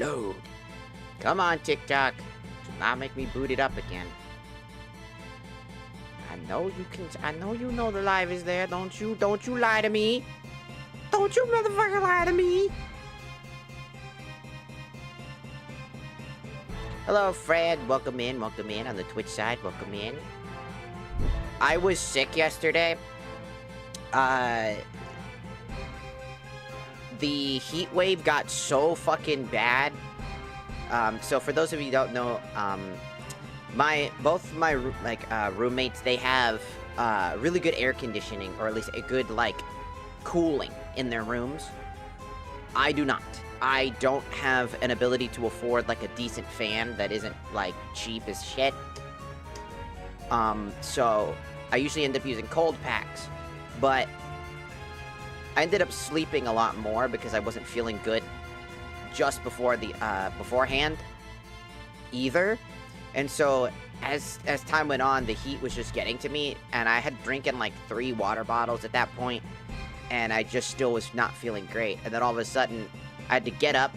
Load. Come on, TikTok. Do not make me boot it up again. I know you can. I know you know the live is there, don't you? Don't you lie to me. Don't you motherfucker lie to me. Hello, Fred. Welcome in on the Twitch side. Welcome in. I was sick yesterday. The heat wave got so fucking bad. So for those of you who don't know, both my roommates, they have really good air conditioning, or at least a good cooling in their rooms. I do not. I don't have an ability to afford a decent fan that isn't cheap as shit. So I usually end up using cold packs, but I ended up sleeping a lot more because I wasn't feeling good just before the beforehand either. And so as time went on, the heat was just getting to me, and I had drinking 3 water bottles at that point, and I just still was not feeling great. And then all of a sudden I had to get up,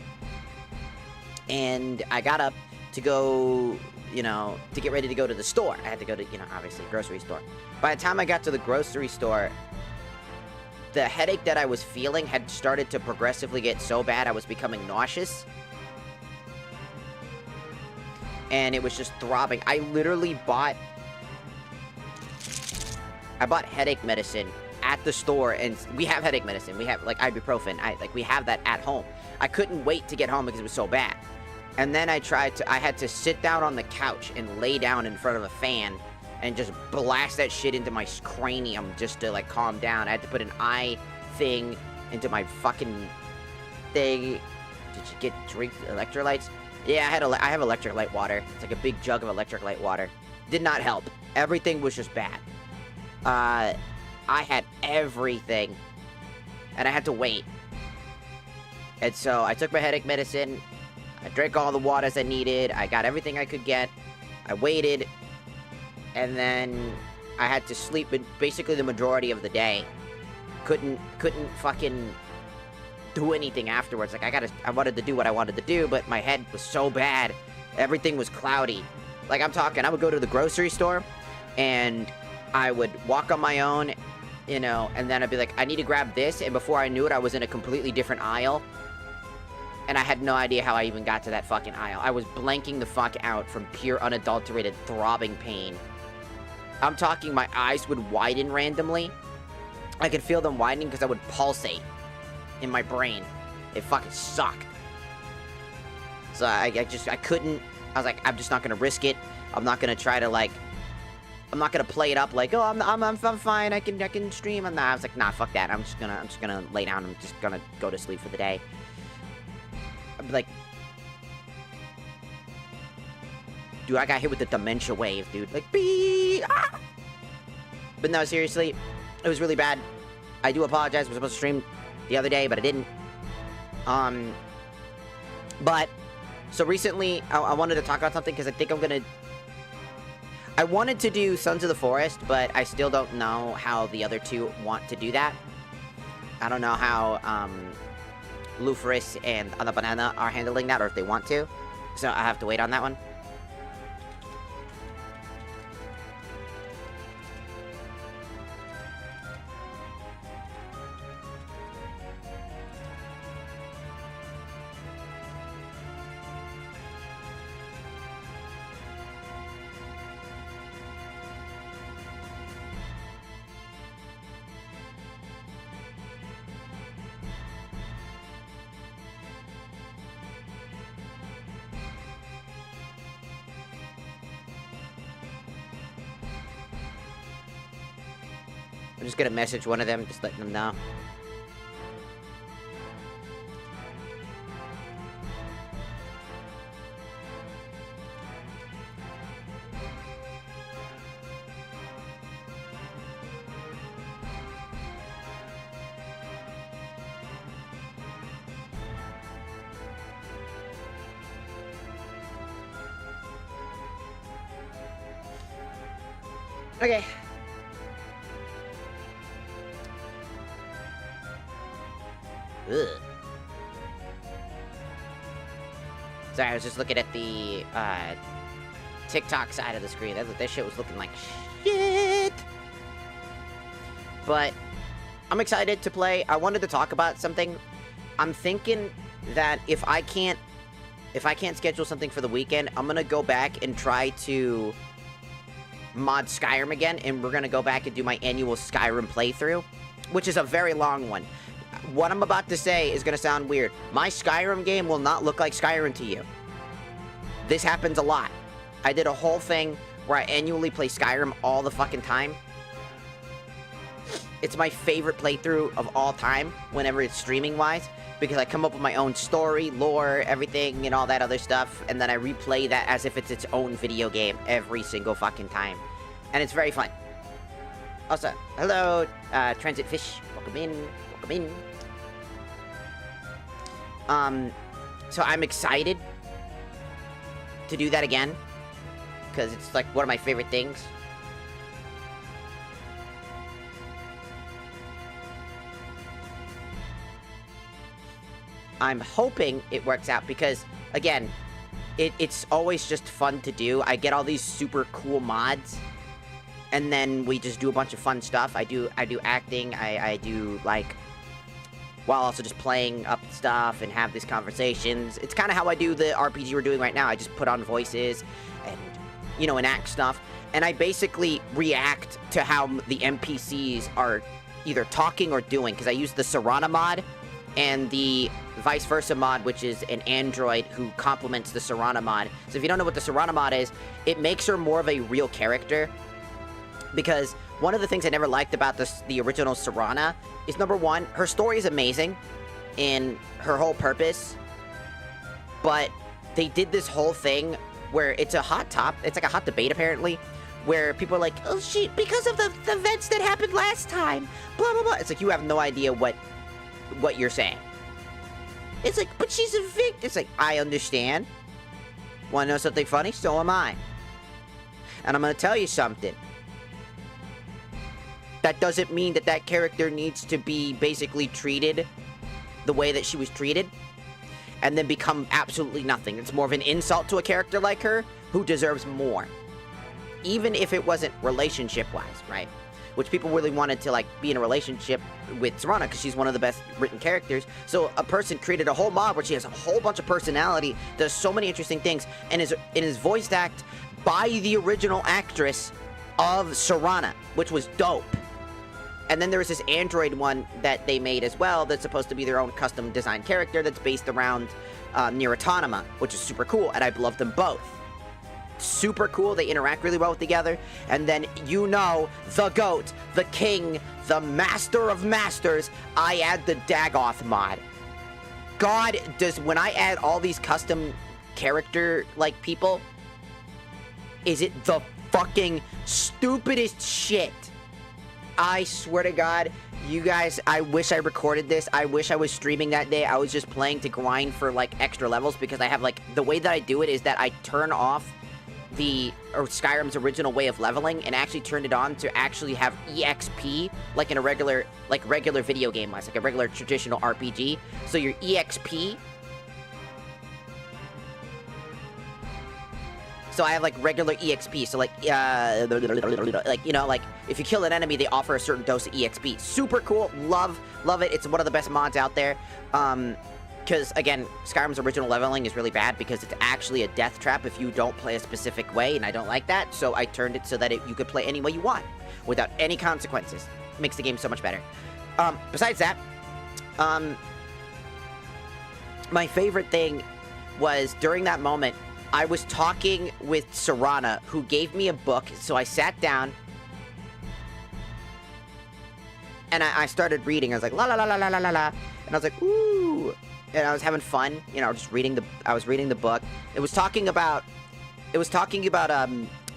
and I got up to go, to get ready to go to the store. I had to go to, obviously, grocery store. By the time I got to the grocery store, the headache that I was feeling had started to progressively get so bad I was becoming nauseous. And it was just throbbing. I literally bought headache medicine at the store, and we have headache medicine. We have, ibuprofen. We have that at home. I couldn't wait to get home because it was so bad. And then I had to sit down on the couch and lay down in front of a fan and just blast that shit into my cranium just to, calm down. I had to put an eye thing into my fucking thing. Did you drink electrolytes? Yeah, I have electrolyte water. It's a big jug of electrolyte water. Did not help. Everything was just bad. I had everything, and I had to wait. And so I took my headache medicine. I drank all the waters I needed. I got everything I could get. I waited. And then I had to sleep basically the majority of the day. Couldn't fucking do anything afterwards. I wanted to do what I wanted to do, but my head was so bad. Everything was cloudy. I'm talking, I would go to the grocery store, and I would walk on my own, and then I'd be I need to grab this, and before I knew it, I was in a completely different aisle. And I had no idea how I even got to that fucking aisle. I was blanking the fuck out from pure, unadulterated, throbbing pain. I'm talking, my eyes would widen randomly. I could feel them widening because I would pulsate in my brain. It fucking sucked. So I couldn't. I was I'm just not gonna risk it. I'm not gonna try to I'm not gonna play it up oh, I'm fine. I can stream. And I was nah, fuck that. I'm just gonna lay down. I'm just gonna go to sleep for the day. I'd be dude, I got hit with the dementia wave, dude. Bee! Ah! But no, seriously, it was really bad. I do apologize. I was supposed to stream the other day, but I didn't. But, so recently, I wanted to talk about something, because I think I wanted to do Sons of the Forest, but I still don't know how the other two want to do that. I don't know how, Luferus and Ana Banana are handling that, or if they want to. So I have to wait on that one. I'm just gonna message one of them, just letting them know. Okay. Ugh. Sorry, I was just looking at the TikTok side of the screen. That shit was looking like shit. But I'm excited to play. I wanted to talk about something. I'm thinking that if I can't schedule something for the weekend, I'm gonna go back and try to mod Skyrim again, and we're gonna go back and do my annual Skyrim playthrough, which is a very long one. What I'm about to say is gonna sound weird. My Skyrim game will not look like Skyrim to you. This happens a lot. I did a whole thing where I annually play Skyrim all the fucking time. It's my favorite playthrough of all time, whenever it's streaming-wise, because I come up with my own story, lore, everything, and all that other stuff, and then I replay that as if it's its own video game every single fucking time. And it's very fun. Also, hello, Transit Fish. Welcome in. Welcome in. So I'm excited to do that again, because it's like one of my favorite things. I'm hoping it works out because, again, it's always just fun to do. I get all these super cool mods, and then we just do a bunch of fun stuff. I do acting, I do, like, while also just playing up stuff and have these conversations. It's kind of how I do the RPG we're doing right now. I just put on voices and, you know, enact stuff. And I basically react to how the NPCs are either talking or doing, because I use the Serana mod and the vice versa mod, which is an android who complements the Serana mod. So if you don't know what the Serana mod is, it makes her more of a real character. Because one of the things I never liked about the original Serana is, number one, her story is amazing in her whole purpose, but they did this whole thing where it's a hot it's like a hot debate apparently, where people are like, oh shit, because of the events that happened last time, blah blah blah. It's like, you have no idea what you're saying. It's like, but she's a victim. It's like, I understand. Wanna know something funny? So am I. And I'm gonna tell you something. That doesn't mean that that character needs to be basically treated the way that she was treated and then become absolutely nothing. It's more of an insult to a character like her who deserves more. Even if it wasn't relationship-wise, right? Which people really wanted to, like, be in a relationship with Serana because she's one of the best written characters. So a person created a whole mod where she has a whole bunch of personality, does so many interesting things, and is voiced acted by the original actress of Serana, which was dope. And then there was this android one that they made as well that's supposed to be their own custom designed character that's based around Nier Automata, which is super cool, and I love them both. Super cool, they interact really well together. And then, you know, the GOAT, the king, the master of masters, I add the Dagoth mod. God, when I add all these custom character, like, people, is it the fucking stupidest shit. I swear to God, you guys, I wish I recorded this. I wish I was streaming that day. I was just playing to grind for, like, extra levels because I have, like, the way that I do it is that I turn off Skyrim's original way of leveling and actually turned it on to actually have EXP, like in a regular video game wise, like a regular traditional RPG. So your EXP, so I have, like, regular EXP, so, like, you know, like, if you kill an enemy, they offer a certain dose of EXP. Super cool, love it, it's one of the best mods out there, because, again, Skyrim's original leveling is really bad because it's actually a death trap if you don't play a specific way, and I don't like that, so I turned it so that you could play any way you want, without any consequences. It makes the game so much better. Besides that, my favorite thing was, during that moment, I was talking with Serana, who gave me a book, so I sat down, and I started reading. I was like, la la la la la la la la, and I was like, ooh, and I was having fun, you know, just I was reading the book. It was talking about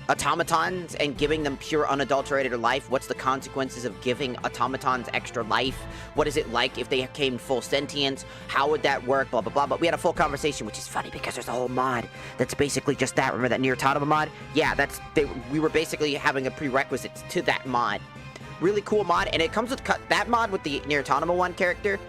automatons and giving them pure unadulterated life. What's the consequences of giving automatons extra life? What is it like if they came full sentience? How would that work? Blah, blah, blah. But we had a full conversation, which is funny because there's a whole mod that's basically just that. Remember that Nier Automata mod? Yeah, we were basically having a prerequisite to that mod. Really cool mod, and it comes with that mod with the Nier Automata 1 character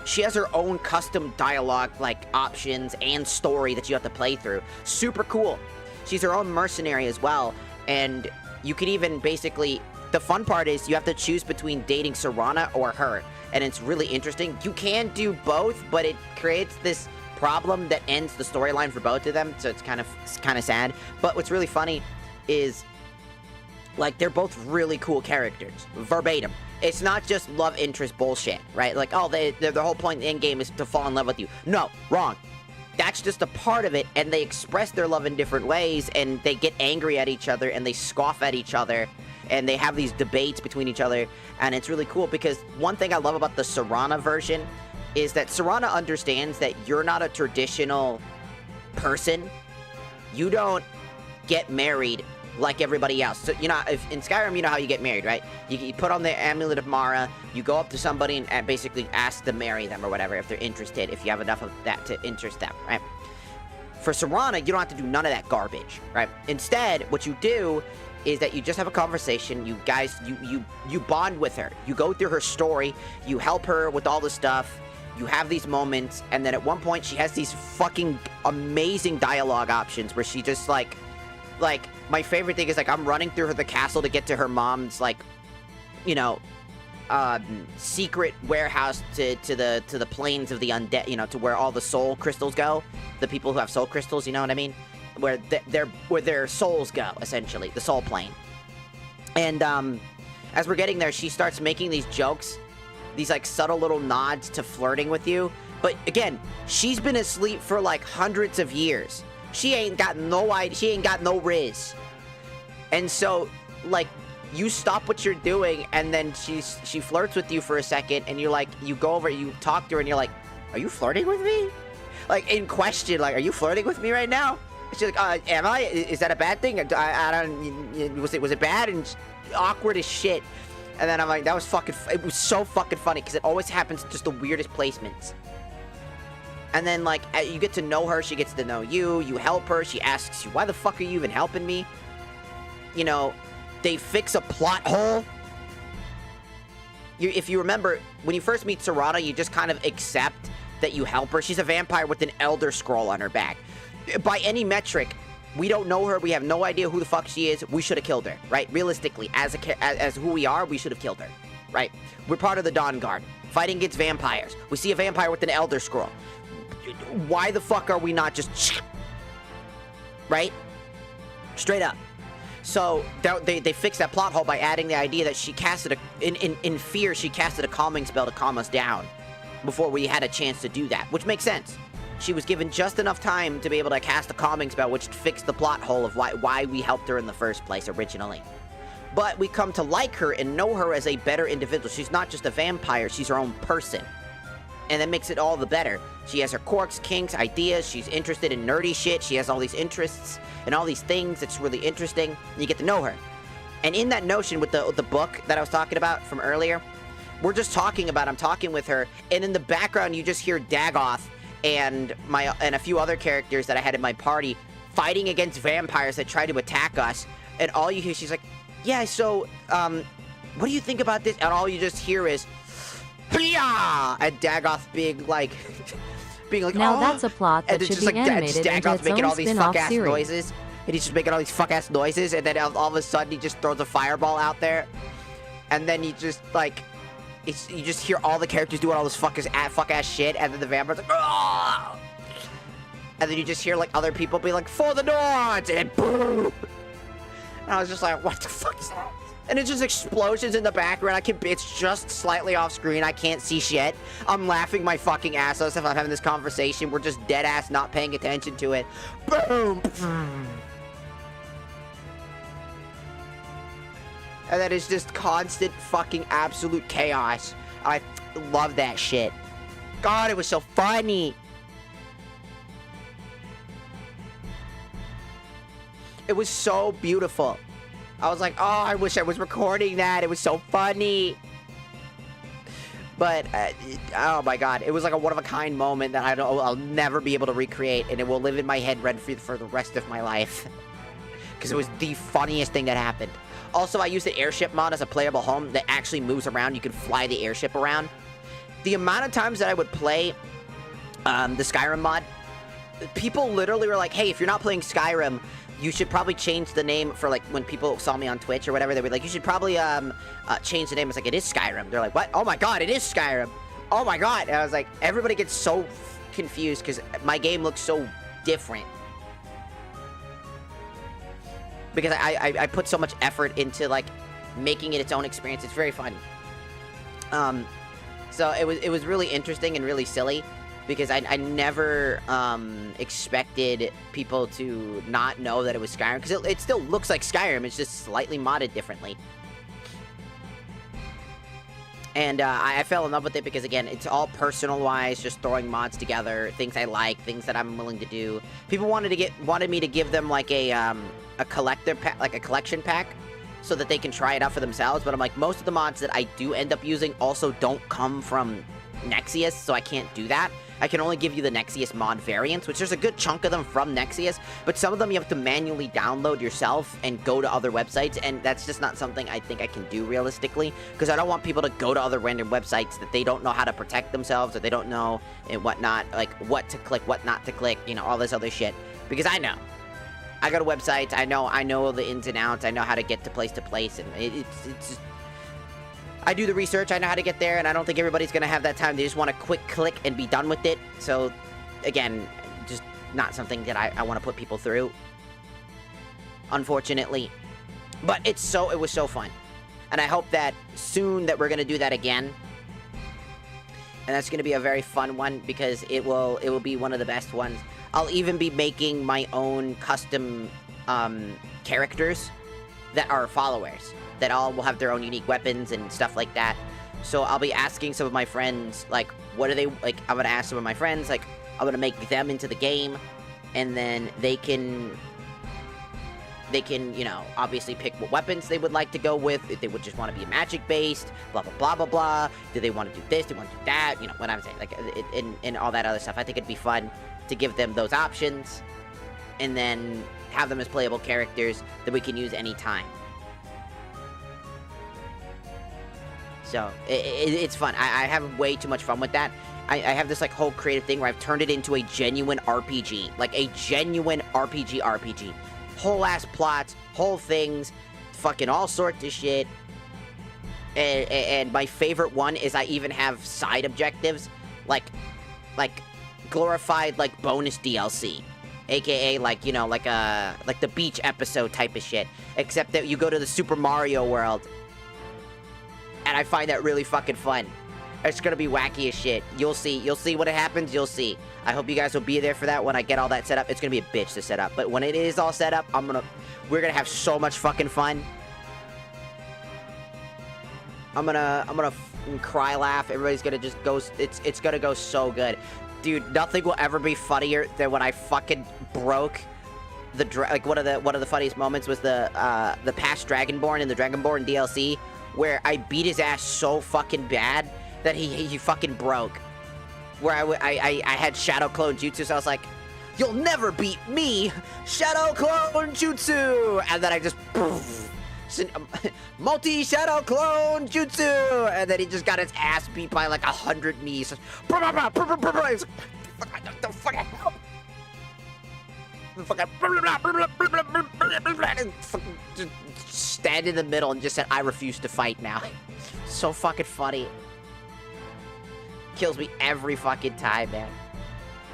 She has her own custom dialogue, like, options and story that you have to play through. Super cool. She's her own mercenary as well, and you can even basically... The fun part is you have to choose between dating Serana or her, and it's really interesting. You can do both, but it creates this problem that ends the storyline for both of them, so it's kind of sad. But what's really funny is, like, they're both really cool characters, verbatim. It's not just love interest bullshit, right? Like, oh, the whole point in the end game is to fall in love with you. No, wrong. That's just a part of it, and they express their love in different ways, and they get angry at each other, and they scoff at each other, and they have these debates between each other, and it's really cool, because one thing I love about the Serana version is that Serana understands that you're not a traditional person. You don't get married like everybody else. So, you know, if in Skyrim, you know how you get married, right? You put on the Amulet of Mara, you go up to somebody and basically ask to marry them or whatever, if they're interested, if you have enough of that to interest them, right? For Serana, you don't have to do none of that garbage, right? Instead, what you do is that you just have a conversation, you guys, you bond with her, you go through her story, you help her with all the stuff, you have these moments, and then at one point, she has these fucking amazing dialogue options where she just, like, my favorite thing is, like, I'm running through the castle to get to her mom's, like, you know, secret warehouse to the plains of the undead, you know, to where all the soul crystals go. The people who have soul crystals, you know what I mean? Where their souls go, essentially, the soul plane. And, as we're getting there, she starts making these jokes, these, like, subtle little nods to flirting with you. But, again, she's been asleep for, like, hundreds of years. She ain't got no idea. She ain't got no riz. And so, like, you stop what you're doing, and then she flirts with you for a second, and you're like, you go over, you talk to her, and you're like, are you flirting with me? Like, in question, like, are you flirting with me right now? And she's like, am I? Is that a bad thing? I don't, was it bad? And awkward as shit. And then I'm like, that was fucking, it was so fucking funny, because it always happens just the weirdest placements. And then, like, you get to know her, she gets to know you, you help her, she asks you, why the fuck are you even helping me? You know, they fix a plot hole. If you remember, when you first meet Serana, you just kind of accept that you help her. She's a vampire with an Elder Scroll on her back. By any metric, we don't know her, we have no idea who the fuck she is, we should have killed her, right? Realistically, as who we are, we should have killed her, right? We're part of the Dawn Guard, fighting against vampires. We see a vampire with an Elder Scroll. Why the fuck are we not just... Right? Straight up. So, they fixed that plot hole by adding the idea that she casted in fear, she casted a calming spell to calm us down before we had a chance to do that, which makes sense. She was given just enough time to be able to cast a calming spell, which fixed the plot hole of why we helped her in the first place originally. But we come to like her and know her as a better individual. She's not just a vampire, she's her own person. And that makes it all the better. She has her quirks, kinks, ideas. She's interested in nerdy shit. She has all these interests and all these things. It's really interesting. And you get to know her. And in that notion with the book that I was talking about from earlier, we're just talking about, I'm talking with her, and in the background you just hear Dagoth and a few other characters that I had in my party fighting against vampires that try to attack us. And all you hear, she's like, yeah, so, what do you think about this? And all you just hear is, Hiya! And Dagoth being like, now oh. that's a plot that should be animated into its own spin-off series. Noises, and he's just making all these fuck-ass noises, and then all of a sudden he just throws a fireball out there, and then you just, like, you just hear all the characters doing all this fuck-ass shit, and then the vampire's like, oh! And then you just hear, like, other people be like, for the Nords! And boom! And I was just like, what the fuck is that? And it's just explosions in the background. It's just slightly off screen. I can't see shit. I'm laughing my fucking ass off if I'm having this conversation. We're just dead ass not paying attention to it. Boom! And then it's just constant fucking absolute chaos. I love that shit. God, it was so funny. It was so beautiful. I was like, oh, I wish I was recording that. It was so funny. But, oh my god, it was like a one-of-a-kind moment that I'll never be able to recreate, and it will live in my head rent-free for the rest of my life. Because it was the funniest thing that happened. Also, I used the airship mod as a playable home that actually moves around. You can fly the airship around. the amount of times that I would play the Skyrim mod, people literally were like, hey, if you're not playing Skyrim, you should probably change the name for, like, when people saw me on Twitch or whatever, they were like, you should probably change the name. It's like, it is Skyrim. They're like, what? Oh my god, it is Skyrim. Oh my god. And I was like, everybody gets so confused because my game looks so different. Because I put so much effort into, like, making it its own experience. It's very fun. So it was really interesting and really silly. Because I never expected people to not know that it was Skyrim. Because it still looks like Skyrim. It's just slightly modded differently. And I fell in love with it because, again, it's all personal-wise. Just throwing mods together. Things I like. Things that I'm willing to do. People wanted me to give them, like, a collector pack, like a collection pack. So that they can try it out for themselves. But I'm like, most of the mods that I do end up using also don't come from Nexius. So I can't do that. I can only give you the Nexius mod variants, which there's a good chunk of them from Nexius, but some of them you have to manually download yourself and go to other websites, and that's just not something I think I can do realistically, because I don't want people to go to other random websites that they don't know how to protect themselves, or they don't know and whatnot, like what to click, what not to click, you know, all this other shit, because I know. I go to websites, I know the ins and outs, I know how to get to place, and it's just... I do the research, I know how to get there, and I don't think everybody's gonna have that time. They just want a quick click and be done with it. So, again, just not something that I want to put people through, unfortunately. But it was so fun. And I hope that soon that we're gonna do that again. And that's gonna be a very fun one, because it will be one of the best ones. I'll even be making my own custom characters that are followers. That all will have their own unique weapons and stuff like that. So I'll be asking some of my friends, like, what are they, like, I'm gonna ask some of my friends, like, I'm gonna make them into the game, and then they can, you know, obviously pick what weapons they would like to go with, if they would just want to be magic-based, blah, blah, blah, blah, blah. Do they want to do this, do they want to do that, you know, what I'm saying, like, and all that other stuff. I think it'd be fun to give them those options, and then have them as playable characters that we can use anytime. So, it's fun. I have way too much fun with that. I have this, like, whole creative thing where I've turned it into a genuine RPG. Like, a genuine RPG. Whole-ass plots, whole things, fucking all sorts of shit. And my favorite one is I even have side objectives. Like glorified, like, bonus DLC. AKA, like, you know, like the beach episode type of shit. Except that you go to the Super Mario world. And I find that really fucking fun. It's gonna be wacky as shit. You'll see when it happens, you'll see. I hope you guys will be there for that when I get all that set up. It's gonna be a bitch to set up. But when it is all set up, we're gonna have so much fucking fun. I'm gonna cry laugh. Everybody's gonna just go, it's gonna go so good. Dude, nothing will ever be funnier than when I fucking broke like one of the funniest moments was the past Dragonborn in the Dragonborn DLC, where I beat his ass so fucking bad that he fucking broke. Where I had Shadow Clone Jutsu, so I was like, you'll never beat me, Shadow Clone Jutsu! And then I just, multi-Shadow Clone Jutsu! And then he just got his ass beat by like 100 knees. Just stand in the middle and just said, I refuse to fight now. So fucking funny. Kills me every fucking time, man.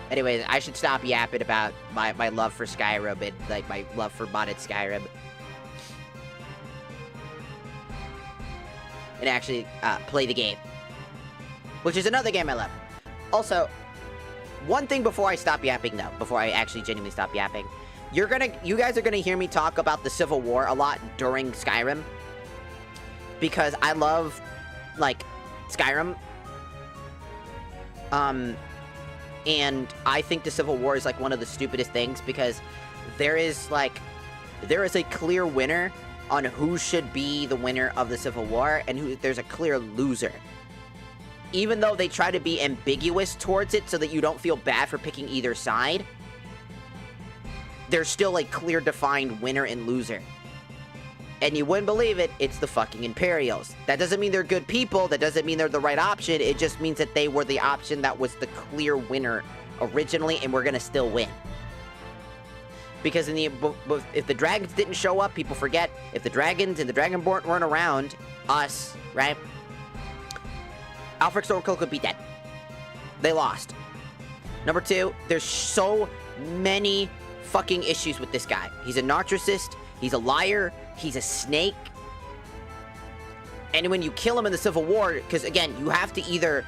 Anyways, I should stop yapping about my love for Skyrim and, like, my love for modded Skyrim. And actually play the game. Which is another game I love. Also, one thing before I stop yapping, though, before I actually genuinely stop yapping, you guys are gonna hear me talk about the Civil War a lot during Skyrim, because I love, like, Skyrim, and I think the Civil War is, like, one of the stupidest things, because there is a clear winner on who should be the winner of the Civil War, and there's a clear loser. Even though they try to be ambiguous towards it so that you don't feel bad for picking either side, there's still a clear defined winner and loser. And you wouldn't believe it, it's the fucking Imperials. That doesn't mean they're good people, that doesn't mean they're the right option, it just means that they were the option that was the clear winner originally, and we're gonna still win. Because if the dragons didn't show up, people forget, if the dragons and the Dragonborn weren't around, us, right? Alfric Stormcloak would be dead. They lost. Number 2, there's so many fucking issues with this guy. He's a narcissist, he's a liar, he's a snake. And when you kill him in the Civil War, because again, you have to either...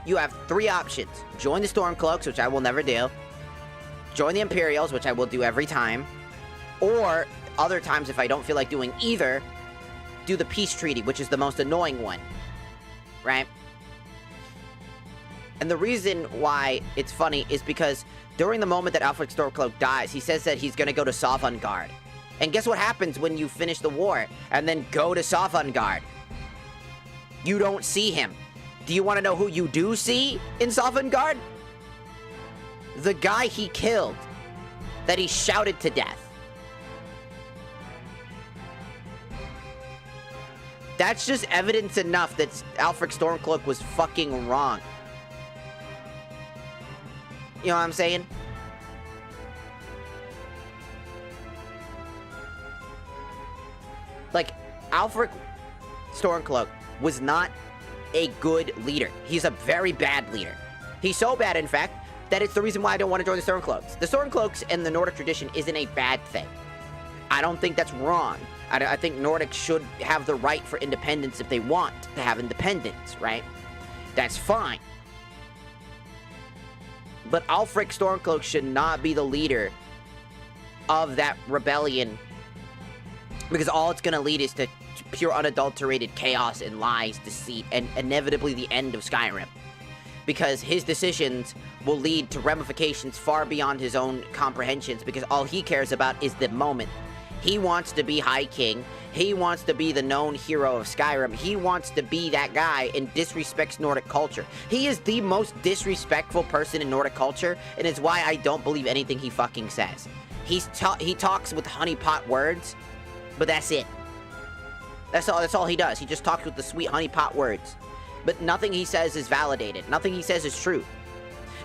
You have 3 options. Join the Stormcloaks, which I will never do. Join the Imperials, which I will do every time. Or, other times if I don't feel like doing either, do the peace treaty, which is the most annoying one. Right? And the reason why it's funny is because during the moment that Alfric Stormcloak dies, he says that he's gonna go to Sovngarde. And guess what happens when you finish the war and then go to Sovngarde? You don't see him. Do you want to know who you do see in Sovngarde? The guy he killed, that he shouted to death. That's just evidence enough that Alfric Stormcloak was fucking wrong. You know what I'm saying? Like, Alfric Stormcloak was not a good leader. He's a very bad leader. He's so bad, in fact, that it's the reason why I don't want to join the Stormcloaks. The Stormcloaks and the Nordic tradition isn't a bad thing. I don't think that's wrong. I think Nordic should have the right for independence if they want to have independence, right? That's fine. But Alfric Stormcloak should not be the leader of that rebellion, because all it's going to lead is to pure unadulterated chaos and lies, deceit, and inevitably the end of Skyrim. Because his decisions will lead to ramifications far beyond his own comprehensions, because all he cares about is the moment. He wants to be High King. He wants to be the known hero of Skyrim. He wants to be that guy and disrespects Nordic culture. He is the most disrespectful person in Nordic culture, and it's why I don't believe anything he fucking says. He talks with honeypot words, but that's it. That's all he does. He just talks with the sweet honeypot words. But nothing he says is validated. Nothing he says is true.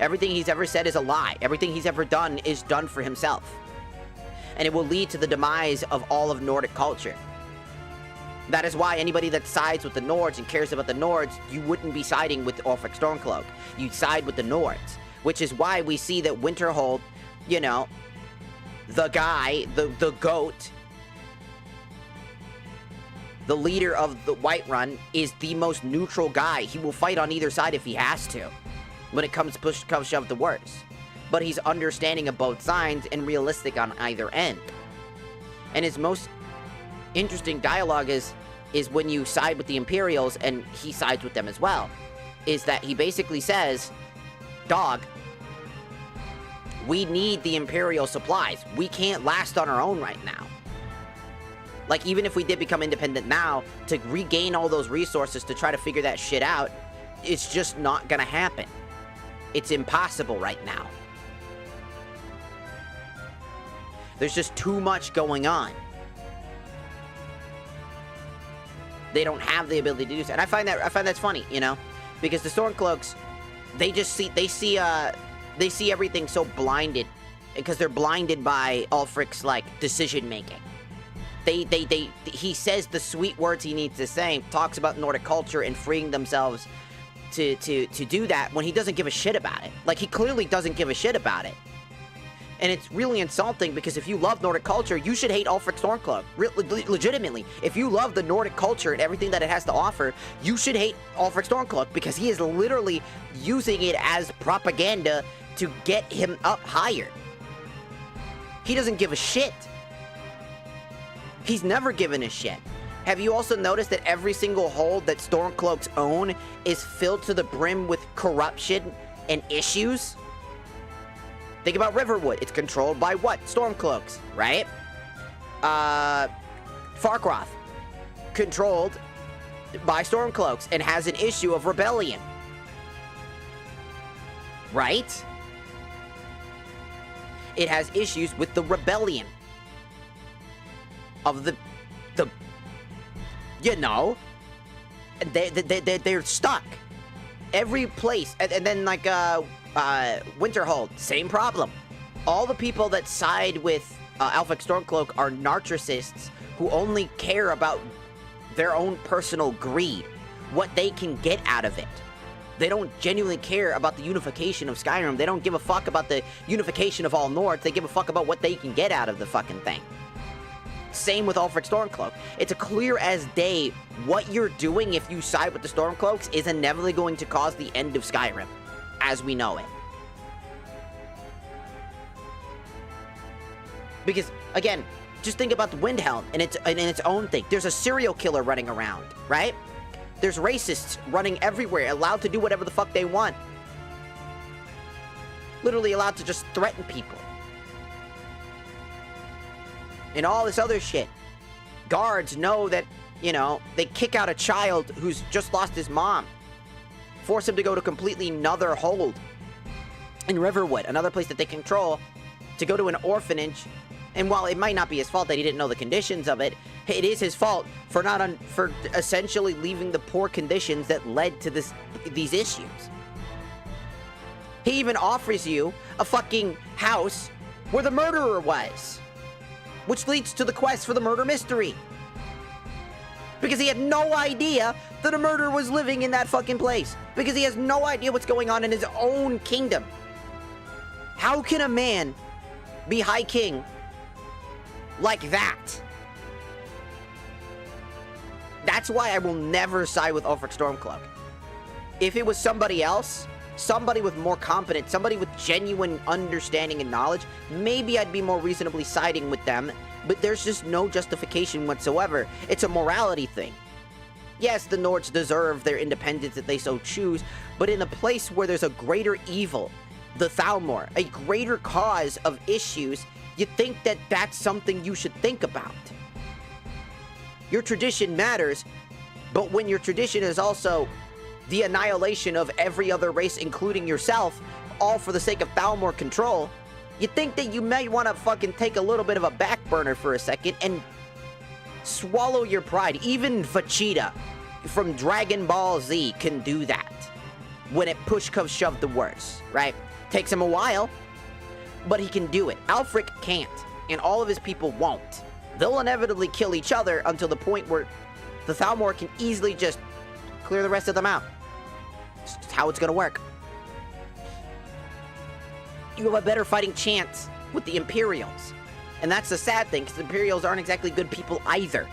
Everything he's ever said is a lie. Everything he's ever done is done for himself. And it will lead to the demise of all of Nordic culture. That is why anybody that sides with the Nords and cares about the Nords, you wouldn't be siding with Alfric Stormcloak. You'd side with the Nords. Which is why we see that Winterhold, you know, the guy, the goat, the leader of the Whiterun, is the most neutral guy. He will fight on either side if he has to, when it comes push come shove to worse. But he's understanding of both sides and realistic on either end. And his most interesting dialogue is when you side with the Imperials, and he sides with them as well, is that he basically says, dog, we need the Imperial supplies. We can't last on our own right now. Like, even if we did become independent now, to regain all those resources to try to figure that shit out, it's just not gonna happen. It's impossible right now. There's just too much going on. They don't have the ability to do so. And I find that's funny, you know? Because the Stormcloaks, they see everything so blinded, because they're blinded by Ulfric's, like, decision making. He says the sweet words he needs to say, talks about Nordic culture and freeing themselves to do that when he doesn't give a shit about it. Like, he clearly doesn't give a shit about it. And it's really insulting, because if you love Nordic culture, you should hate Alfric Stormcloak. Legitimately. If you love the Nordic culture and everything that it has to offer, you should hate Alfric Stormcloak, because he is literally using it as propaganda to get him up higher. He doesn't give a shit. He's never given a shit. Have you also noticed that every single hold that Stormcloaks own is filled to the brim with corruption and issues? Think about Riverwood. It's controlled by what? Stormcloaks, right? Farquaad, controlled by Stormcloaks and has an issue of rebellion. Right? It has issues with the rebellion. of the you know, they're stuck. Every place, and then like Winterhold, same problem. All the people that side with Alphic Stormcloak are narcissists who only care about their own personal greed, what they can get out of it. They don't genuinely care about the unification of Skyrim. They don't give a fuck about the unification of all Nords. They give a fuck about what they can get out of the fucking thing. Same with Ulfric Stormcloak. It's a clear as day what you're doing if you side with the Stormcloaks is inevitably going to cause the end of Skyrim, as we know it. Because, again, just think about the Windhelm in its own thing. There's a serial killer running around, right? There's racists running everywhere, allowed to do whatever the fuck they want. Literally allowed to just threaten people. And all this other shit. Guards know that, you know, they kick out a child who's just lost his mom. Force him to go to completely another hold in Riverwood, another place that they control, to go to an orphanage. And while it might not be his fault that he didn't know the conditions of it, it is his fault for for essentially leaving the poor conditions that led to these issues. He even offers you a fucking house where the murderer was, which leads to the quest for the murder mystery. Because he had no idea that a murderer was living in that fucking place. Because he has no idea what's going on in his own kingdom. How can a man be High King like that? That's why I will never side with Ulfric Stormcloak. If it was somebody else, somebody with more competence, somebody with genuine understanding and knowledge, maybe I'd be more reasonably siding with them, but there's just no justification whatsoever. It's a morality thing. Yes, the Nords deserve their independence if they so choose, but in a place where there's a greater evil, the Thalmor, a greater cause of issues, you think that that's something you should think about. Your tradition matters, but when your tradition is also the annihilation of every other race, including yourself, all for the sake of Thalmor control, you think that you might want to fucking take a little bit of a back burner for a second and swallow your pride. Even Vegeta from Dragon Ball Z can do that when it push comes shove to worse, right? Takes him a while, but he can do it. Alfric can't, and all of his people won't. They'll inevitably kill each other until the point where the Thalmor can easily just clear the rest of them out. It's just how it's gonna work. You have a better fighting chance with the Imperials. And that's the sad thing, because the Imperials aren't exactly good people either.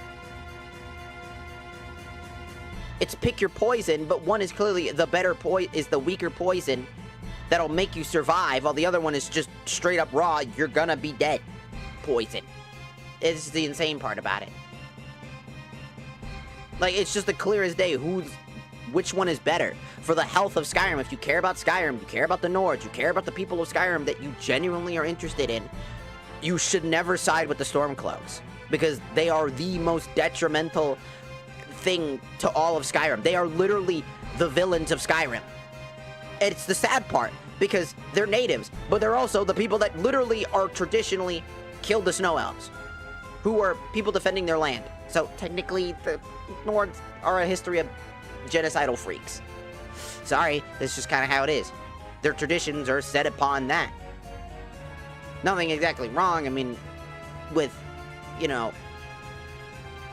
It's pick your poison, but one is clearly the better is the weaker poison that'll make you survive, while the other one is just straight up raw, you're gonna be dead poison. It's the insane part about it. Like, it's just the clear as day which one is better for the health of Skyrim. If you care about Skyrim, you care about the Nords, you care about the people of Skyrim that you genuinely are interested in, you should never side with the Stormcloaks, because they are the most detrimental thing to all of Skyrim. They are literally the villains of Skyrim. It's the sad part, because they're natives, but they're also the people that literally are traditionally killed the Snow Elves, who are people defending their land. So technically, the Nords are a history of genocidal freaks. Sorry, that's just kind of how it is. Their traditions are set upon that. Nothing exactly wrong, I mean, with, you know,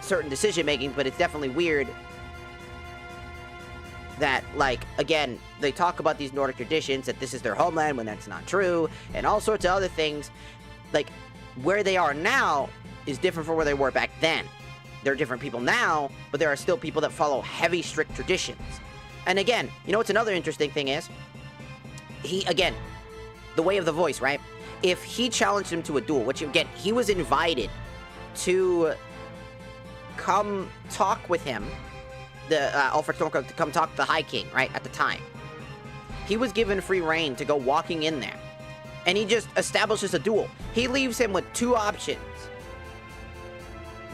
certain decision-making, but it's definitely weird that, like, again, they talk about these Nordic traditions, that this is their homeland, when that's not true, and all sorts of other things. Like, where they are now is different from where they were back then. There are different people now, but there are still people that follow heavy, strict traditions. And again, you know what's another interesting thing is? Again, the way of the voice, right? If he challenged him to a duel, which, again, he was invited to come talk with him, the Ulfric Stormcloak, to come talk to the High King, right, at the time. He was given free reign to go walking in there. And he just establishes a duel. He leaves him with two options.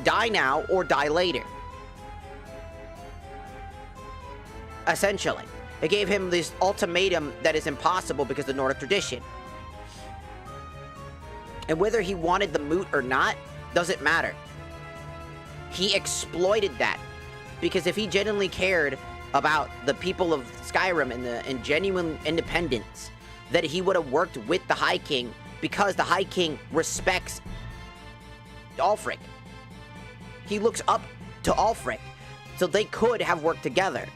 Die now or die later. Essentially. It gave him this ultimatum that is impossible because of the Nordic tradition. And whether he wanted the moot or not, doesn't matter. He exploited that. Because if he genuinely cared about the people of Skyrim and genuine independence, that he would have worked with the High King, because the High King respects Ulfric. He looks up to Ulfric. So they could have worked together,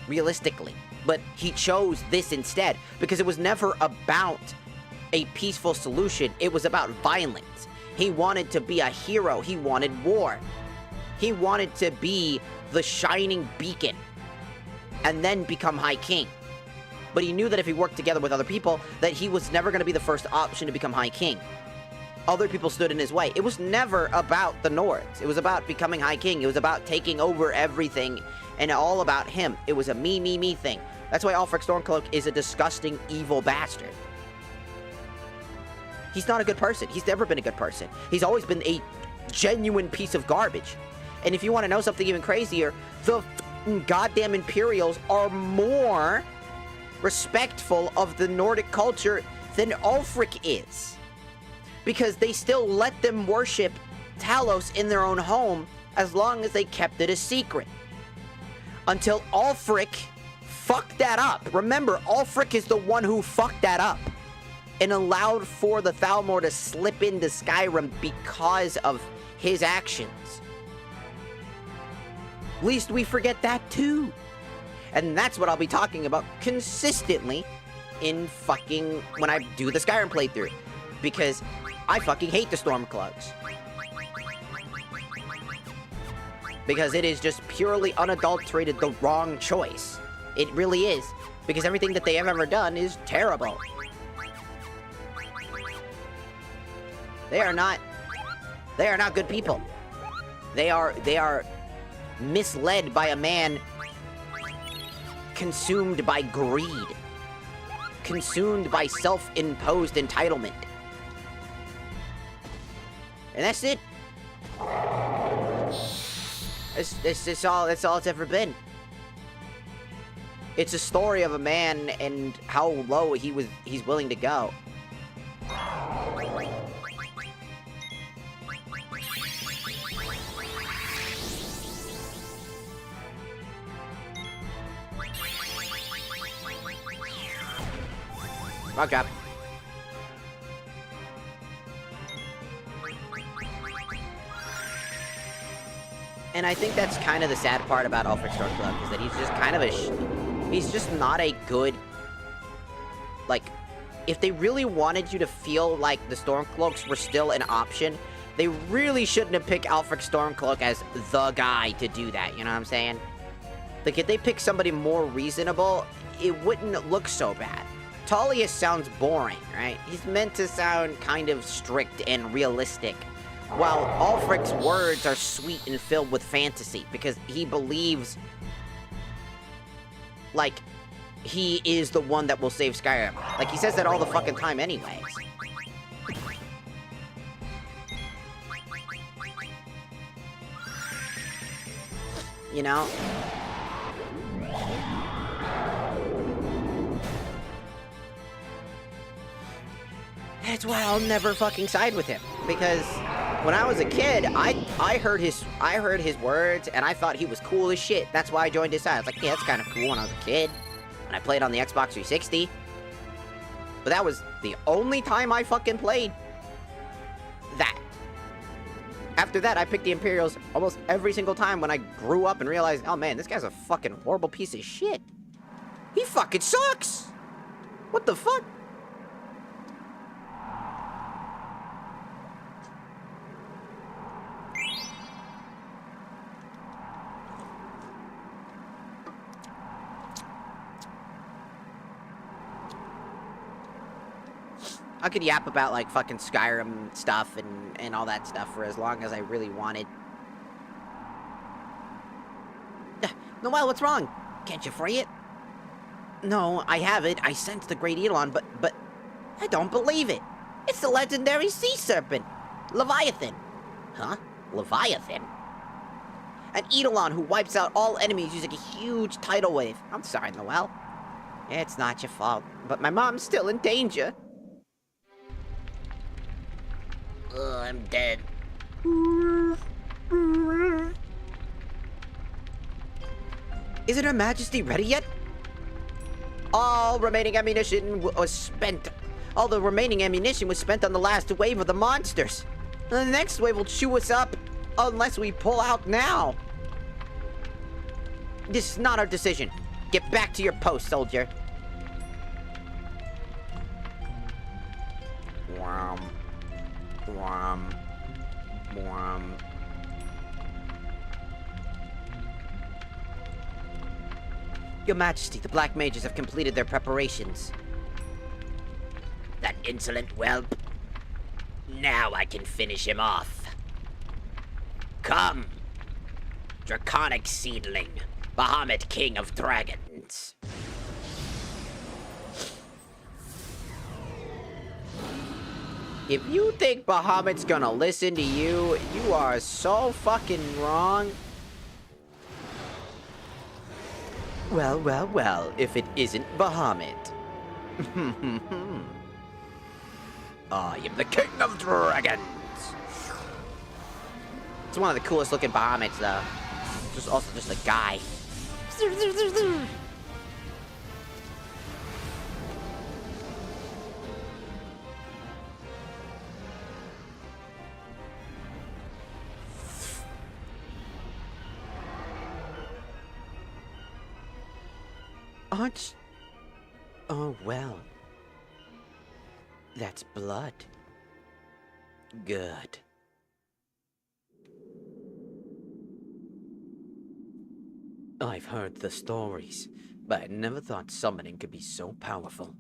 realistically. But he chose this instead, because it was never about a peaceful solution. It was about violence. He wanted to be a hero. He wanted war. He wanted to be the shining beacon and then become High King. But he knew that if he worked together with other people, that he was never going to be the first option to become High King. Other people stood in his way. It was never about the Nords. It was about becoming High King. It was about taking over everything and all about him. It was a me thing. That's why Ulfric Stormcloak is a disgusting, evil bastard. He's not a good person. He's never been a good person. He's always been a genuine piece of garbage. And if you want to know something even crazier, the goddamn Imperials are more respectful of the Nordic culture than Ulfric is. Because they still let them worship Talos in their own home as long as they kept it a secret. Until Ulfric fucked that up. Remember, Ulfric is the one who fucked that up and allowed for the Thalmor to slip into Skyrim because of his actions. Least we forget that too. And that's what I'll be talking about consistently in fucking when I do the Skyrim playthrough. Because I fucking hate the Stormcloaks. Because it is just purely unadulterated the wrong choice. It really is. Because everything that they have ever done is terrible. They are not good people. They are misled by a man consumed by greed. Consumed by self-imposed entitlement. And that's it. That's all it's ever been. It's a story of a man and how low he's willing to go. Rock drop. And I think that's kind of the sad part about Ulfric Stormcloak, is that he's just kind of he's just not a good, like, if they really wanted you to feel like the Stormcloaks were still an option, they really shouldn't have picked Ulfric Stormcloak as the guy to do that, you know what I'm saying? Like, if they picked somebody more reasonable, it wouldn't look so bad. Tullius sounds boring, right? He's meant to sound kind of strict and realistic, while Ulfric's words are sweet and filled with fantasy, because he believes, like, he is the one that will save Skyrim. Like, he says that all the fucking time anyways. You know? That's why I'll never fucking side with him, because when I was a kid, I heard his words and I thought he was cool as shit. That's why I joined his side. I was like, yeah, that's kind of cool when I was a kid. And I played on the Xbox 360. But that was the only time I fucking played that. After that, I picked the Imperials almost every single time when I grew up and realized, oh man, this guy's a fucking horrible piece of shit. He fucking sucks. What the fuck? I could yap about, like, fucking Skyrim stuff and all that stuff for as long as I really wanted. Noelle, what's wrong? Can't you free it? No, I have it. I sensed the Great Eidolon, but I don't believe it. It's the legendary sea serpent, Leviathan. Huh? Leviathan? An Eidolon who wipes out all enemies using a huge tidal wave. I'm sorry, Noelle. It's not your fault, but my mom's still in danger. I'm dead. Isn't Her Majesty ready yet? All remaining ammunition was spent. All the remaining ammunition was spent on the last wave of the monsters. The next wave will chew us up unless we pull out now. This is not our decision. Get back to your post, soldier. Wham. Wham. Wham. Your Majesty, the Black Mages have completed their preparations. That insolent whelp. Now I can finish him off. Come, draconic seedling, Bahamut King of Dragons. If you think Bahamut's gonna listen to you, you are so fucking wrong. Well, well, well, if it isn't Bahamut. I am the King of Dragons. It's one of the coolest looking Bahamuts, though. Just also just a guy. Aren't... Oh, well. That's blood. Good. I've heard the stories, but I never thought summoning could be so powerful.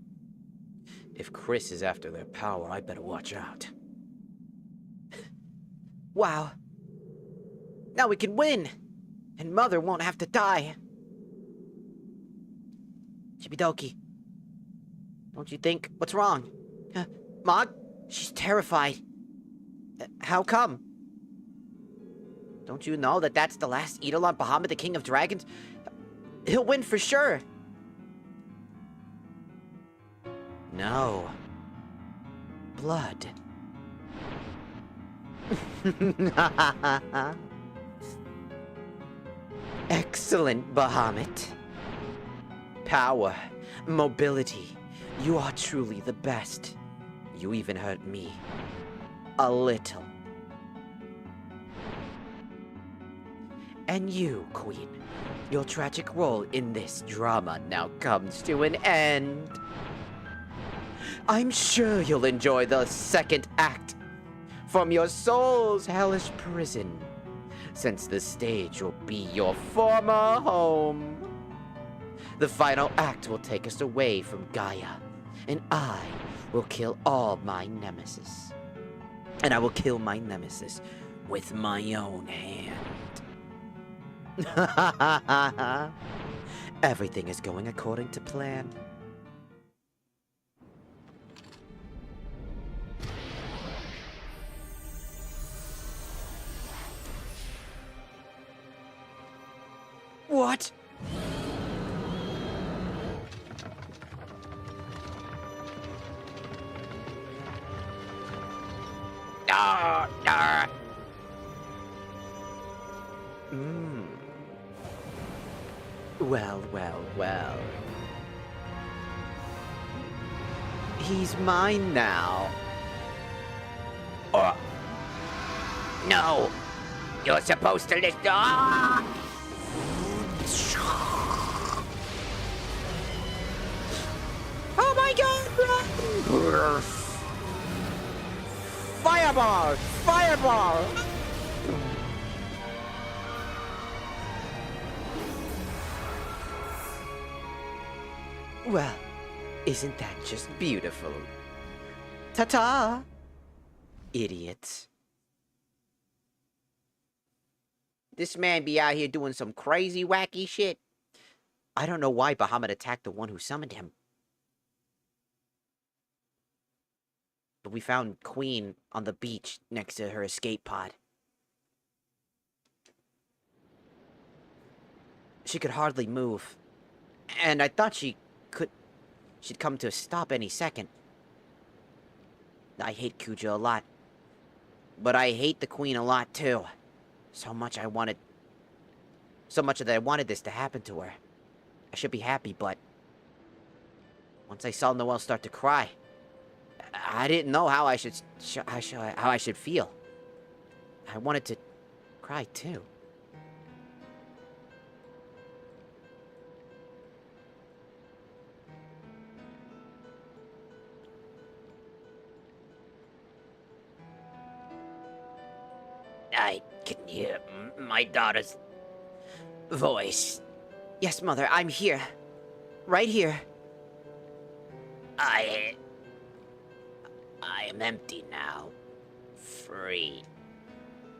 If Chris is after their power, I better watch out. Wow. Now we can win! And Mother won't have to die. Chibidoki. Don't you think? What's wrong? Mog? She's terrified. How come? Don't you know that that's the last Eidolon Bahamut, the King of Dragons? He'll win for sure. No. Blood. Excellent, Bahamut. Power, mobility. You are truly the best. You even hurt me. A little. And you, Queen, your tragic role in this drama now comes to an end. I'm sure you'll enjoy the second act from your soul's hellish prison, since the stage will be your former home. The final act will take us away from Gaia, and I will kill all my nemesis. And I will kill my nemesis with my own hand. Everything is going according to plan. What? Well, well, well. He's mine now. No! You're supposed to listen. Ah! Oh my god, run! Fireball! Fireball! Well, isn't that just beautiful? Ta-ta! Idiots. This man be out here doing some crazy, wacky shit. I don't know why Bahamut attacked the one who summoned him. But we found Queen on the beach next to her escape pod. She could hardly move. And I thought she'd come to a stop any second. I hate Kuja a lot. But I hate the Queen a lot too. So much I wanted... So much that I wanted this to happen to her. I should be happy, but once I saw Noelle start to cry, I didn't know how I should feel. I wanted to cry too. I can hear my daughter's voice. Yes, Mother, I'm here. Right here. I am empty now. Free.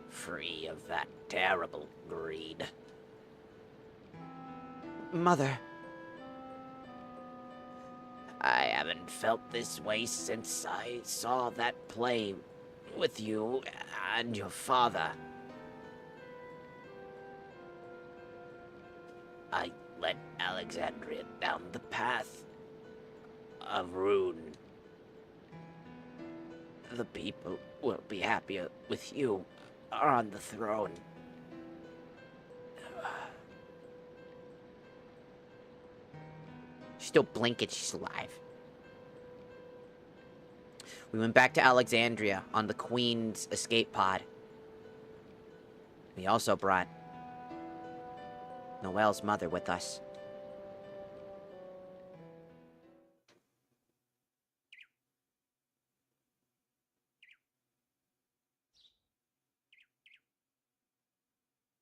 Free of that terrible greed. Mother. I haven't felt this way since I saw that play with you and your father. I led Alexandria down the path of ruin. The people will be happier with you on the throne. She's still blinking, she's alive. We went back to Alexandria on the Queen's escape pod. We also brought Noelle's mother with us.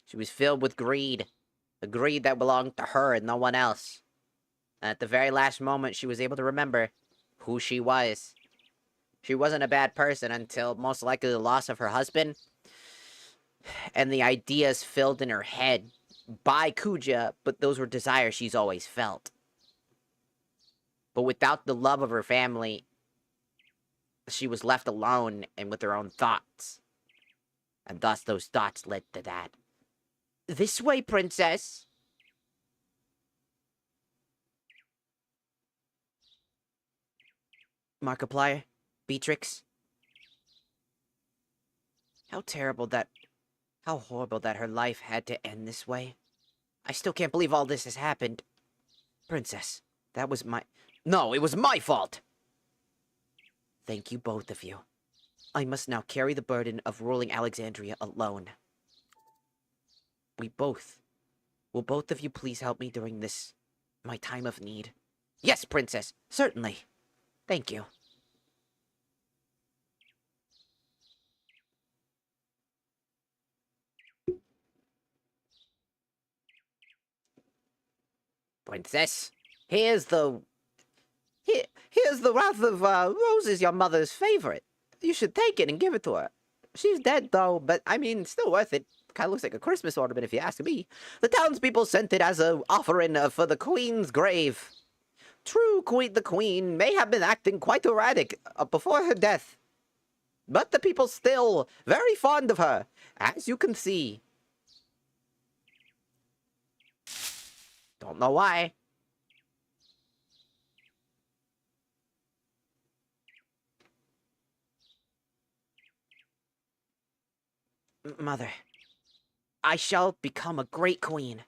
She was filled with greed. A greed that belonged to her and no one else. And at the very last moment, she was able to remember who she was. She wasn't a bad person until most likely the loss of her husband and the ideas filled in her head by Kuja, but those were desires she's always felt. But without the love of her family, she was left alone and with her own thoughts. And thus those thoughts led to that. This way, princess. Markiplier, Beatrix. How horrible that her life had to end this way. I still can't believe all this has happened. Princess, that was No, it was my fault! Thank you, both of you. I must now carry the burden of ruling Alexandria alone. Will both of you please help me during this, my time of need? Yes, princess, certainly. Thank you. Princess, here's the wrath of roses, your mother's favorite. You should take it and give it to her. She's dead, though, but, I mean, still worth it. Kind of looks like a Christmas ornament, if you ask me. The townspeople sent it as an offering for the Queen's grave. True, the Queen may have been acting quite erratic before her death. But the people still very fond of her, as you can see. Don't know why. Mother, I shall become a great queen.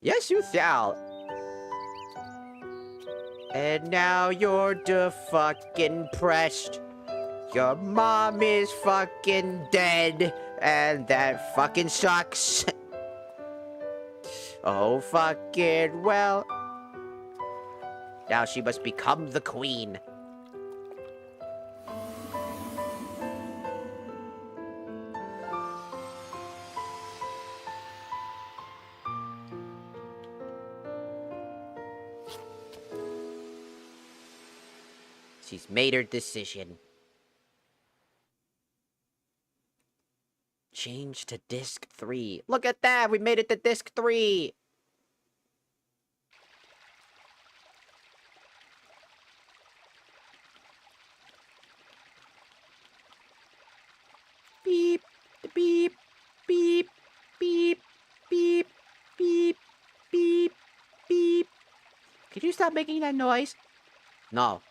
Yes, you shall. And now you're fucking pressed. Your mom is fucking dead, and that fucking sucks. Oh, fucking well. Now she must become the queen. She's made her decision. Change to disc 3. Look at that! We made it to disc 3! Beep, beep, beep, beep, beep, beep, beep, beep. Could you stop making that noise? No.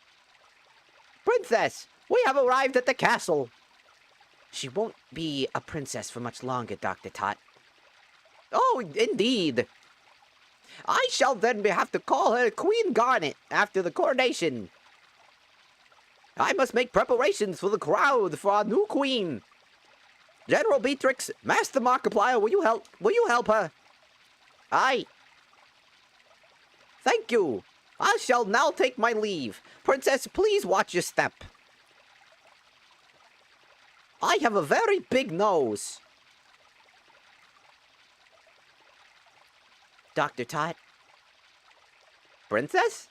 Princess, we have arrived at the castle. She won't be a princess for much longer, Dr. Tot. Oh, indeed. I shall then have to call her Queen Garnet after the coronation. I must make preparations for the crowd for our new queen. General Beatrix, Master Markiplier, will you help? Will you help her? Aye. Thank you. I shall now take my leave. Princess, please watch your step. I have a very big nose. Dr. Tot. Princess?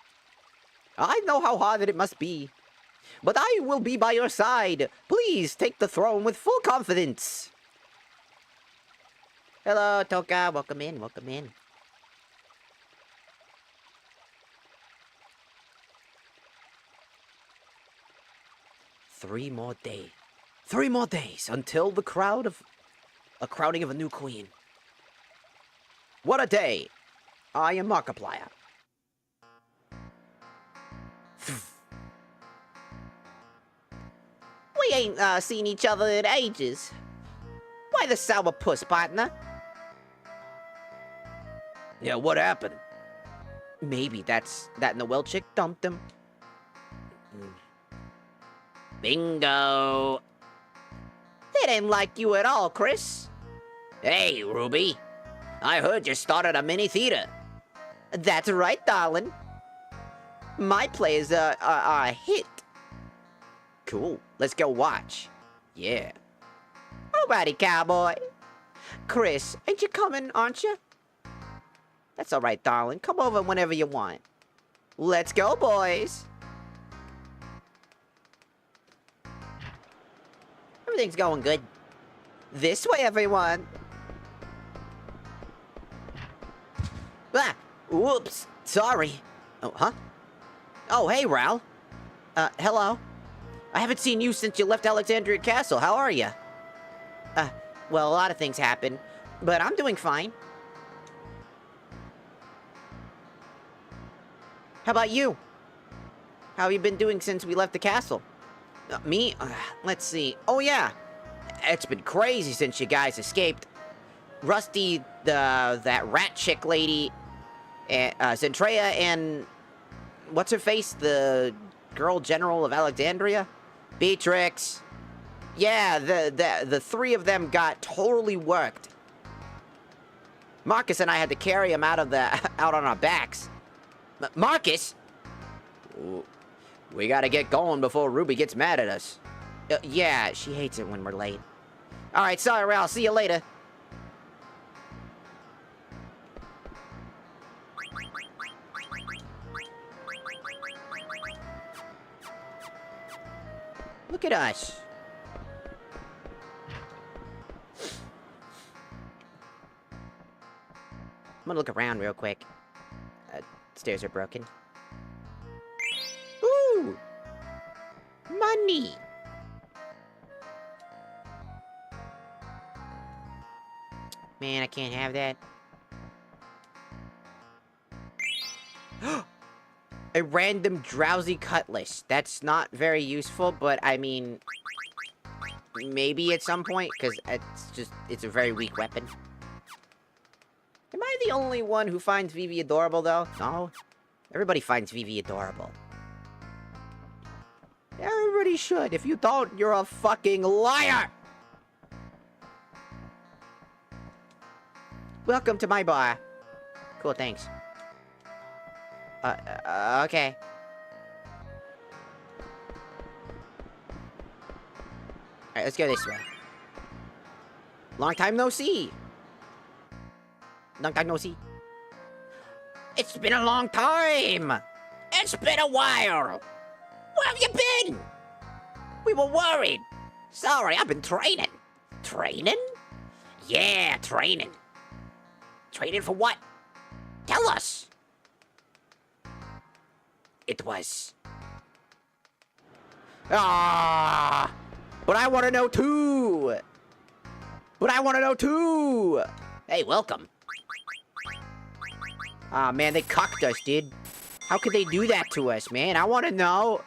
I know how hard it must be. But I will be by your side. Please take the throne with full confidence. Hello, Toka. Welcome in, welcome in. Three more days until the crowning of a new queen. What a day! I am Markiplier. We ain't seen each other in ages. Why the sourpuss, partner? Yeah, what happened? Maybe that Noelle chick dumped him. Bingo! They didn't like you at all, Chris. Hey, Ruby. I heard you started a mini theater. That's right, darling. My play is a hit. Cool. Let's go watch. Yeah. Alrighty, cowboy. Chris, ain't you coming, aren't you? That's alright, darling. Come over whenever you want. Let's go, boys. Everything's going good. This way, everyone. Ah, whoops. Sorry. Oh, huh? Oh, hey, Ral. Hello. I haven't seen you since you left Alexandria Castle. How are you? Well, a lot of things happened, but I'm doing fine. How about you? How have you been doing since we left the castle? Me? Let's see. Oh, yeah. It's been crazy since you guys escaped. Rusty, that rat chick lady, Zentrea, and what's her face? The girl general of Alexandria? Beatrix. Yeah, the three of them got totally worked. Marcus and I had to carry him out on our backs. Marcus? Ooh, we gotta get going before Ruby gets mad at us. Yeah, she hates it when we're late. Alright, sorry, Ral. See you later. Look at us. I'm gonna look around real quick. Stairs are broken. Ooh! Money! Man, I can't have that. A random drowsy cutlass. That's not very useful, but I mean... maybe at some point, because it's a very weak weapon. Am I the only one who finds Vivi adorable, though? No. Everybody finds Vivi adorable. Everybody should. If you don't, you're a fucking liar! Welcome to my bar. Cool, thanks. Okay. Alright, let's go this way. Long time no see. Long time no see. It's been a long time. It's been a while. Where have you been? We were worried. Sorry, I've been training. Training? Yeah, training. Training for what? Tell us. It was... Ah! But I want to know too! But I want to know too! Hey, welcome. Ah, man, they cucked us, dude. How could they do that to us, man? I want to know.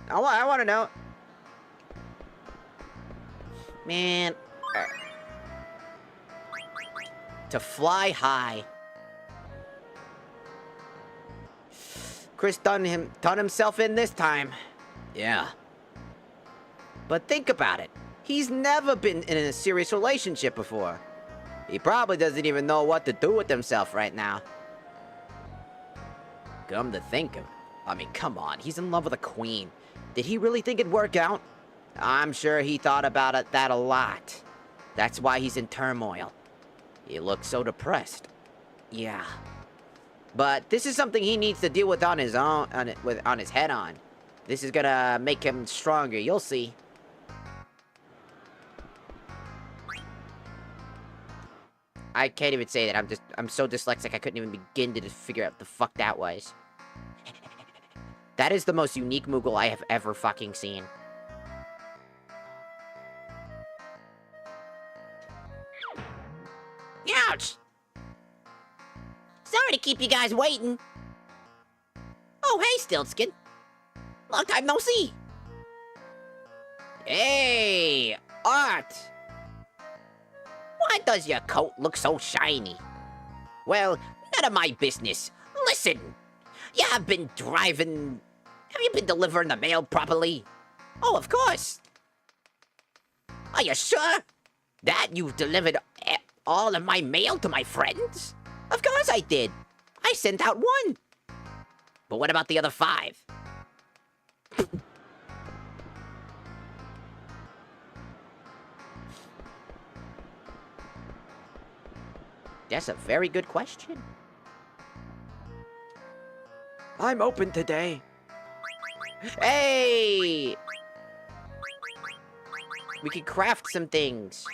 I want to know. Man. To fly high. Chris done himself in this time. Yeah. But think about it. He's never been in a serious relationship before. He probably doesn't even know what to do with himself right now. Come to think of it. I mean, come on. He's in love with a queen. Did he really think it'd work out? I'm sure he thought about that a lot. That's why he's in turmoil. He looks so depressed. Yeah. But this is something he needs to deal with on his own, on his head on. This is gonna make him stronger. You'll see. I can't even say that. I'm so dyslexic I couldn't even begin to figure out what the fuck that was. That is the most unique Moogle I have ever fucking seen. Ouch! Sorry to keep you guys waiting. Oh, hey, Stiltskin. Long time no see. Hey, Art! Why does your coat look so shiny? Well, none of my business. Listen, you have been driving... Have you been delivering the mail properly? Oh, of course. Are you sure that you've delivered all of my mail to my friends? Of course I did. I sent out one. But what about the other 5? That's a very good question. I'm open today. Hey! We could craft some things.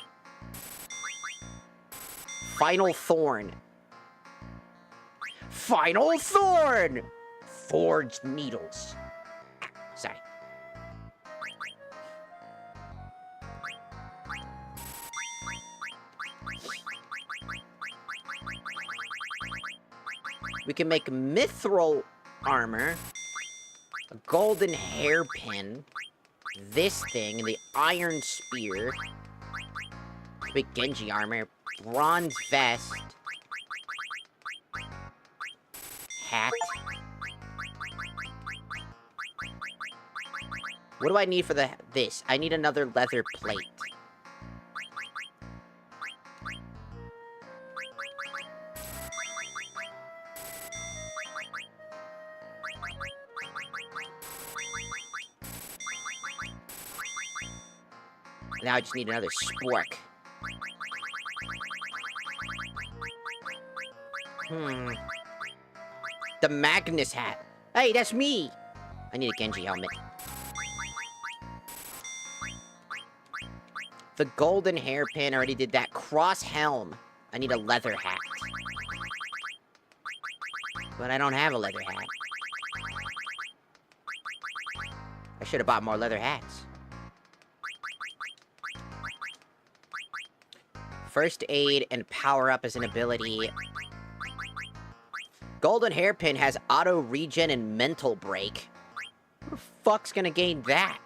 Final Thorn. Final Thorn! Forged needles. Sorry. We can make mithril armor, a golden hairpin, this thing, the iron spear, big Genji armor, bronze vest, hat. What do I need for this? I need another leather plate. Now I just need another spork. The Magnus hat. Hey, that's me! I need a Genji helmet. The golden hairpin, already did that. Cross helm. I need a leather hat. But I don't have a leather hat. I should have bought more leather hats. First aid and power up as an ability. Golden hairpin has auto regen and mental break. Who the fuck's gonna gain that?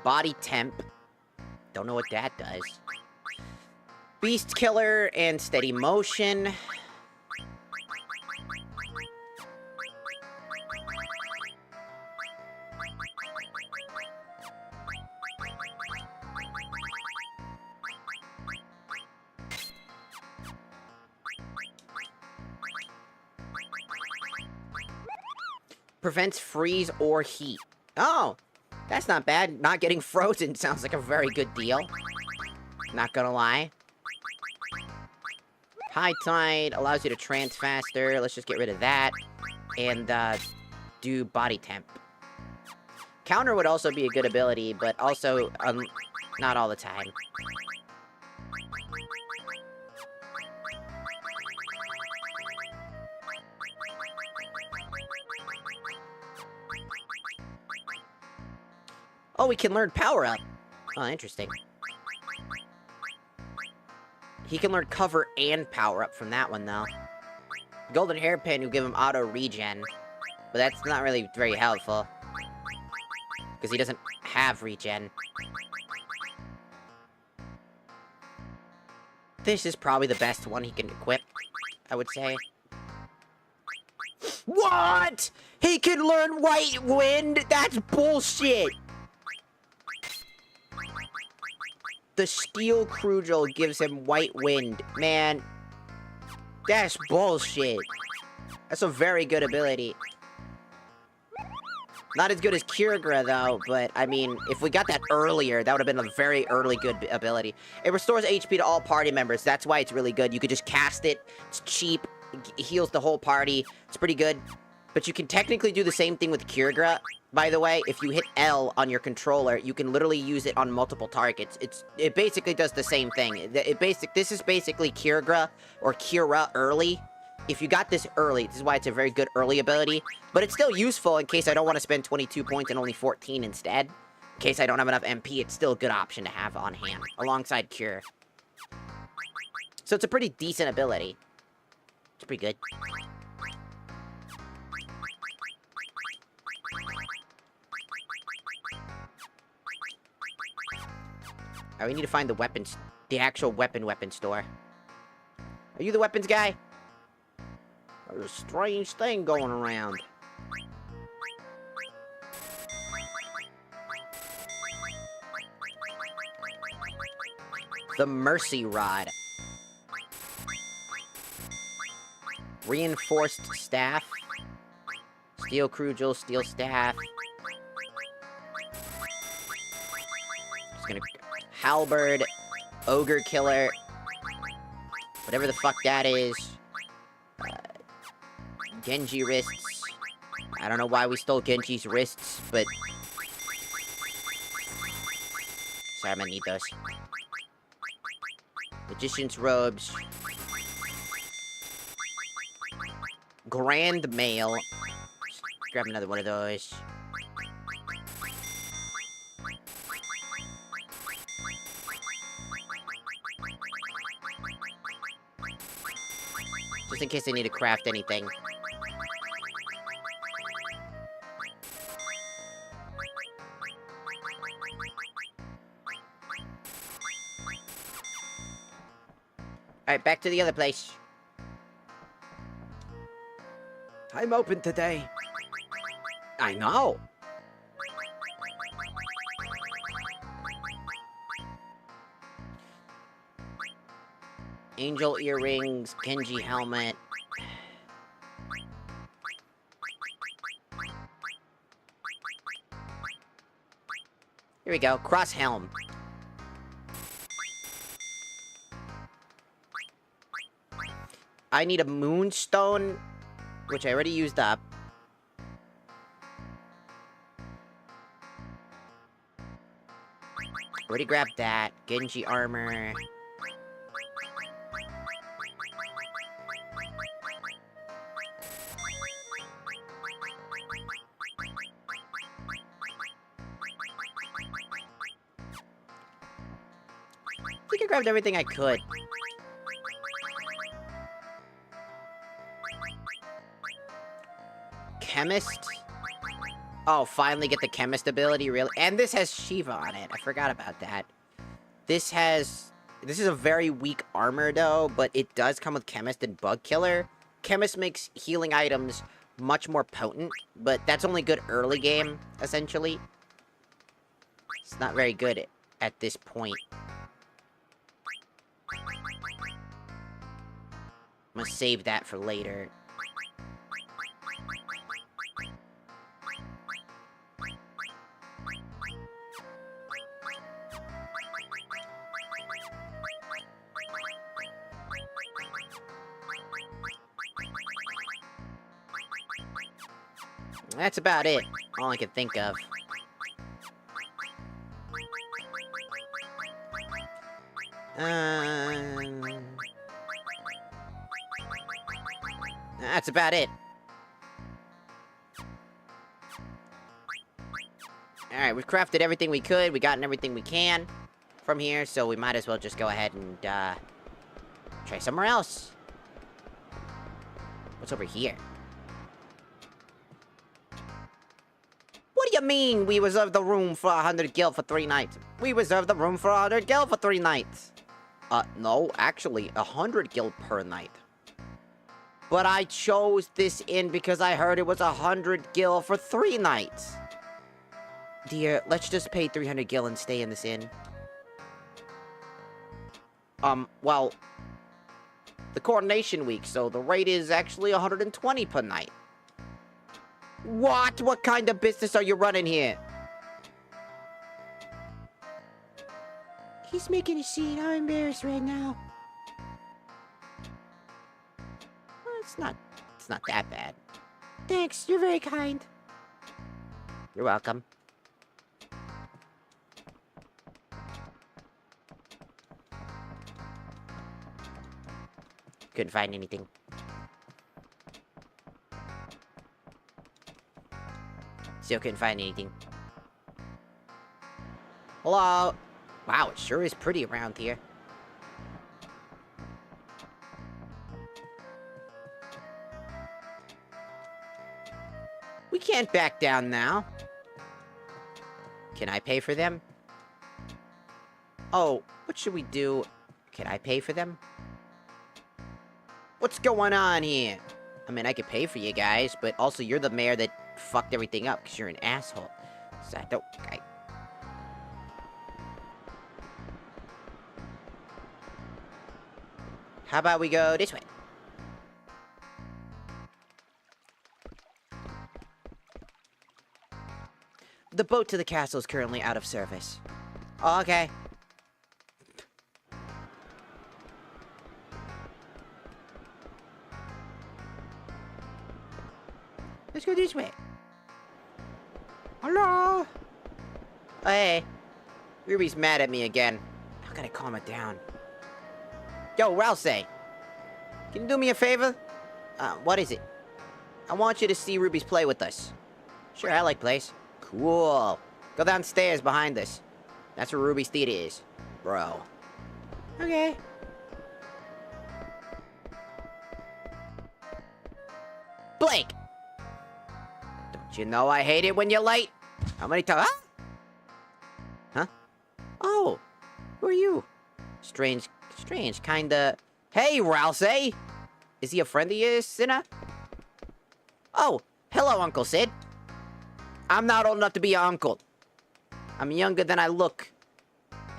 Body temp. Don't know what that does. Beast killer and steady motion. Prevents freeze or heat. Oh, that's not bad. Not getting frozen sounds like a very good deal. Not gonna lie. High tide allows you to trance faster. Let's just get rid of that. And do body temp. Counter would also be a good ability, but also not all the time. Oh, we can learn power up. Oh, interesting. He can learn cover and power up from that one, though. Golden hairpin will give him auto regen. But that's not really very helpful. Because he doesn't have regen. This is probably the best one he can equip, I would say. What? He can learn White Wind? That's bullshit! The Steel Crudel gives him White Wind. Man, that's bullshit. That's a very good ability. Not as good as Kiragra, though, but, I mean, if we got that earlier, that would have been a very early good ability. It restores HP to all party members. That's why it's really good. You could just cast it. It's cheap. It heals the whole party. It's pretty good. But you can technically do the same thing with Kiragra. By the way, if you hit L on your controller, you can literally use it on multiple targets. It basically does the same thing. This is basically Kiragra, or Kira early. If you got this early, this is why it's a very good early ability. But it's still useful in case I don't want to spend 22 points and only 14 instead. In case I don't have enough MP, it's still a good option to have on hand, alongside Cure. So it's a pretty decent ability. It's pretty good. Alright, we need to find the weapons, the actual weapon store. Are you the weapons guy? There's a strange thing going around. The Mercy Rod. Reinforced Staff. Steel Crudel, Steel Staff. Just gonna... Halberd. Ogre Killer. Whatever the fuck that is. Genji wrists. I don't know why we stole Genji's wrists, but... Sorry, I'm gonna need those. Magician's robes. Grand Mail. Just grab another one of those. Just in case I need to craft anything. Alright, back to the other place. I'm open today. I know. Angel earrings, Genji helmet. Here we go, cross helm. I need a moonstone, which I already used up. Already grabbed that. Genji armor. I think I grabbed everything I could. Chemist? Oh, finally get the Chemist ability, really? And this has Shiva on it. I forgot about that. This is a very weak armor, though, but it does come with Chemist and Bug Killer. Chemist makes healing items much more potent, but that's only good early game, essentially. It's not very good at this point. I'm gonna save that for later. That's about it. All I can think of. That's about it. Alright, we've crafted everything we could. We gotten everything we can from here, so we might as well just go ahead and, try somewhere else. What's over here? What do you mean we reserved the room for 100 gil for 3 nights? We reserved the room for 100 gil for 3 nights. No, actually, 100 gil per night. But I chose this inn because I heard it was 100 gil for 3 nights. Dear, let's just pay 300 gil and stay in this inn. Well, the coronation week, so the rate is actually 120 per night. What? What kind of business are you running here? He's making a scene. I'm embarrassed right now. Well, it's not that bad. Thanks, you're very kind. You're welcome. Couldn't find anything. Still couldn't find anything. Hello? Wow, it sure is pretty around here. We can't back down now. Can I pay for them? Oh, what should we do? Can I pay for them? What's going on here? I mean, I could pay for you guys, but also you're the mayor that fucked everything up because you're an asshole. So I don't... How about we go this way? The boat to the castle is currently out of service. Oh, okay. Let's go this way. Hello? Oh, hey. Ruby's mad at me again. How can I calm her down? Yo, Ralsei. Can you do me a favor? What is it? I want you to see Ruby's play with us. Sure, I like plays. Cool. Go downstairs behind us. That's where Ruby's theater is. Bro. Okay. Blake! Don't you know I hate it when you're late? How many times? Huh? Oh, who are you? Strange, kinda. Hey, Ralsei! Is he a friend of yours, Sinna? Oh, hello, Uncle Sid. I'm not old enough to be your uncle. I'm younger than I look.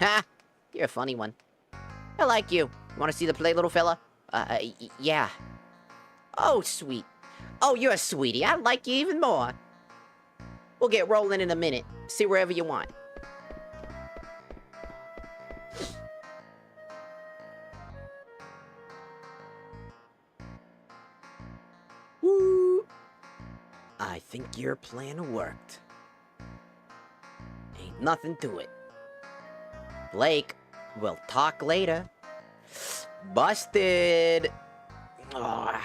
Ha! You're a funny one. I like you. Want to see the play, little fella? Yeah. Oh, sweet. Oh, you're a sweetie. I like you even more. We'll get rolling in a minute. See wherever you want. Woo! I think your plan worked. Ain't nothing to it. Blake, we'll talk later. Busted! Oh.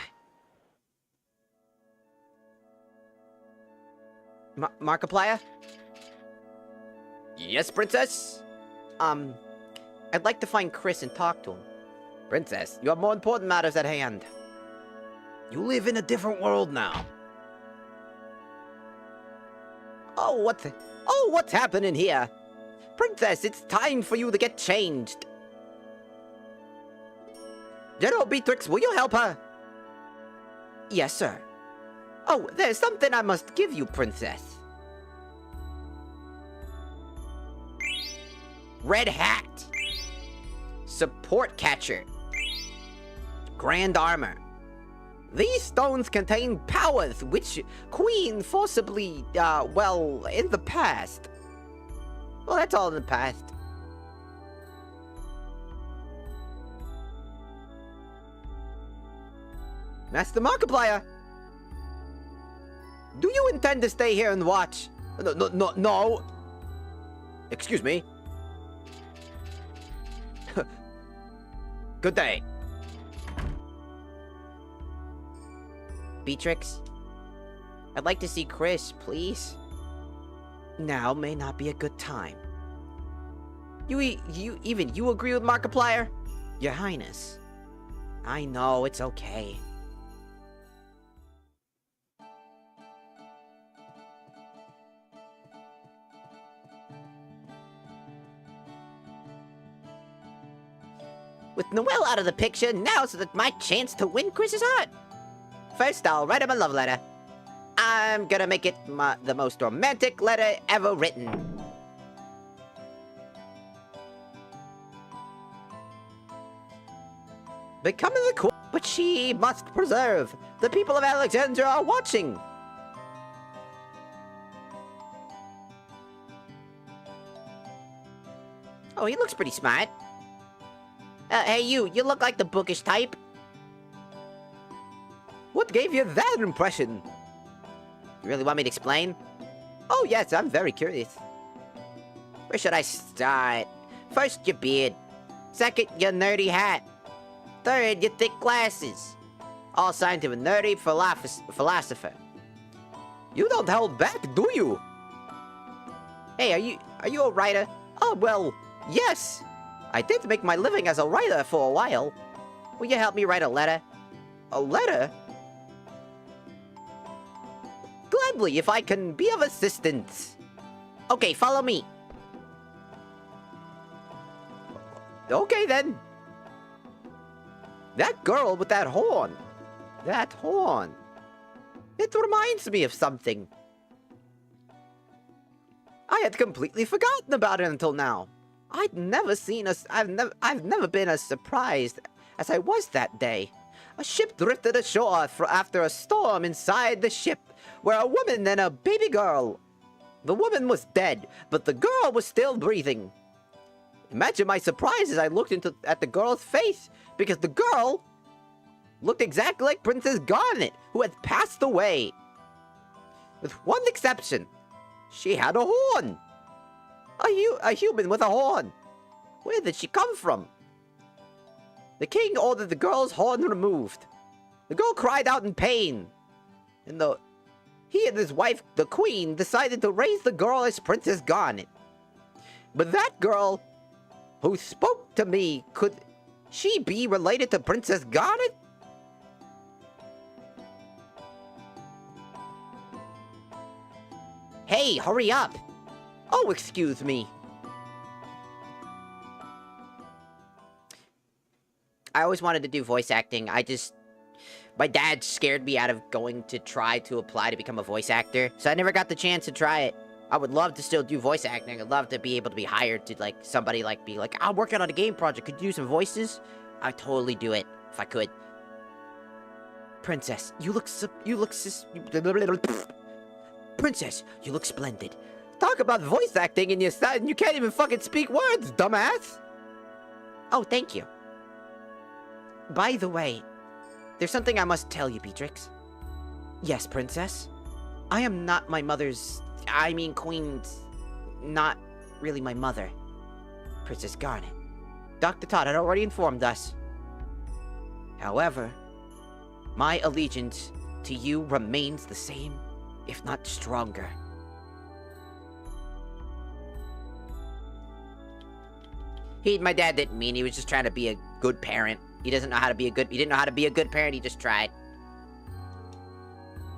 Markiplier? Yes, Princess? I'd like to find Chris and talk to him. Princess, you have more important matters at hand. You live in a different world now. Oh, what's happening here? Princess, it's time for you to get changed. General Beatrix, will you help her? Yes, sir. Oh, there's something I must give you, Princess. Red hat. Support catcher. Grand armor. These stones contain powers which Queen forcibly, well, in the past. Well, that's all in the past. Master Markiplier! Do you intend to stay here and watch? No. Excuse me. Good day. Beatrix? I'd like to see Chris, please. Now may not be a good time. Even you agree with Markiplier? Your Highness. I know, it's okay. With Noelle out of the picture, now's my chance to win Chris's heart. First, I'll write him a love letter. I'm gonna make it the most romantic letter ever written. Becoming the queen, but she must preserve. The people of Alexandria are watching. Oh, he looks pretty smart. Hey, you look like the bookish type. What gave you that impression? You really want me to explain? Oh, yes, I'm very curious. Where should I start? First, your beard. Second, your nerdy hat. Third, your thick glasses. All signs of a nerdy philosopher. You don't hold back, do you? Hey, are you a writer? Oh, well, yes. I did make my living as a writer for a while. Will you help me write a letter? A letter? Gladly, if I can be of assistance. Okay, follow me. Okay, then. That girl with that horn. That horn. It reminds me of something. I had completely forgotten about it until now. I've never been as surprised as I was that day. A ship drifted ashore after a storm inside the ship, where a woman and a baby girl. The woman was dead, but the girl was still breathing. Imagine my surprise as I looked at the girl's face, because the girl looked exactly like Princess Garnet, who had passed away. With one exception, she had a horn. A human with a horn. Where did she come from? The king ordered the girl's horn removed. The girl cried out in pain. And he and his wife, the queen, decided to raise the girl as Princess Garnet. But that girl who spoke to me, could she be related to Princess Garnet? Hey, hurry up! Oh, excuse me. I always wanted to do voice acting. My dad scared me out of going to try to apply to become a voice actor, so I never got the chance to try it. I would love to still do voice acting. I'd love to be able to be hired to, like, somebody, like, be like, I'm working on a game project. Could you do some voices? I'd totally do it, if I could. Princess, Princess, you look splendid. Talk about voice acting and you can't even fucking speak words, dumbass! Oh, thank you. By the way, there's something I must tell you, Beatrix. Yes, Princess? I am not my mother's... Queen's... not really my mother. Princess Garnet. Dr. Todd had already informed us. However, my allegiance to you remains the same, if not stronger. My dad didn't mean, he was just trying to be a good parent. He didn't know how to be a good parent, he just tried.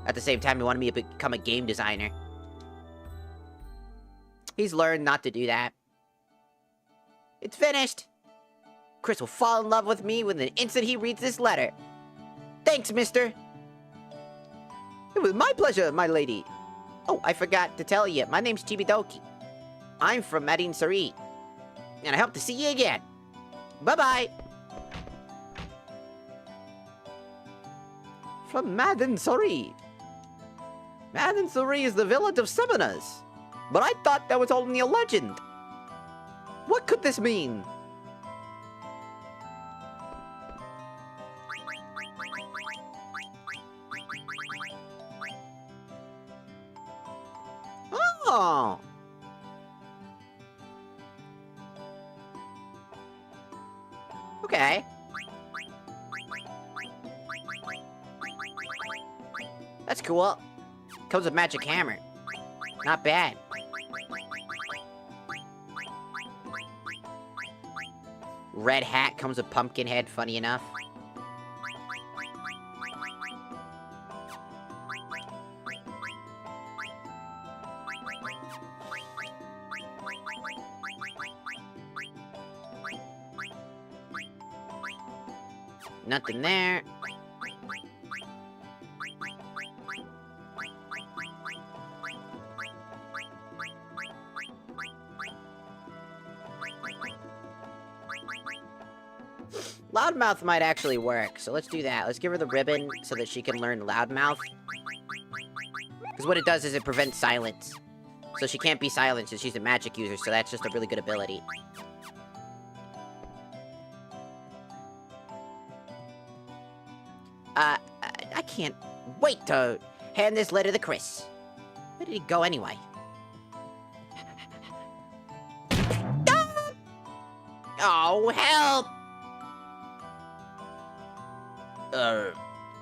At the same time, he wanted me to become a game designer. He's learned not to do that. It's finished. Chris will fall in love with me with the instant he reads this letter. Thanks, mister. It was my pleasure, my lady. Oh, I forgot to tell you. My name's Chibidoki. I'm from Medine Sari. And I hope to see you again. Bye-bye. From Madden-Suri. Madden-Suri is the village of summoners. But I thought that was only a legend. What could this mean? Oh. Okay. That's cool. Comes with magic hammer. Not bad. Red hat comes with pumpkin head, funny enough. Nothing there. Loudmouth might actually work, so let's do that. Let's give her the ribbon so that she can learn Loudmouth. Because what it does is it prevents silence. So she can't be silenced since she's a magic user, so that's just a really good ability. I can't wait to hand this letter to Chris. Where did he go anyway? Oh, help!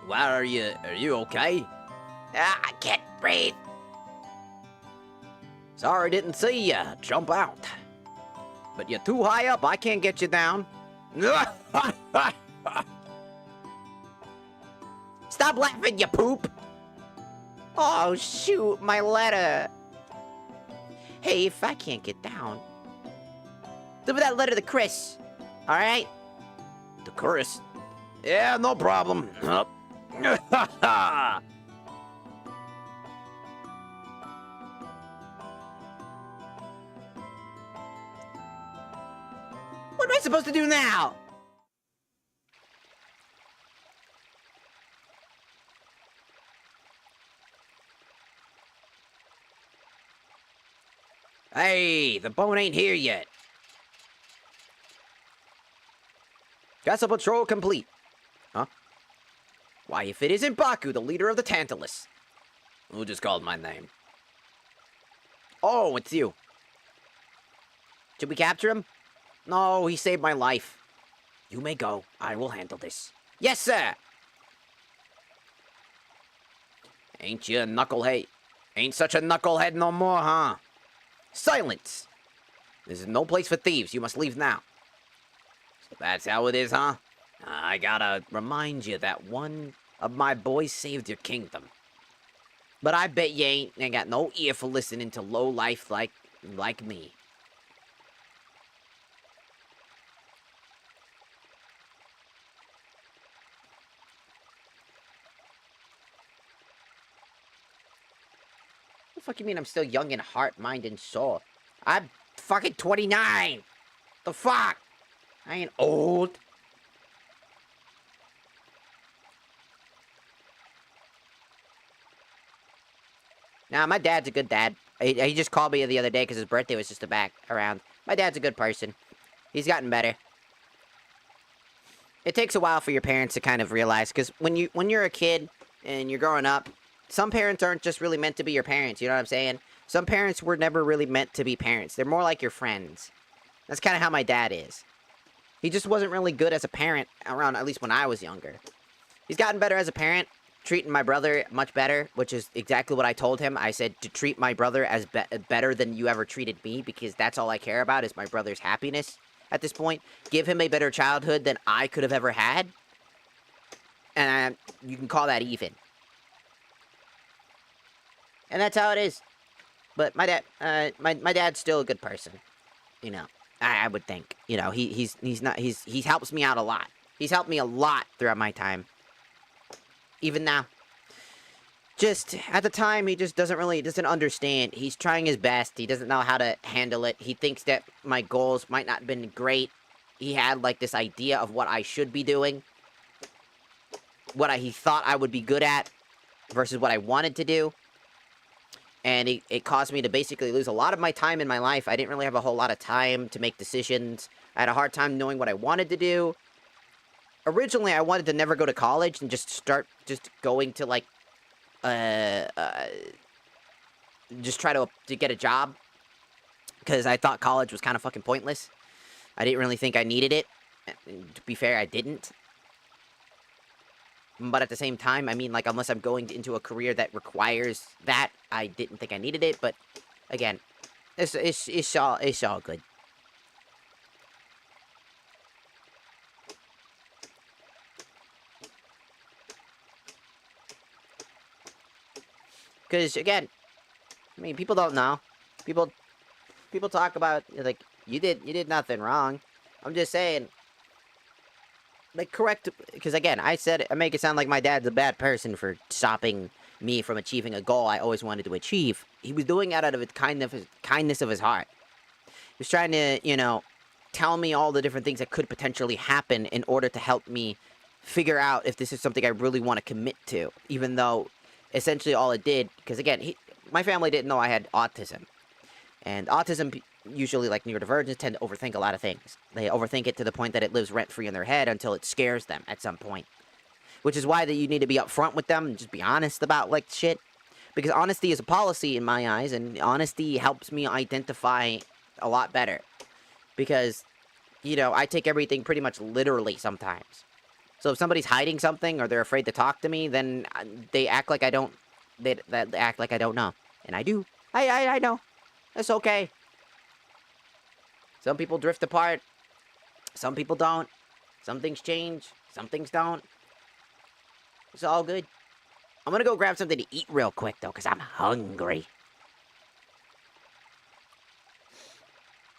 Why are you okay? I can't breathe. Sorry, didn't see ya. Jump out. But you're too high up, I can't get you down. Stop laughing, you poop! Oh, shoot, my letter. Hey, if I can't get down, deliver that letter to Chris, alright? To Chris? Yeah, no problem. What am I supposed to do now? Hey, the bone ain't here yet. Castle patrol complete. Huh? Why, if it isn't Baku, the leader of the Tantalus. Who just called my name? Oh, it's you. Should we capture him? No, he saved my life. You may go. I will handle this. Yes, sir! Ain't you a knucklehead? Ain't such a knucklehead no more, huh? Silence! This is no place for thieves. You must leave now. So that's how it is, huh? I gotta remind you that one of my boys saved your kingdom. But I bet you ain't got no ear for listening to low life like me. What the fuck you mean I'm still young in heart, mind, and soul? I'm fucking 29! The fuck? I ain't old. Nah, my dad's a good dad. He just called me the other day because his birthday was just back around. My dad's a good person. He's gotten better. It takes a while for your parents to kind of realize, because when you're a kid and you're growing up, some parents aren't just really meant to be your parents, you know what I'm saying? Some parents were never really meant to be parents. They're more like your friends. That's kind of how my dad is. He just wasn't really good as a parent around, at least when I was younger. He's gotten better as a parent, treating my brother much better, which is exactly what I told him. I said to treat my brother as better than you ever treated me, because that's all I care about is my brother's happiness at this point. Give him a better childhood than I could have ever had. And you can call that even. And that's how it is. But my dad, my dad's still a good person. You know, I would think. You know, he helps me out a lot. He's helped me a lot throughout my time. Even now. Just, at the time, he just doesn't understand. He's trying his best. He doesn't know how to handle it. He thinks that my goals might not have been great. He had, like, this idea of what I should be doing. What he thought I would be good at versus what I wanted to do. And it caused me to basically lose a lot of my time in my life. I didn't really have a whole lot of time to make decisions. I had a hard time knowing what I wanted to do. Originally, I wanted to never go to college and just start just going to, like, just try to get a job. Because I thought college was kind of fucking pointless. I didn't really think I needed it. And to be fair, I didn't. But at the same time, I mean, like, unless I'm going into a career that requires that, I didn't think I needed it. But, again, it's all good. Because, again, I mean, people don't know. People talk about, like, you did nothing wrong. I'm just saying, like, correct, because again, I make it sound like my dad's a bad person for stopping me from achieving a goal I always wanted to achieve. He was doing it out of his kindness of his heart. He was trying to, you know, tell me all the different things that could potentially happen in order to help me figure out if this is something I really want to commit to, even though essentially all it did, because again, my family didn't know I had autism. And autism, usually like neurodivergents, tend to overthink a lot of things. They overthink it to the point that it lives rent-free in their head until it scares them at some point. Which is why that you need to be upfront with them and just be honest about, like, shit. Because honesty is a policy in my eyes, and honesty helps me identify a lot better. Because, you know, I take everything pretty much literally sometimes. So if somebody's hiding something or they're afraid to talk to me, then they act like I don't... They act like I don't know. And I do. I know. It's okay. Some people drift apart. Some people don't. Some things change. Some things don't. It's all good. I'm gonna go grab something to eat real quick, though, because I'm hungry.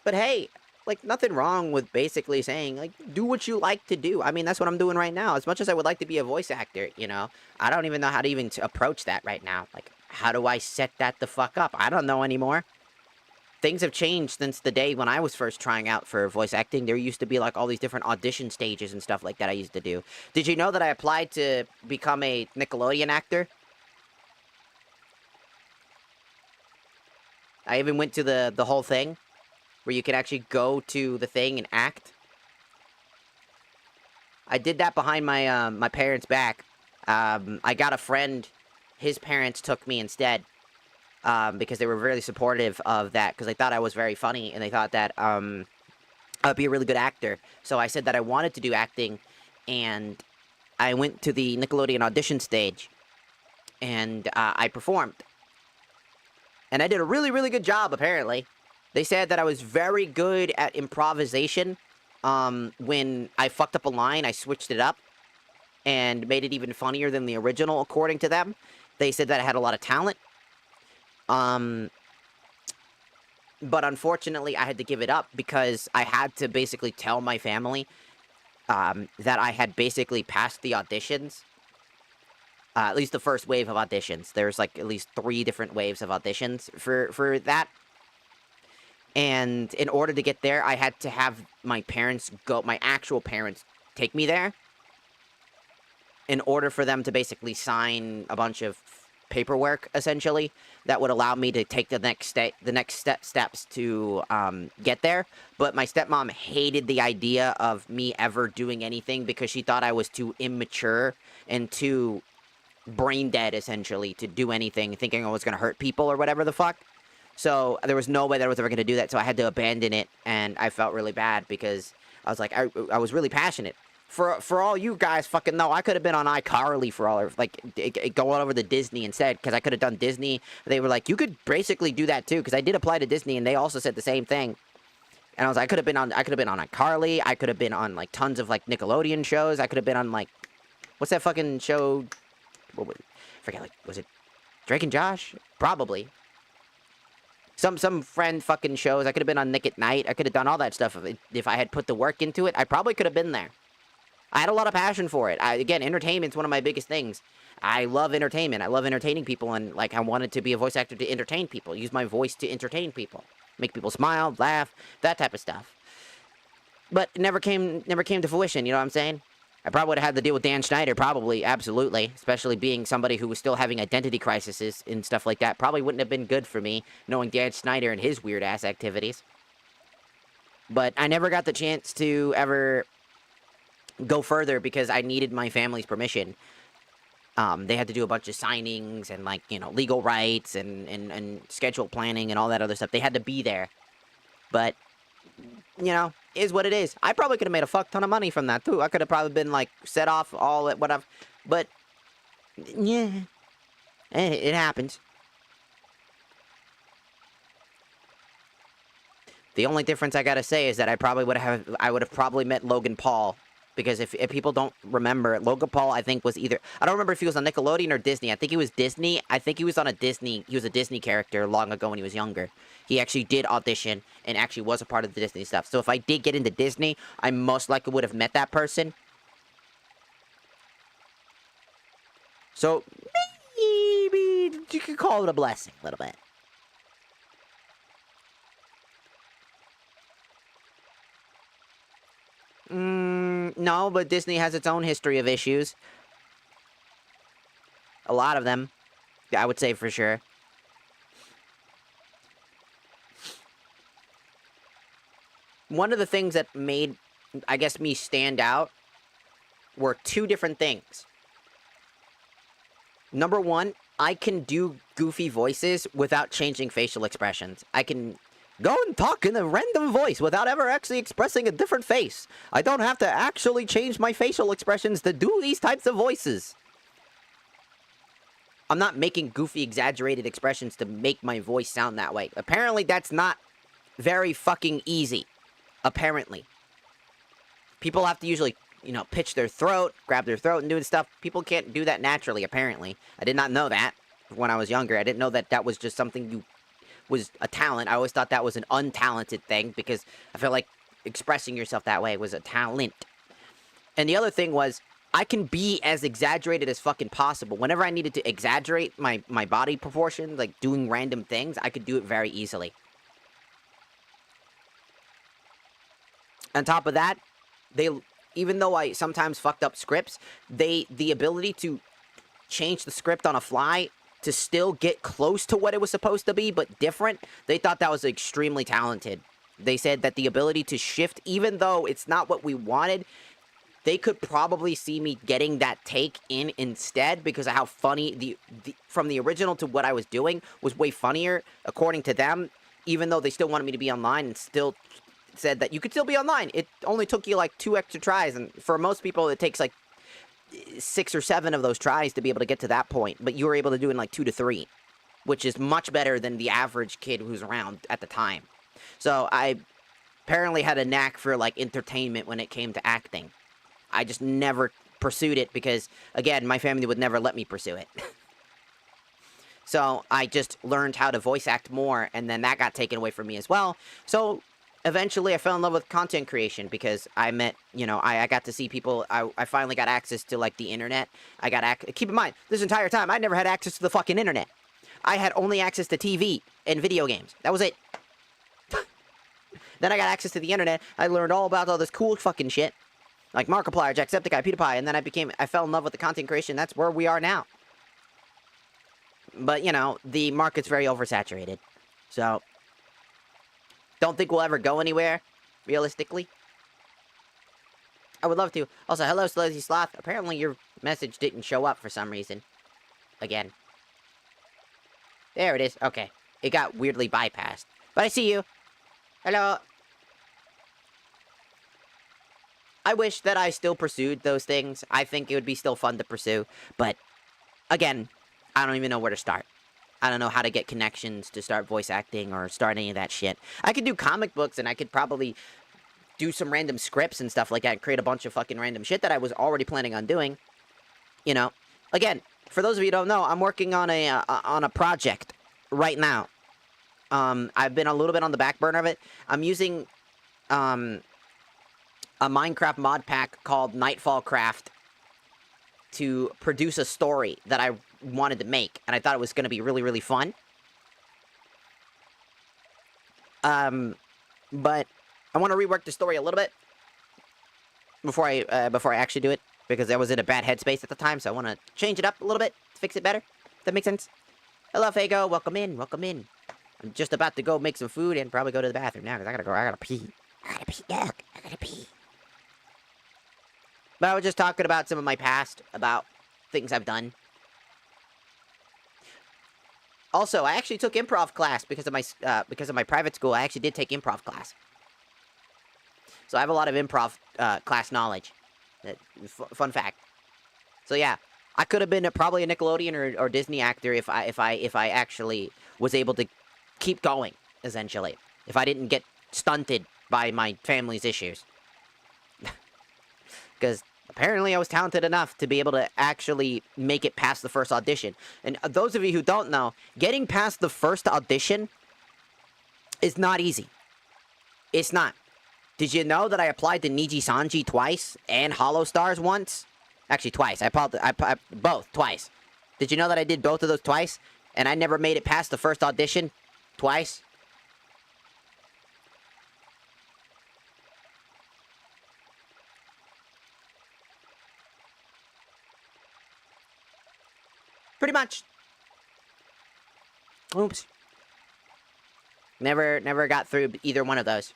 But hey, like, nothing wrong with basically saying, like, do what you like to do. I mean, that's what I'm doing right now. As much as I would like to be a voice actor, you know, I don't even know how to even approach that right now. Like, how do I set that the fuck up? I don't know anymore. Things have changed since the day when I was first trying out for voice acting. There used to be, like, all these different audition stages and stuff like that I used to do. Did you know that I applied to become a Nickelodeon actor? I even went to the whole thing, where you can actually go to the thing and act. I did that behind my, my parents' back. I got a friend, his parents took me instead. Because they were really supportive of that, because they thought I was very funny, and they thought that, I'd be a really good actor. So I said that I wanted to do acting, and I went to the Nickelodeon audition stage, and, I performed. And I did a really, really good job, apparently. They said that I was very good at improvisation. When I fucked up a line, I switched it up, and made it even funnier than the original, according to them. They said that I had a lot of talent. But unfortunately, I had to give it up because I had to basically tell my family, that I had basically passed the auditions. At least the first wave of auditions. There's, like, at least 3 different waves of auditions for that. And in order to get there, I had to have my actual parents take me there. In order for them to basically sign a bunch of paperwork, essentially, that would allow me to take the next steps to get there. But my stepmom hated the idea of me ever doing anything because she thought I was too immature and too brain dead, essentially, to do anything, thinking I was going to hurt people or whatever the fuck. So there was no way that I was ever going to do that, so I had to abandon it, and I felt really bad because I was like, I was really passionate. For all you guys fucking know, I could have been on iCarly for all, like, going over to Disney instead, because I could have done Disney. They were like, you could basically do that too, because I did apply to Disney, and they also said the same thing. And I was like, I could have been on iCarly, I could have been on, like, tons of, like, Nickelodeon shows, I could have been on, like, what's that fucking show? What was it? I forget, like, was it Drake and Josh? Probably. Some friend fucking shows. I could have been on Nick at Night. I could have done all that stuff if I had put the work into it. I probably could have been there. I had a lot of passion for it. Again, entertainment's one of my biggest things. I love entertainment. I love entertaining people, and, like, I wanted to be a voice actor to entertain people. Use my voice to entertain people. Make people smile, laugh, that type of stuff. But it never came to fruition, you know what I'm saying? I probably would have had to deal with Dan Schneider, probably, absolutely. Especially being somebody who was still having identity crises and stuff like that. Probably wouldn't have been good for me, knowing Dan Schneider and his weird-ass activities. But I never got the chance to ever go further because I needed my family's permission. They had to do a bunch of signings and, like, you know, legal rights and schedule planning and all that other stuff. They had to be there. But, you know, is what it is. I probably could have made a fuck ton of money from that, too. I could have probably been, like, set off all at whatever. But, yeah, it happens. The only difference I gotta say is that I would have probably met Logan Paul. Because if people don't remember, Logan Paul, I think, was either... I don't remember if he was on Nickelodeon or Disney. I think he was Disney. I think he was on a Disney... He was a Disney character long ago when he was younger. He actually did audition and actually was a part of the Disney stuff. So if I did get into Disney, I most likely would have met that person. So, maybe you could call it a blessing a little bit. No, but Disney has its own history of issues. A lot of them, I would say for sure. One of the things that made, I guess, me stand out were two different things. Number one, I can do goofy voices without changing facial expressions. I can go and talk in a random voice without ever actually expressing a different face. I don't have to actually change my facial expressions to do these types of voices. I'm not making goofy, exaggerated expressions to make my voice sound that way. Apparently, that's not very fucking easy. Apparently. People have to usually, you know, pitch their throat, grab their throat and do stuff. People can't do that naturally, apparently. I did not know that when I was younger. I didn't know that that was just something was a talent. I always thought that was an untalented thing because I feel like expressing yourself that way was a talent. And the other thing was, I can be as exaggerated as fucking possible. Whenever I needed to exaggerate my body proportions, like doing random things, I could do it very easily. On top of that, even though I sometimes fucked up scripts, the ability to change the script on a fly to still get close to what it was supposed to be, but different, they thought that was extremely talented. They said that the ability to shift, even though it's not what we wanted, they could probably see me getting that take in instead because of how funny from the original to what I was doing was way funnier, according to them, even though they still wanted me to be online and still said that you could still be online. It only took you like 2 extra tries, and for most people it takes like 6 or 7 of those tries to be able to get to that point, but you were able to do it in like 2 to 3, which is much better than the average kid who's around at the time. So I apparently had a knack for like entertainment when it came to acting. I just never pursued it because, again, my family would never let me pursue it. So I just learned how to voice act more, and then that got taken away from me as well. So eventually I fell in love with content creation because I met, you know, I got to see people. I finally got access to, like, the internet. Keep in mind, this entire time, I never had access to the fucking internet. I had only access to TV and video games. That was it. Then I got access to the internet. I learned all about all this cool fucking shit. Like Markiplier, Jacksepticeye, PewDiePie, and then I fell in love with the content creation. That's where we are now. But, you know, the market's very oversaturated. So, don't think we'll ever go anywhere, realistically. I would love to. Also, hello, Slutty Sloth. Apparently your message didn't show up for some reason. Again. There it is. Okay. It got weirdly bypassed. But I see you. Hello. I wish that I still pursued those things. I think it would be still fun to pursue. But, again, I don't even know where to start. I don't know how to get connections to start voice acting or start any of that shit. I could do comic books and I could probably do some random scripts and stuff like that. Create a bunch of fucking random shit that I was already planning on doing. You know. Again, for those of you who don't know, I'm working on a project right now. I've been a little bit on the back burner of it. I'm using a Minecraft mod pack called Nightfall Craft to produce a story that I wanted to make, and I thought it was going to be really, really fun. But I want to rework the story a little bit before I actually do it, because I was in a bad headspace at the time, so I want to change it up a little bit, fix it better. If that makes sense. Hello, Fago. Welcome in. Welcome in. I'm just about to go make some food and probably go to the bathroom now, because I gotta pee. I gotta pee. Yuck. I gotta pee. But I was just talking about some of my past, about things I've done. Also, I actually took improv class because of my private school. I actually did take improv class. So I have a lot of improv class knowledge. Fun fact. So yeah, I could have been probably a Nickelodeon or Disney actor if I actually was able to keep going, essentially. If I didn't get stunted by my family's issues. Because apparently I was talented enough to be able to actually make it past the first audition. And those of you who don't know, getting past the first audition is not easy. It's not. Did you know that I applied to Niji Sanji twice and Hollow Stars once? Actually, twice. I applied both, twice. Did you know that I did both of those twice? And I never made it past the first audition twice? Pretty much. Oops. Never got through either one of those.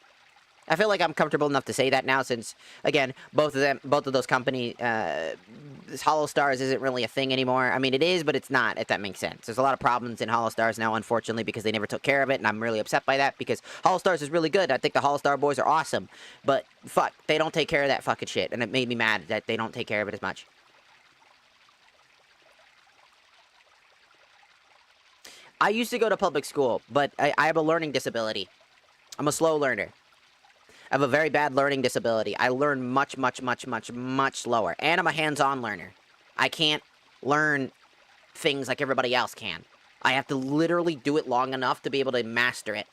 I feel like I'm comfortable enough to say that now since, again, both of those companies, this Hollow Stars isn't really a thing anymore. I mean, it is, but it's not, if that makes sense. There's a lot of problems in Hollow Stars now, unfortunately, because they never took care of it, and I'm really upset by that, because Hollow Stars is really good. I think the Hollow Star boys are awesome, but fuck, they don't take care of that fucking shit, and it made me mad that they don't take care of it as much. I used to go to public school, but I have a learning disability. I'm a slow learner. I have a very bad learning disability. I learn much slower. And I'm a hands-on learner. I can't learn things like everybody else can. I have to literally do it long enough to be able to master it.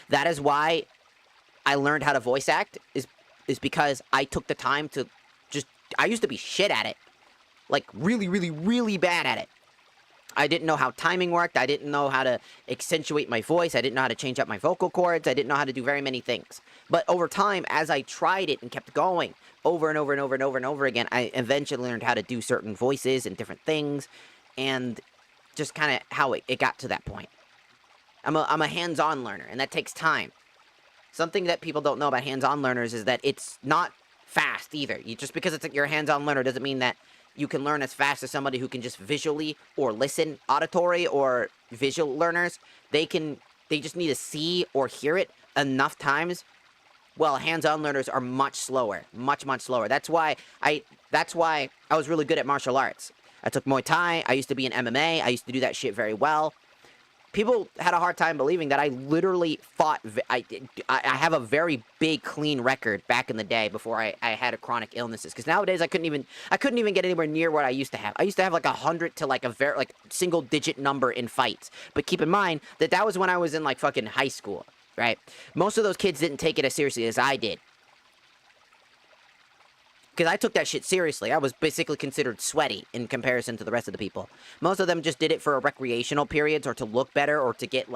That is why I learned how to voice act, is because I took the time to just... I used to be shit at it. Like, really bad at it. I didn't know how timing worked. I didn't know how to accentuate my voice. I didn't know how to change up my vocal cords. I didn't know how to do very many things. But over time, as I tried it and kept going over and over again, I eventually learned how to do certain voices and different things, and just kind of how it got to that point. I'm a hands-on learner, and that takes time. Something that people don't know about hands-on learners is that it's not fast either. Just because you're a hands-on learner doesn't mean that you can learn as fast as somebody who can just visually or listen, auditory or visual learners. They just need to see or hear it enough times. Well, hands-on learners are much slower, much slower. That's why I was really good at martial arts. I took Muay Thai. I used to be in MMA. I used to do that shit very well. People had a hard time believing that I literally fought. I have a very big, clean record back in the day before I had a chronic illnesses. Because nowadays I couldn't even get anywhere near what I used to have. I used to have like 100 to like a very single-digit number in fights. But keep in mind that was when I was in like fucking high school, right? Most of those kids didn't take it as seriously as I did. Because I took that shit seriously. I was basically considered sweaty in comparison to the rest of the people. Most of them just did it for recreational periods or to look better or to get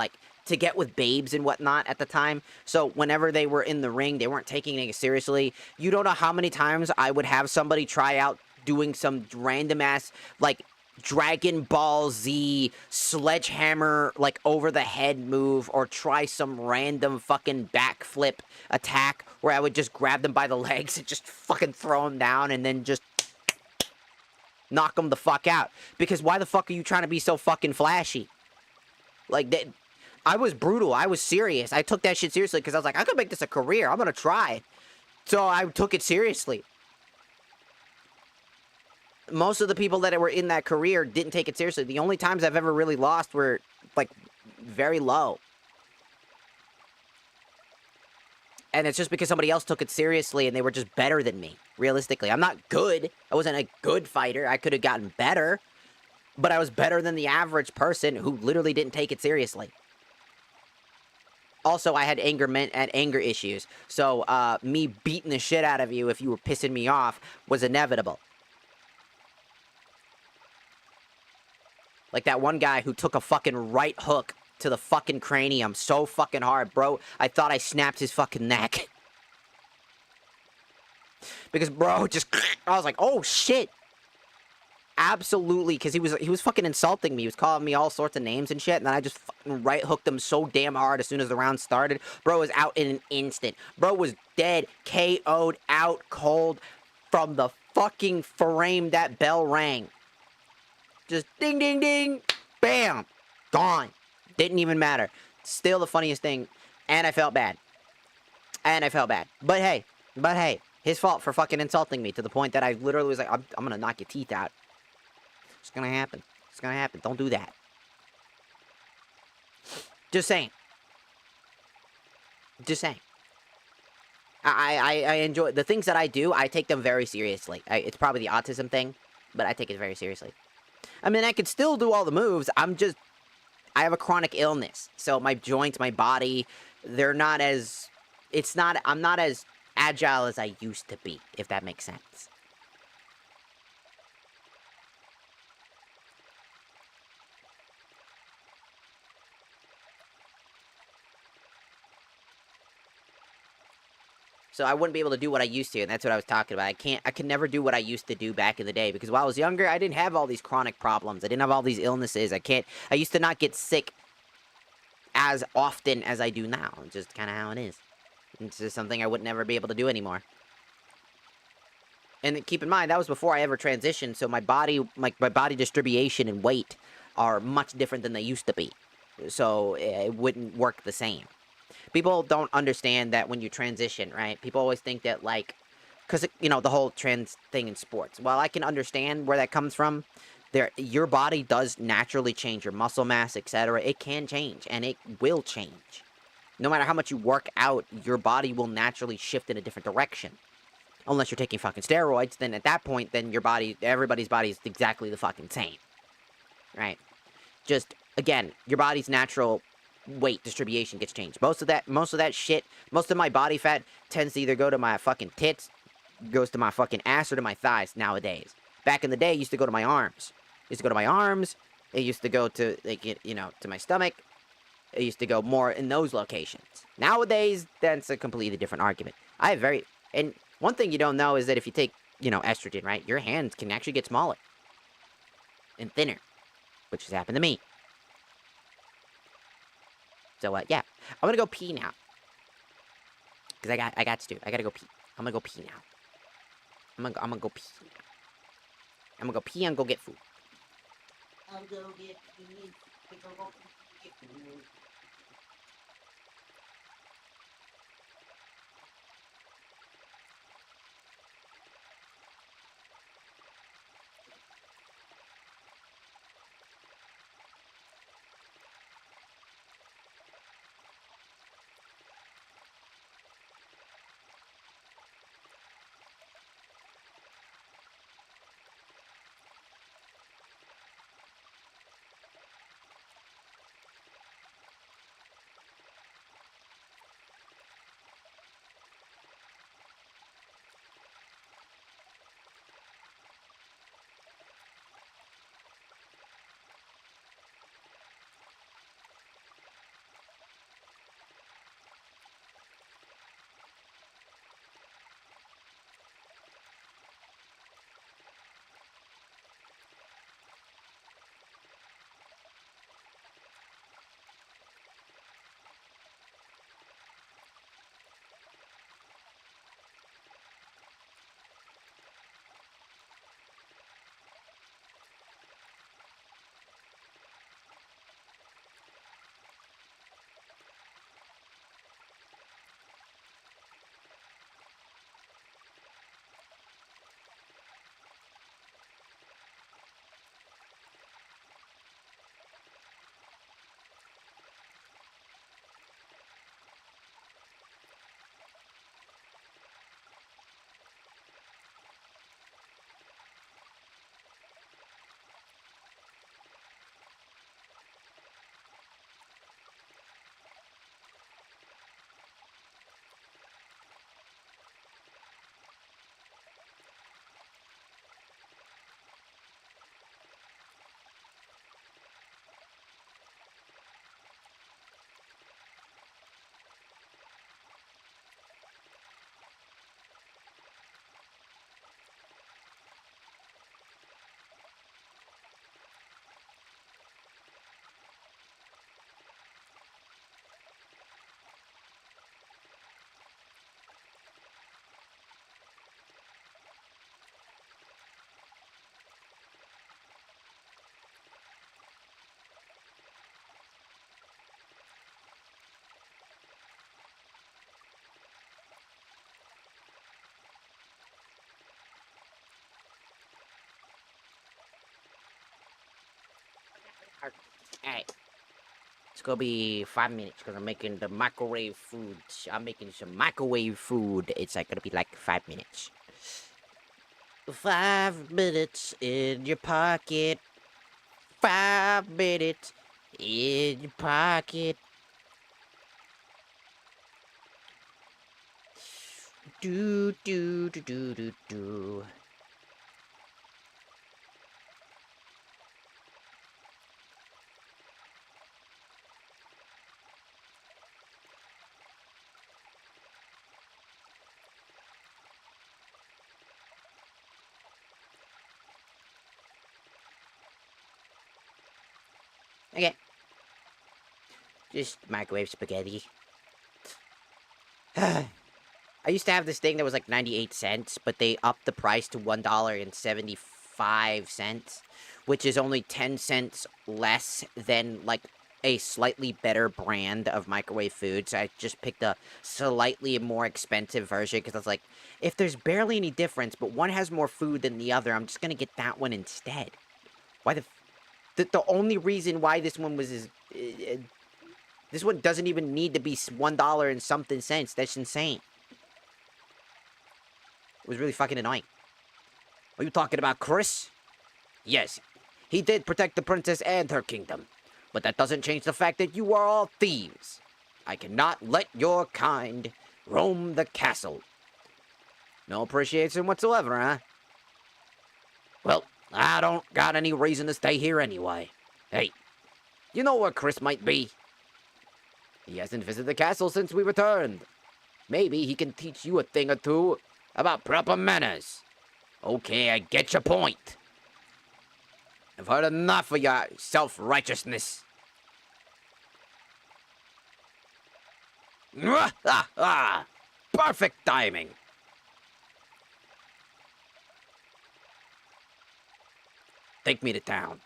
with babes and whatnot at the time. So whenever they were in the ring, they weren't taking it seriously. You don't know how many times I would have somebody try out doing some random ass, like, Dragon Ball Z sledgehammer, like, over the head move, or try some random fucking backflip attack where I would just grab them by the legs and just fucking throw them down and then just knock them the fuck out. Because why the fuck are you trying to be so fucking flashy? Like, I was brutal. I was serious. I took that shit seriously because I was like, I could make this a career. I'm gonna try. So I took it seriously. Most of the people that were in that career didn't take it seriously. The only times I've ever really lost were, like, very low. And it's just because somebody else took it seriously and they were just better than me, realistically. I'm not good. I wasn't a good fighter. I could have gotten better. But I was better than the average person who literally didn't take it seriously. Also, I had anger issues. So, me beating the shit out of you if you were pissing me off was inevitable. Like that one guy who took a fucking right hook to the fucking cranium so fucking hard, bro. I thought I snapped his fucking neck. Because, bro, I was like, oh, shit. Absolutely, because he was fucking insulting me. He was calling me all sorts of names and shit, and then I just fucking right hooked him so damn hard as soon as the round started. Bro was out in an instant. Bro was dead, KO'd, out cold from the fucking frame that bell rang. Just ding, ding, ding, bam, gone. Didn't even matter. Still the funniest thing, and I felt bad. But hey, his fault for fucking insulting me to the point that I literally was like, I'm gonna knock your teeth out. It's gonna happen. It's gonna happen. Don't do that. Just saying. I enjoy the things that I do. I take them very seriously. It's probably the autism thing, but I take it very seriously. I mean, I could still do all the moves. I have a chronic illness. So my joints, my body, I'm not as agile as I used to be, if that makes sense. So I wouldn't be able to do what I used to, and that's what I was talking about. I could never do what I used to do back in the day, because while I was younger, I didn't have all these chronic problems. I didn't have all these illnesses. I used to not get sick as often as I do now. It's just kind of how it is. It's just something I would never be able to do anymore. And keep in mind, that was before I ever transitioned, so my body distribution and weight are much different than they used to be. So it wouldn't work the same. People don't understand that when you transition, right? People always think that, like, because, you know, the whole trans thing in sports. While I can understand where that comes from, your body does naturally change, your muscle mass, etc. It can change, and it will change. No matter how much you work out, your body will naturally shift in a different direction. Unless you're taking fucking steroids, then at that point, then everybody's body is exactly the fucking same. Right? Just, again, your body's natural weight distribution gets changed. Most of that shit, most of my body fat tends to either go to my fucking tits, goes to my fucking ass, or to my thighs nowadays. Back in the day, it used to go to my arms. It used to go to my arms. It used to go to, like, you know, to my stomach. It used to go more in those locations. Nowadays, that's a completely different argument. And one thing you don't know is that if you take, you know, estrogen, right, your hands can actually get smaller and thinner, which has happened to me. So, yeah, I'm gonna go pee now. Because I got to. I gotta go pee. I'm gonna go pee now. I'm gonna go pee now. I'm gonna go pee and go get food. I'll go get food. Go get food. Alright. It's gonna be 5 minutes because I'm making the microwave food. I'm making some microwave food. It's like gonna be like 5 minutes. 5 minutes in your pocket. 5 minutes in your pocket. Do do do do do do. Okay. Just microwave spaghetti. I used to have this thing that was like 98 cents, but they upped the price to $1.75, which is only 10 cents less than like a slightly better brand of microwave food. So I just picked a slightly more expensive version because I was like, if there's barely any difference, but one has more food than the other, I'm just gonna get that one instead. Why the only reason why this one was this one doesn't even need to be $1 and something cents. That's insane. It was really fucking annoying. Are you talking about Chris? Yes, he did protect the princess and her kingdom. But that doesn't change the fact that you are all thieves. I cannot let your kind roam the castle. No appreciation whatsoever, huh? Well, I don't got any reason to stay here anyway. Hey, you know where Chris might be? He hasn't visited the castle since we returned. Maybe he can teach you a thing or two about proper manners. Okay, I get your point. I've heard enough of your self-righteousness. Perfect timing. Take me to town.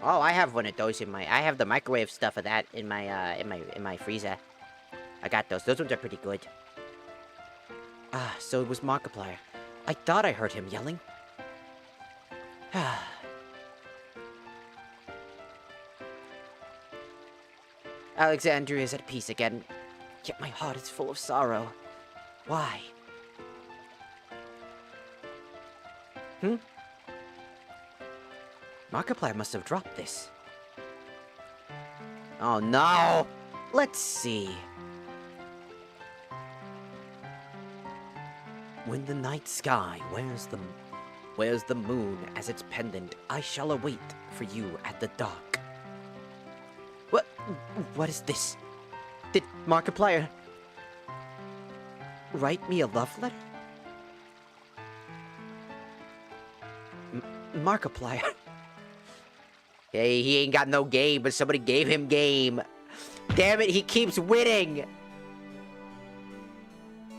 Oh, I have one of those in my. I have the microwave stuff of that in my freezer. I got those. Those ones are pretty good. Ah, so it was Markiplier. I thought I heard him yelling. Alexandria is at peace again, yet my heart is full of sorrow. Why? Markiplier must have dropped this. Oh no! Let's see. When the night sky wears the moon as its pendant, I shall await for you at the dark. What is this? Did Markiplier write me a love letter? Markiplier. Hey, he ain't got no game, but somebody gave him game. Damn it, he keeps winning.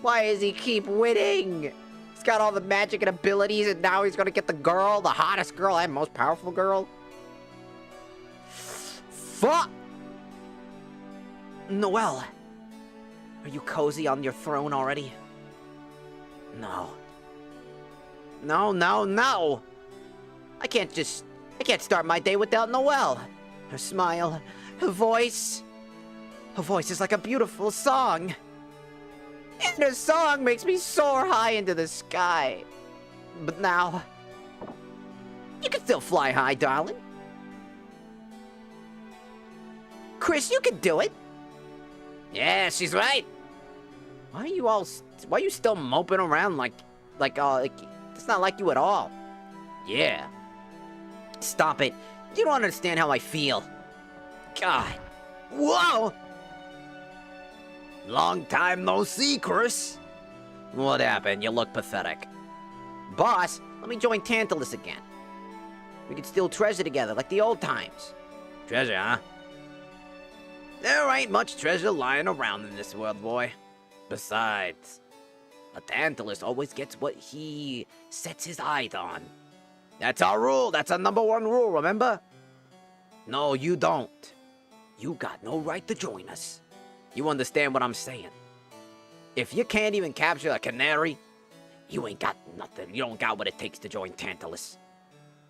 Why does he keep winning? He's got all the magic and abilities, and now he's gonna get the girl, the hottest girl and most powerful girl. Fuck! Noelle, are you cozy on your throne already? No. No. I can't start my day without Noelle. Her smile, her voice. Her voice is like a beautiful song. And her song makes me soar high into the sky. But now, you can still fly high, darling. Chris, you can do it. Yeah, she's right. Why are you still moping around like it's not like you at all? Yeah. Stop it. You don't understand how I feel. God. Whoa! Long time no see, Chris. What happened? You look pathetic. Boss, let me join Tantalus again. We could steal treasure together like the old times. Treasure, huh? There ain't much treasure lying around in this world, boy. Besides, a Tantalus always gets what he sets his eyes on. That's our rule. That's our #1 rule, remember? No, you don't. You got no right to join us. You understand what I'm saying? If you can't even capture a canary, you ain't got nothing. You don't got what it takes to join Tantalus.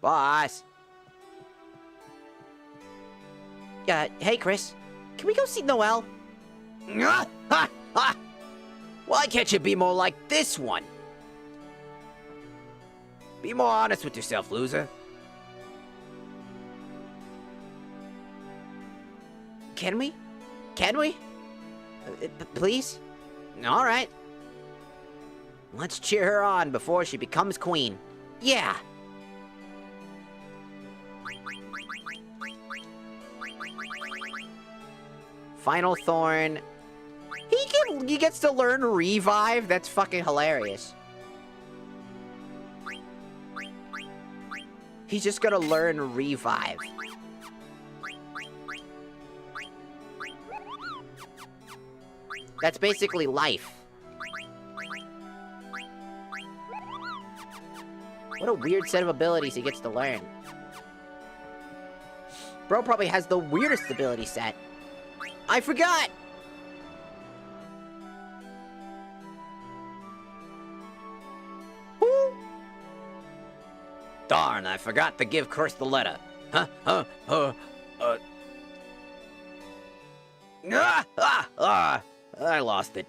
Boss. Hey, Chris. Can we go see Noelle? Why can't you be more like this one? Be more honest with yourself, loser. Can we? Please? All right. Let's cheer her on before she becomes queen. Yeah. Final Thorn. He gets to learn Revive? That's fucking hilarious. He's just gonna learn Revive. That's basically life. What a weird set of abilities he gets to learn. Bro probably has the weirdest ability set. I forgot! Woo! Darn, I forgot to give Chris the letter. I lost it.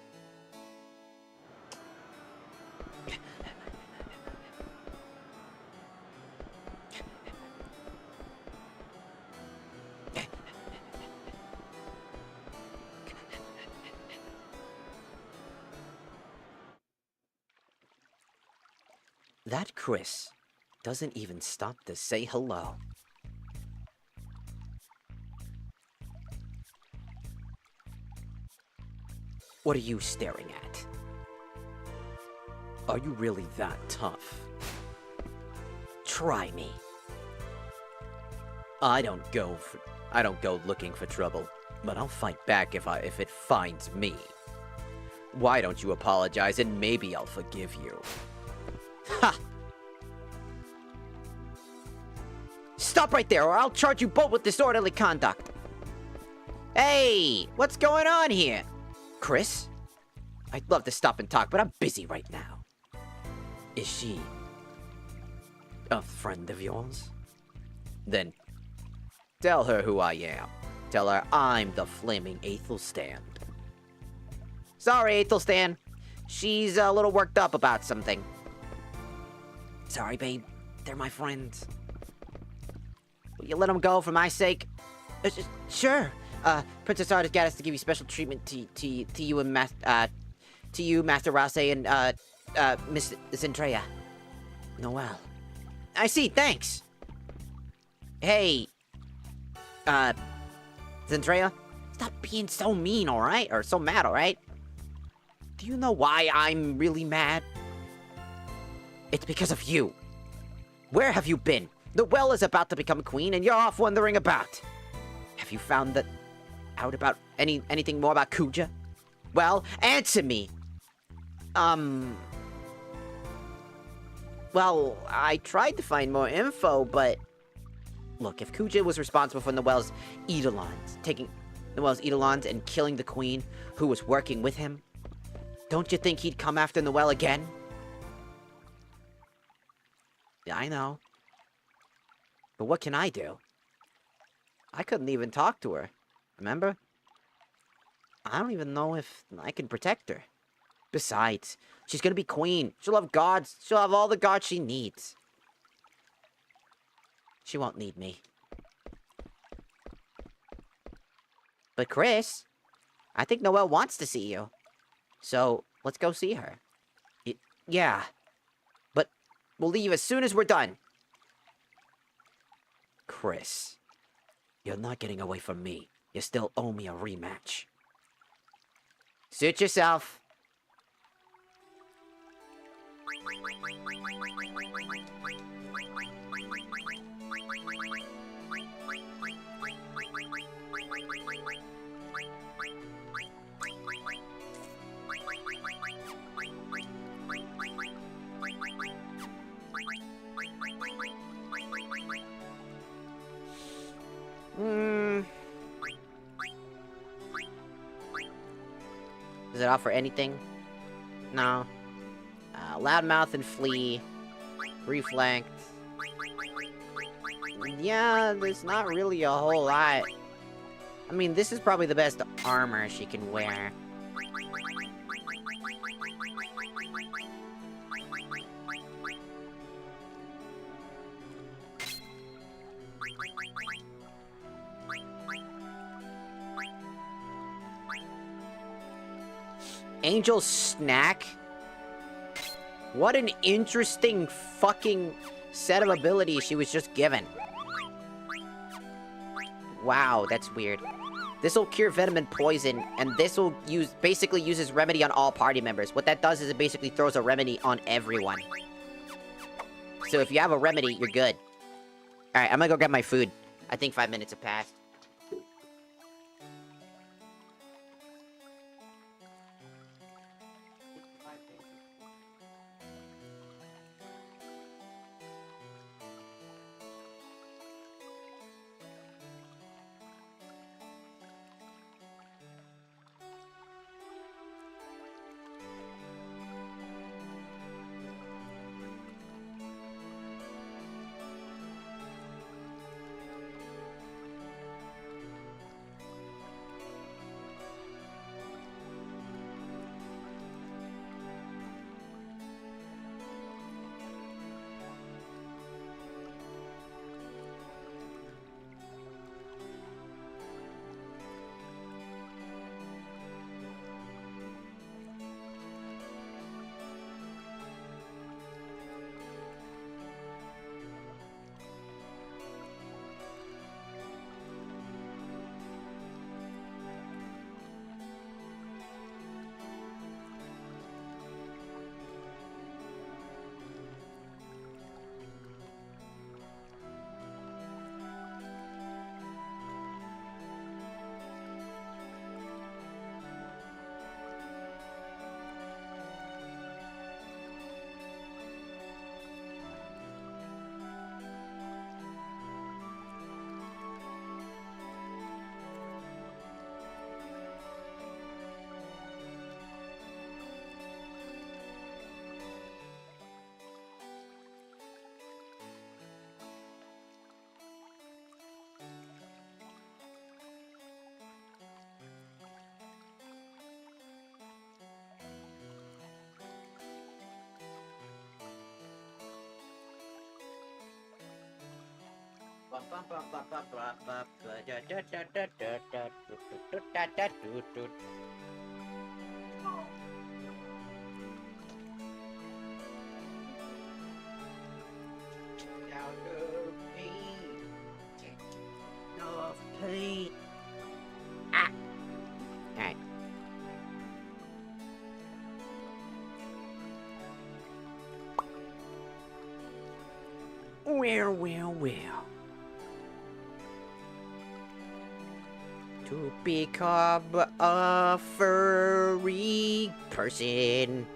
That Chris doesn't even stop to say hello. What are you staring at? Are you really that tough? Try me. I don't go looking for trouble, but I'll fight back if it finds me. Why don't you apologize and maybe I'll forgive you? Ha! Stop right there or I'll charge you both with disorderly conduct. Hey, what's going on here? Chris? I'd love to stop and talk, but I'm busy right now. Is she a friend of yours? Then tell her who I am. Tell her I'm the flaming Aethelstan. Sorry, Aethelstan. She's a little worked up about something. Sorry, babe. They're my friends. Will you let them go for my sake? Sure. Princess Art has got us to give you special treatment to you and Master Rase and Miss Zendrea. Noelle. I see. Thanks. Hey. Zendrea, stop being so mean, all right? Or so mad, all right? Do you know why I'm really mad? It's because of you. Where have you been? Noelle is about to become queen, and you're off wandering about. Have you found out about anything more about Kuja? Well, answer me. Well, I tried to find more info, but look, if Kuja was responsible for Noelle's Eidolons, taking Noelle's Eidolons and killing the queen who was working with him, don't you think he'd come after Noelle again? Yeah, I know. But what can I do? I couldn't even talk to her. Remember? I don't even know if I can protect her. Besides, she's gonna be queen. She'll have gods. She'll have all the gods she needs. She won't need me. But Chris, I think Noelle wants to see you. So, let's go see her. Yeah. But we'll leave as soon as we're done. Chris, you're not getting away from me. You still owe me a rematch. Suit yourself. Does it offer anything? No. Loudmouth and Flea. Reflect. Yeah, there's not really a whole lot. I mean, this is probably the best armor she can wear. Angel's Snack? What an interesting fucking set of abilities she was just given. Wow, that's weird. This will cure venom and poison, and this will basically uses remedy on all party members. What that does is it basically throws a remedy on everyone. So if you have a remedy, you're good. Alright, I'm gonna go get my food. I think 5 minutes have passed. Alright. Well. To become a furry person.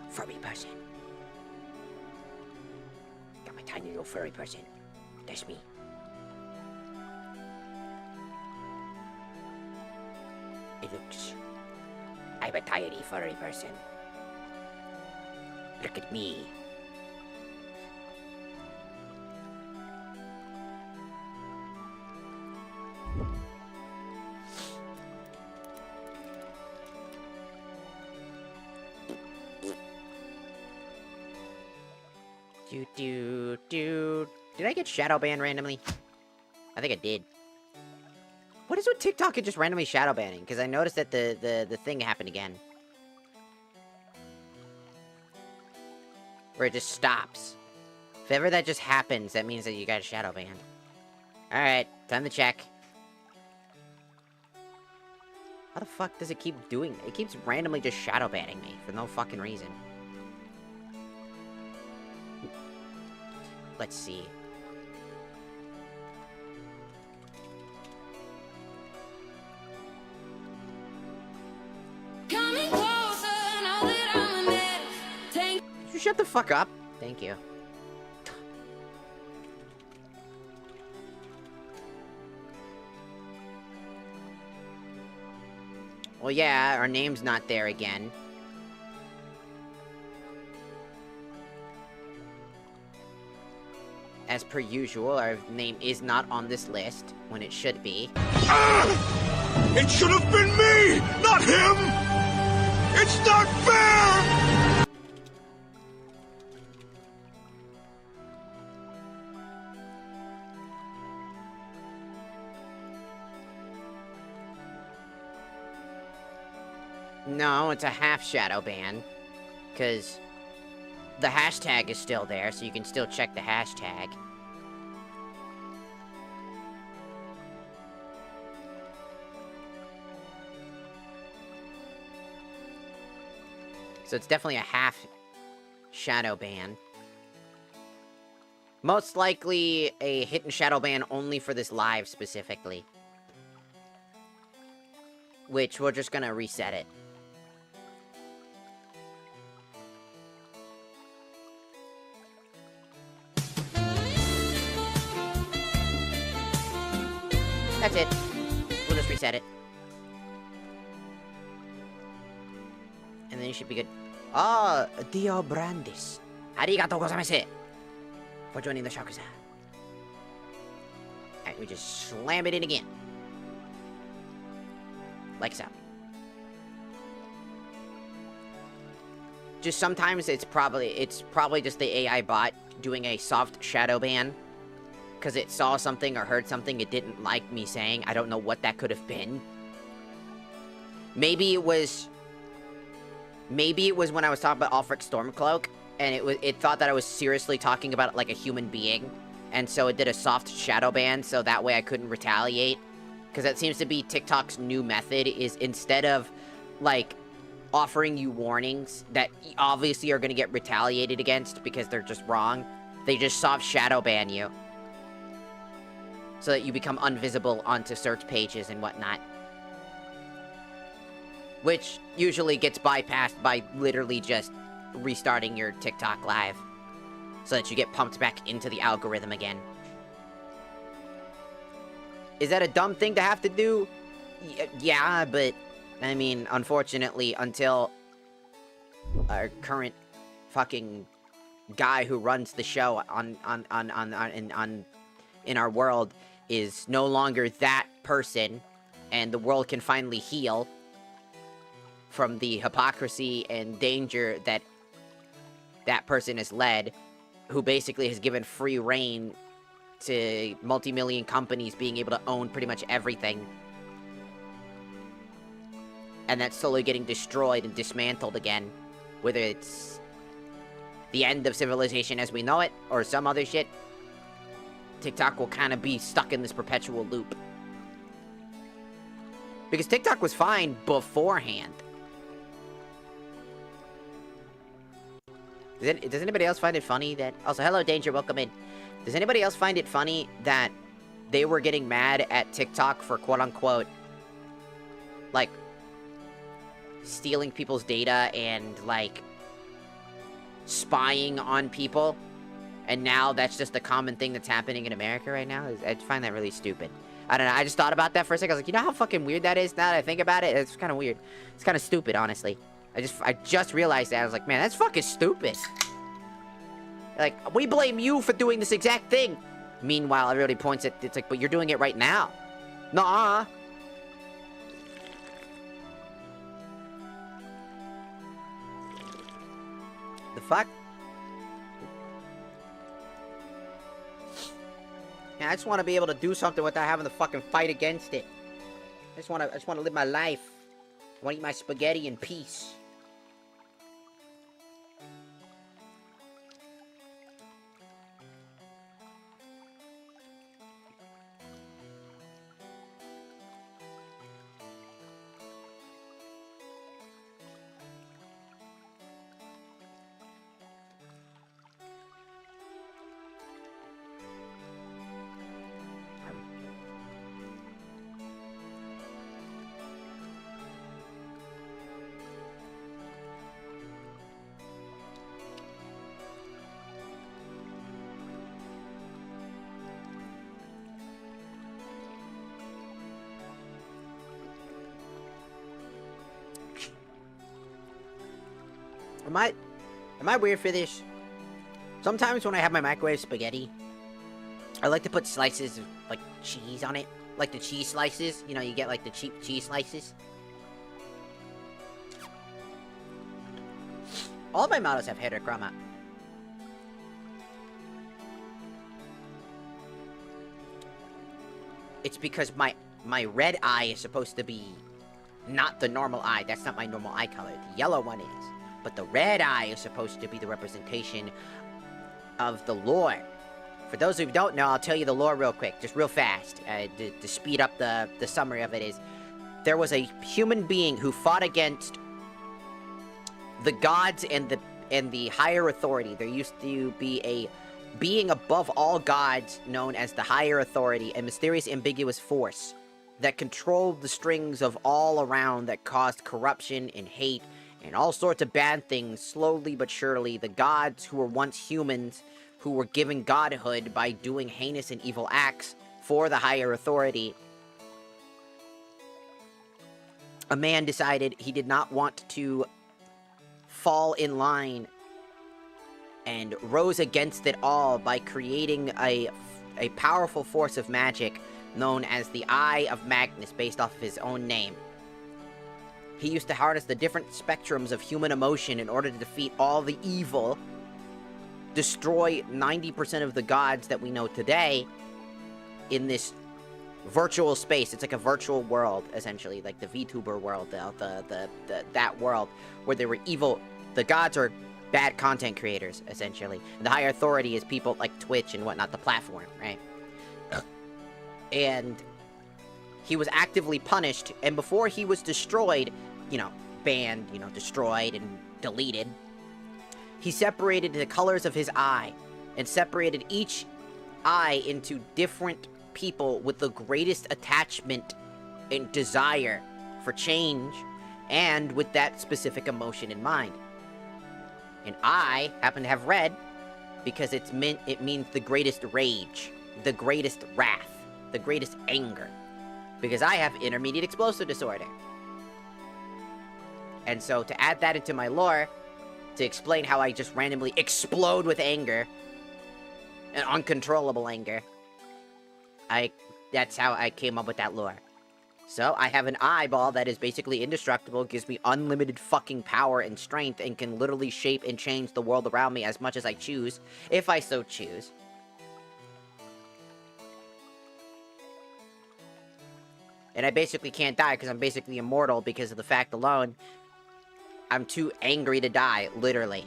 Furry person. Got my tiny little furry person. That's me. It looks... I'm a tiny furry person. Look at me. Did I get shadow banned randomly? I think I did. What is with TikTok and just randomly shadow banning? Because I noticed that the thing happened again. Where it just stops. If ever that just happens, that means that you got a shadow banned. Alright, time to check. How the fuck does it keep doing that? It keeps randomly just shadow banning me for no fucking reason. Let's see. Could you shut the fuck up? Thank you. Well, yeah, our name's not there again. As per usual, our name is not on this list when it should be. It should have been me, not him! It's not fair! No, it's a half shadow ban. Because the hashtag is still there, so you can still check the hashtag. So it's definitely a half shadow ban. Most likely a hidden shadow ban only for this live specifically. Which we're just gonna reset it. That's it. We'll just reset it. And then you should be good. Ah, Dio Brandis. Arigatou gozaimasu for joining the Shakuza. Alright, we just slam it in again. Like so. Just sometimes it's probably just the AI bot doing a soft shadow ban. Because it saw something or heard something it didn't like me saying. I don't know what that could have been. Maybe it was when I was talking about Ulfric Stormcloak, and it thought that I was seriously talking about it like a human being, and so it did a soft shadow ban, so that way I couldn't retaliate. Because that seems to be TikTok's new method, is instead of, like, offering you warnings that obviously are going to get retaliated against because they're just wrong, they just soft shadow ban you. So that you become invisible onto search pages and whatnot. Which usually gets bypassed by literally just restarting your TikTok live. So that you get pumped back into the algorithm again. Is that a dumb thing to have to do? Yeah, but, I mean, unfortunately, until our current fucking guy who runs the show in our world is no longer that person, and the world can finally heal from the hypocrisy and danger that that person has led, who basically has given free reign to multi-million companies being able to own pretty much everything. And that's slowly getting destroyed and dismantled again. Whether it's the end of civilization as we know it, or some other shit, TikTok will kind of be stuck in this perpetual loop. Because TikTok was fine beforehand. Does anybody else find it funny that... Also, hello, Danger, welcome in. Does anybody else find it funny that they were getting mad at TikTok for quote-unquote, like, stealing people's data and, like, spying on people? And now that's just a common thing that's happening in America right now? I find that really stupid. I don't know, I just thought about that for a second. I was like, you know how fucking weird that is now that I think about it? It's kind of weird. It's kind of stupid, honestly. I just realized that. I was like, man, that's fucking stupid. Like, we blame you for doing this exact thing. Meanwhile, everybody points at, it's like, but you're doing it right now. Nuh-uh. The fuck? Yeah, I just want to be able to do something without having to fucking fight against it. I just want to live my life. I want to eat my spaghetti in peace. Am I weird for this? Sometimes when I have my microwave spaghetti, I like to put slices of, like, cheese on it. Like the cheese slices. You know, you get, like, the cheap cheese slices. All of my models have hair chroma. It's because my red eye is supposed to be not the normal eye. That's not my normal eye color. The yellow one is. But the red eye is supposed to be the representation of the lore. For those who don't know, I'll tell you the lore real quick, just real fast. To speed up the summary of it is, there was a human being who fought against the gods and the higher authority. There used to be a being above all gods known as the higher authority, a mysterious, ambiguous force that controlled the strings of all around, that caused corruption and hate and all sorts of bad things. Slowly but surely, the gods who were once humans, who were given godhood by doing heinous and evil acts for the higher authority, a man decided he did not want to fall in line and rose against it all by creating a powerful force of magic known as the Eye of Magnus, based off of his own name. He used to harness the different spectrums of human emotion in order to defeat all the evil, destroy 90% of the gods that we know today in this virtual space. It's like a virtual world, essentially, like the VTuber world, that world where there were evil. The gods are bad content creators, essentially. And the higher authority is people like Twitch and whatnot, the platform, right? And he was actively punished, and before he was destroyed, banned, destroyed and deleted, he separated the colors of his eye, and separated each eye into different people with the greatest attachment and desire for change, and with that specific emotion in mind. And I happen to have red because it means the greatest rage, the greatest wrath, the greatest anger, because I have intermediate explosive disorder. And so to add that into my lore, to explain how I just randomly explode with anger, and uncontrollable anger, that's how I came up with that lore. So, I have an eyeball that is basically indestructible, gives me unlimited fucking power and strength, and can literally shape and change the world around me as much as I choose, if I so choose. And I basically can't die, because I'm basically immortal, because of the fact alone, I'm too angry to die, literally.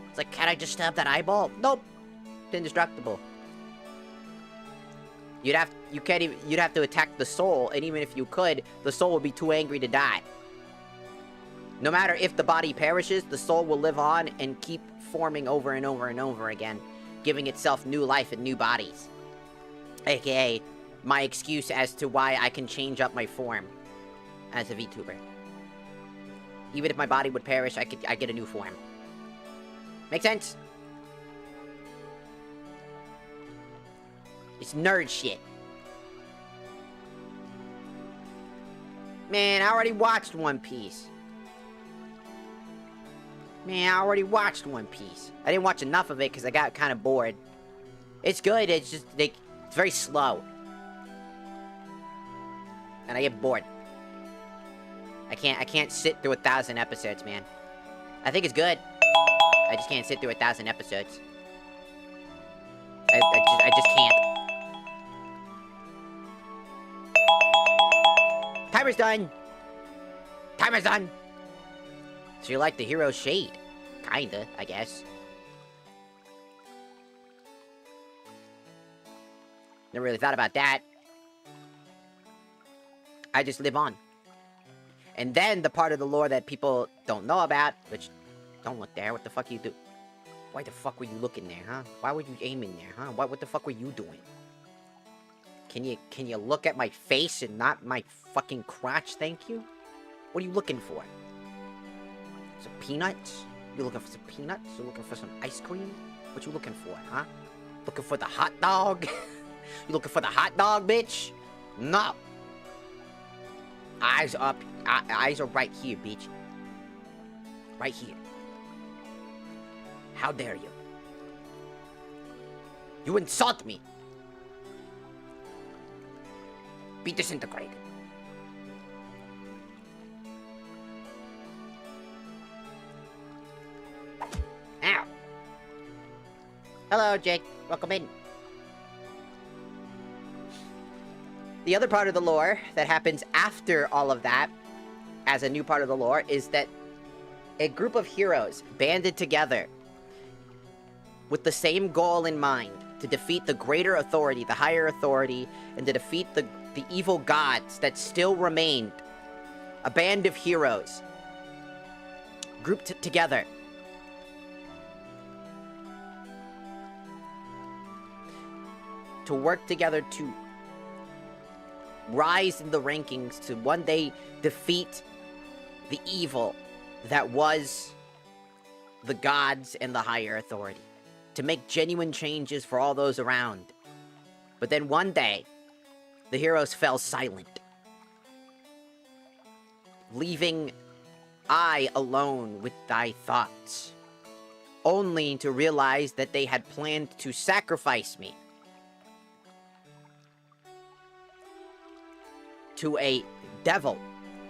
It's like, can I just stab that eyeball? Nope. It's indestructible. You'd have to attack the soul, and even if you could, the soul would be too angry to die. No matter if the body perishes, the soul will live on and keep forming over and over and over again, giving itself new life and new bodies. AKA, my excuse as to why I can change up my form as a VTuber. Even if my body would perish, I get a new form. Make sense? It's nerd shit. Man, I already watched One Piece. I didn't watch enough of it because I got kind of bored. It's good, it's just, it's very slow. And I get bored. I can't sit through 1,000 episodes, man. I think it's good. I just can't sit through 1,000 episodes. I just can't. Timer's done! Timer's done! So you like the hero's shade? Kinda, I guess. Never really thought about that. I just live on. And then the part of the lore that people don't know about, which, don't look there, what the fuck you do? Why the fuck were you looking there, huh? Why were you aiming there, huh? What the fuck were you doing? Can you look at my face and not my fucking crotch, thank you? What are you looking for? Some peanuts? You looking for some peanuts? You looking for some ice cream? What you looking for, huh? Looking for the hot dog? You looking for the hot dog, bitch? No! Eyes up. Eyes are right here, bitch. Right here. How dare you? You insult me! Be disintegrated. Ow! Hello, Jake. Welcome in. The other part of the lore that happens after all of that as a new part of the lore, is that a group of heroes banded together with the same goal in mind, to defeat the greater authority, the higher authority, and to defeat the evil gods that still remained. A band of heroes grouped together to work together to rise in the rankings, to one day defeat the evil that was the gods and the higher authority, to make genuine changes for all those around. But then one day, the heroes fell silent, leaving I alone with thy thoughts, only to realize that they had planned to sacrifice me to a devil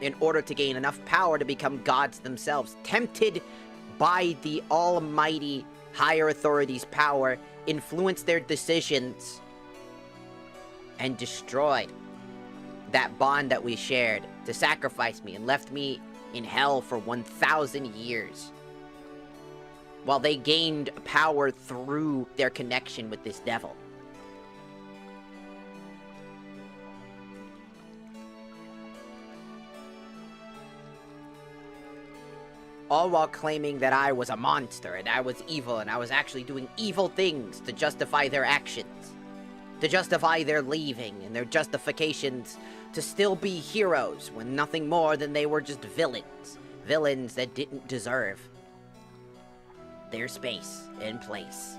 in order to gain enough power to become gods themselves, tempted by the almighty higher authority's power, influenced their decisions, and destroyed that bond that we shared to sacrifice me and left me in hell for 1,000 years, while they gained power through their connection with this devil. All while claiming that I was a monster, and I was evil, and I was actually doing evil things to justify their actions, to justify their leaving, and their justifications to still be heroes, when nothing more than they were just villains. Villains that didn't deserve their space and place.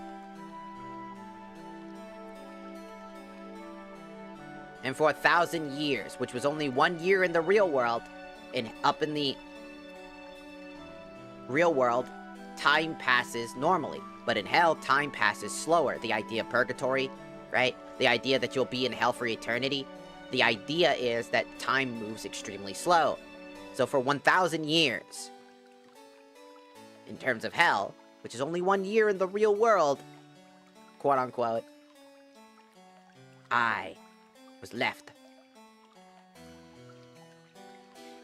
And for 1,000 years, which was only 1 year in the real world, and up in the real world, time passes normally. But in hell, time passes slower. The idea of purgatory, right? The idea that you'll be in hell for eternity. The idea is that time moves extremely slow. So for 1,000 years, in terms of hell, which is only 1 year in the real world, quote unquote, I was left.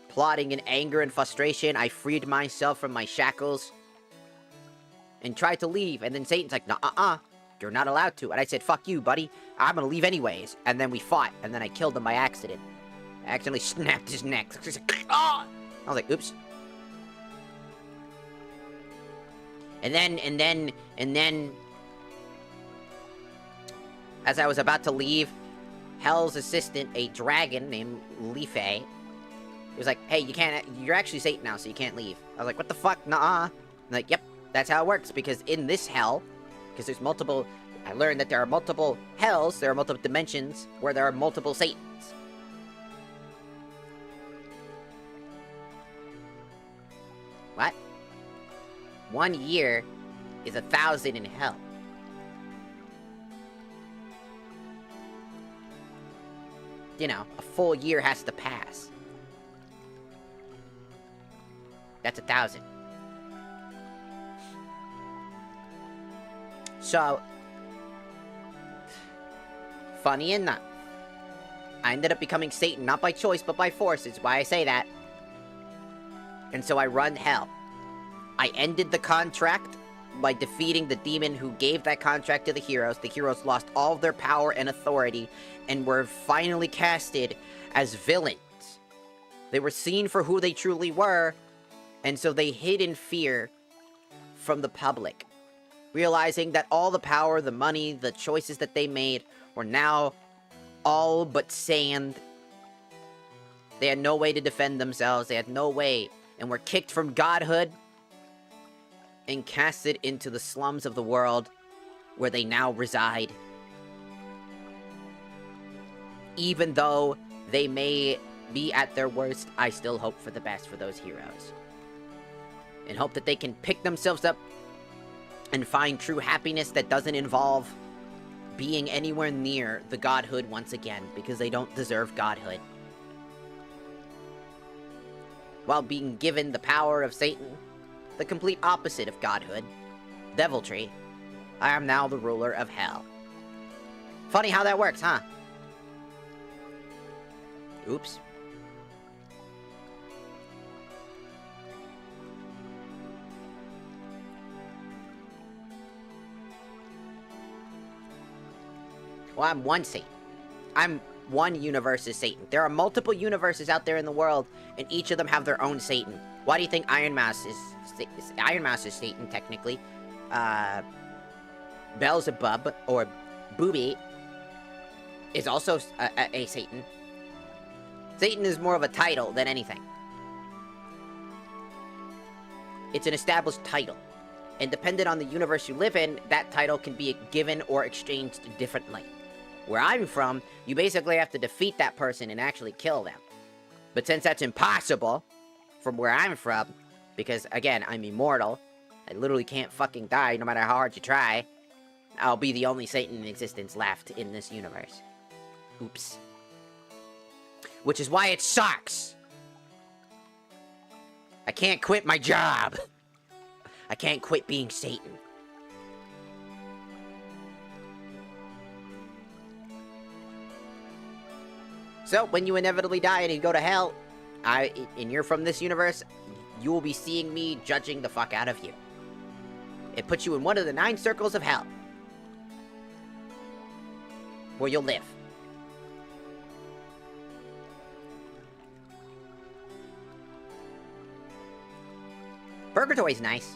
Plotting in anger and frustration, I freed myself from my shackles and tried to leave. And then Satan's like, "Nuh-uh, you're not allowed to." And I said, "Fuck you, buddy. I'm gonna leave anyways." And then we fought, and then I killed him by accident. I accidentally snapped his neck. I was like, oops. And then, as I was about to leave, Hell's assistant, a dragon named Leafe, he was like, "Hey, you can't, you're actually Satan now, so you can't leave." I was like, "What the fuck? Nuh-uh." I'm like, "Yep, that's how it works, because in this hell, because there's multiple, I learned that there are multiple hells, there are multiple dimensions, where there are multiple Satans." What? 1 year is 1,000 in hell. You know, a full year has to pass. That's 1,000. So, funny enough, I ended up becoming Satan, not by choice, but by force, is why I say that. And so I run hell. I ended the contract by defeating the demon who gave that contract to the heroes. The heroes lost all of their power and authority, and were finally casted as villains. They were seen for who they truly were, and so they hid in fear from the public, realizing that all the power, the money, the choices that they made were now all but sand. They had no way to defend themselves. They had no way, and were kicked from godhood and casted into the slums of the world, where they now reside. Even though they may be at their worst, I still hope for the best for those heroes, and hope that they can pick themselves up and find true happiness that doesn't involve being anywhere near the godhood once again, because they don't deserve godhood. While being given the power of Satan, the complete opposite of godhood, deviltry, I am now the ruler of hell. Funny how that works, huh? Oops. Well, I'm one Satan. I'm one universe's Satan. There are multiple universes out there in the world, and each of them have their own Satan. Why do you think Iron Mouse is Satan, technically? Beelzebub, or Booby, is also a Satan. Satan is more of a title than anything. It's an established title. And dependent on the universe you live in, that title can be given or exchanged differently. Where I'm from, you basically have to defeat that person and actually kill them. But since that's impossible, from where I'm from, because, again, I'm immortal, I literally can't fucking die no matter how hard you try, I'll be the only Satan in existence left in this universe. Oops. Which is why it sucks! I can't quit my job! I can't quit being Satan. So, when you inevitably die and you go to hell, and you're from this universe, you will be seeing me judging the fuck out of you. It puts you in one of the 9 circles of hell. Where you'll live. Purgatory's nice.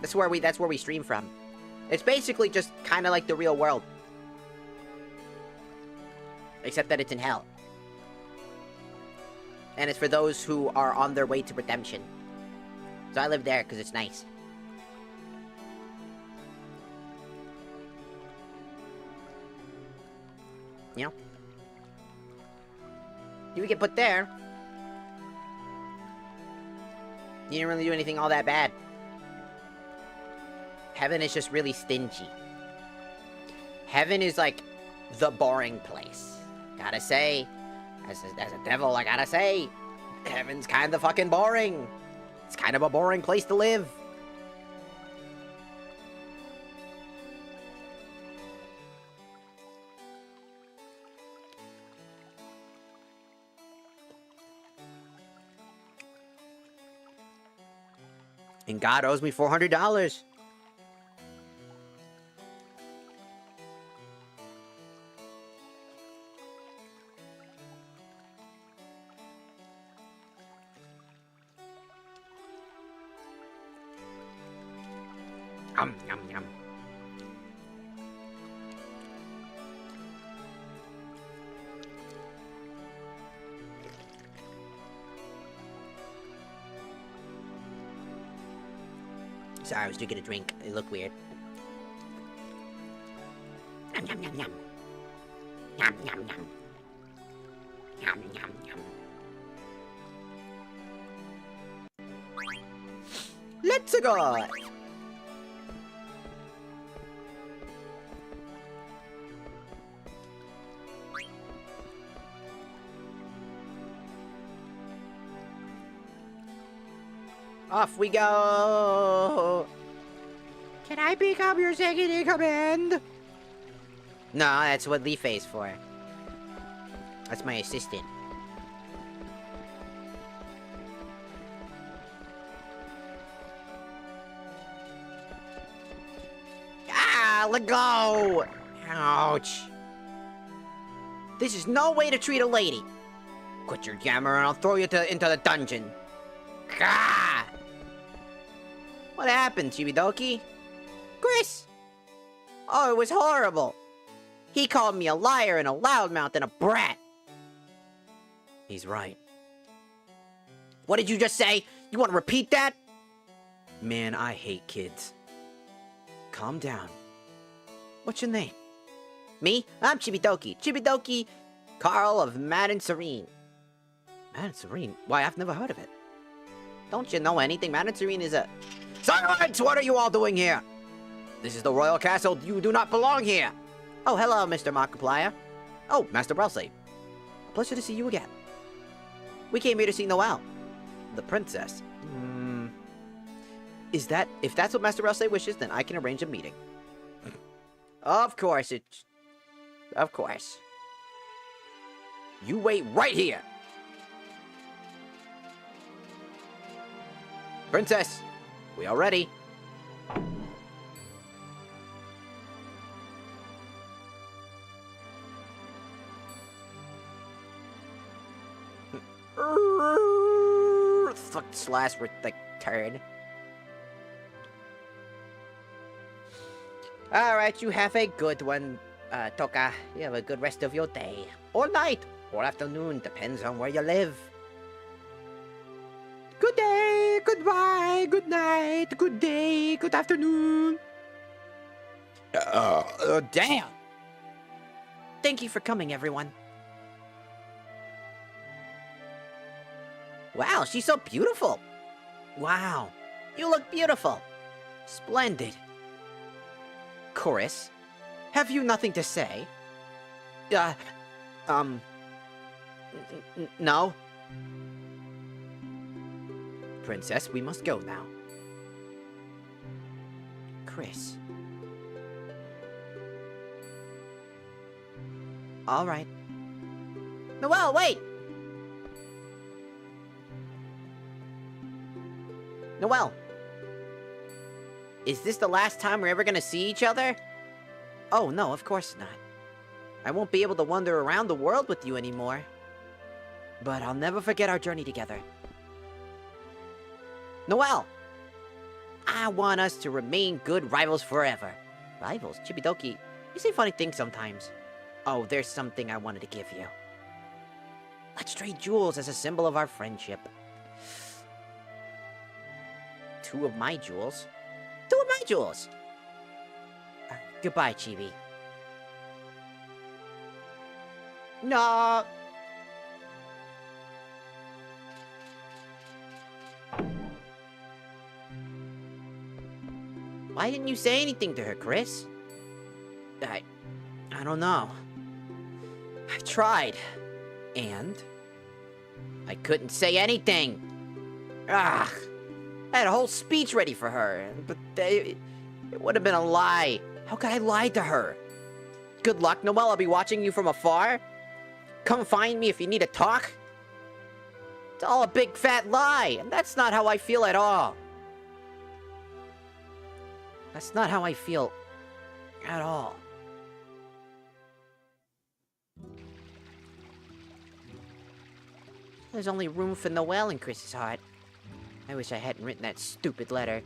That's where we stream from. It's basically just kind of like the real world. Except that it's in hell. And it's for those who are on their way to redemption. So I live there because it's nice. You know? You would get put there. You didn't really do anything all that bad. Heaven is just really stingy. Heaven is like the boring place. Gotta say, as a devil, I gotta say, heaven's kind of fucking boring. It's kind of a boring place to live. And God owes me $400. Yum, yum. Sorry, I was drinking a drink. It looked weird. Yum, yum, yum, yum. Yum, yum, yum. Yum, yum, yum. Let's go! Off we go! Can I pick up your second in command? No, that's what Leaf is for. That's my assistant. Ah, let go! Ouch. This is no way to treat a lady. Quit your jammer and I'll throw you into the dungeon. Gah! What happened, Chibidoki? Chris! Oh, it was horrible. He called me a liar and a loudmouth and a brat. He's right. What did you just say? You want to repeat that? Man, I hate kids. Calm down. What's your name? Me? I'm Chibidoki. Chibidoki Carl of Mad and Serene. Mad and Serene? Why, I've never heard of it. Don't you know anything? Mad and Serene is a... Silence! What are you all doing here? This is the royal castle. You do not belong here. Oh, hello, Mr. Markiplier. Oh, Master Brelsey. Pleasure to see you again. We came here to see Noelle, the princess. If that's what Master Brelsey wishes, then I can arrange a meeting. Of course. You wait right here. Princess, we all ready? slash like turd. Alright, you have a good one, Toka. You have a good rest of your day. Or night. Or afternoon. Depends on where you live. Good day, goodbye, good night, good day, good afternoon. Damn. Thank you for coming, everyone. Wow, she's so beautiful. Wow, you look beautiful. Splendid. Chorus, have you nothing to say? No. Princess, we must go now. Chris. All right. Noelle, wait! Noelle. Is this the last time we're ever gonna see each other? Oh, no, of course not. I won't be able to wander around the world with you anymore. But I'll never forget our journey together. Noelle! I want us to remain good rivals forever. Rivals? Chibidoki, you say funny things sometimes. Oh, there's something I wanted to give you. Let's trade jewels as a symbol of our friendship. 2 of my jewels? 2 of my jewels! Goodbye, Chibi. No! Why didn't you say anything to her, Chris? I don't know. I've tried. And? I couldn't say anything. I had a whole speech ready for her, but it would have been a lie. How could I lie to her? Good luck, Noelle. I'll be watching you from afar. Come find me if you need to talk. It's all a big fat lie, and that's not how I feel at all. That's not how I feel at all. There's only room for Noelle in Chris's heart. I wish I hadn't written that stupid letter.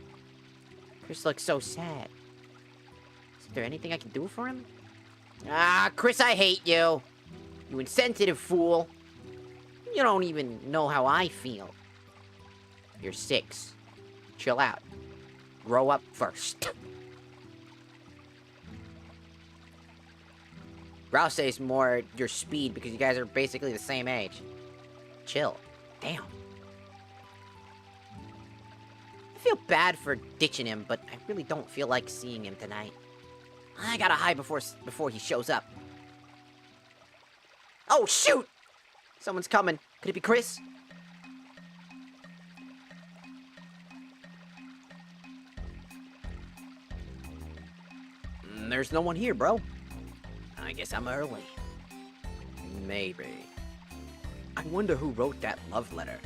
Chris looks so sad. Is there anything I can do for him? Chris, I hate you. You insensitive fool. You don't even know how I feel. You're 6. Chill out. Grow up first. Rouse says more your speed because you guys are basically the same age. Chill. Damn. I feel bad for ditching him, but I really don't feel like seeing him tonight. I gotta hide before he shows up. Oh, shoot! Someone's coming. Could it be Chris? There's no one here, bro. I guess I'm early. Maybe. I wonder who wrote that love letter.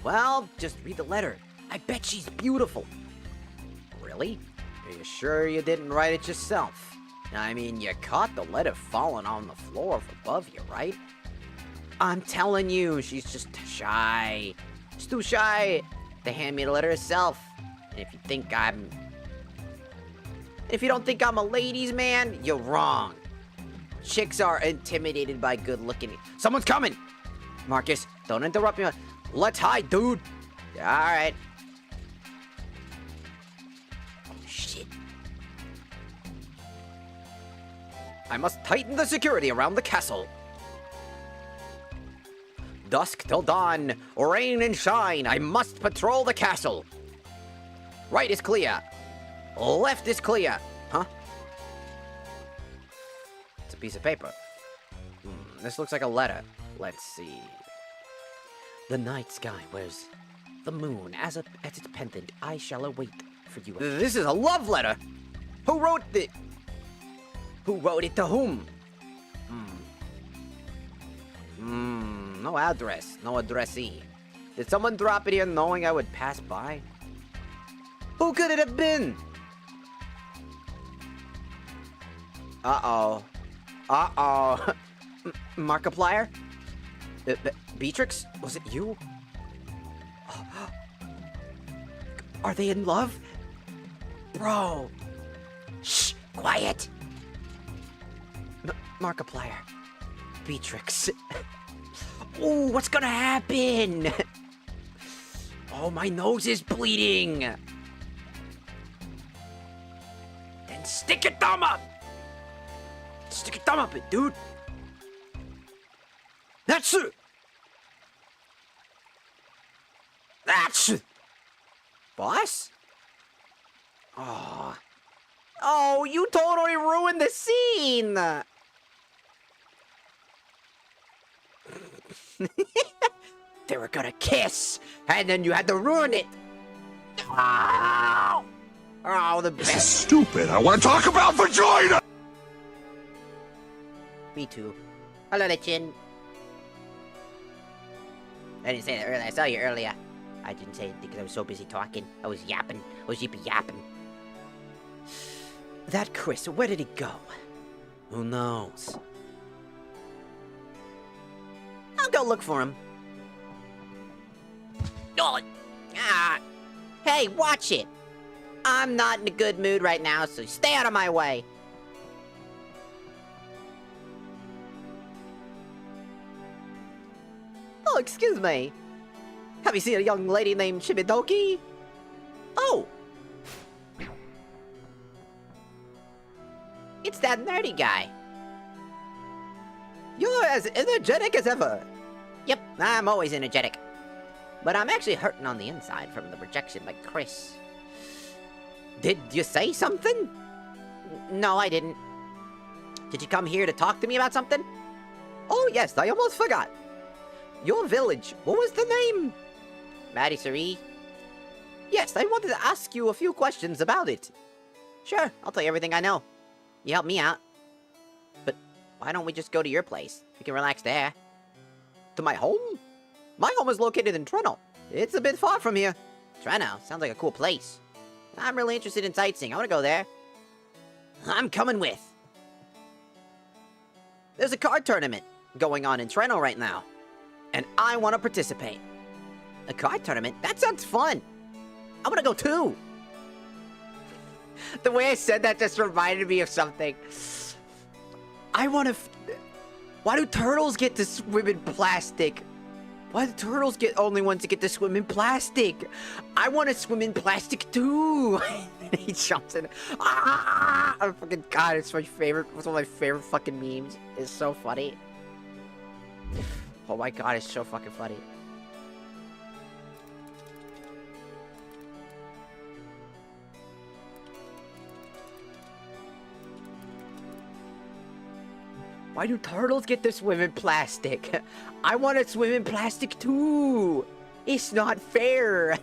Well, just read the letter. I bet she's beautiful. Really? Are you sure you didn't write it yourself? I mean, you caught the letter falling on the floor above you, right? I'm telling you, she's just shy. She's too shy to hand me the letter herself. And if you don't think I'm a ladies' man, you're wrong. Chicks are intimidated by good-looking... Someone's coming! Marcus, don't interrupt me. Let's hide, dude. Alright. Oh, shit. I must tighten the security around the castle. Dusk till dawn, rain and shine, I must patrol the castle. Right is clear. Left is clear. Huh? It's a piece of paper. This looks like a letter. Let's see. The night sky wears the moon as its pendant. I shall await for you. This is a love letter. Who wrote it? Who wrote it to whom? No address. No addressee. Did someone drop it here knowing I would pass by? Who could it have been? Uh-oh. Uh-oh. Markiplier? Beatrix? Was it you? Are they in love? Bro. Shh, quiet. Markiplier. Beatrix. Ooh, what's gonna happen? Oh, my nose is bleeding. Then stick your thumb up. Stick your thumb up it, dude. That's it. That's it. Boss? Oh. Oh, you totally ruined the scene. They were gonna kiss, and then you had to ruin it. Oh, the This is best. stupid. I want to talk about vagina! Me too. Hello, Lechin. I didn't say that earlier. I saw you earlier. I didn't say it because I was so busy talking. I was yapping. I was yippee-yapping. That Chris, where did he go? Who knows? I'll go look for him. Oh, hey, watch it. I'm not in a good mood right now, so stay out of my way. Oh, excuse me. Have you seen a young lady named Chibidoki? Oh. It's that nerdy guy. You're as energetic as ever. Yep, I'm always energetic. But I'm actually hurting on the inside from the rejection by Chris. Did you say something? No, I didn't. Did you come here to talk to me about something? Oh, yes, I almost forgot. Your village, what was the name? Maddie Suri? Yes, I wanted to ask you a few questions about it. Sure, I'll tell you everything I know. You help me out. But why don't we just go to your place? We can relax there. To my home? My home is located in Treno. It's a bit far from here. Treno? Sounds like a cool place. I'm really interested in sightseeing. I want to go there. I'm coming with. There's a card tournament going on in Treno right now. And I want to participate. A card tournament? That sounds fun. I want to go too. The way I said that just reminded me of something. I want to... Why do turtles get to swim in plastic? Why do turtles get only ones to get to swim in plastic? I want to swim in plastic too. He jumps in. Ah! Oh, fucking God, it's my favorite. It's one of my favorite fucking memes. It's so funny. Oh my God, it's so fucking funny. Why do turtles get to swim in plastic? I want to swim in plastic too. It's not fair.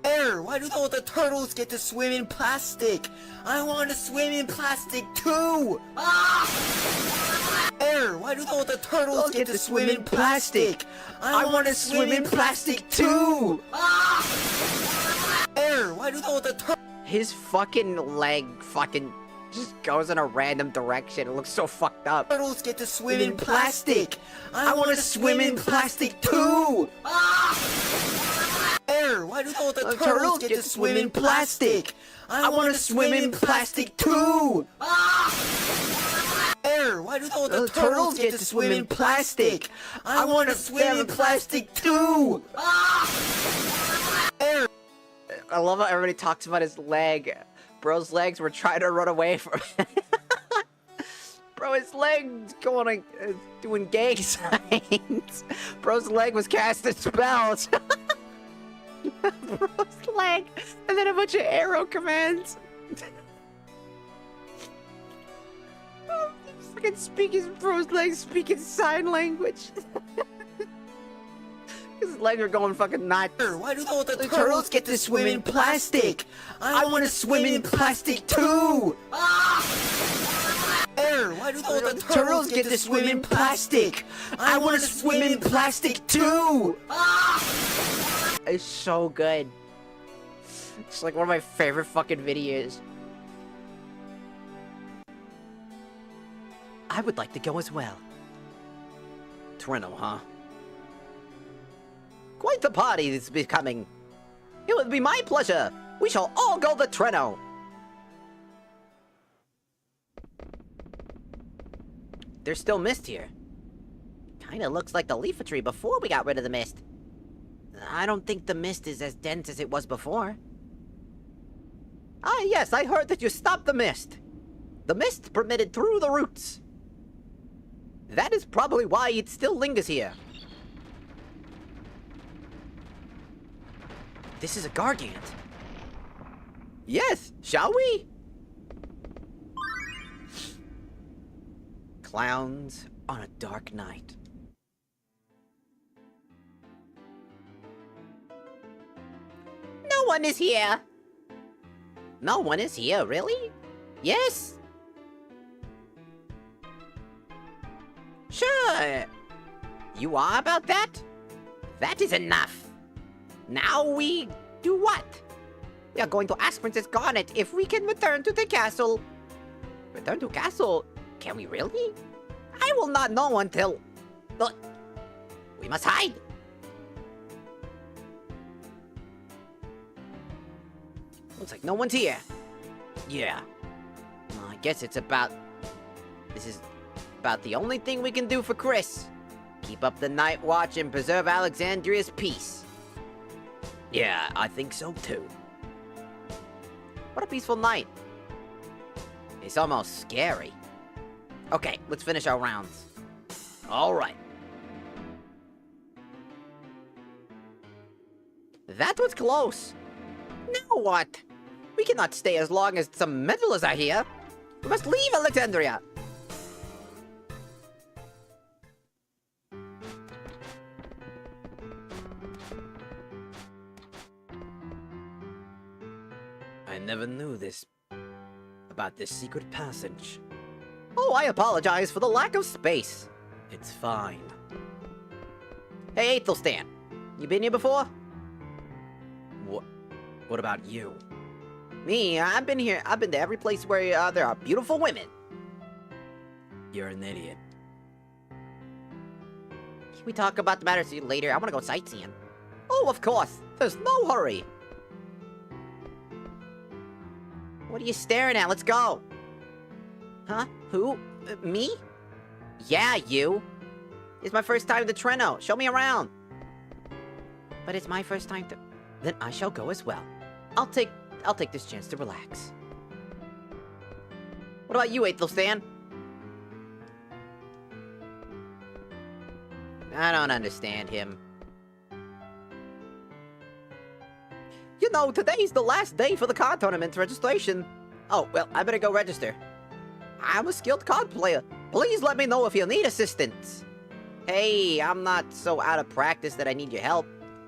Why do all the turtles get to swim in plastic? I want to swim in plastic too! Ah! Why do all the turtles get to swim in plastic? I want to swim in plastic too! Ah! Why do all the turtles... His fucking leg fucking just goes in a random direction. It looks so fucked up. Turtles get to swim in plastic! I want to swim in plastic too! Ah! Why do all the turtles get to swim in plastic? I want to swim in plastic too! Ah! Why do all the turtles get to swim in plastic? I want to swim in plastic too! Ah! I love how everybody talks about his leg. Bro's legs were trying to run away from Bro, his leg's going doing gang signs. Bro's leg was casting spells. Bro's leg, and then a bunch of arrow commands. Oh, he's fucking speaking Bro's leg, speaking sign language. His legs are going fucking nuts. Why do all the turtles get to swim in plastic? I want to swim in plastic too! Ah! Why do all the turtles get to swim in plastic? I want to swim in plastic too! Ah! It's so good. It's like one of my favorite fucking videos. I would like to go as well. Treno, huh? Quite the party is becoming. It would be my pleasure. We shall all go the Treno. There's still mist here. Kinda looks like the leafetry before we got rid of the mist. I don't think the mist is as dense as it was before. Ah, yes, I heard that you stopped the mist. The mist permitted through the roots. That is probably why it still lingers here. This is a Gargant. Yes, shall we? Clowns on a dark night. No one is here. No one is here, really? Yes. Sure. You are about that? That is enough. Now we do what? We are going to ask Princess Garnet if we can return to the castle. Return to castle? Can we really? I will not know until... Look, we must hide. Looks like no one's here. Yeah. Well, I guess it's about... This is about the only thing we can do for Chris. Keep up the night watch and preserve Alexandria's peace. Yeah, I think so too. What a peaceful night. It's almost scary. Okay, let's finish our rounds. Alright. That was close. Now what? We cannot stay as long as some meddlers are here. We must leave Alexandria. I never knew this about this secret passage. Oh, I apologize for the lack of space. It's fine. Hey, Aethelstan. You been here before? What about you? Me, I've been here. I've been to every place where there are beautiful women. You're an idiot. Can we talk about the matter later? I want to go sightseeing. Oh, of course. There's no hurry. What are you staring at? Let's go. Huh? Who? Me? Yeah, you. It's my first time to Treno. Show me around. But it's my first time to... Then I shall go as well. I'll take this chance to relax. What about you, Aethelstan? I don't understand him. You know, today's the last day for the card tournament registration. Oh, well, I better go register. I'm a skilled card player. Please let me know if you need assistance. Hey, I'm not so out of practice that I need your help.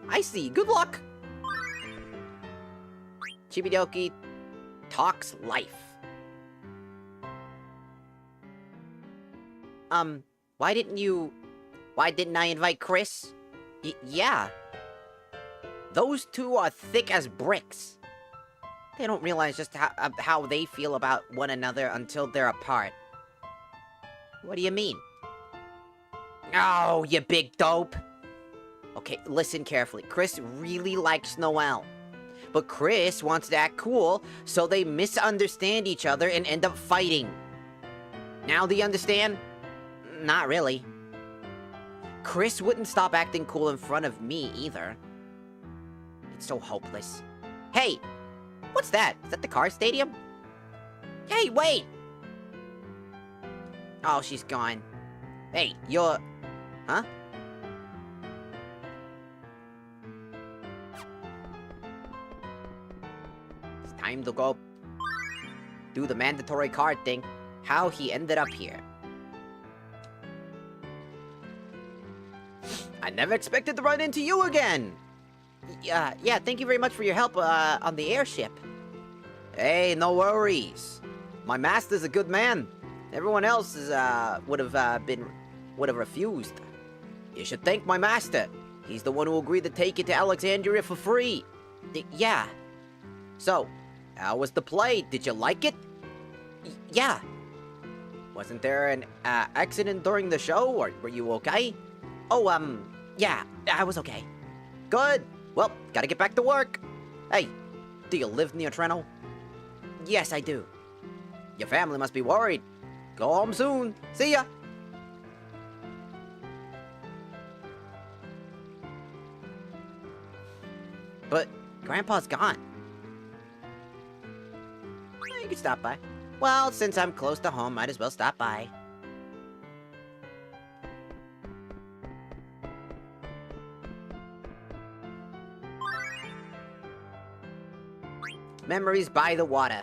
I see. Good luck. Chibidoki talks life. Why didn't I invite Chris? Yeah. Those two are thick as bricks. They don't realize just how they feel about one another until they're apart. What do you mean? Oh, you big dope. Okay, listen carefully. Chris really likes Noelle. But Chris wants to act cool, so they misunderstand each other and end up fighting. Now do you understand? Not really. Chris wouldn't stop acting cool in front of me either. It's so hopeless. Hey! What's that? Is that the car stadium? Hey, wait! Oh, she's gone. Hey, you're... Huh? It's time to go do the mandatory card thing. How he ended up here. I never expected to run into you again! Yeah, thank you very much for your help on the airship. Hey, no worries. My master's a good man. Everyone else is, would have refused. You should thank my master. He's the one who agreed to take you to Alexandria for free. Yeah. So, how was the play? Did you like it? Yeah. Wasn't there an accident during the show, or were you okay? Oh, yeah, I was okay. Good. Well, gotta get back to work. Hey, do you live near Treno? Yes, I do. Your family must be worried. Go home soon. See ya. But Grandpa's gone. You can stop by. Well, since I'm close to home, might as well stop by. Memories by the water.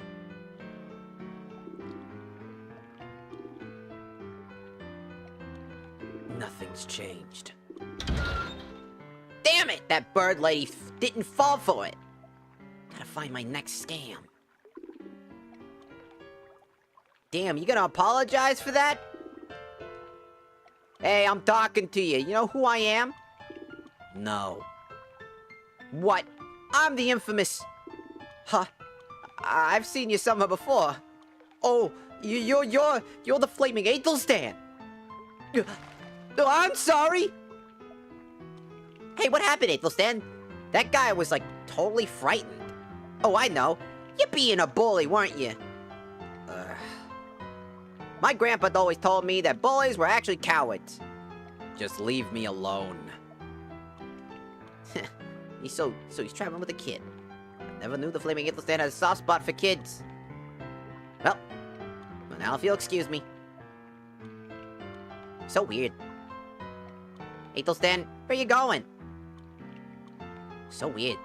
Nothing's changed. Damn it! That bird lady didn't fall for it. Gotta find my next scam. Damn, you gonna apologize for that? Hey, I'm talking to you. You know who I am? No. What? I'm the infamous... Huh? I've seen you somewhere before. Oh, you're the flaming Athelstan. I'm sorry. Hey, what happened, Athelstan? That guy was, like, totally frightened. Oh, I know. You're being a bully, weren't you? My grandpa always told me that bullies were actually cowards. Just leave me alone. he's traveling with a kid. I never knew the flaming Athelstan had a soft spot for kids. Well, now if you'll excuse me. So weird. Athelstan, where you going? So weird.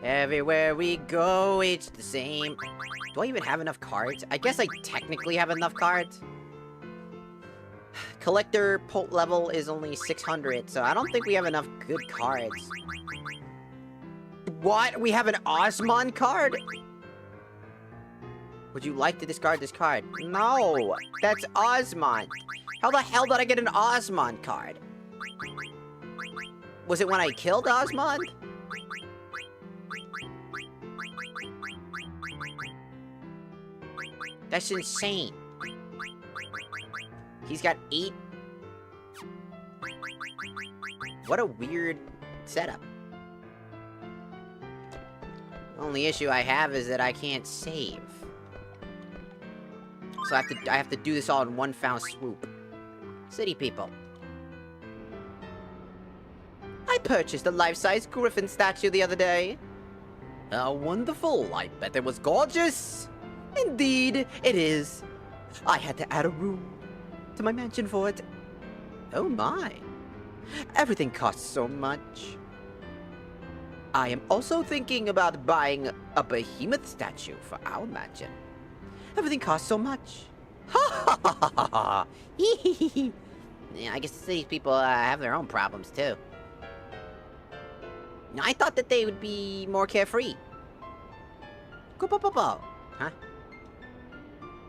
Everywhere we go, it's the same. Do I even have enough cards? I guess I technically have enough cards. Collector Polt level is only 600, so I don't think we have enough good cards. What? We have an Osmond card? Would you like to discard this card? No, that's Osmond. How the hell did I get an Osmond card? Was it when I killed Osmond? That's insane. He's got 8. What a weird setup. The only issue I have is that I can't save. So I have to do this all in one foul swoop. City people. I purchased a life-size griffin statue the other day. How wonderful. I bet it was gorgeous. Indeed, it is. I had to add a room to my mansion for it. Oh my. Everything costs so much. I am also thinking about buying a behemoth statue for our mansion. Everything costs so much. Ha ha ha ha ha. Yeah, I guess these people have their own problems too. I thought that they would be more carefree. Huh?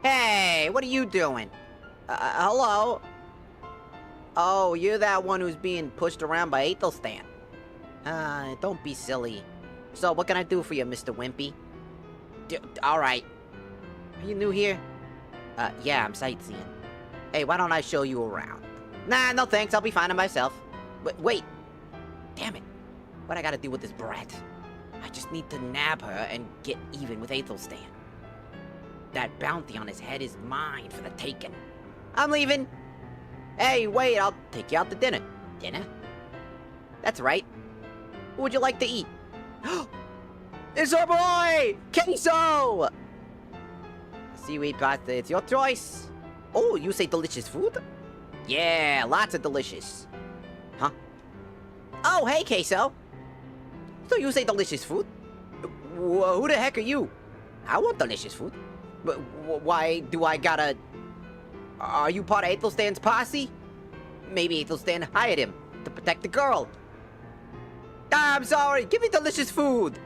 Hey, what are you doing? Hello? Oh, you're that one who's being pushed around by Athelstan. Don't be silly. So, what can I do for you, Mr. Wimpy? Alright. Are you new here? Yeah, I'm sightseeing. Hey, why don't I show you around? Nah, no thanks, I'll be fine on myself. Wait. Damn it. What I gotta do with this brat? I just need to nab her and get even with Athelstan. That bounty on his head is mine for the taking. I'm leaving. Hey, wait, I'll take you out to dinner. Dinner? That's right. What would you like to eat? It's our boy! Queso! Seaweed pasta, it's your choice. Oh, you say delicious food? Yeah, lots of delicious. Huh? Oh, hey, Queso. So you say delicious food? Who the heck are you? I want delicious food. But why do I gotta... Are you part of Athelstan's posse? Maybe Athelstan hired him to protect the girl. Ah, I'm sorry. Give me delicious food.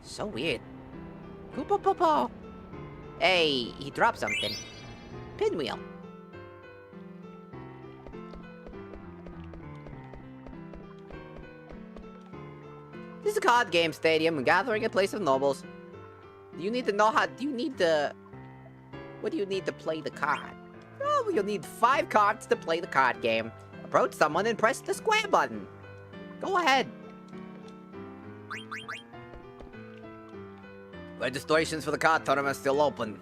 So weird. Poo-poo-poo-poo. Hey, he dropped something. Pinwheel. This is a card game stadium, gathering a place of nobles. Do you need to know how... Do you need to... What do you need to play the card? Oh, you'll need 5 cards to play the card game. Approach someone and press the square button. Go ahead. Registrations for the card tournament are still open.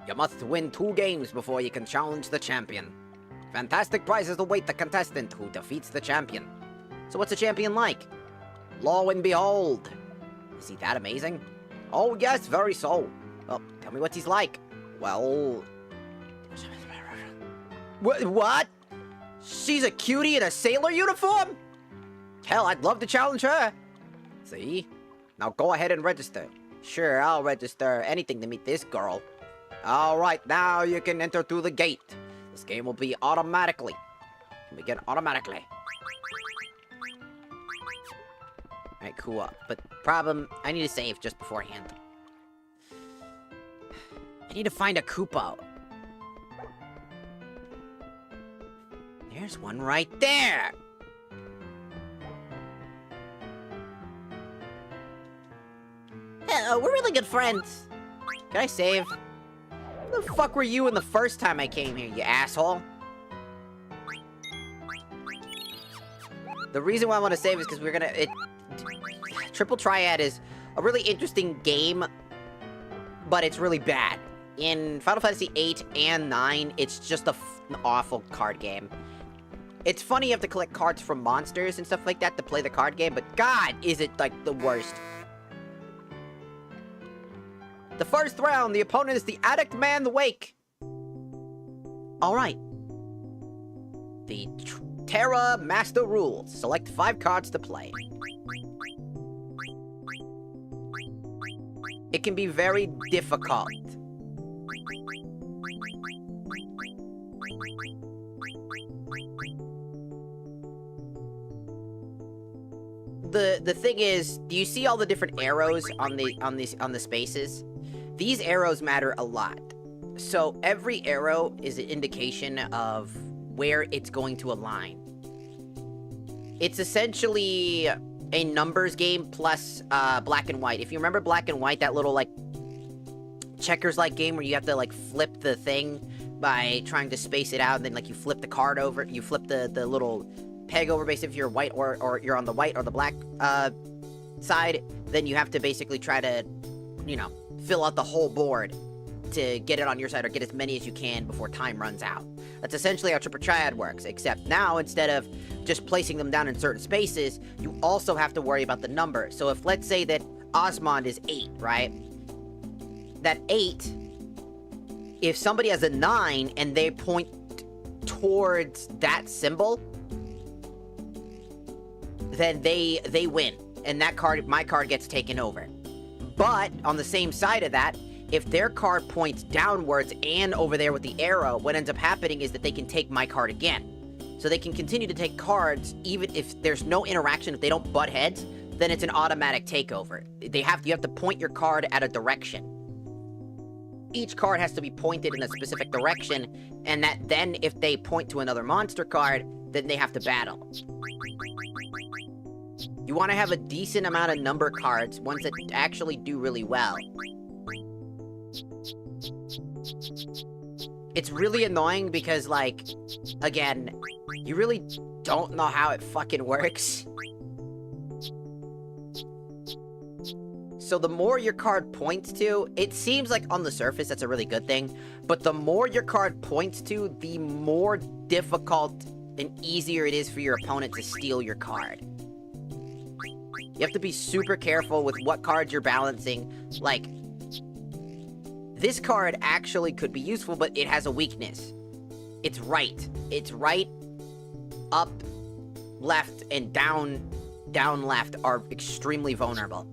You must win 2 games before you can challenge the champion. Fantastic prizes await the contestant who defeats the champion. So what's a champion like? Lo and behold. Is he that amazing? Oh yes, very so. Well, tell me what he's like. Well... What? She's a cutie in a sailor uniform? Hell, I'd love to challenge her. See? Now go ahead and register. Sure, I'll register anything to meet this girl. Alright, now you can enter through the gate. This game will be automatically. Begin automatically. Alright, cool. But problem, I need to save just beforehand. I need to find a Koopa. There's one right there. We're really good friends. Can I save? Where the fuck were you in the first time I came here, you asshole? The reason why I want to save is because we're gonna... Triple Triad is a really interesting game, but it's really bad. In Final Fantasy 8 and 9, it's just an awful card game. It's funny you have to collect cards from monsters and stuff like that to play the card game, but God, is it, like, the worst. The first round, the opponent is the Addict Man the Wake. Alright. The Terra Master Rules. Select 5 cards to play. It can be very difficult. The thing is, do you see all the different arrows on the spaces? These arrows matter a lot. So every arrow is an indication of where it's going to align. It's essentially a numbers game plus black and white. If you remember black and white, that little like checkers-like game where you have to like flip the thing by trying to space it out, and then like you flip the card over, you flip the little peg over, basically if you're white or you're on the white or the black side, then you have to basically try to, you know, fill out the whole board to get it on your side or get as many as you can before time runs out. That's essentially how Triple Triad works, except now instead of just placing them down in certain spaces, you also have to worry about the number. So if let's say that Osmond is 8, right? That 8, if somebody has a 9 and they point towards that symbol, then they win. And that card, my card, gets taken over. But on the same side of that, if their card points downwards and over there with the arrow, what ends up happening is that they can take my card again. So they can continue to take cards even if there's no interaction, if they don't butt heads, then it's an automatic takeover. You have to point your card at a direction. Each card has to be pointed in a specific direction, and that then if they point to another monster card, then they have to battle. You want to have a decent amount of number cards, ones that actually do really well. It's really annoying because, like, again, you really don't know how it fucking works. So the more your card points to, it seems like on the surface that's a really good thing, but the more your card points to, the more difficult and easier it is for your opponent to steal your card. You have to be super careful with what cards you're balancing. Like, this card actually could be useful, but it has a weakness. It's right. It's right, up, left, and down left are extremely vulnerable.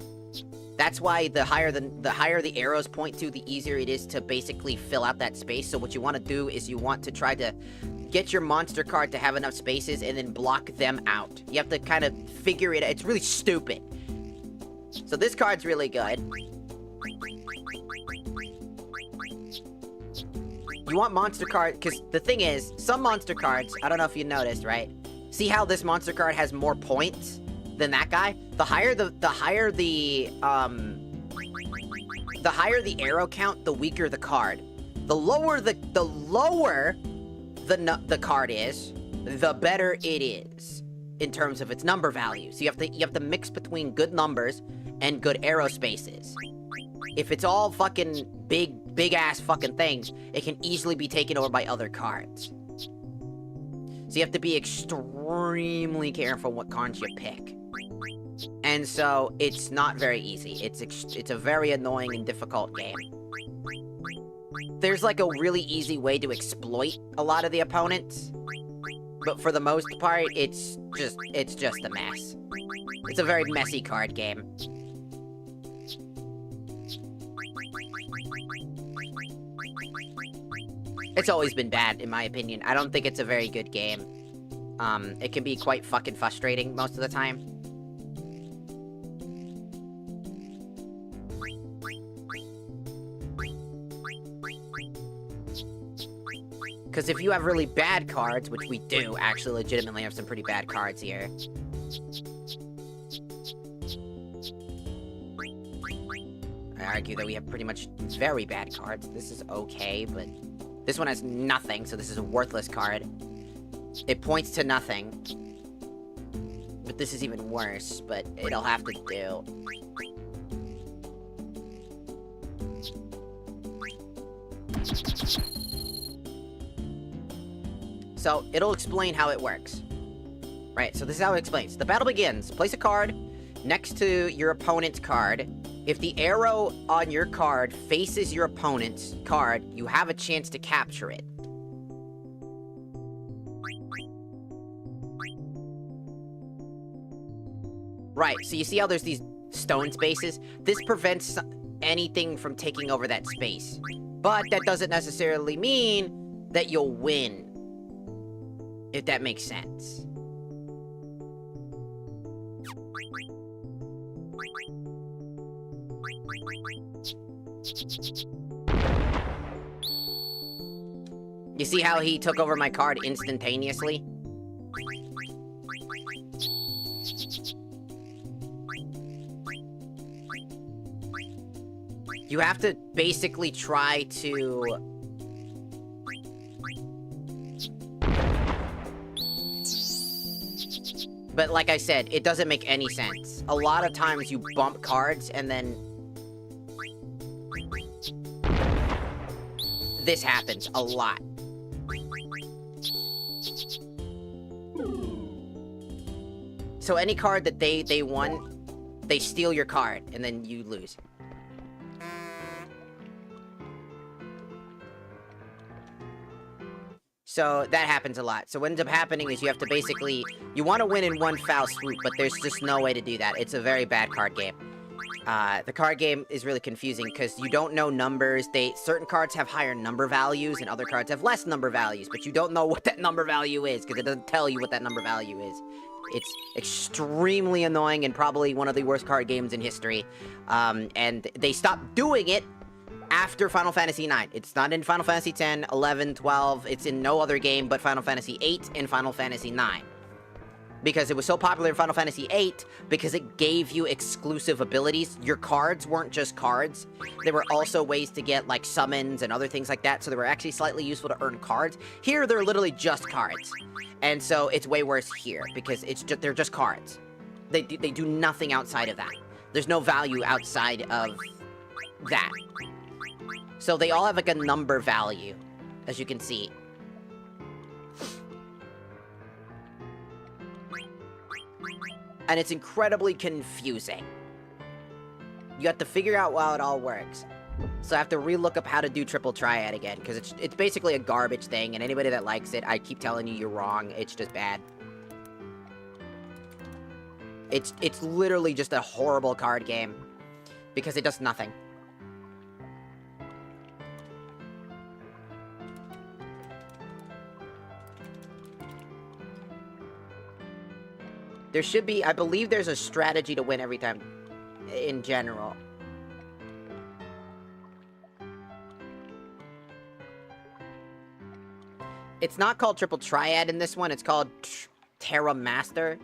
That's why the higher the arrows point to, the easier it is to basically fill out that space. So what you want to do is you want to try to get your monster card to have enough spaces and then block them out. You have to kind of figure it out. It's really stupid. So this card's really good. You want monster card, because the thing is, some monster cards, I don't know if you noticed, right? See how this monster card has more points than that guy? The higher the arrow count, the weaker the card. The lower the card is, the better it is in terms of its number value. So you have to mix between good numbers and good arrow spaces. If it's all fucking big ass fucking things, it can easily be taken over by other cards. So you have to be extremely careful what cards you pick. And so it's not very easy. It's a very annoying and difficult game. There's like a really easy way to exploit a lot of the opponents, but for the most part, it's just a mess. It's a very messy card game. It's always been bad, in my opinion. I don't think it's a very good game. It can be quite fucking frustrating most of the time. Because if you have really bad cards, which we do, actually legitimately have some pretty bad cards here. I argue that we have pretty much very bad cards. This is okay, but this one has nothing, so this is a worthless card. It points to nothing. But this is even worse, but it'll have to do. So, it'll explain how it works. Right, so this is how it explains. The battle begins. Place a card next to your opponent's card. If the arrow on your card faces your opponent's card, you have a chance to capture it. Right, so you see how there's these stone spaces? This prevents anything from taking over that space. But that doesn't necessarily mean that you'll win. If that makes sense. You see how he took over my card instantaneously? You have to basically try to... But like I said, it doesn't make any sense. A lot of times you bump cards and then... This happens a lot. So any card that they won, they steal your card, and then you lose. So that happens a lot. So what ends up happening is you have to basically... You want to win in one foul swoop, but there's just no way to do that. It's a very bad card game. The card game is really confusing because you don't know numbers. Certain cards have higher number values and other cards have less number values, but you don't know what that number value is because it doesn't tell you what that number value is. It's extremely annoying and probably one of the worst card games in history. And they stopped doing it after Final Fantasy IX. It's not in Final Fantasy X, 11, 12. It's in no other game but Final Fantasy VIII and Final Fantasy IX. Because it was so popular in Final Fantasy VIII, because it gave you exclusive abilities. Your cards weren't just cards. There were also ways to get, like, summons and other things like that, so they were actually slightly useful to earn cards. Here, they're literally just cards. And so, it's way worse here, because they're just cards. They do nothing outside of that. There's no value outside of that. So, they all have, like, a number value, as you can see. And it's incredibly confusing. You have to figure out how it all works. So I have to relook up how to do triple triad again, because it's basically a garbage thing, and anybody that likes it, I keep telling you, you're wrong. It's just bad. It's literally just a horrible card game, because it does nothing. There should be, I believe there's a strategy to win every time, in general. It's not called Triple Triad in this one, it's called Terra Master.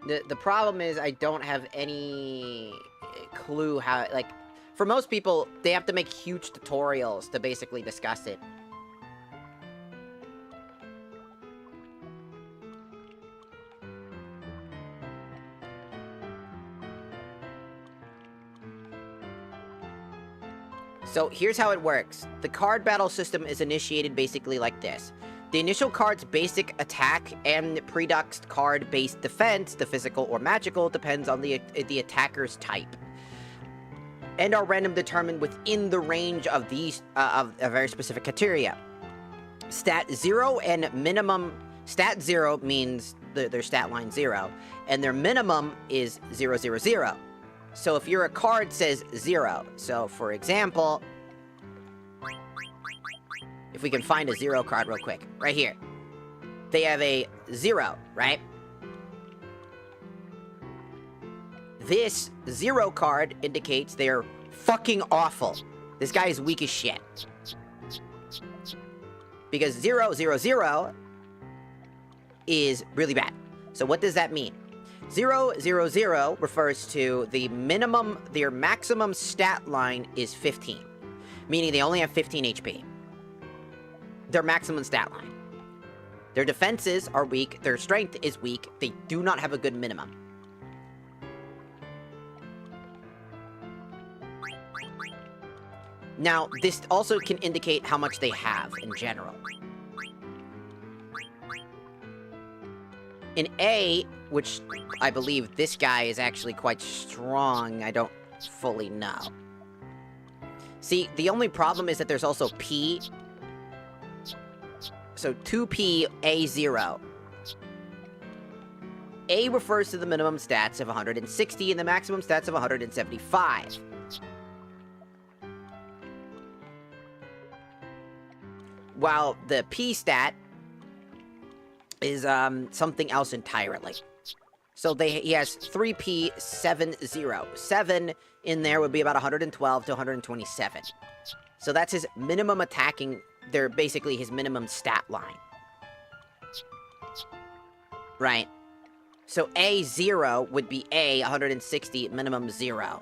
The problem is I don't have any clue how, like, for most people, they have to make huge tutorials to basically discuss it. So here's how it works. The card battle system is initiated basically like this. The initial card's basic attack and predexed card-based defense, the physical or magical, depends on the attacker's type, and are random determined within the range of these of a very specific criteria. Stat 0 and minimum. Stat 0 means their stat line 0, and their minimum is 0, 0, 0. So if your card says 0, so for example, if we can find a 0 card real quick, right here. They have a 0, right? This 0 card indicates they're fucking awful. This guy is weak as shit. Because 0, 0, 0 is really bad. So what does that mean? 0, 0, 0 refers to the minimum, their maximum stat line is 15. Meaning they only have 15 HP. Their maximum stat line. Their defenses are weak, their strength is weak, they do not have a good minimum. Now, this also can indicate how much they have in general. In A, which I believe this guy is actually quite strong, I don't fully know. See, the only problem is that there's also P. So 2P A0. A refers to the minimum stats of 160 and the maximum stats of 175. While the P stat is something else entirely. So he has 3P70. 7 in there would be about 112 to 127. So that's his minimum attacking. They're basically his minimum stat line. Right. So A0 would be A, 160, minimum 0.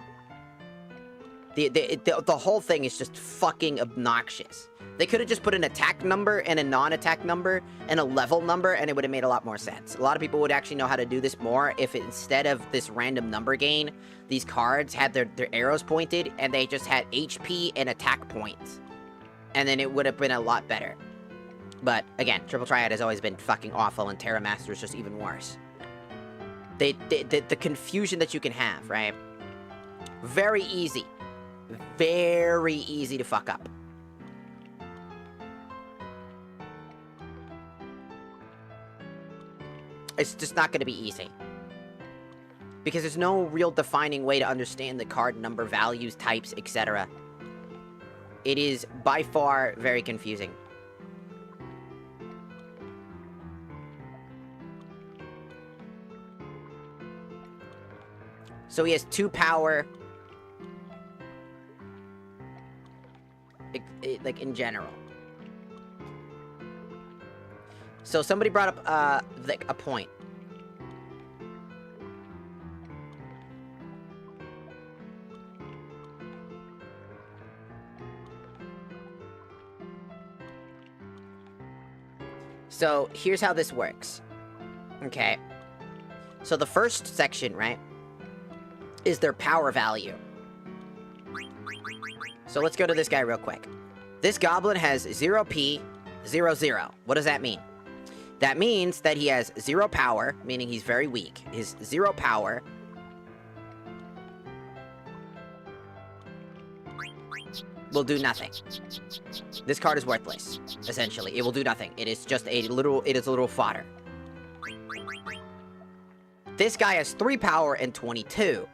The whole thing is just fucking obnoxious. They could have just put an attack number and a non-attack number and a level number, and it would have made a lot more sense. A lot of people would actually know how to do this more if instead of this random number gain, these cards had their arrows pointed, and they just had HP and attack points. And then it would have been a lot better. But, again, Triple Triad has always been fucking awful, and Terra Master is just even worse. The confusion that you can have, right? Very easy. Very easy to fuck up. It's just not going to be easy. Because there's no real defining way to understand the card number, values, types, etc. It is, by far, very confusing. So he has 2 power. Like, in general. So somebody brought up, like, a point. So, here's how this works. Okay. So the first section, right, is their power value. So let's go to this guy real quick. This goblin has 0p, 0, 0. What does that mean? That means that he has 0 power, meaning he's very weak. His 0 power will do nothing. This card is worthless, essentially. It will do nothing. It is just a little fodder. This guy has 3 power and 22.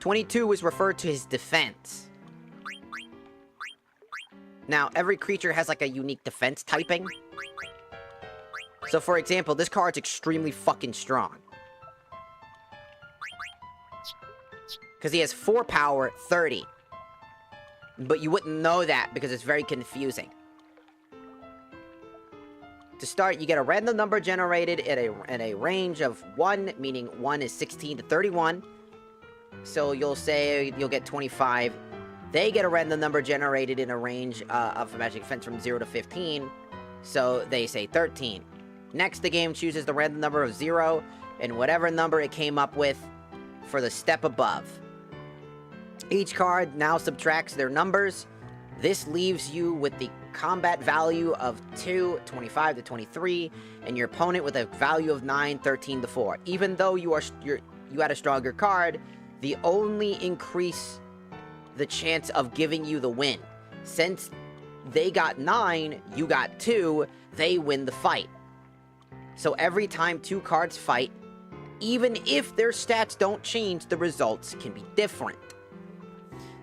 22 is referred to his defense. Now, every creature has like a unique defense typing. So, for example, this card's extremely fucking strong. Because he has 4 power, 30. But you wouldn't know that because it's very confusing. To start, you get a random number generated in a range of 1, meaning 1 is 16 to 31. So you'll say you'll get 25. They get a random number generated in a range of magic defense from 0 to 15. So they say 13. Next, the game chooses the random number of 0 and whatever number it came up with for the step above. Each card now subtracts their numbers. This leaves you with the combat value of 2, 25 to 23, and your opponent with a value of 9, 13 to 4. Even though you had a stronger card, the only increase the chance of giving you the win. Since they got 9, you got 2, they win the fight. So every time 2 cards fight, even if their stats don't change, the results can be different.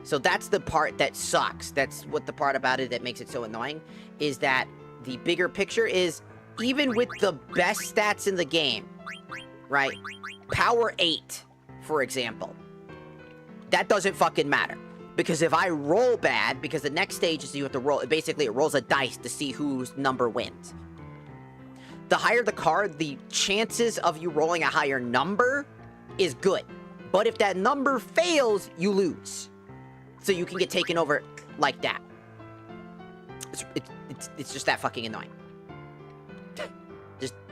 So that's the part that sucks. That's what the part about it that makes it so annoying, is that the bigger picture is, even with the best stats in the game, right? Power 8, for example. That doesn't fucking matter. Because if I roll bad, because the next stage is you have to roll, basically it rolls a dice to see whose number wins. The higher the card, the chances of you rolling a higher number is good. But if that number fails, you lose. So you can get taken over like that. It's just that fucking annoying.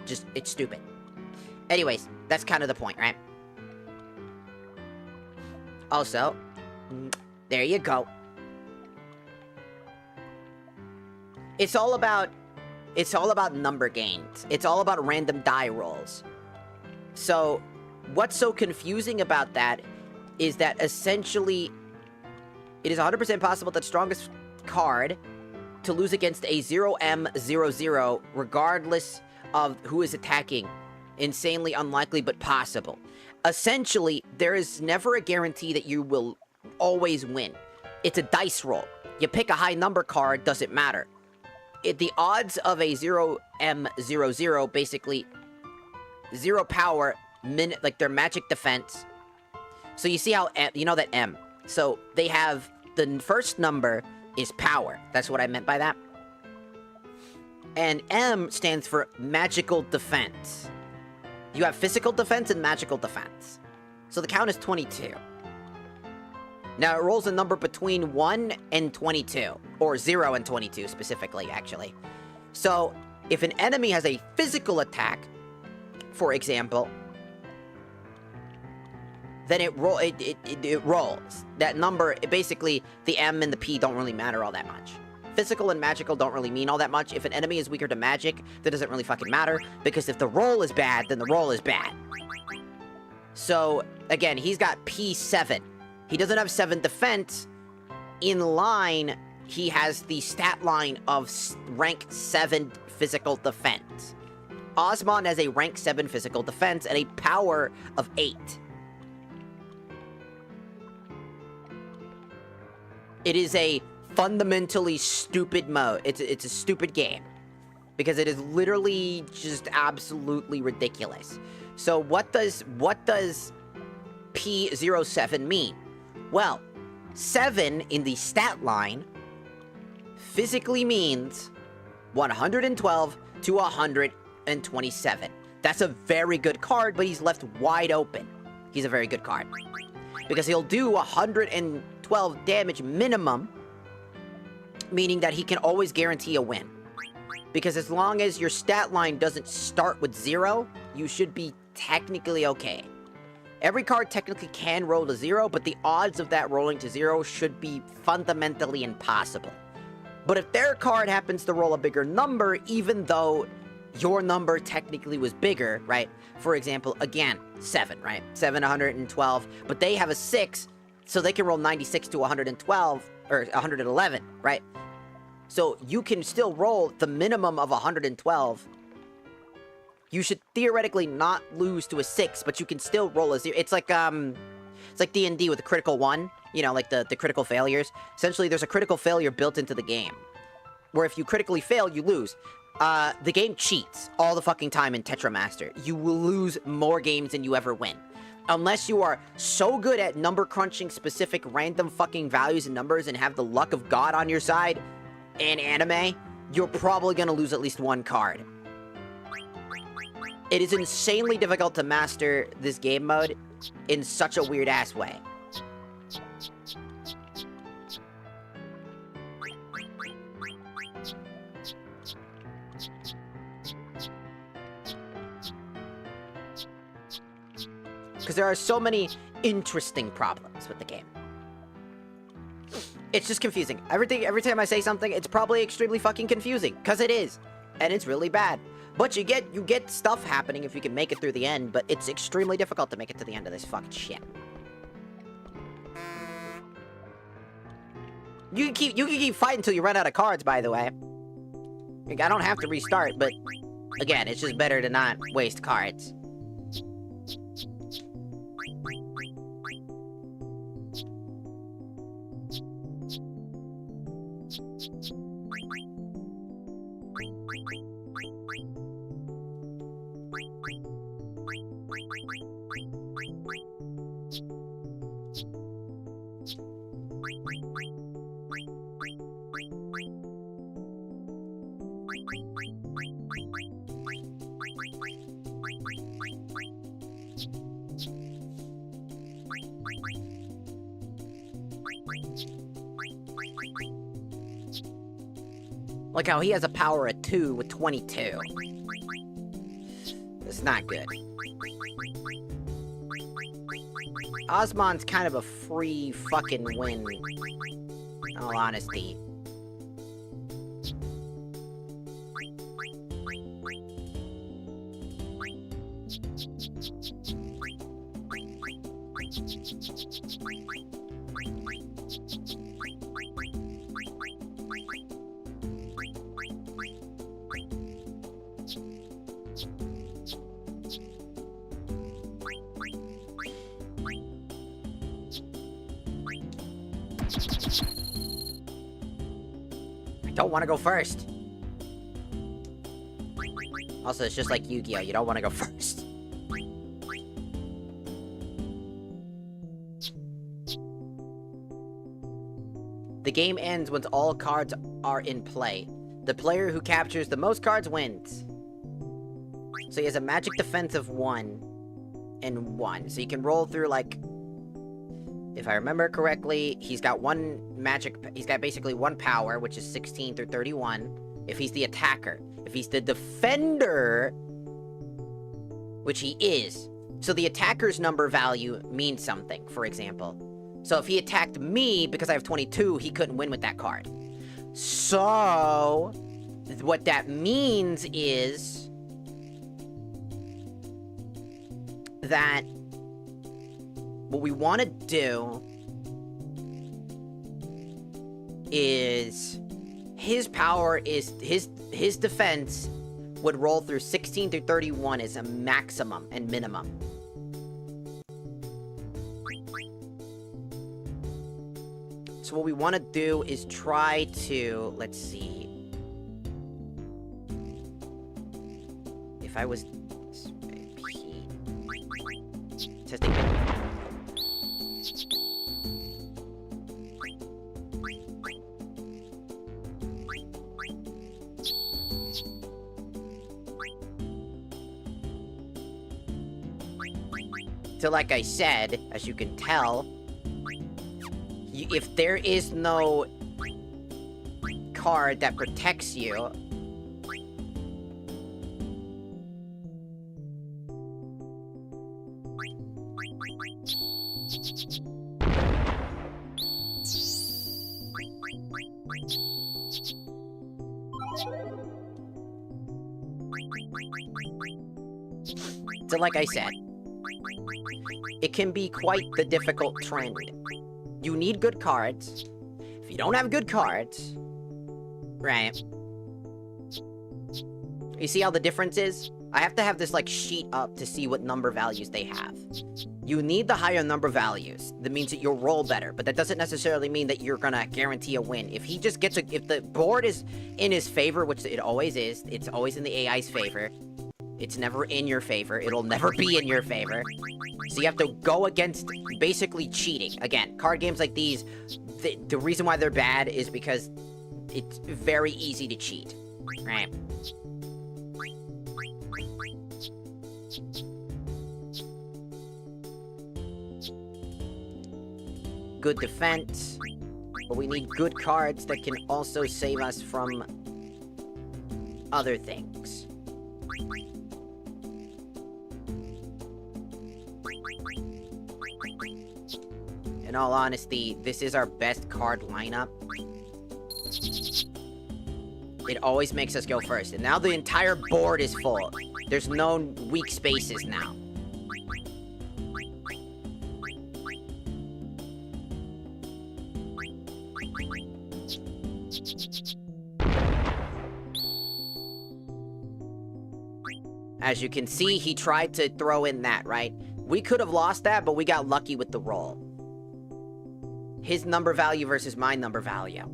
Just, it's stupid. Anyways, that's kind of the point, right? Also, there you go. It's all about number gains. It's all about random die rolls. So, what's so confusing about that is that essentially it is 100% possible that strongest card to lose against a 0M00 regardless of who is attacking. Insanely unlikely, but possible. Essentially, there is never a guarantee that you will always win. It's a dice roll. You pick a high number card, doesn't matter. The odds of a 0M00, basically 0 power, like their magic defense. So you see how, you know that M. So they have, the first number is power. That's what I meant by that. And M stands for magical defense. You have physical defense and magical defense. So the count is 22. Now, it rolls a number between 1 and 22. Or 0 and 22, specifically, actually. So, if an enemy has a physical attack, for example, then it rolls. That number, basically, the M and the P don't really matter all that much. Physical and magical don't really mean all that much. If an enemy is weaker to magic, that doesn't really fucking matter. Because if the roll is bad, then the roll is bad. So, again, he's got P7. He doesn't have 7 defense. In line, he has the stat line of rank 7 physical defense. Osmond has a rank 7 physical defense and a power of 8. It is a fundamentally stupid mode. It's a stupid game. Because it is literally just absolutely ridiculous. So what does P07 mean? Well, 7 in the stat line physically means 112 to 127. That's a very good card, but he's left wide open. He's a very good card. Because he'll do 112 damage minimum, meaning that he can always guarantee a win. Because as long as your stat line doesn't start with 0, you should be technically okay. Every card technically can roll to 0, but the odds of that rolling to 0 should be fundamentally impossible. But if their card happens to roll a bigger number, even though your number technically was bigger, right? For example, again, 7, right? 7, 112, but they have a 6, so they can roll 96 to 112, or 111, right? So you can still roll the minimum of 112. You should theoretically not lose to a 6, but you can still roll a 0. It's like D&D with the critical 1, you know, like the critical failures. Essentially, there's a critical failure built into the game, where if you critically fail, you lose. The game cheats all the fucking time in Tetramaster. You will lose more games than you ever win. Unless you are so good at number crunching specific random fucking values and numbers and have the luck of God on your side in anime, you're probably gonna lose at least one card. It is insanely difficult to master this game mode in such a weird-ass way. Because there are so many interesting problems with the game. It's just confusing. Every time I say something, it's probably extremely fucking confusing. Because it is. And it's really bad. But you get stuff happening if you can make it through the end, but it's extremely difficult to make it to the end of this fucking shit. You can keep fighting until you run out of cards, by the way. Like, I don't have to restart, but again, it's just better to not waste cards. Like how he has a power of 2 with 22. It's not good. Osmond's kind of a free fucking win, in all honesty. Don't want to go first. Also, it's just like Yu-Gi-Oh! You don't want to go first. The game ends once all cards are in play. The player who captures the most cards wins. So he has a magic defense of 1 and 1. So you can roll through, like... If I remember correctly, he's got basically 1 power, which is 16 through 31, if he's the attacker. If he's the defender, which he is. So the attacker's number value means something, for example. So if he attacked me, because I have 22, he couldn't win with that card. So, what that means is that what we want to do is his power is his defense would roll through 16 through 31 as a maximum and minimum. So what we want to do is try to, let's see. If I was testing. So like I said, as you can tell, if there is no card that protects you, so like I said, it can be quite the difficult trend. You need good cards. If you don't have good cards, right? You see how the difference is? I have to have this, like, sheet up to see what number values they have. You need the higher number values. That means that you'll roll better, but that doesn't necessarily mean that you're gonna guarantee a win. If he just gets if the board is in his favor, which it always is, it's always in the AI's favor. It's never in your favor. It'll never be in your favor. So you have to go against basically cheating. Again, card games like these, the reason why they're bad is because it's very easy to cheat, right? good defense, but we need good cards that can also save us from other things. In all honesty, this is our best card lineup. It always makes us go first. And now the entire board is full. There's no weak spaces now. As you can see, he tried to throw in that, right? We could have lost that, but we got lucky with the roll. His number value versus my number value.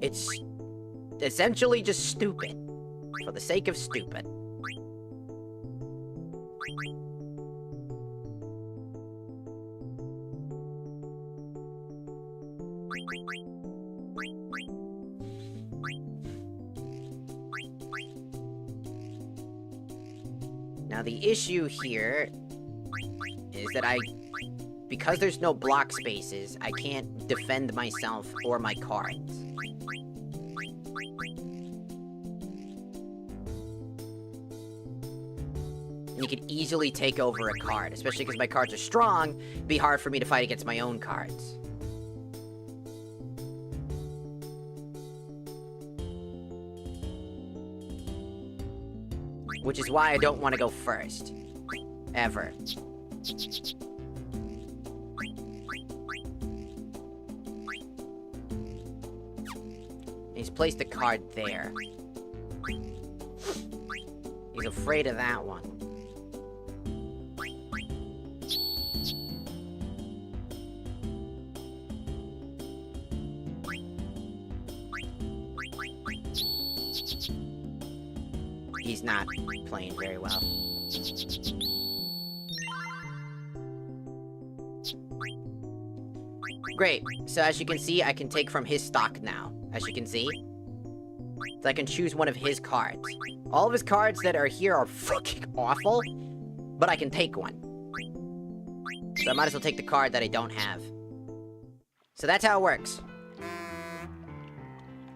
It's essentially just stupid. For the sake of stupid. Now the issue here is that because there's no block spaces, I can't defend myself or my cards. And you could easily take over a card, especially because my cards are strong. It'd be hard for me to fight against my own cards. Which is why I don't want to go first. Ever. He's placed a card there. He's afraid of that one. He's not playing very well. Great. So as you can see, I can take from his stock now. As you can see. So I can choose one of his cards. All of his cards that are here are fucking awful, but I can take one. So I might as well take the card that I don't have. So that's how it works.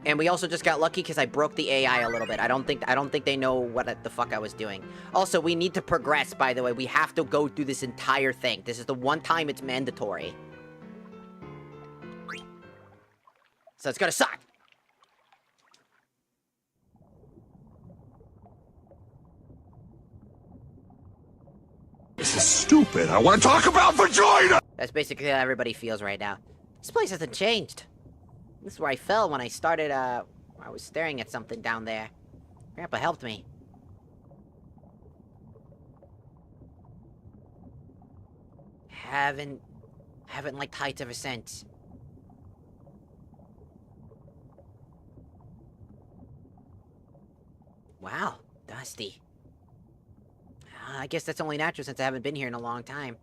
And we also just got lucky because I broke the AI a little bit. I don't think they know what the fuck I was doing. Also, we need to progress, by the way. We have to go through this entire thing. This is the one time it's mandatory. So it's gonna suck. This is stupid. I want to talk about vagina! That's basically how everybody feels right now. This place hasn't changed. This is where I fell when I started, I was staring at something down there. Grandpa helped me. Haven't liked heights ever since. Wow, dusty. I guess that's only natural since I haven't been here in a long time.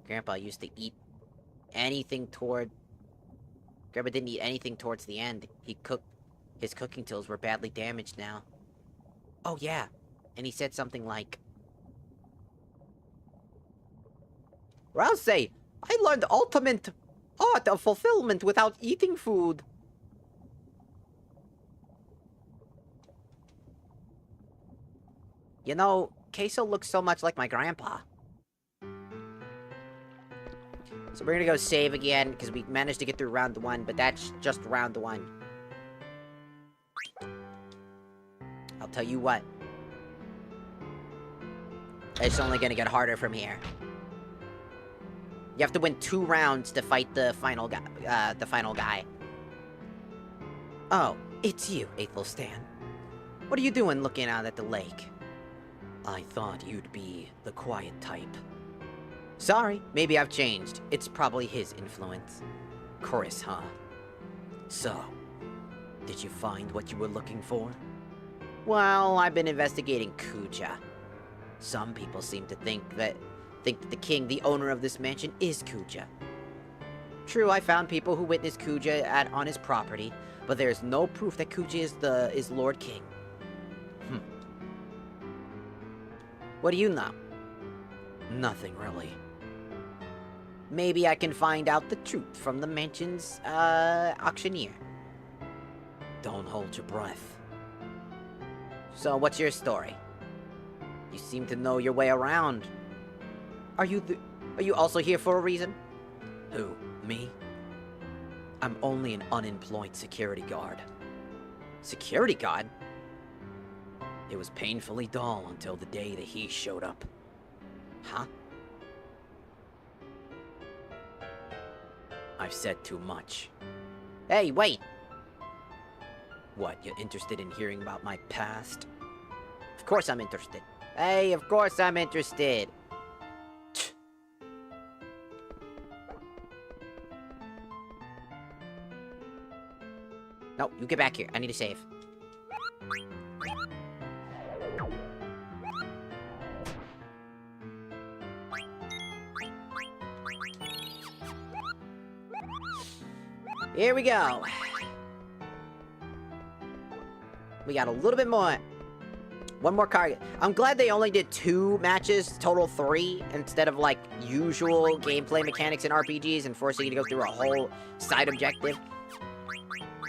Grandpa used to eat anything Grandpa didn't eat anything towards the end. His cooking tools were badly damaged now. Oh yeah, and he said something like, I'll say, I learned ultimate art of fulfillment without eating food. You know, Queso looks so much like my grandpa. So we're gonna go save again, because we managed to get through round 1, but that's just round 1. I'll tell you what. It's only gonna get harder from here. You have to win 2 rounds to fight the final guy. Oh, it's you, Athelstan. What are you doing looking out at the lake? I thought you'd be the quiet type. Sorry, maybe I've changed. It's probably his influence. Chris, huh? So, did you find what you were looking for? Well, I've been investigating Kuja. Some people seem to think that the king, the owner of this mansion, is Kuja. True, I found people who witnessed Kuja on his property, but there's no proof that Kuja is Lord King. What do you know? Nothing, really. Maybe I can find out the truth from the mansion's, auctioneer. Don't hold your breath. So, what's your story? You seem to know your way around. Are you also here for a reason? Who, me? I'm only an unemployed security guard. Security guard? It was painfully dull until the day that he showed up. Huh? I've said too much. Hey, wait! What, you're interested in hearing about my past? Of course I'm interested. Hey, of course I'm interested! No, you get back here. I need to save. Here we go. We got a little bit more. One more card. I'm glad they only did 2 matches, total 3, instead of, like, usual gameplay mechanics in RPGs and forcing you to go through a whole side objective.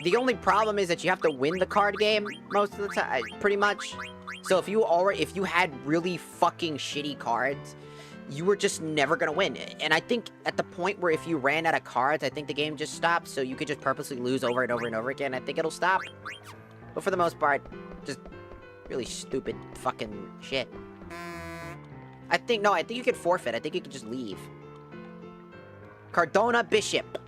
The only problem is that you have to win the card game most of the time, pretty much. So if you had really fucking shitty cards, you were just never gonna win. And I think at the point where if you ran out of cards, I think the game just stops, so you could just purposely lose over and over and over again. I think it'll stop. But for the most part, just really stupid fucking shit. I think you could forfeit. I think you could just leave. Cardona Bishop.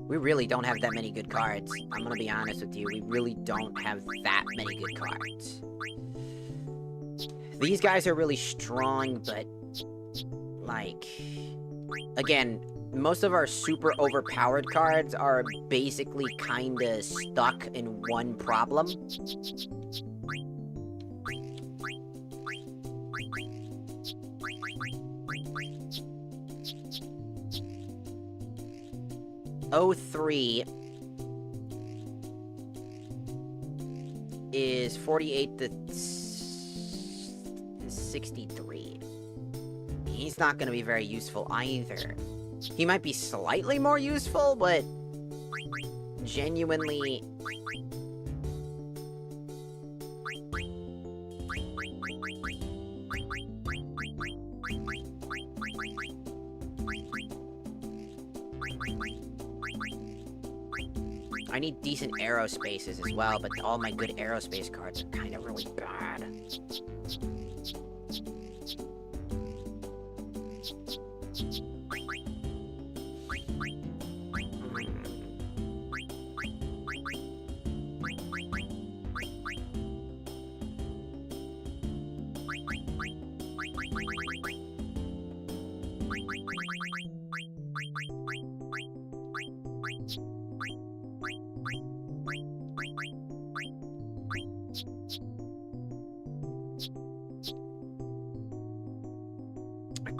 We really don't have that many good cards. I'm gonna be honest with you. We really don't have that many good cards. These guys are really strong, but, like, again, most of our super overpowered cards are basically kinda stuck in one problem. '03 is 48 to 63. He's not gonna be very useful either. He might be slightly more useful, but genuinely... I need decent aerospaces as well, but all my good aerospace cards are kind of really bad.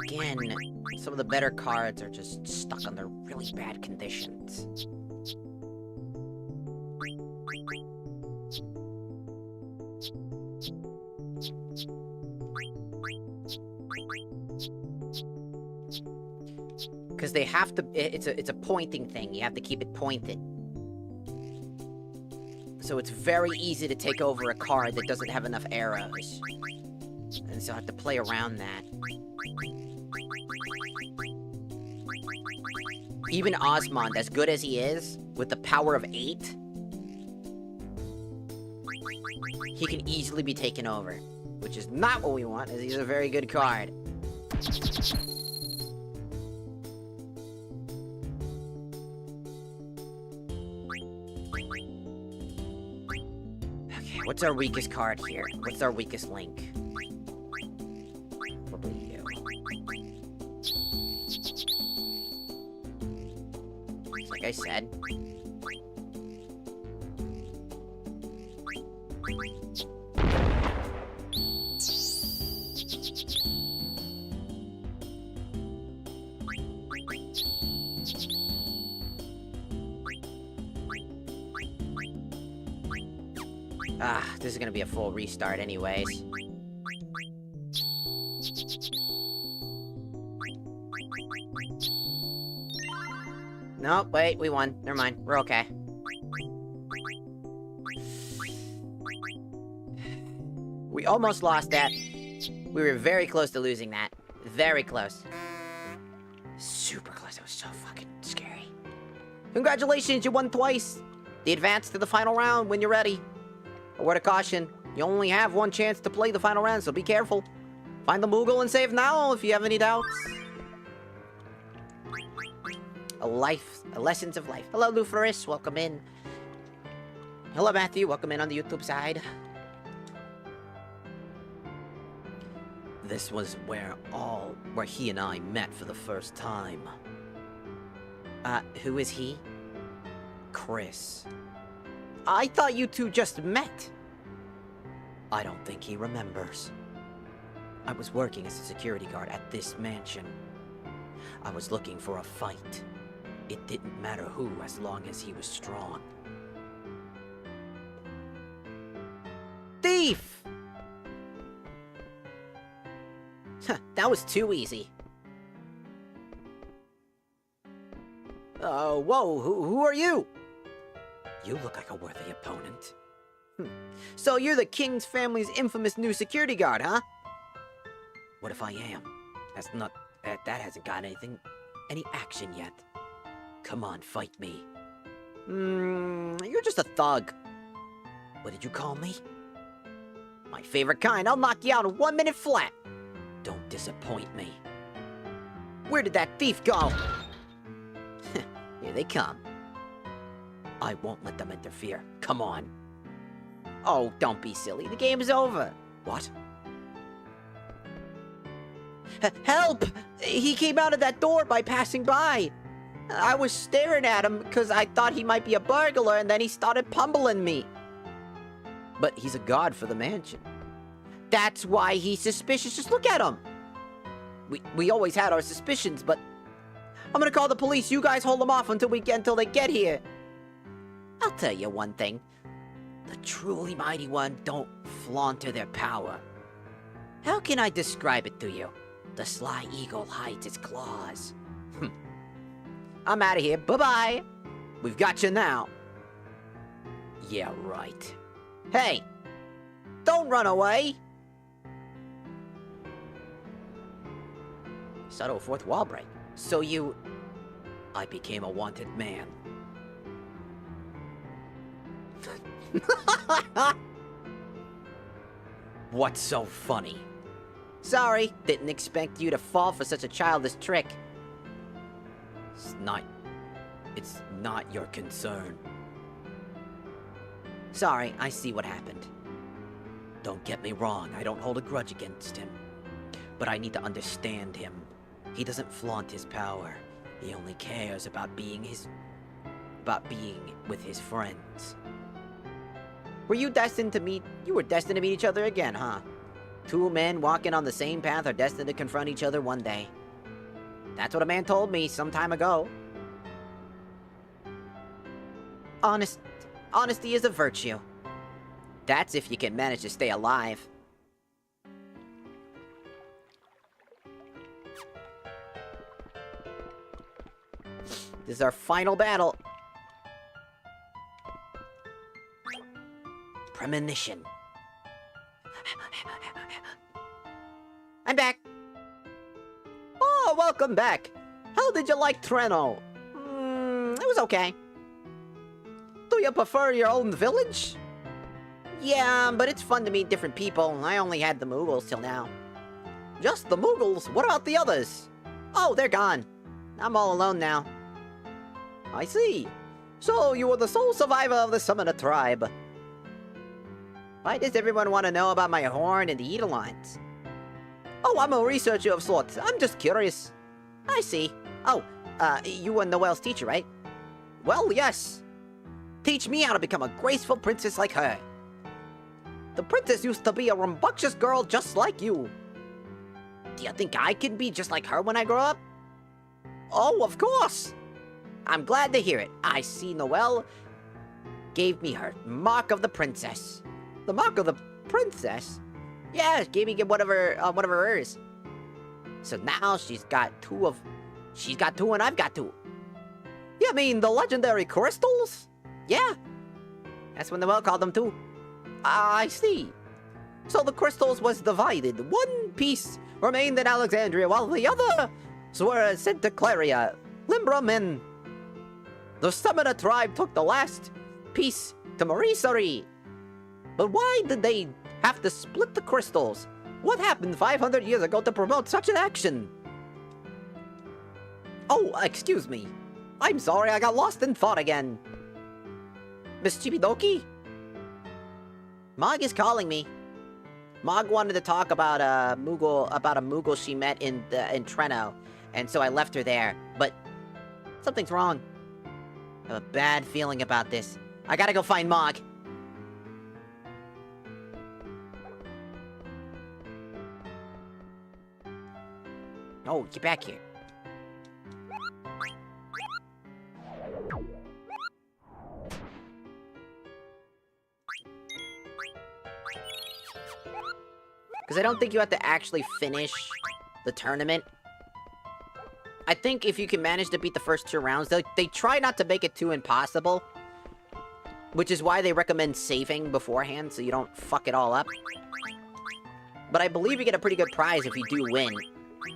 Again, some of the better cards are just stuck under really bad conditions. Because they have to, it's a pointing thing. You have to keep it pointed. So it's very easy to take over a card that doesn't have enough arrows. And so I have to play around that. Even Osmond, as good as he is, with the power of 8, he can easily be taken over. Which is not what we want, as he's a very good card. Okay, what's our weakest card here? What's our weakest link? Probably you. Like I said. This is gonna be a full restart anyways. No, wait, we won. Never mind. We're okay. We almost lost that. We were very close to losing that. Very close. Super close. That was so fucking scary. Congratulations, you won twice. The advance to the final round when you're ready. A word of caution, you only have one chance to play the final round, so be careful. Find the Moogle and save now if you have any doubts. Lessons of life. Hello, Luferis, welcome in. Hello, Matthew, welcome in on the YouTube side. This was where he and I met for the first time. Who is he? Chris. I thought you two just met. I don't think he remembers. I was working as a security guard at this mansion. I was looking for a fight. It didn't matter who, as long as he was strong. Thief! That was too easy. Whoa, who are you? You look like a worthy opponent. So you're the King's family's infamous new security guard, huh? What if I am? That hasn't got any action yet. Come on, fight me. You're just a thug. What did you call me? My favorite kind. I'll knock you out in 1 minute flat. Don't disappoint me. Where did that thief go? Here they come. I won't let them interfere. Come on. Oh, don't be silly. The game is over. What? Help! He came out of that door by passing by. I was staring at him because I thought he might be a burglar, and then he started pummeling me. But he's a guard for the mansion. That's why he's suspicious. Just look at him. We always had our suspicions, but I'm gonna call the police. You guys hold them off until they get here. I'll tell you one thing. The truly mighty one don't flaunt their power. How can I describe it to you? The sly eagle hides its claws. I'm out of here. Bye-bye. We've got you now. Yeah, right. Hey! Don't run away! Subtle fourth wall break. So you... I became a wanted man. What's so funny? Sorry, didn't expect you to fall for such a childish trick. It's not your concern. Sorry, I see what happened. Don't get me wrong, I don't hold a grudge against him. But I need to understand him. He doesn't flaunt his power. He only cares about being with his friends. Were you destined to meet... You were destined to meet each other again, huh? Two men walking on the same path are destined to confront each other one day. That's what a man told me some time ago. Honesty is a virtue. That's if you can manage to stay alive. This is our final battle. Premonition. I'm back. Oh, welcome back. How did you like Treno? It was okay. Do you prefer your own village? Yeah, but it's fun to meet different people. I only had the Moogles till now. Just the Moogles? What about the others? Oh, they're gone. I'm all alone now. I see. So you were the sole survivor of the Summoner tribe. Why does everyone want to know about my horn and the Edelines? Oh, I'm a researcher of sorts. I'm just curious. I see. Oh, you were Noelle's teacher, right? Well, yes. Teach me how to become a graceful princess like her. The princess used to be a rambunctious girl just like you. Do you think I can be just like her when I grow up? Oh, of course. I'm glad to hear it. I see Noelle gave me her mark of the princess. The mark of the princess? Yeah, gave me one of her hers. So now she's got two and I've got two. You mean the legendary crystals? Yeah. That's what the world called them too. I see. So the crystals was divided. One piece remained in Alexandria, while the others were sent to Claria, Limbram, and the Summoner tribe took the last piece to Marisari. But why did they have to split the crystals? What happened 500 years ago to promote such an action? Oh, excuse me. I'm sorry, I got lost in thought again. Miss Chibidoki? Mog is calling me. Mog wanted to talk about a Moogle she met in Treno, and so I left her there. But something's wrong. I have a bad feeling about this. I gotta go find Mog. Oh, get back here. Because I don't think you have to actually finish the tournament. I think if you can manage to beat the first 2 rounds, they try not to make it too impossible. Which is why they recommend saving beforehand, so you don't fuck it all up. But I believe you get a pretty good prize if you do win.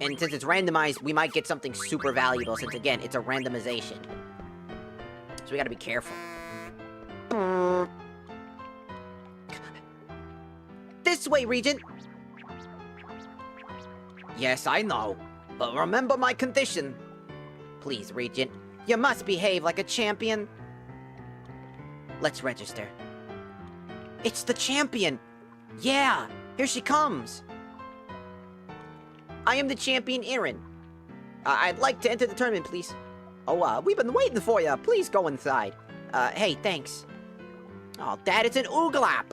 And since it's randomized, we might get something super valuable, since again, it's a randomization. So we gotta be careful. This way, Regent! Yes, I know. But remember my condition. Please, Regent. You must behave like a champion. Let's register. It's the champion! Yeah! Here she comes! I am the champion, Aaron. I'd like to enter the tournament, please. Oh, we've been waiting for you. Please go inside. Hey, thanks. Oh, Dad, it's an Ooglop!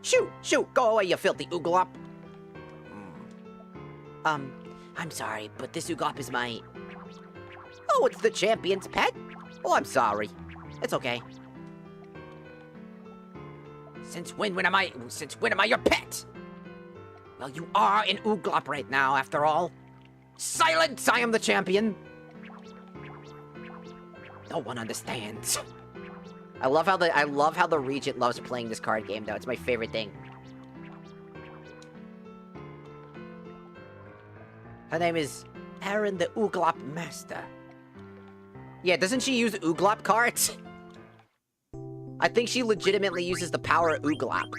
Shoot! Go away, you filthy Ooglop! I'm sorry, but this Ooglop is my... Oh, it's the champion's pet? Oh, I'm sorry. It's okay. Since when am I your pet? Well, you are an Ooglop right now, after all. Silence! I am the champion! No one understands. I love how the Regent loves playing this card game, though. It's my favorite thing. Her name is Aaron the Ooglop Master. Yeah, doesn't she use Ooglop cards? I think she legitimately uses the power of Ooglop.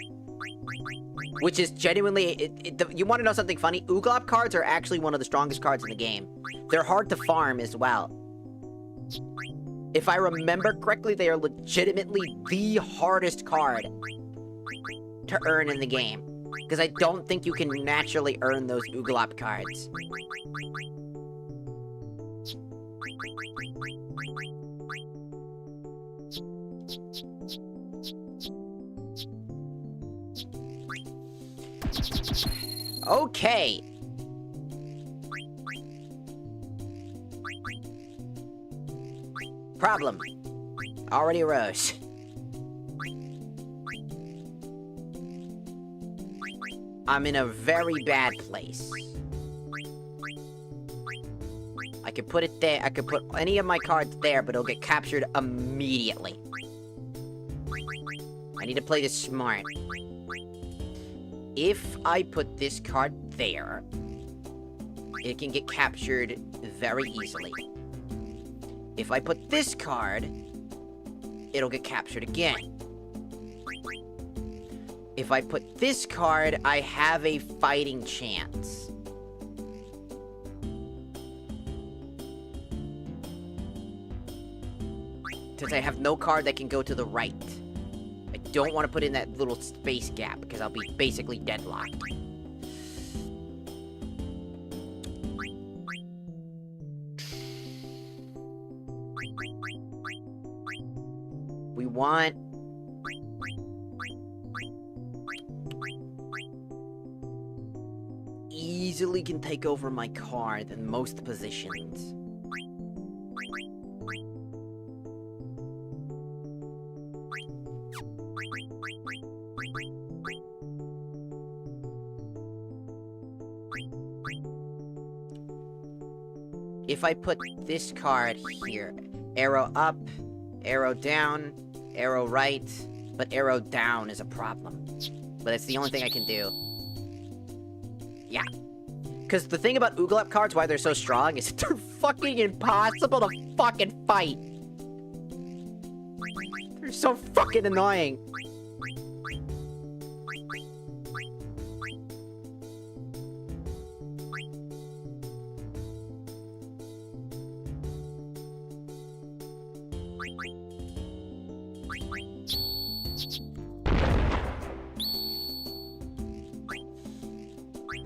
Which is genuinely... you want to know something funny? Ooglop cards are actually one of the strongest cards in the game. They're hard to farm as well. If I remember correctly, they are legitimately the hardest card to earn in the game. Because I don't think you can naturally earn those Ooglop cards. Okay. Problem. Already arose. I'm in a very bad place. I could put it there. I could put any of my cards there, but it'll get captured immediately. I need to play this smart. If I put this card there, it can get captured very easily. If I put this card, it'll get captured again. If I put this card, I have a fighting chance. Since I have no card that can go to the right. I don't want to put in that little space gap, because I'll be basically deadlocked. We want... easily can take over my card in most positions. if I put this card here, arrow up, arrow down, arrow right, but arrow down is a problem. But it's the only thing I can do. Yeah. Because the thing about Ooglap cards, why they're so strong, is they're fucking impossible to fucking fight. They're so fucking annoying.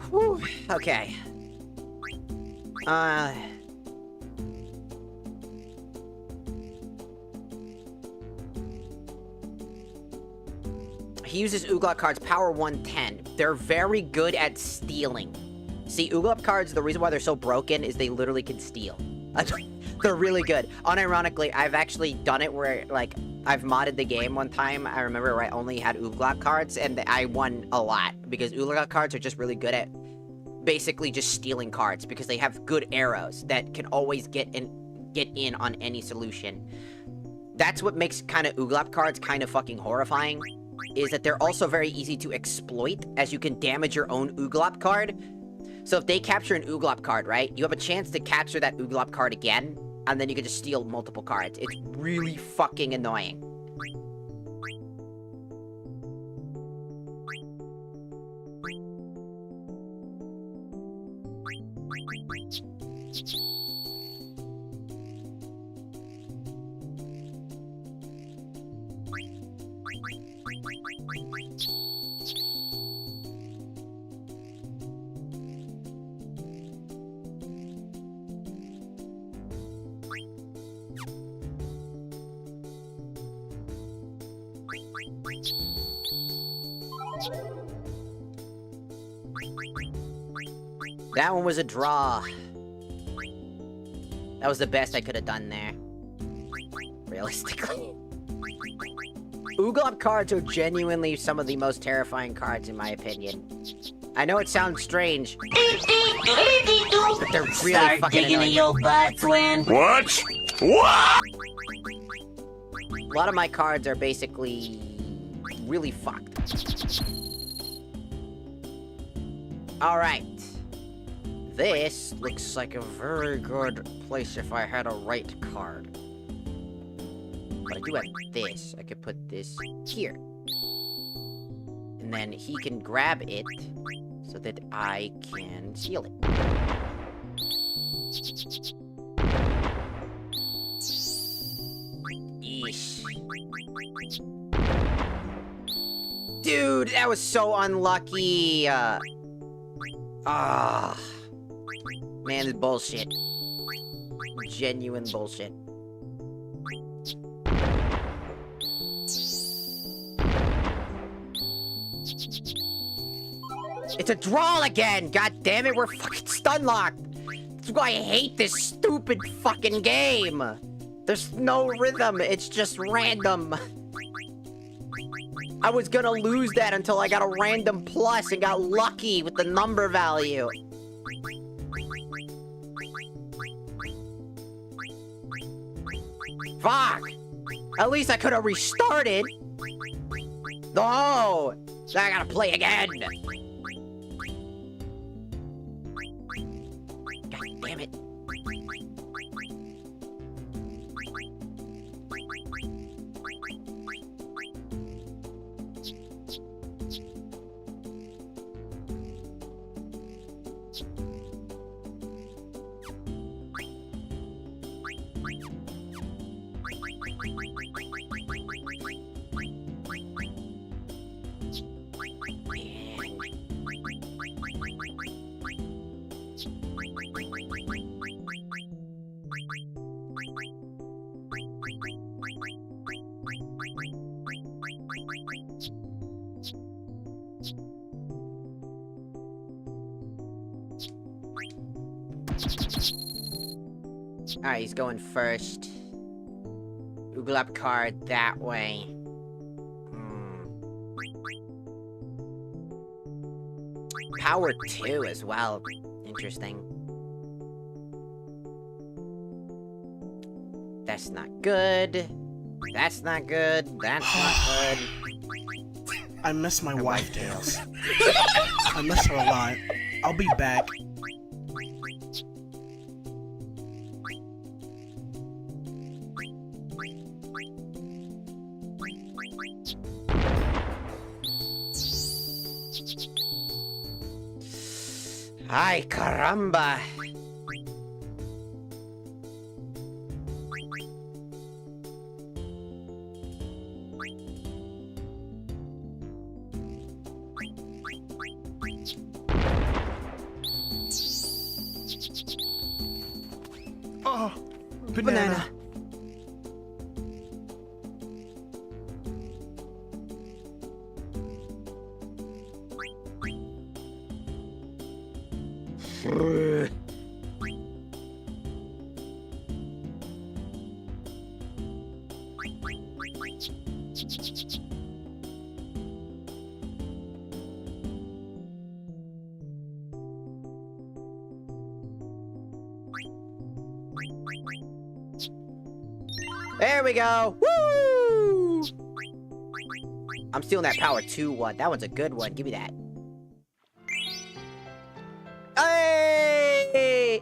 Whew, okay. He uses Ooglap cards, power 110. They're very good at stealing. See, Ooglap cards, the reason why they're so broken is they literally can steal. They're really good. Unironically, I've actually done it where, like, I've modded the game one time, I remember, where I only had Ooglap cards, and I won a lot, because Ooglap cards are just really good at basically just stealing cards, because they have good arrows that can always get in on any solution. That's what makes kind of Ooglap cards kind of fucking horrifying, is that they're also very easy to exploit, as you can damage your own Ooglap card. So if they capture an Ooglap card, right, you have a chance to capture that Ooglap card again, and then you can just steal multiple cards. It's really fucking annoying. That one was a draw. That was the best I could have done there. Realistically. Ooglap cards are genuinely some of the most terrifying cards in my opinion. I know it sounds strange, but they're really fucking annoying. What? What? A lot of my cards are basically really fucked. Alright. This looks like a very good place if I had a right card. But I do have this. I could put this here. And then he can grab it so that I can steal it. Yeesh. Dude, that was so unlucky. Man, it's bullshit. Genuine bullshit. It's a draw again! God damn it, we're fucking stun locked! That's why I hate this stupid fucking game! There's no rhythm, it's just random. I was gonna lose that until I got a random plus and got lucky with the number value. Fuck! At least I could have restarted. No! Now I gotta play again. God damn it. Alright, he's going first. Ooglap card that way. Power 2 as well. Interesting. That's not good. That's not good. That's not good. I miss my wife, Tails. I miss her a lot. I'll be back. Ay, caramba. Oh, banana. There we go. Woo! I'm stealing that power 2 one. That one's a good one. Give me that. Hey!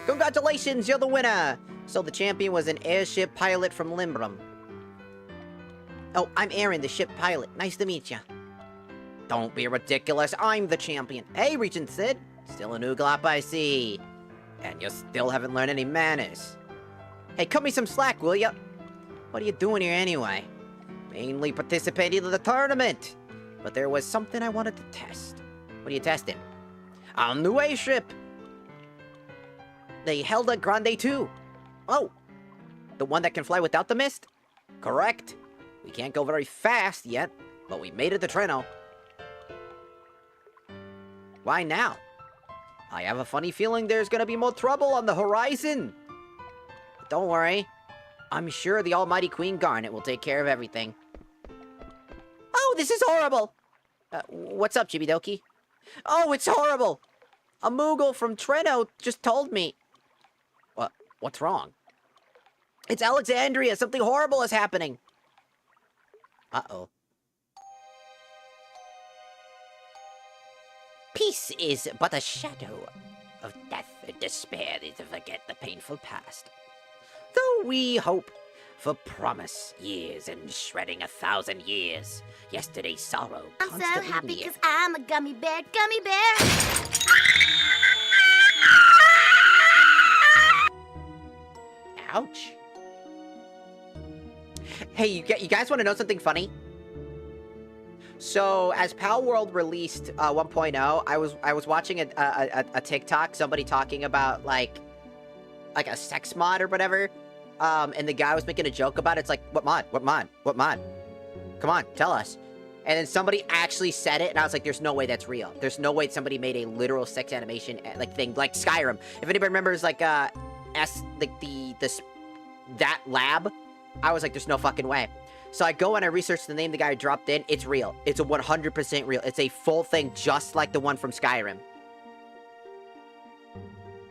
Congratulations, you're the winner. So the champion was an airship pilot from Limbrum. Oh, I'm Aaron, the ship pilot. Nice to meet you. Don't be ridiculous. I'm the champion. Hey, Regent Sid. Still a nooglop, I see. And you still haven't learned any manners. Hey, cut me some slack, will ya? What are you doing here anyway? Mainly participating in the tournament. But there was something I wanted to test. What are you testing? A new airship. The Helda Grande 2. Oh, the one that can fly without the mist? Correct. We can't go very fast yet, but we made it to Treno. Why now? I have a funny feeling there's gonna be more trouble on the horizon. But don't worry. I'm sure the almighty Queen Garnet will take care of everything. Oh, this is horrible! What's up, Chibidoki? Oh, it's horrible! A Moogle from Treno just told me. What's wrong? It's Alexandria! Something horrible is happening! Uh-oh. Peace is but a shadow of death and despair to forget the painful past. Though we hope for promise, years and shredding 1,000 years. Yesterday's sorrow. I'm so constantly happy near. because I'm a gummy bear, gummy bear. Ouch. Hey, you guys want to know something funny? So, as Pal World released 1.0, I was watching a TikTok, somebody talking about like a sex mod or whatever, and the guy was making a joke about it. It's like, what mod? What mod? What mod? Come on, tell us. And then somebody actually said it, and I was like, there's no way that's real. There's no way somebody made a literal sex animation like thing, like Skyrim. If anybody remembers like that lab, I was like, there's no fucking way. So I go and I research the name the guy dropped in. It's real. It's a 100% real. It's a full thing just like the one from Skyrim.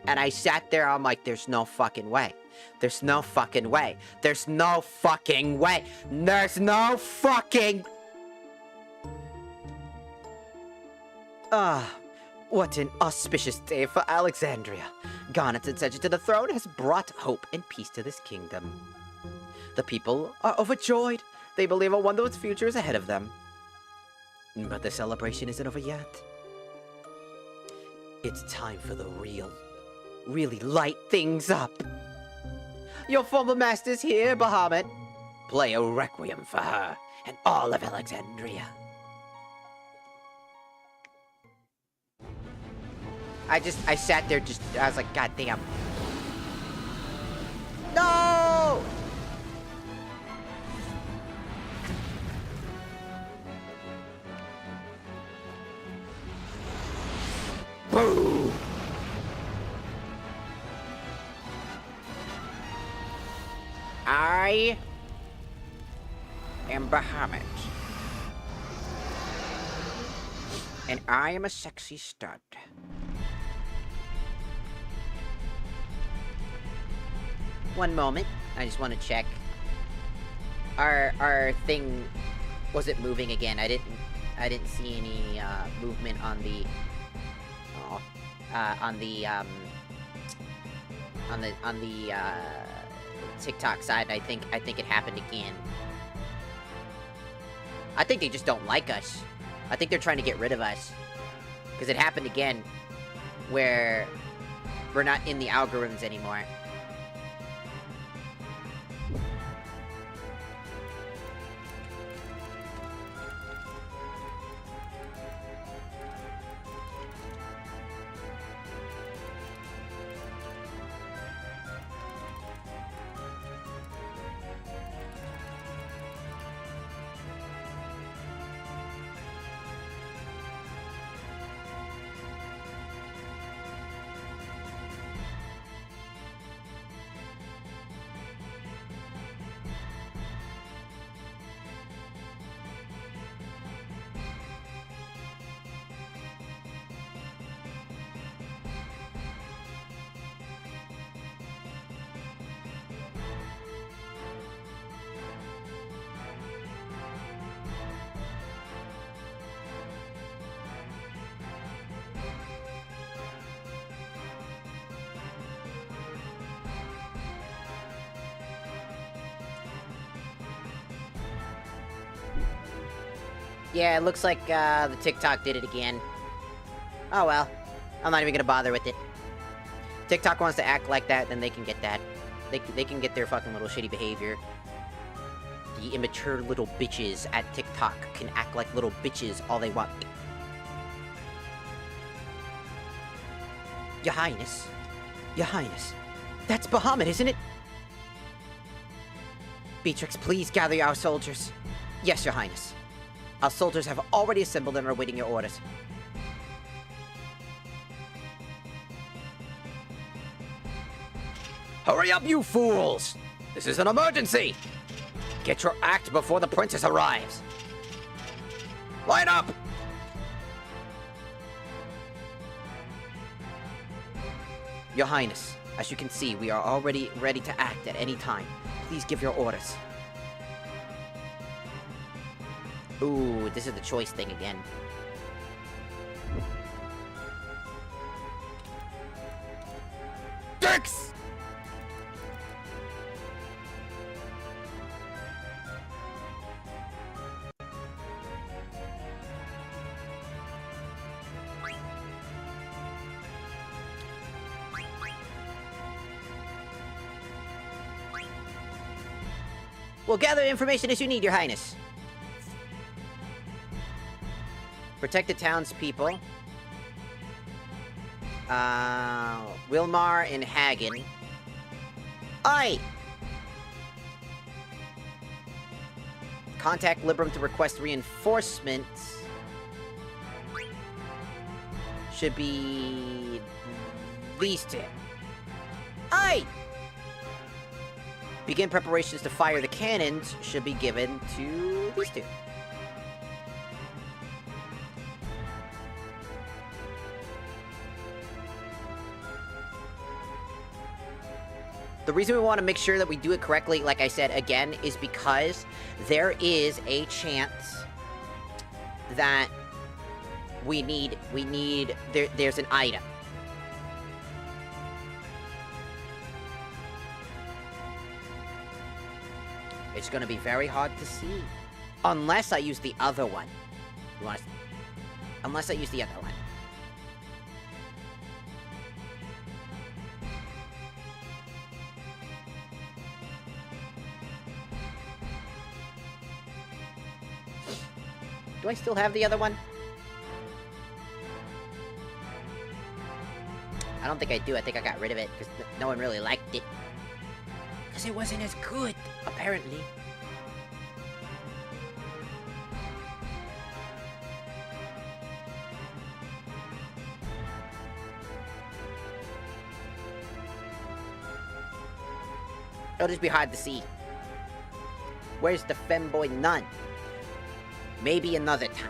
And I sat there, I'm like, there's no fucking way. There's no fucking way. There's no fucking way. There's no fucking... What an auspicious day for Alexandria. Garnet's ascension to the throne has brought hope and peace to this kingdom. The people are overjoyed. They believe a wondrous future is ahead of them. But the celebration isn't over yet. It's time for the really light things up. Your former master's here, Bahamut. Play a requiem for her and all of Alexandria. I sat there I was like, God damn. No! Boo! I am Bahamut. And I am a sexy stud. One moment. I just want to check. Our thing wasn't moving again. I didn't see any movement on the TikTok side. I think it happened again. I think they just don't like us. I think they're trying to get rid of us. Because it happened again where we're not in the algorithms anymore. Yeah, it looks like the TikTok did it again. Oh well. I'm not even gonna bother with it. TikTok wants to act like that, then they can get that. They can get their fucking little shitty behavior. The immature little bitches at TikTok can act like little bitches all they want. Your Highness. Your Highness. That's Bahamut, isn't it? Beatrix, please gather our soldiers. Yes, Your Highness. Our soldiers have already assembled and are awaiting your orders. Hurry up, you fools! This is an emergency! Get your act before the princess arrives. Line up! Your Highness, as you can see, we are already ready to act at any time. Please give your orders. Ooh, this is the choice thing again. Dicks! We'll gather information as you need, Your Highness. Protect the townspeople. Wilmar and Hagen. Aye! Contact Libram to request reinforcements. Should be these two. Aye! Begin preparations to fire the cannons should be given to these two. The reason we want to make sure that we do it correctly, like I said again, is because there is a chance that there's an item. It's gonna be very hard to see. Unless I use the other one. Unless I use the other one. Do I still have the other one? I don't think I do. I think I got rid of it because no one really liked it. Because it wasn't as good, apparently. It'll just be hard to see. Where's the femboy nun? Maybe another time.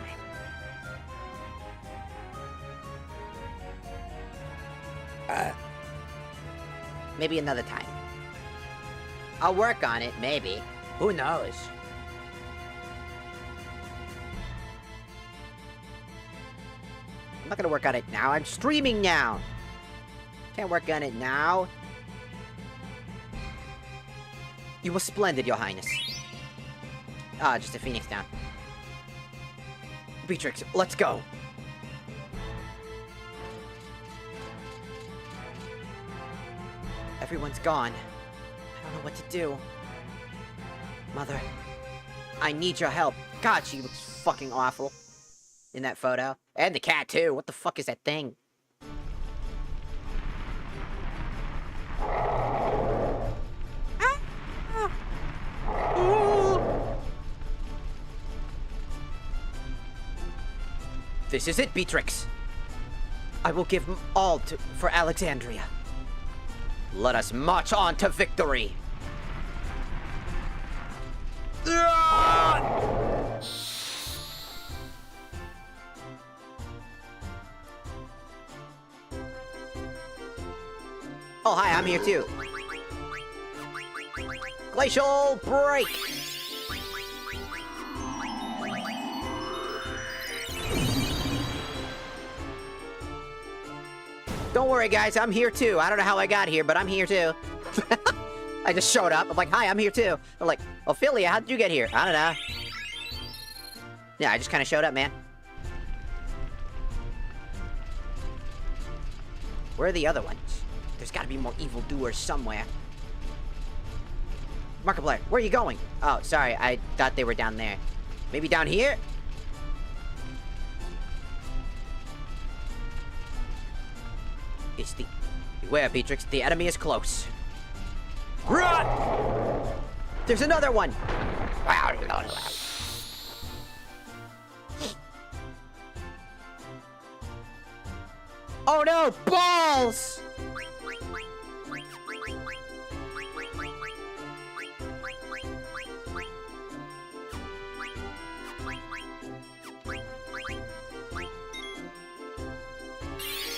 Maybe another time. I'll work on it, maybe. Who knows? I'm not gonna work on it now. I'm streaming now. Can't work on it now. You were splendid, Your Highness. Ah, just a phoenix down. Beatrix, let's go. Everyone's gone. I don't know what to do. Mother, I need your help. God, she looks fucking awful in that photo. And the cat, too. What the fuck is that thing? This is it, Beatrix. I will give all for Alexandria. Let us march on to victory. Oh, hi, I'm here too. Glacial break. Don't worry, guys, I'm here too. I don't know how I got here, but I'm here too. I just showed up. I'm like, hi, I'm here too. They're like, Ophelia, how did you get here? I don't know. Yeah, I just kind of showed up, man. Where are the other ones? There's got to be more evildoers somewhere. Markiplier, where are you going? Oh, sorry, I thought they were down there. Maybe down here? It's the... Beware, Beatrix, the enemy is close. Run! There's another one! Oh no, balls!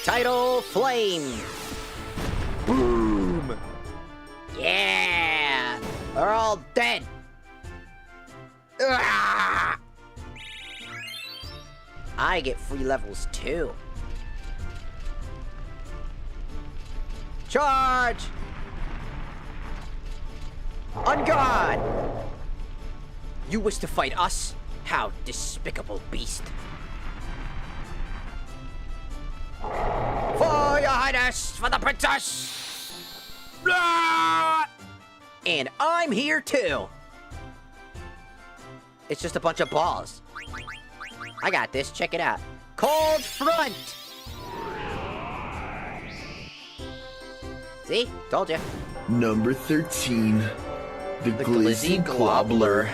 Tidal Flame! Boom! Yeah! They're all dead! Ah! I get free levels too. Charge! On guard! You wish to fight us? How despicable beast! For your highness, for the princess! Ah! And I'm here too! It's just a bunch of balls. I got this, check it out. Cold Front! See? Told you. Number 13. The Glizzy Globler.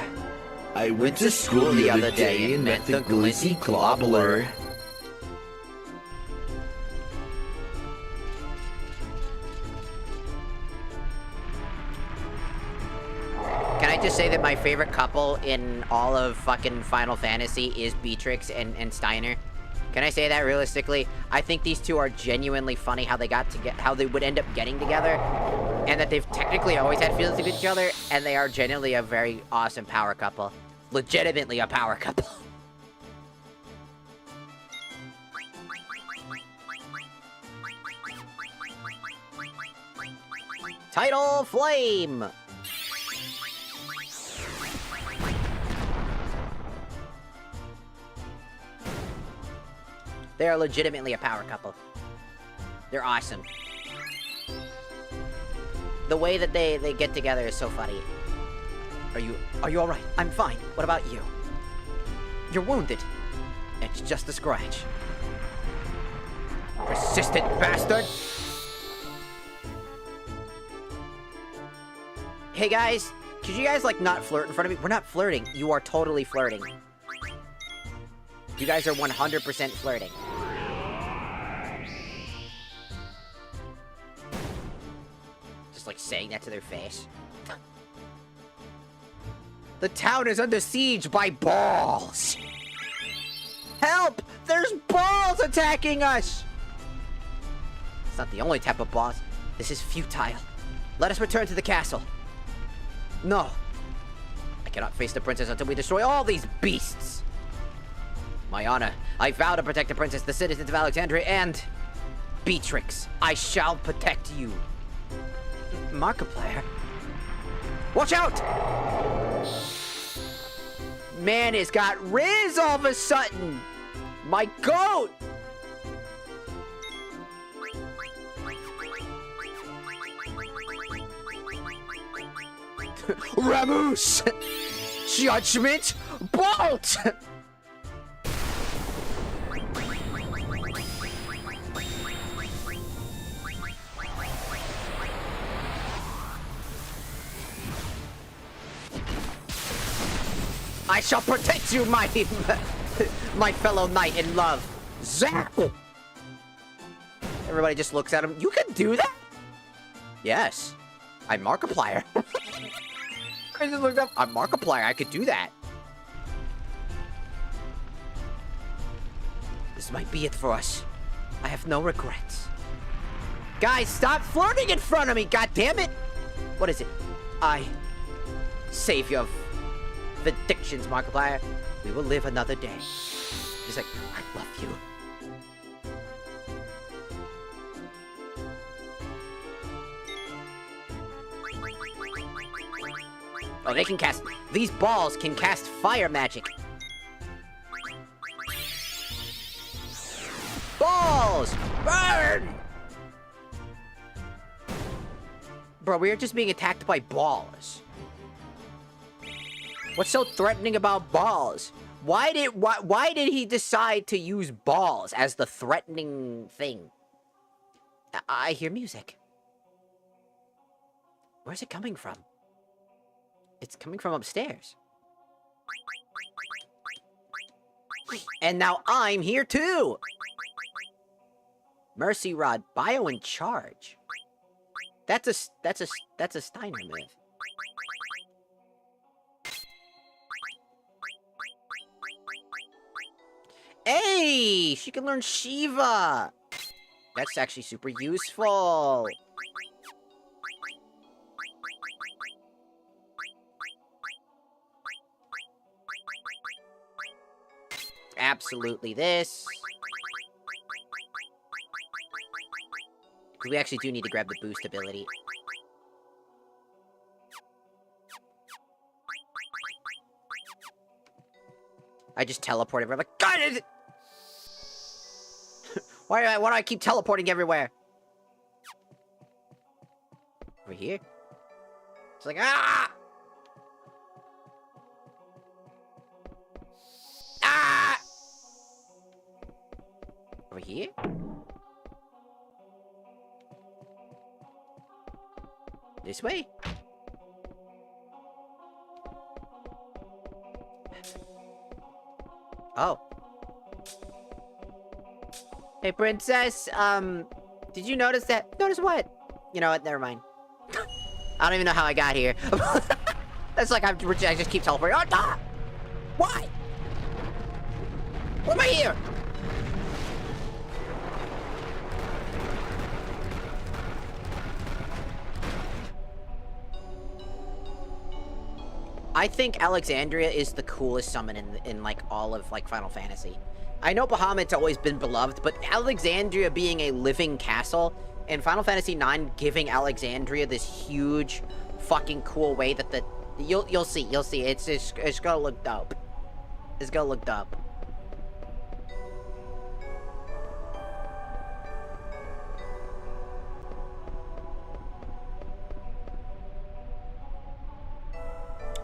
I went to school the other day and met the Glizzy Globler. Can I just say that my favorite couple in all of fucking Final Fantasy is Beatrix and Steiner? Can I say that realistically? I think these two are genuinely funny how they how they would end up getting together, and that they've technically always had feelings with each other, and they are genuinely a very awesome power couple. Legitimately a power couple. Tidal Flame! They are legitimately a power couple. They're awesome. The way that they get together is so funny. Are you alright? I'm fine. What about you? You're wounded. It's just a scratch. Persistent bastard! Hey guys, could you guys like not flirt in front of me? We're not flirting. You are totally flirting. You guys are 100% flirting. Just like saying that to their face. The town is under siege by balls. Help! There's balls attacking us! It's not the only type of balls. This is futile. Let us return to the castle. No. I cannot face the princess until we destroy all these beasts. My honor, I vow to protect the princess, the citizens of Alexandria, and... Beatrix, I shall protect you. Markiplier? Watch out! Man has got Riz all of a sudden! My goat! Ramus! Judgment Bolt! I shall protect you, my fellow knight in love. Zap! Everybody just looks at him. You can do that? Yes. I'm Markiplier. I just looked up. I'm Markiplier. I could do that. This might be it for us. I have no regrets. Guys, stop flirting in front of me, God damn it! What is it? I, savior of addictions, Markiplier. We will live another day. He's like, I love you. Oh, they can cast... These balls can cast fire magic. Balls! Burn! Bro, we are just being attacked by balls. What's so threatening about balls? Why did he decide to use balls as the threatening thing? I hear music. Where's it coming from? It's coming from upstairs. And now I'm here too! Mercy Rod, Bio in Charge. That's a Steiner myth. Hey! She can learn Shiva! That's actually super useful. Absolutely this. We actually do need to grab the boost ability. I just teleport everywhere. Like, God, is it? Why do I keep teleporting everywhere? Over here? It's like, ah! Ah! Over here? This way? Oh. Hey, princess, did you notice that? Notice what? You know what? Never mind. I don't even know how I got here. That's like I just keep teleporting. Oh, no! Why? Why am I here? I think Alexandria is the coolest summon in like all of like Final Fantasy. I know Bahamut's always been beloved, but Alexandria being a living castle and Final Fantasy IX giving Alexandria this huge fucking cool way that the you'll see it's gonna look dope. It's gonna look dope.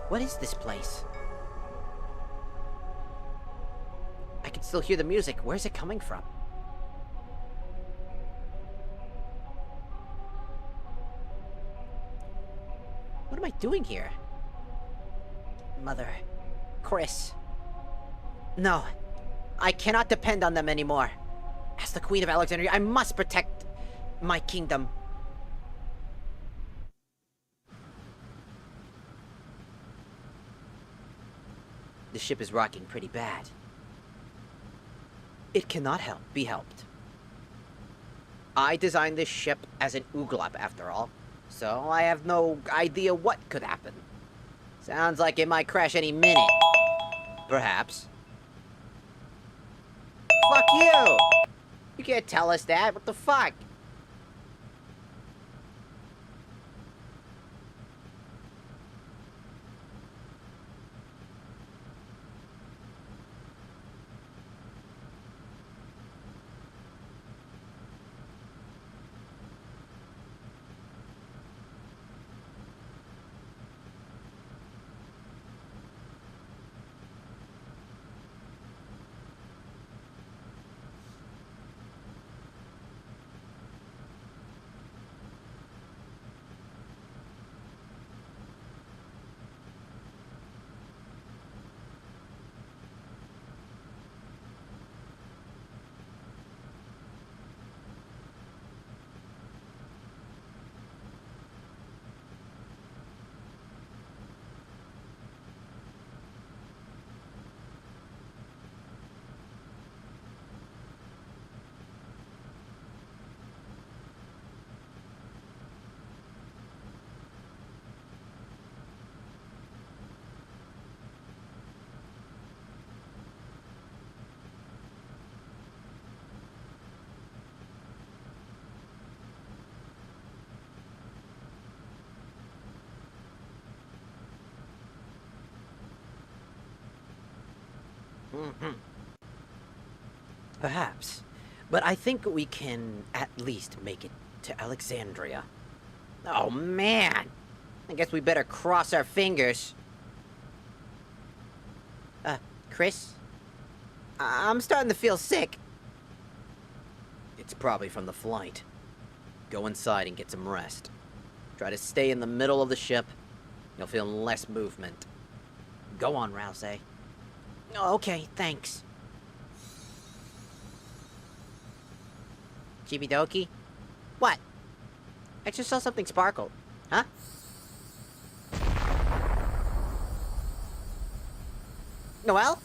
What is this place? I can still hear the music. Where's it coming from? What am I doing here? Mother. Chris. No. I cannot depend on them anymore. As the Queen of Alexandria, I must protect my kingdom. The ship is rocking pretty bad. It cannot be helped. I designed this ship as an ooglop, after all, so I have no idea what could happen. Sounds like it might crash any minute. Perhaps. Fuck you! You can't tell us that. What the fuck? Perhaps. But I think we can at least make it to Alexandria. Oh, man. I guess we better cross our fingers. Chris? I'm starting to feel sick. It's probably from the flight. Go inside and get some rest. Try to stay in the middle of the ship. You'll feel less movement. Go on, Rousey. Okay, thanks. Chibidoki? What? I just saw something sparkle. Huh? Noelle?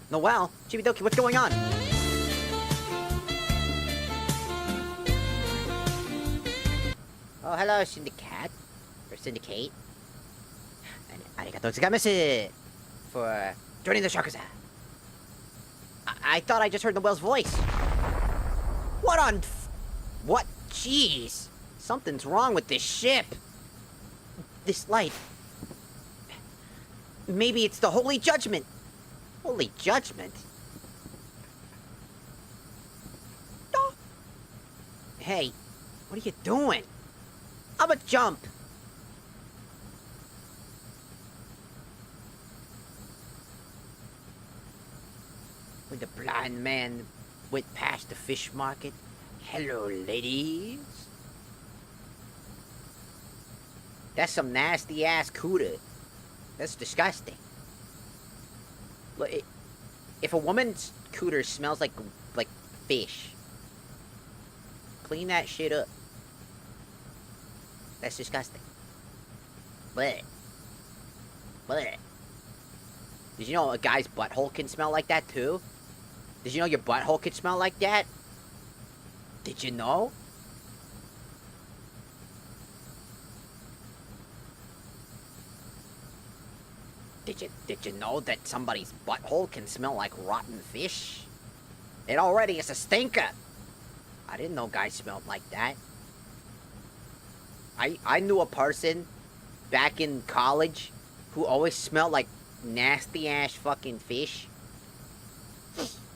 Noelle? Chibidoki, what's going on? Oh, hello, Syndicate. Or Syndicate. Arigatou gozaimasu for joining the Shakuza. I thought I just heard Noelle's voice. What on... What? Jeez. Something's wrong with this ship. This light. Maybe it's the Holy Judgment. Holy Judgment? Oh. Hey, what are you doing? I'ma jump. When the blind man went past the fish market. Hello, ladies. That's some nasty ass cooter. That's disgusting. Look, if a woman's cooter smells like fish, clean that shit up. That's disgusting. But did you know a guy's butthole can smell like that too? Did you know your butthole could smell like that? Did you know? Did you know that somebody's butthole can smell like rotten fish? It already is a stinker. I didn't know guys smelled like that. I knew a person back in college who always smelled like nasty ass fucking fish.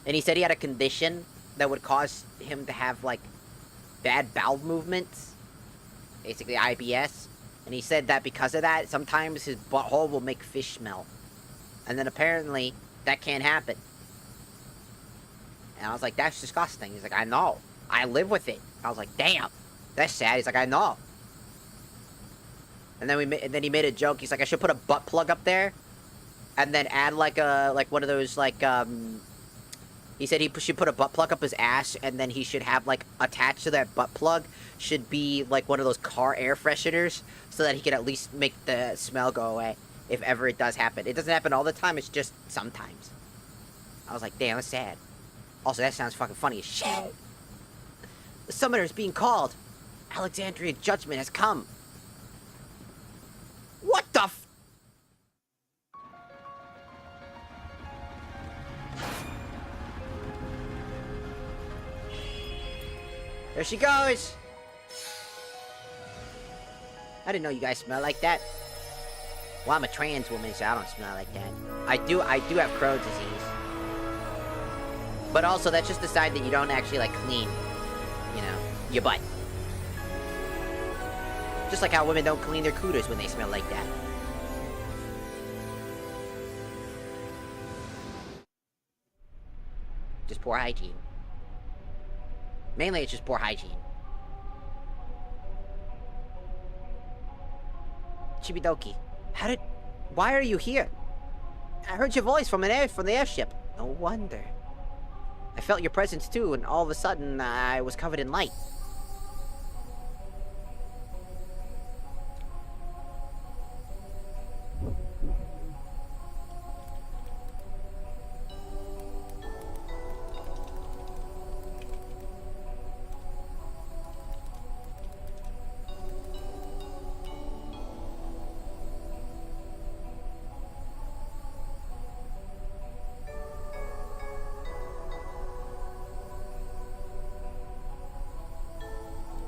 And he said he had a condition that would cause him to have, like, bad bowel movements. Basically, IBS. And he said that because of that, sometimes his butthole will make fish smell. And then apparently, that can't happen. And I was like, that's disgusting. He's like, I know. I live with it. I was like, damn. That's sad. He's like, I know. And then he made a joke. He's like, I should put a butt plug up there. And then add, like, one of those, like, he said he should put a butt plug up his ass, and then he should have, like, attached to that butt plug should be, like, one of those car air fresheners, so that he could at least make the smell go away, if ever it does happen. It doesn't happen all the time, it's just sometimes. I was like, damn, that's sad. Also, that sounds fucking funny as shit. The summoner is being called. Alexandria judgment has come. What There she goes! I didn't know you guys smell like that. Well, I'm a trans woman, so I don't smell like that. I do have Crohn's disease. But also, that's just the side that you don't actually, like, clean, you know, your butt. Just like how women don't clean their cooters when they smell like that. Just poor hygiene. Mainly, it's just poor hygiene. Chibidoki, why are you here? I heard your voice from the airship. No wonder. I felt your presence too, and all of a sudden, I was covered in light.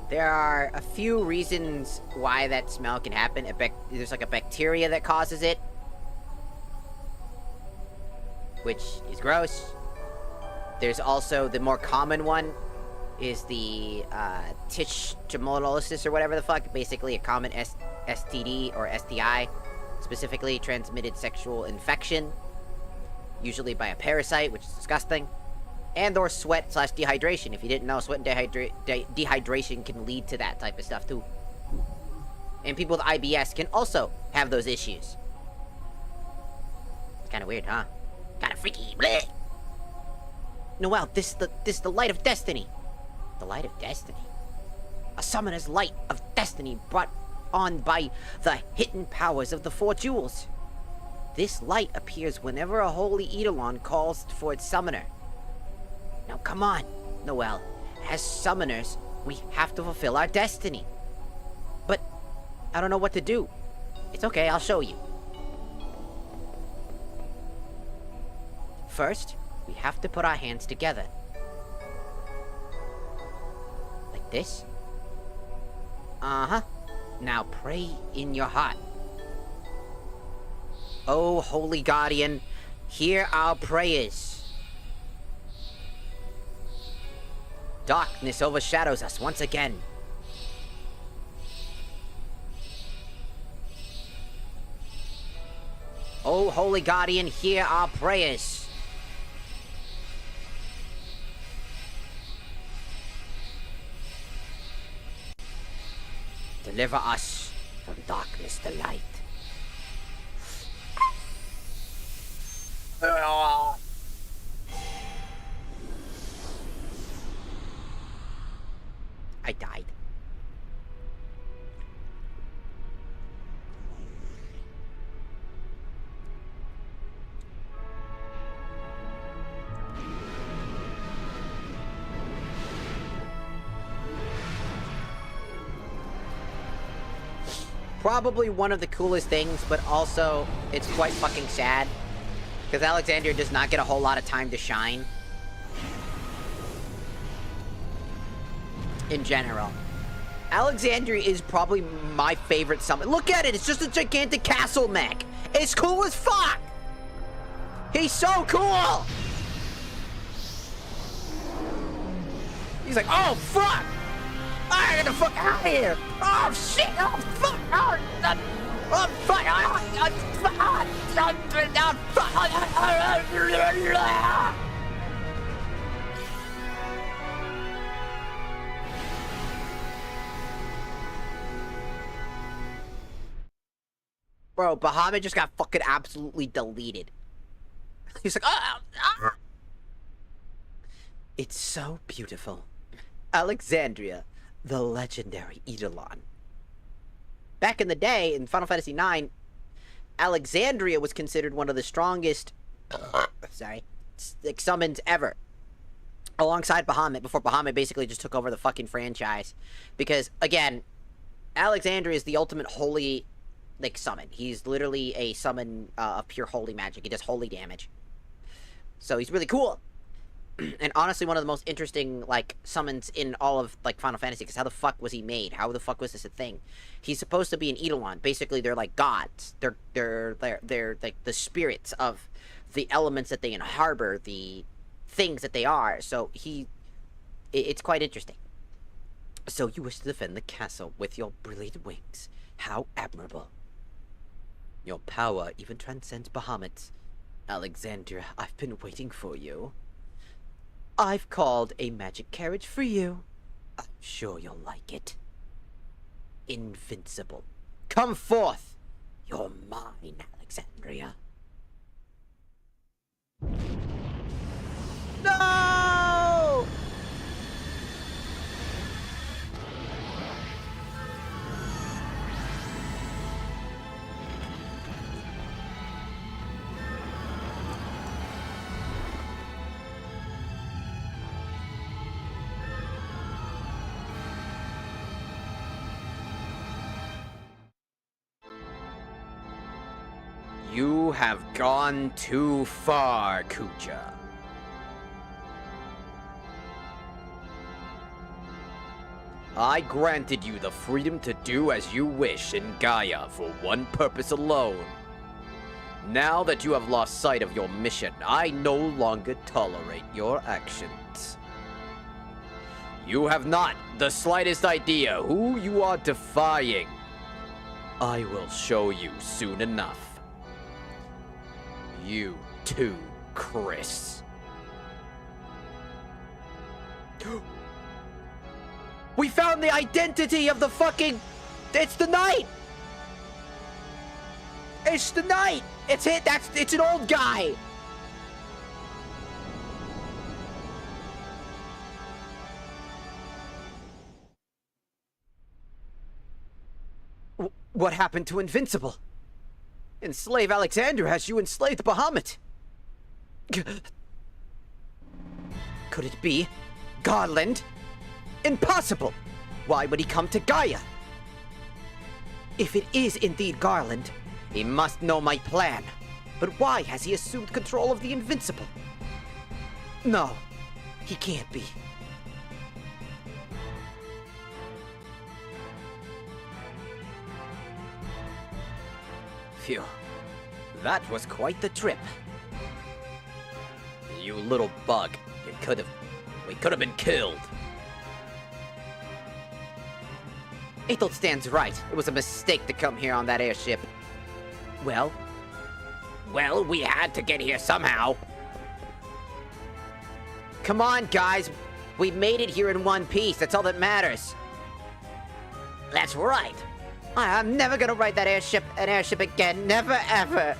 There are a few reasons why that smell can happen. There's like a bacteria that causes it, which is gross. There's also the more common one is the Trichomoniasis or whatever the fuck. Basically a common STD or STI, specifically transmitted sexual infection, usually by a parasite, which is disgusting. And or sweat/dehydration. If you didn't know, sweat and dehydration can lead to that type of stuff too. And people with IBS can also have those issues. It's kind of weird, huh? Kind of freaky. Blech! Noelle, this is the light of destiny. The light of destiny. A summoner's light of destiny brought on by the hidden powers of the four jewels. This light appears whenever a holy Eidolon calls for its summoner. Now come on, Noelle. As summoners, we have to fulfill our destiny. But I don't know what to do. It's okay, I'll show you. First, we have to put our hands together. Like this? Uh-huh. Now pray in your heart. Oh, holy guardian, hear our prayers. Darkness overshadows us once again. Oh, holy guardian, hear our prayers. Deliver us from darkness to light. I died. Probably one of the coolest things, but also it's quite fucking sad. Because Alexandria does not get a whole lot of time to shine. In general. Alexandria is probably my favorite summon. Look at it, it's just a gigantic castle mech. It's cool as fuck. He's so cool. He's like, oh fuck. I get the fuck out of here. Oh shit. Oh fuck. Oh fuck. Bro, Bahamut just got fucking absolutely deleted. He's like, ah. It's so beautiful. Alexandria, the legendary Eidolon. Back in the day, in Final Fantasy IX, Alexandria was considered one of the strongest, like, summons ever. Alongside Bahamut, before Bahamut basically just took over the fucking franchise. Because, again, Alexandria is the ultimate holy, like, summon. He's literally a summon of pure holy magic. He does holy damage. So he's really cool. And honestly, one of the most interesting, like, summons in all of, like, Final Fantasy, because how the fuck was he made? How the fuck was this a thing? He's supposed to be an Eidolon. Basically, they're like gods. They're like the spirits of the elements that they harbor, the things that they are. So it's quite interesting. So you wish to defend the castle with your brilliant wings. How admirable. Your power even transcends Bahamut's. Alexandria, I've been waiting for you. I've called a magic carriage for you. I'm sure you'll like it. Invincible. Come forth. You're mine, Alexandria. No! You have gone too far, Kuja. I granted you the freedom to do as you wish in Gaia for one purpose alone. Now that you have lost sight of your mission, I no longer tolerate your actions. You have not the slightest idea who you are defying. I will show you soon enough. You too, Chris. We found the identity of the fucking... It's the knight! It's the knight! It's it! It's an old guy! What happened to Invincible? Enslave Alexandria as you enslaved Bahamut. Could it be Garland? Impossible! Why would he come to Gaia? If it is indeed Garland, he must know my plan. But why has he assumed control of the Invincible? No, he can't be. Phew. That was quite the trip. You little bug. We could have been killed. Ethel stands right. It was a mistake to come here on that airship. Well, we had to get here somehow. Come on, guys. We made it here in one piece. That's all that matters. That's right. I'm never gonna ride an airship again. Never, ever.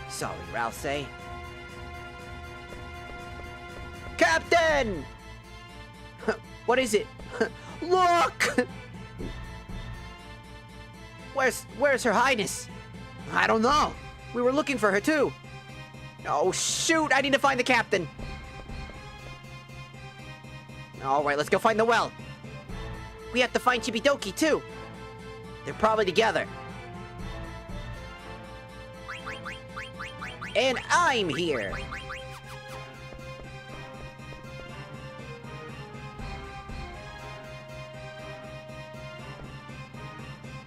Sorry, Rousey. Captain! What is it? Look! Where's Her Highness? I don't know. We were looking for her too. Oh shoot, I need to find the captain. Alright, let's go find the well. We have to find Chibidoki too. They're probably together. And I'm here.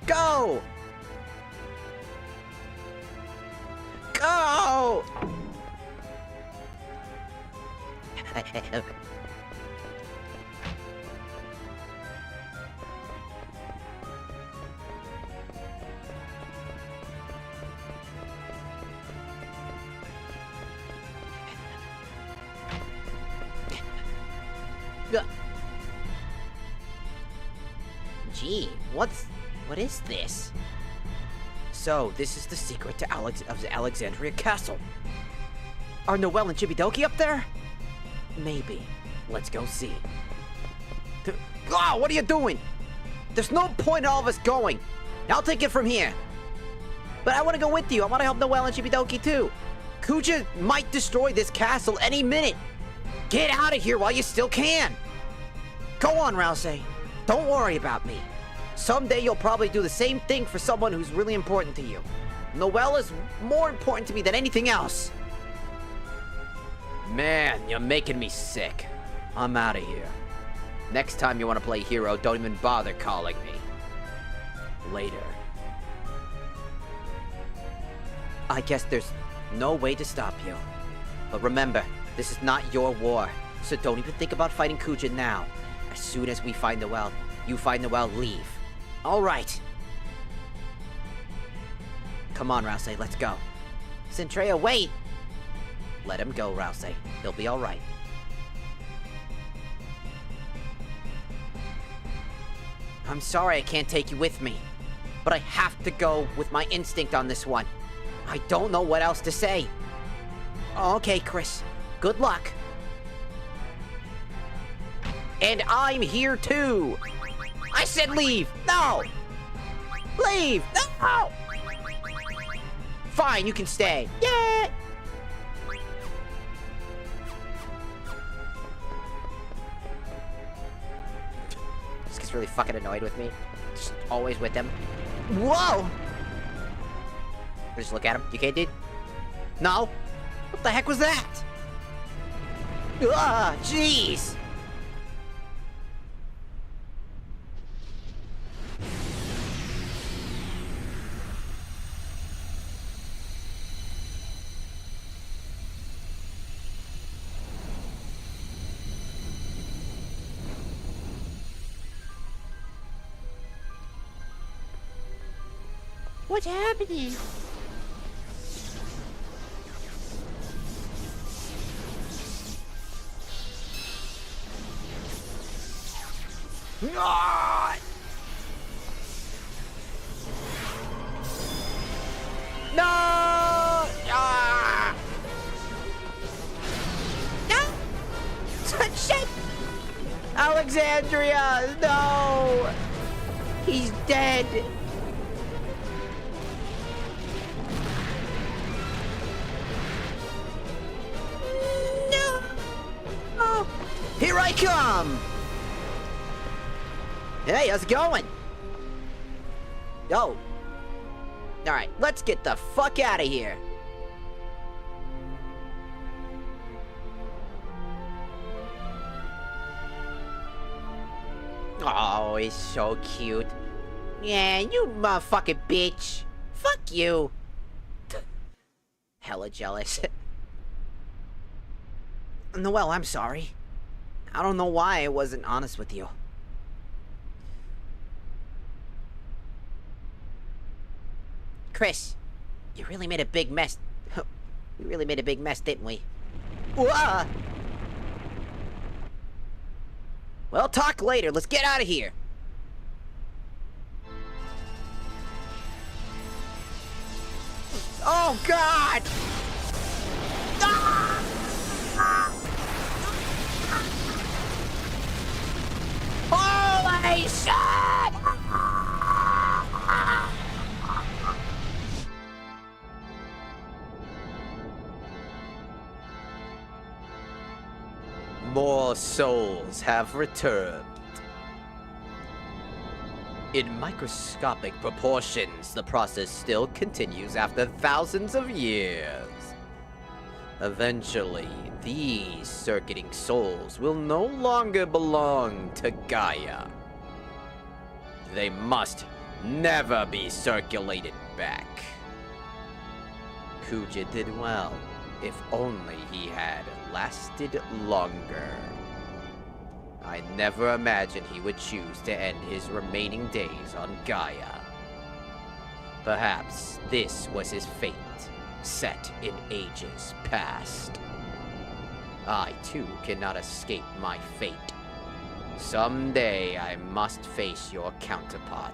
Go! Go! Gee, what is this? So, this is the secret to Alexandria Castle. Are Noelle and Chibidoki up there? Maybe. Let's go see. What are you doing? There's no point in all of us going. I'll take it from here. But I want to go with you. I want to help Noelle and Chibidoki too. Kuja might destroy this castle any minute. Get out of here while you still can. Go on, Rousey. Don't worry about me. Someday you'll probably do the same thing for someone who's really important to you. Noelle is more important to me than anything else. Man, you're making me sick. I'm out of here. Next time you want to play hero, don't even bother calling me. Later. I guess there's no way to stop you. But remember, this is not your war, so don't even think about fighting Kuja now. As soon as we find the well, you find the well, leave. Alright. Come on, Rousey, let's go. Centrea, wait! Let him go, Rousey. He'll be alright. I'm sorry I can't take you with me, but I have to go with my instinct on this one. I don't know what else to say. Okay, Chris. Good luck. And I'm here too! I said leave! No! Leave! No! Fine, you can stay. Yeah! This guy's really fucking annoyed with me. Just always with him. Whoa! Just look at him. You okay, dude? No? What the heck was that? Ah, jeez! What's happening? Ah! No! Ah! No! Shit! Alexandria! No! He's dead! No! Oh! Here I come! Hey, how's it going? Yo. Alright, let's get the fuck out of here. Oh, he's so cute. Yeah, you motherfucking bitch. Fuck you. Hella jealous. Noelle, I'm sorry. I don't know why I wasn't honest with you. Chris, you really made a big mess. We really made a big mess, didn't we? Whoa! Well, talk later. Let's get out of here. Oh, God! Ah! Holy shit! More souls have returned. In microscopic proportions, the process still continues after thousands of years. Eventually, these circuiting souls will no longer belong to Gaia. They must never be circulated back. Kuja did well, if only he had lasted longer. I never imagined he would choose to end his remaining days on Gaia. Perhaps this was his fate, set in ages past. I too cannot escape my fate. Someday I must face your counterpart.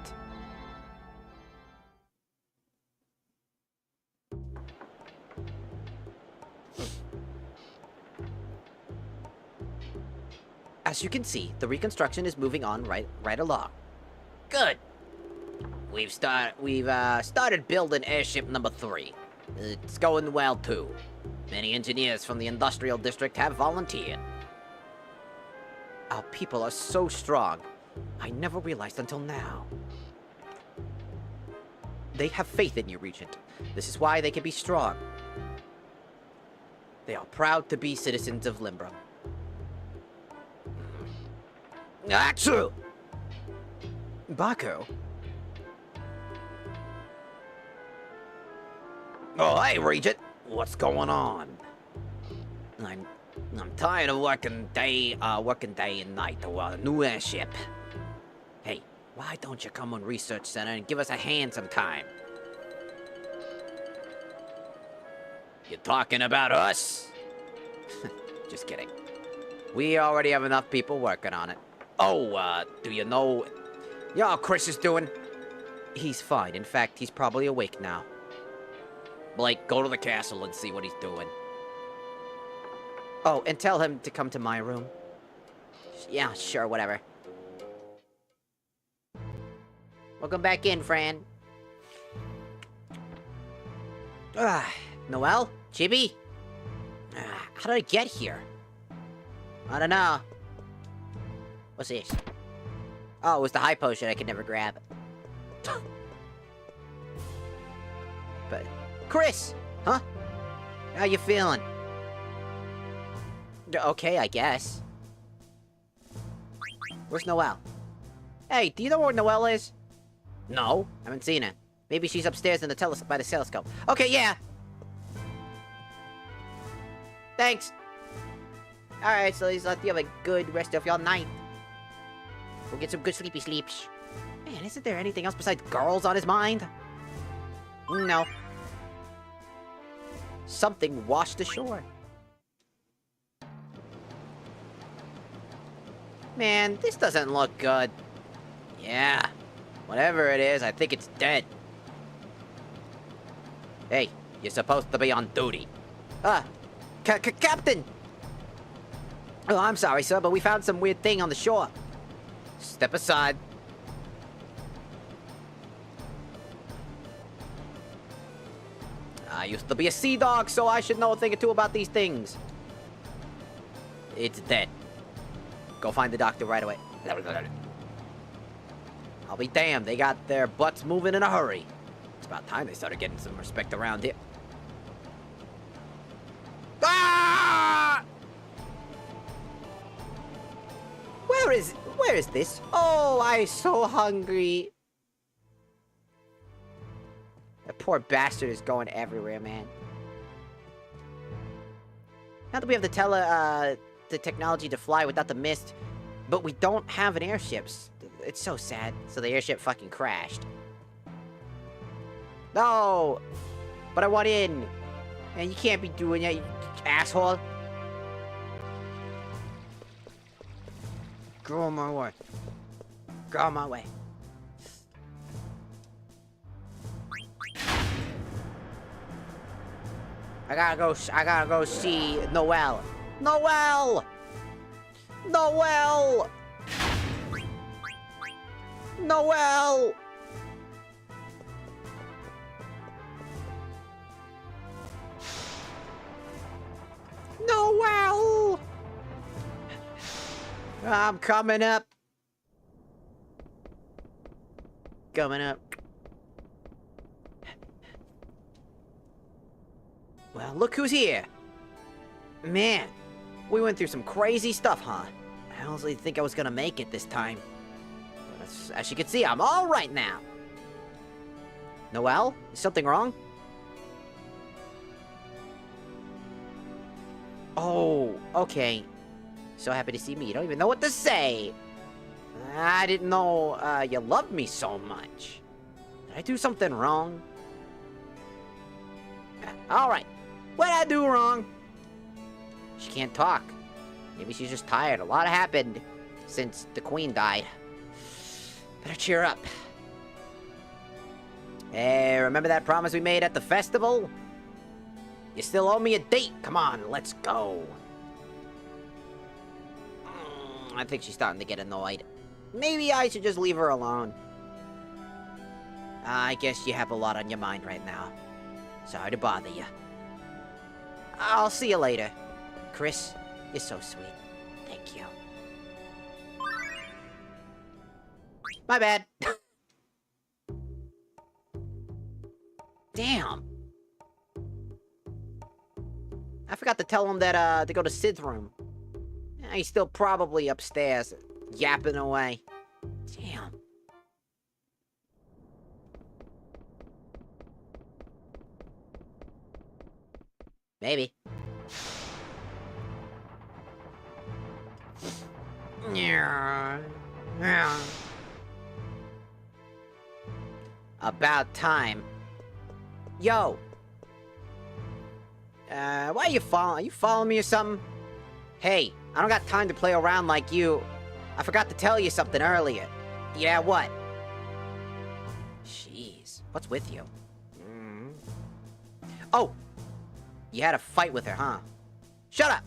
As you can see, the reconstruction is moving on right along. Good. We've started building airship number 3. It's going well too. Many engineers from the industrial district have volunteered. Our people are so strong. I never realized until now. They have faith in you, Regent. This is why they can be strong. They are proud to be citizens of Limbra. Achoo! Baku? Oh, hey, Regent. What's going on? I'm tired of working day and night to a new airship. Hey, why don't you come on Research Center and give us a hand sometime? You talking about us? Just kidding. We already have enough people working on it. Oh, do you know how Chris is doing? He's fine. In fact, he's probably awake now. Blake, go to the castle and see what he's doing. Oh, and tell him to come to my room. Yeah, sure, whatever. Welcome back in, Fran. Noelle? Chibi? How did I get here? I don't know. What's this? Oh, it was the high potion I could never grab. But, Chris! Huh? How you feeling? Okay, I guess. Where's Noelle? Hey, do you know where Noelle is? No, haven't seen her. Maybe she's upstairs in the by the telescope. Okay, yeah. Thanks. Alright, so he's let you have a good rest of your night. We'll get some good sleepy sleeps. Man, isn't there anything else besides girls on his mind? No. Something washed ashore. Man, this doesn't look good. Yeah. Whatever it is, I think it's dead. Hey, you're supposed to be on duty. Captain! Oh, I'm sorry, sir, but we found some weird thing on the shore. Step aside. I used to be a sea dog, so I should know a thing or two about these things. It's dead. Go find the doctor right away. I'll be damned, they got their butts moving in a hurry. It's about time they started getting some respect around here. Ah! Where is this? Oh, I'm so hungry. That poor bastard is going everywhere, man. Now that we have the technology to fly without the mist, but we don't have an airship. It's so sad. So the airship fucking crashed. No! But I want in. And you can't be doing that, you asshole. Go on my way. Go on my way. I gotta go see Noelle. Noelle! Noelle! Noelle! Noelle! I'm coming up. Coming up. Well, look who's here. Man, we went through some crazy stuff, huh? I honestly think I was gonna make it this time. But as you can see, I'm all right now. Noelle, is something wrong? Oh, okay. So happy to see me. You don't even know what to say. I didn't know you loved me so much. Did I do something wrong? Alright. What did I do wrong? She can't talk. Maybe she's just tired. A lot happened since the queen died. Better cheer up. Hey, remember that promise we made at the festival? You still owe me a date. Come on, let's go. I think she's starting to get annoyed. Maybe I should just leave her alone. I guess you have a lot on your mind right now. Sorry to bother you. I'll see you later. Chris, you're so sweet. Thank you. My bad. Damn. I forgot to tell him that, to go to Sid's room. He's still probably upstairs, yapping away. Damn. Maybe. About time. Yo. Why are you following? Are you following me or something? Hey, I don't got time to play around like you. I forgot to tell you something earlier. Yeah, what? Jeez, what's with you? Oh! You had a fight with her, huh? Shut up!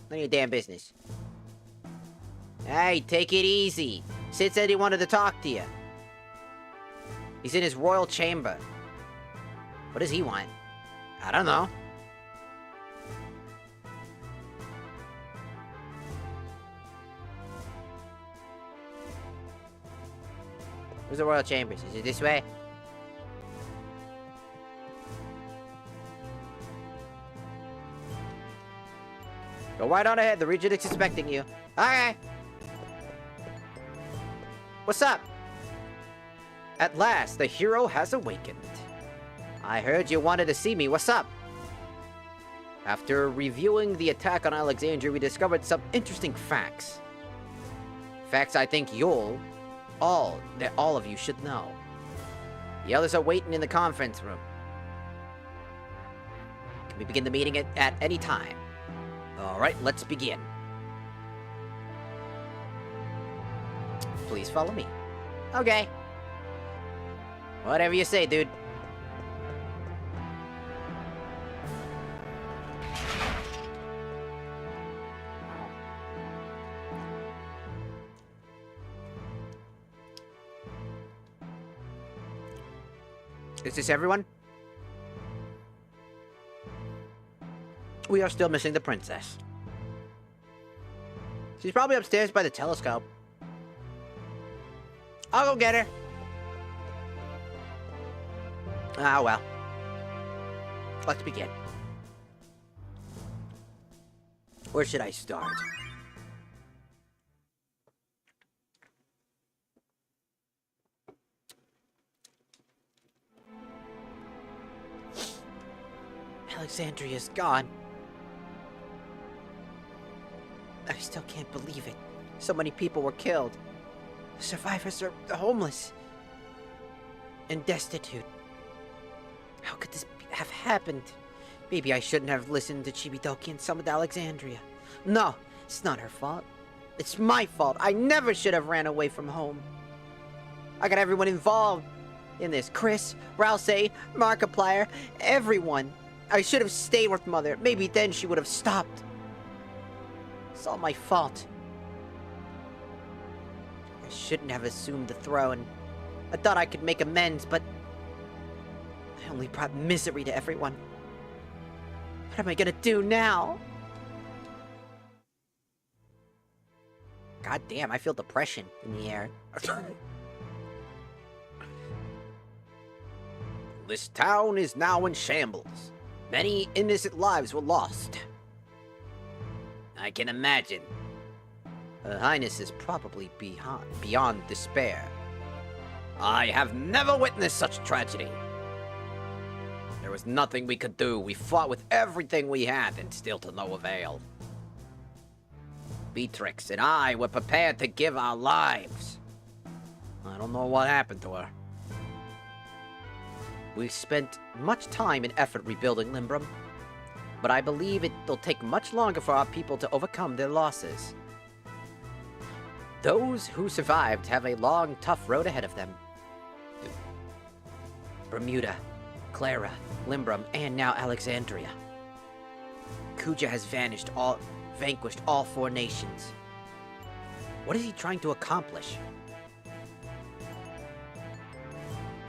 None of your damn business. Hey, take it easy. Sid said he wanted to talk to you. He's in his royal chamber. What does he want? I don't know. Where's the royal chambers? Is it this way? Go right on ahead. The Regent is expecting you. Okay. What's up? At last, the hero has awakened. I heard you wanted to see me. What's up? After reviewing the attack on Alexandria, we discovered some interesting facts. Facts I think all of you should know. The others are waiting in the conference room. Can we begin the meeting at any time? Alright, let's begin. Please follow me. Okay. Whatever you say, dude. Is this everyone? We are still missing the princess. She's probably upstairs by the telescope. I'll go get her. Ah, well. Let's begin. Where should I start? Alexandria's gone. I still can't believe it. So many people were killed. The survivors are homeless and destitute. How could this have happened? Maybe I shouldn't have listened to Chibidoki and summoned Alexandria. No, it's not her fault. It's my fault. I never should have ran away from home. I got everyone involved in this. Chris, Rousey, Markiplier, everyone. I should have stayed with Mother. Maybe then she would have stopped. It's all my fault. I shouldn't have assumed the throne. I thought I could make amends, but I only brought misery to everyone. What am I gonna do now? God damn, I feel depression in the air. This town is now in shambles. Many innocent lives were lost. I can imagine. Her Highness is probably beyond despair. I have never witnessed such tragedy. There was nothing we could do. We fought with everything we had, and still to no avail. Beatrix and I were prepared to give our lives. I don't know what happened to her. We've spent much time and effort rebuilding Limbrum, but I believe it'll take much longer for our people to overcome their losses. Those who survived have a long, tough road ahead of them. Bermuda, Clara, Limbrum, and now Alexandria. Kuja has vanquished all 4 nations. What is he trying to accomplish?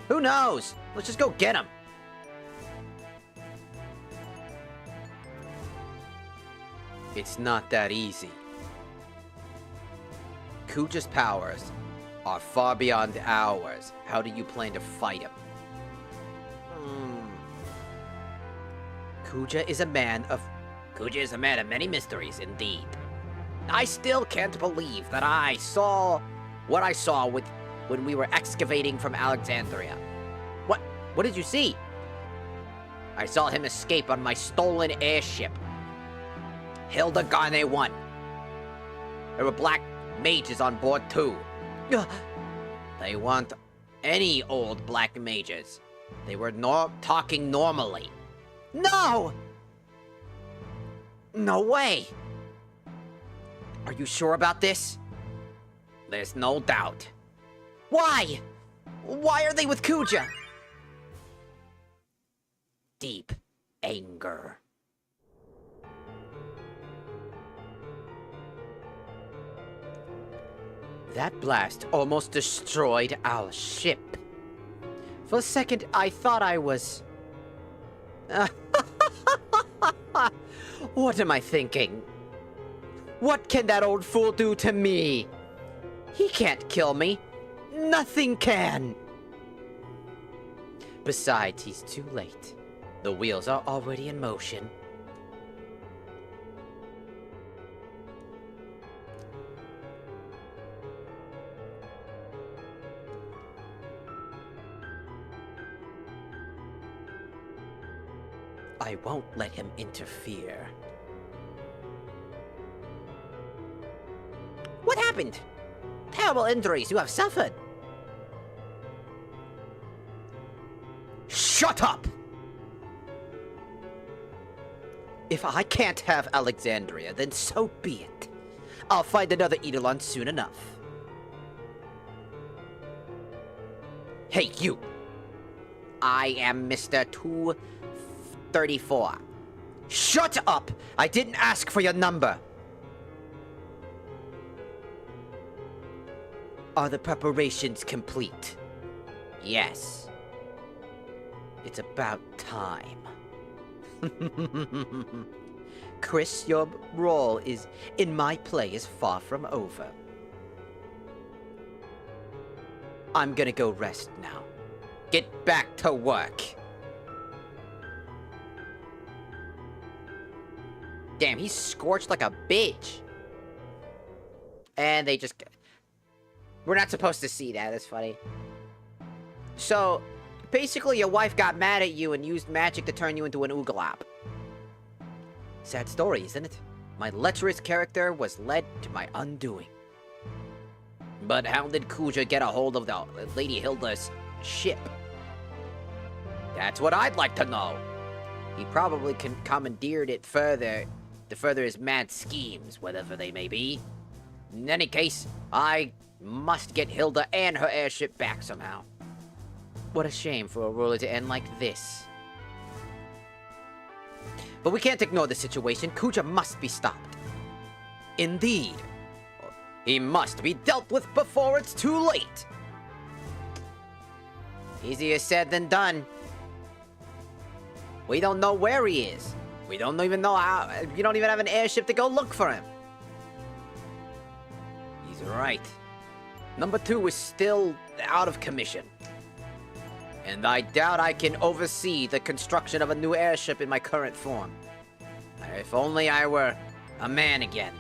Who knows? Let's just go get him. It's not that easy. Kuja's powers are far beyond ours. How do you plan to fight him? Kuja is a man of Kuja is a man of many mysteries, indeed. I still can't believe that I saw what I saw when we were excavating from Alexandria. What did you see? I saw him escape on my stolen airship. Hilda Garne 1. There were black mages on board too. They weren't any old black mages. They were talking normally. No! No way! Are you sure about this? There's no doubt. Why? Why are they with Kuja? Deep anger. That blast almost destroyed our ship. For a second, I thought I was... What am I thinking? What can that old fool do to me? He can't kill me. Nothing can. Besides, he's too late. The wheels are already in motion. I won't let him interfere. What happened? Terrible injuries you have suffered. Shut up! If I can't have Alexandria, then so be it. I'll find another Eidolon soon enough. Hey, you! I am Mr. 234. Shut up! I didn't ask for your number. Are the preparations complete? Yes. It's about time. Chris, your role in my play is far from over. I'm gonna go rest now. Get back to work. Damn, he's scorched like a bitch. And they just... We're not supposed to see that, that's funny. So, basically your wife got mad at you and used magic to turn you into an oogalop. Sad story, isn't it? My lecherous character was led to my undoing. But how did Kuja get a hold of the Lady Hilda's ship? That's what I'd like to know. He probably commandeered it further to further his mad schemes, whatever they may be. In any case, I must get Hilda and her airship back somehow. What a shame for a ruler to end like this. But we can't ignore the situation. Kuja must be stopped. Indeed. He must be dealt with before it's too late. Easier said than done. We don't know where he is. We don't even know how. You don't even have an airship to go look for him. He's right. Number 2 is still out of commission. And I doubt I can oversee the construction of a new airship in my current form. If only I were a man again.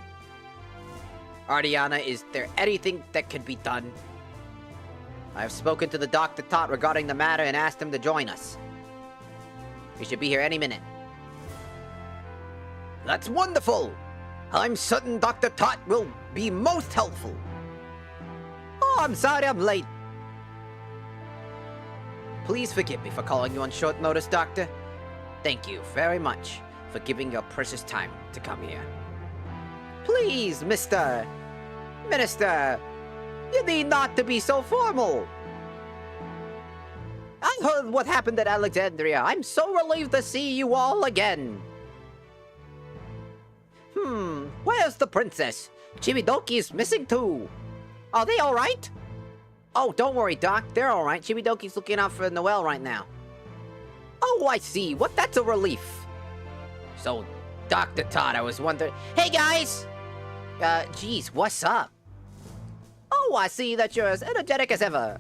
Artiana, is there anything that can be done? I have spoken to the Dr. Tot regarding the matter and asked him to join us. He should be here any minute. That's wonderful! I'm certain Dr. Tot will be most helpful. Oh, I'm sorry I'm late. Please forgive me for calling you on short notice, Doctor. Thank you very much for giving your precious time to come here. Please, Minister, you need not to be so formal. I heard what happened at Alexandria. I'm so relieved to see you all again. Where's the princess? Chibidoki's missing too. Are they alright? Oh, don't worry, Doc. They're alright. Chibidoki's looking out for Noelle right now. Oh, I see. That's a relief. So, Dr. Todd, I was wondering... Hey, guys! Geez, what's up? Oh, I see that you're as energetic as ever.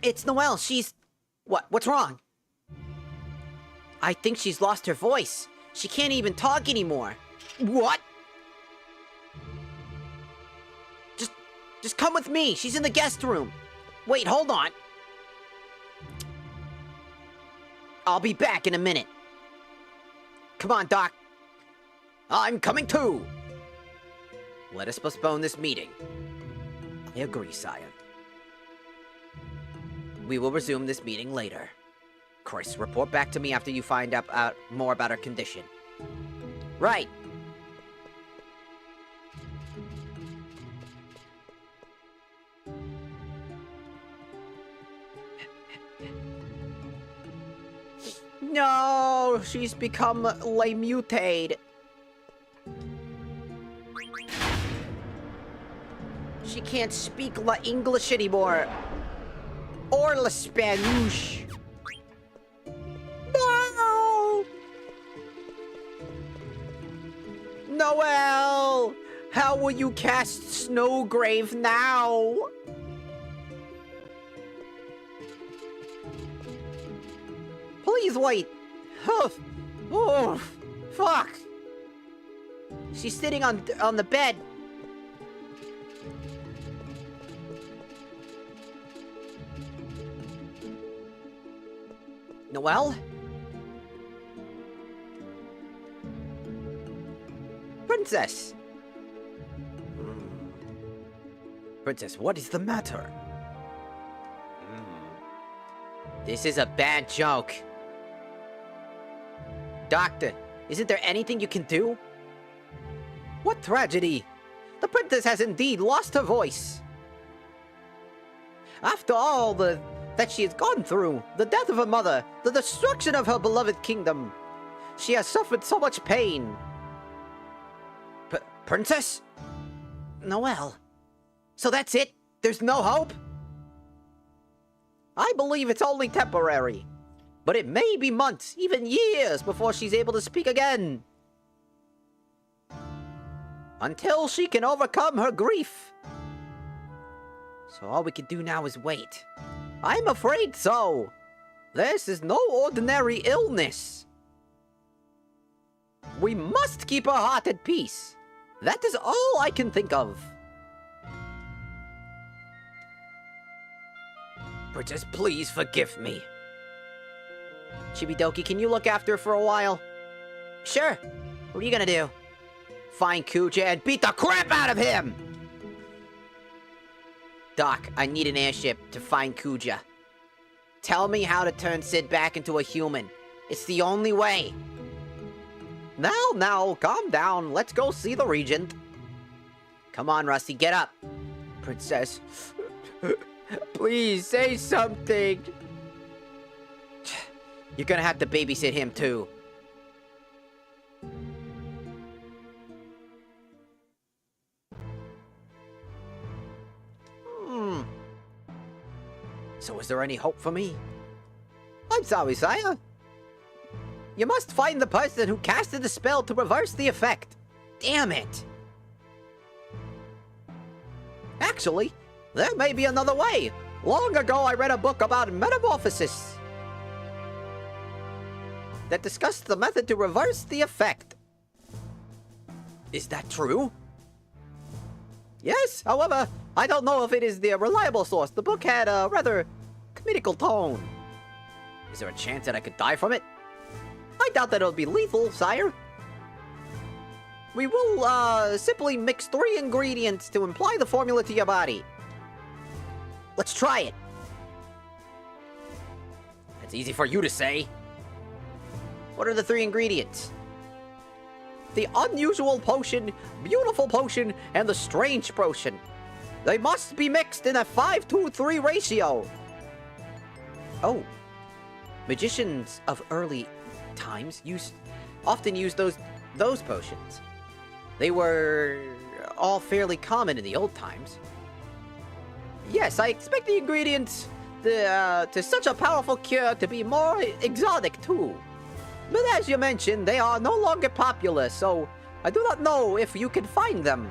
It's Noelle. She's... What's wrong? I think she's lost her voice. She can't even talk anymore. What? Just come with me. She's in the guest room. Wait, hold on. I'll be back in a minute. Come on, Doc. I'm coming too. Let us postpone this meeting. I agree, sire. We will resume this meeting later. Chris, report back to me after you find out more about her condition. Right. No, she's become Le Mutate. She can't speak La English anymore. Or La Spanish. No! Noel! How will you cast Snowgrave now? Please wait. Oh, fuck. She's sitting on the bed. Noel? Princess! Princess, what is the matter? This is a bad joke. Doctor, isn't there anything you can do? What tragedy! The princess has indeed lost her voice. After all that she has gone through, the death of her mother, the destruction of her beloved kingdom, she has suffered so much pain. Princess? Noel. So that's it? There's no hope? I believe it's only temporary. But it may be months, even years, before she's able to speak again. Until she can overcome her grief. So all we can do now is wait. I'm afraid so. This is no ordinary illness. We must keep her heart at peace. That is all I can think of. Princess, please forgive me. Chibidoki, can you look after her for a while? Sure. What are you gonna do? Find Kuja and beat the crap out of him! Doc, I need an airship to find Kuja. Tell me how to turn Sid back into a human. It's the only way. Now, calm down. Let's go see the Regent. Come on, Rusty, get up. Princess, please say something. You're gonna have to babysit him, too. So is there any hope for me? I'm sorry, sire. You must find the person who casted the spell to reverse the effect. Damn it. Actually, there may be another way. Long ago, I read a book about metamorphosis that discussed the method to reverse the effect. Is that true? Yes, however, I don't know if it is the reliable source. The book had a rather comedical tone. Is there a chance that I could die from it? I doubt that it'll be lethal, sire. We will, simply mix 3 ingredients to imply the formula to your body. Let's try it. That's easy for you to say. What are the 3 ingredients? The unusual potion, beautiful potion, and the strange potion. They must be mixed in a 5-to-3 ratio. Oh. Magicians of early times often used those potions. They were all fairly common in the old times. Yes, I expect the ingredients to such a powerful cure to be more exotic too. But as you mentioned, they are no longer popular, so I do not know if you can find them.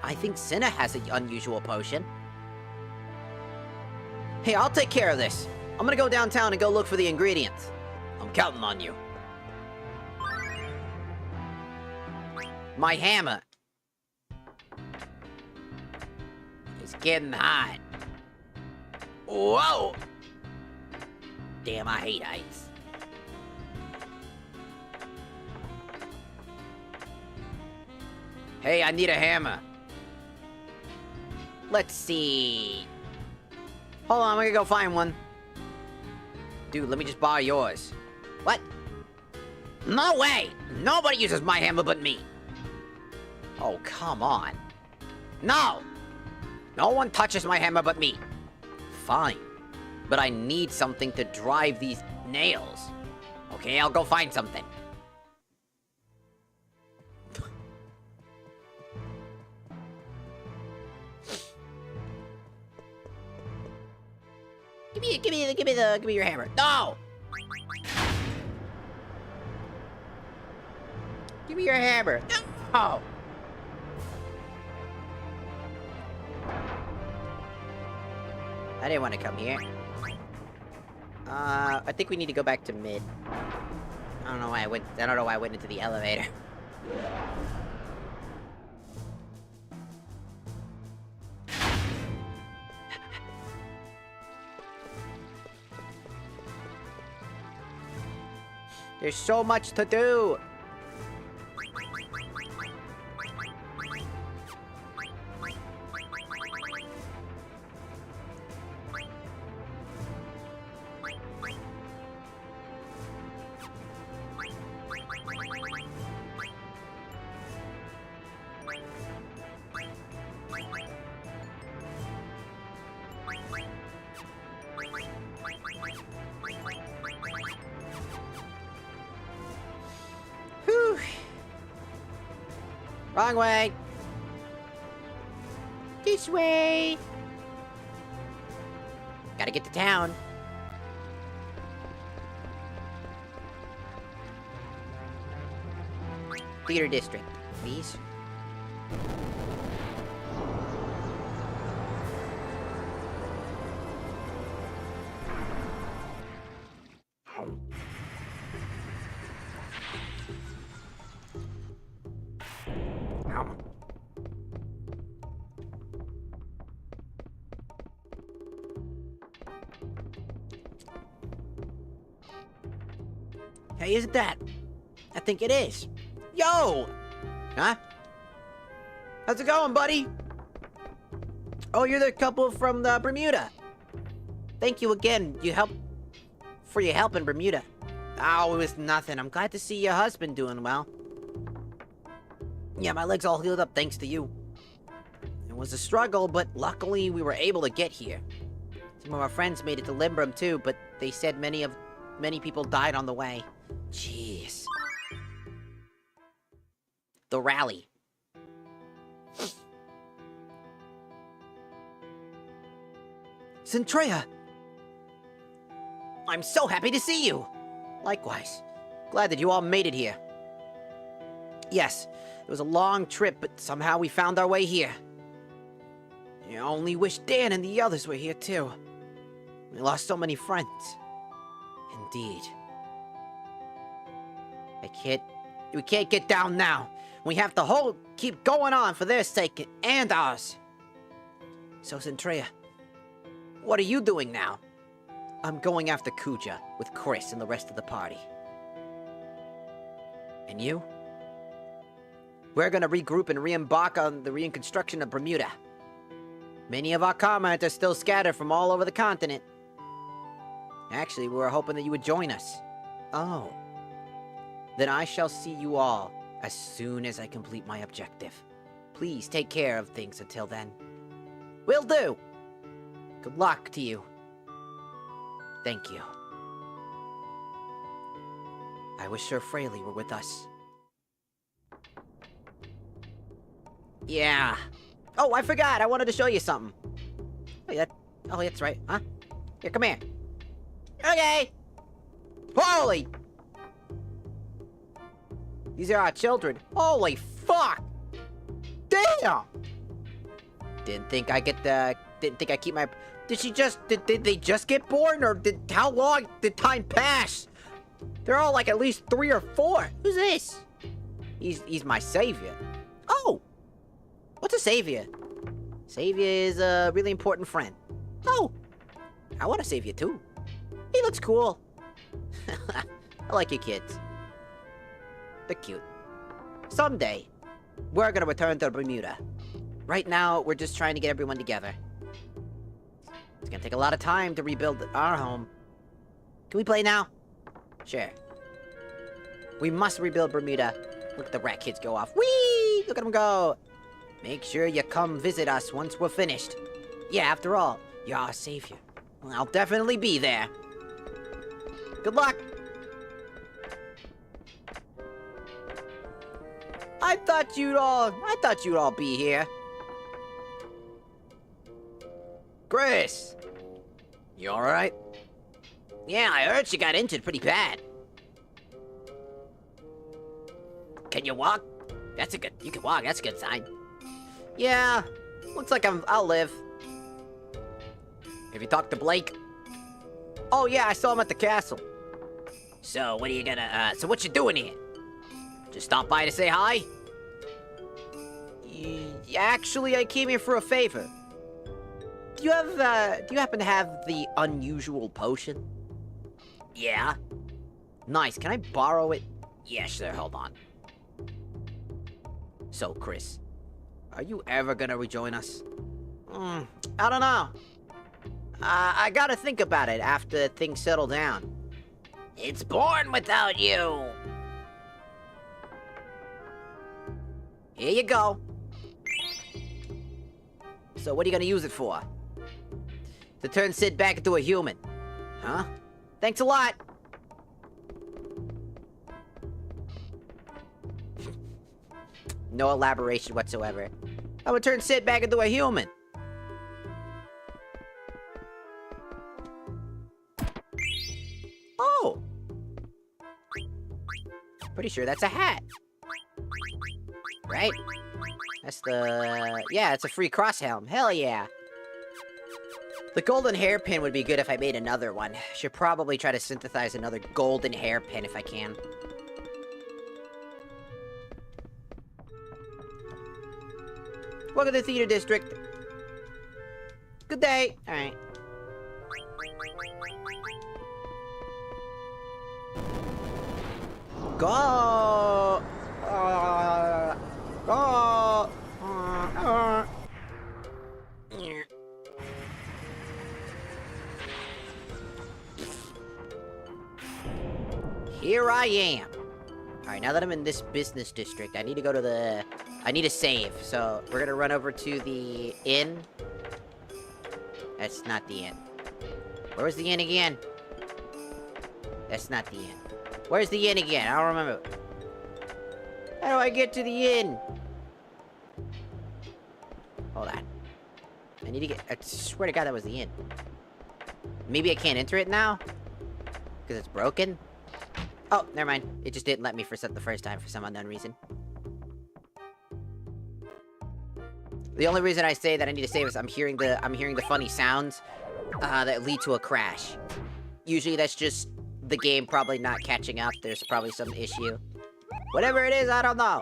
I think Cinna has an unusual potion. Hey, I'll take care of this. I'm gonna go downtown and go look for the ingredients. I'm counting on you. My hammer. It's getting hot. Whoa! Damn, I hate ice. Hey, I need a hammer. Let's see. Hold on, I'm gonna go find one. Dude, let me just borrow yours. What? No way! Nobody uses my hammer but me. Oh, come on. No! No one touches my hammer but me. Fine. But I need something to drive these nails. Okay, I'll go find something. Give me your hammer. No! Give me your hammer. No! I didn't want to come here. I think we need to go back to mid. I don't know why I went into the elevator. There's so much to do. Whew. Wrong way. This way. Gotta get to town. Theater district, please. Hey, isn't that? I think it is. Yo! Huh? How's it going, buddy? Oh, you're the couple from Bermuda. Thank you again. For your help in Bermuda. Oh, it was nothing. I'm glad to see your husband doing well. Yeah, my leg's all healed up thanks to you. It was a struggle, but luckily we were able to get here. Some of our friends made it to Limbrum too, but they said many people died on the way. Jeez. The rally. Centrea! I'm so happy to see you! Likewise. Glad that you all made it here. Yes, it was a long trip, but somehow we found our way here. I only wish Dan and the others were here too. We lost so many friends. Indeed. We can't get down now. We have to keep going on for their sake and ours. So, Centrea, what are you doing now? I'm going after Kuja with Chris and the rest of the party. And you? We're gonna regroup and re-embark on the reconstruction of Bermuda. Many of our comrades are still scattered from all over the continent. Actually, we were hoping that you would join us. Oh. Then I shall see you all as soon as I complete my objective. Please take care of things until then. Will do! Good luck to you. Thank you. I wish Sir Fraley were with us. Yeah. Oh, I forgot. I wanted to show you something. Oh, that's right. Huh? Here, come here. Okay. Holy! These are our children. Holy fuck! Damn! Didn't think I keep my... Did they just get born? Or how long did time pass? They're all like at least 3 or 4. Who's this? He's my savior. Oh! What's a savior? Savior is a really important friend. Oh! I want a savior too. He looks cool. I like your kids. They're cute. Someday, we're gonna return to Bermuda. Right now, we're just trying to get everyone together. It's gonna take a lot of time to rebuild our home. Can we play now? Sure. We must rebuild Bermuda. Look at the rat kids go off. Whee! Look at them go. Make sure you come visit us once we're finished. Yeah, after all, you're our savior. I'll definitely be there. Good luck. I thought you'd all be here. Chris! You alright? Yeah, I heard she got injured pretty bad. Can you walk? You can walk, that's a good sign. Yeah, looks like I'll live. Have you talked to Blake? Oh yeah, I saw him at the castle. So, what you doing here? Just stop by to say hi? Actually, I came here for a favor. Do you happen to have the unusual potion? Yeah. Nice, can I borrow it? Yeah, sure, hold on. So, Chris, are you ever gonna rejoin us? I don't know. I gotta think about it after things settle down. It's born without you! Here you go. So what are you gonna use it for? To turn Sid back into a human. Huh? Thanks a lot! No elaboration whatsoever. I would turn Sid back into a human. Oh! Pretty sure that's a hat. Right? That's yeah, it's a free cross helm. Hell yeah. The golden hairpin would be good if I made another one. Should probably try to synthesize another golden hairpin if I can. Welcome to the theater district. Good day. Alright. Go! Go! Here I am. Alright, now that I'm in this business district, I need to go to I need to save, so we're gonna run over to the inn. That's not the inn. Where was the inn again? That's not the inn. Where's the inn again? I don't remember. How do I get to the inn? Hold on. I need to get... I swear to God that was the inn. Maybe I can't enter it now? Because it's broken? Oh, never mind. It just didn't let me for the first time for some unknown reason. The only reason I say that I need to save is I'm hearing the funny sounds that lead to a crash. Usually that's just the game probably not catching up. There's probably some issue. Whatever it is, I don't know.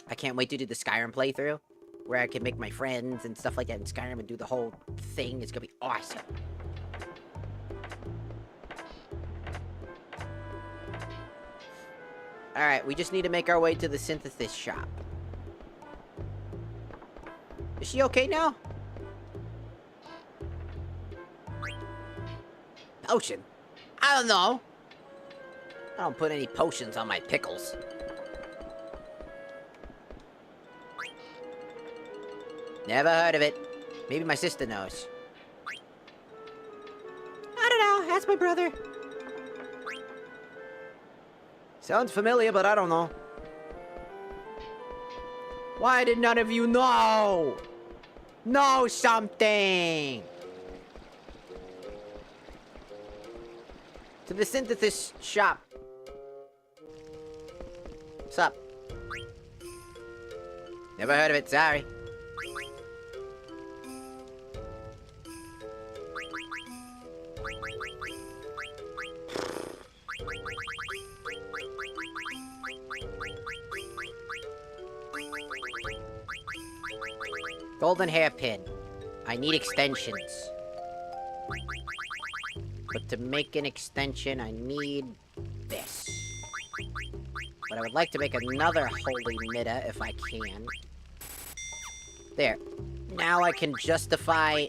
I can't wait to do the Skyrim playthrough, where I can make my friends and stuff like that in Skyrim and do the whole thing. It's gonna be awesome. Alright, we just need to make our way to the synthesis shop. Is she okay now? Potion? I don't know. I don't put any potions on my pickles. Never heard of it. Maybe my sister knows. I don't know. Ask my brother. Sounds familiar, but I don't know. Why did none of you know? Know something! To the synthesis shop. What's up? Never heard of it, sorry. Golden hairpin. I need extensions. But to make an extension, I need this. But I would like to make another holy mitta if I can. There. Now I can justify...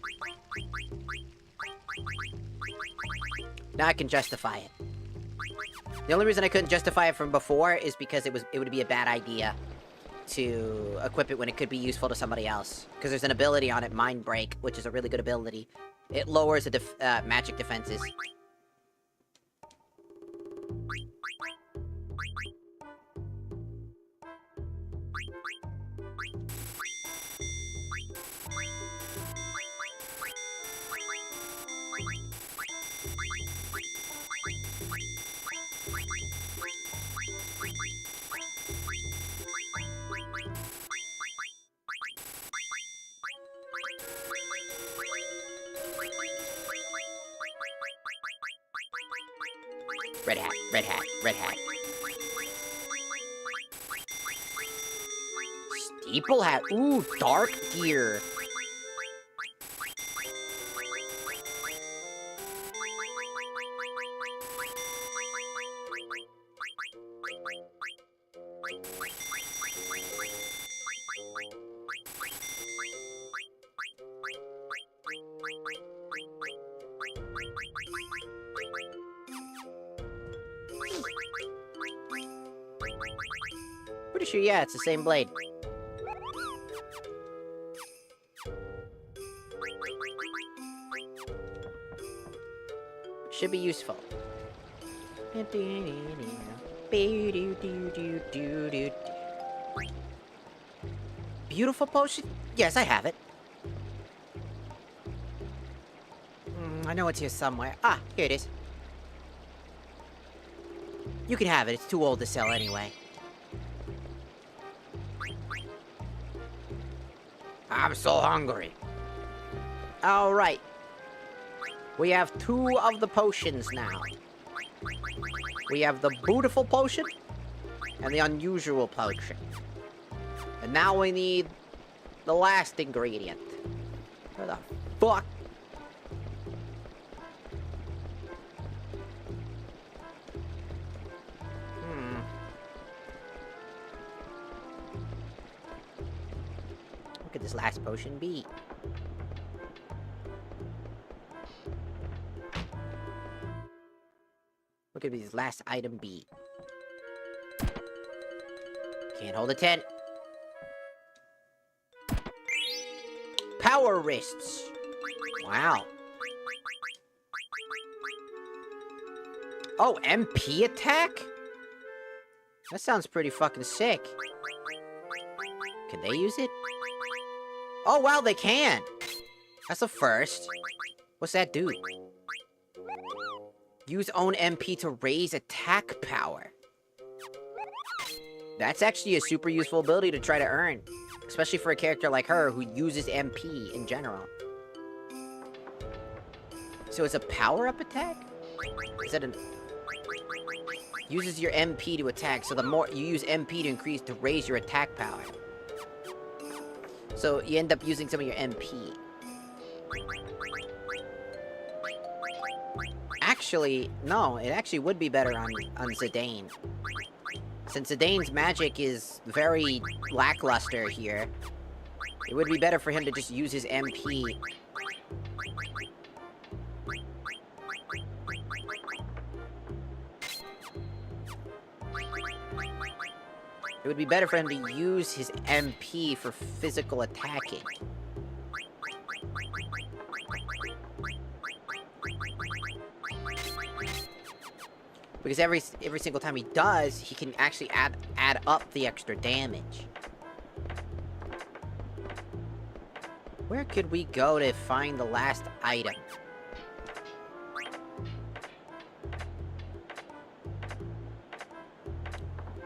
Now I can justify it. The only reason I couldn't justify it from before is because it would be a bad idea to equip it when it could be useful to somebody else. Because there's an ability on it, Mind Break, which is a really good ability. It lowers the magic defenses. Red hat, red hat, red hat. Steeple hat. Ooh, dark deer. Pretty sure, yeah, it's the same blade. Should be useful. Beautiful potion? Yes, I have it. I know it's here somewhere. Ah, here it is. You can have it. It's too old to sell anyway. I'm so hungry. Alright. We have 2 of the potions now. We have the beautiful potion and the unusual potion. And now we need the last ingredient. Where the fuck? What could this last potion be? What could this last item be? Can't hold a 10. Power wrists. Wow. Oh, MP attack? That sounds pretty fucking sick. Can they use it? Oh, wow, they can. That's a first. What's that do? Use own MP to raise attack power. That's actually a super useful ability to try to earn. Especially for a character like her who uses MP in general. So it's a power-up attack? Is that an... Uses your MP to attack, so the more you use MP to raise your attack power. So you end up using some of your MP. Actually, no, it actually would be better on Zidane. Since Zidane's magic is very lackluster here, it would be better for him to just use his MP. It would be better for him to use his MP for physical attacking. Because every single time he does, he can actually add up the extra damage. Where could we go to find the last item?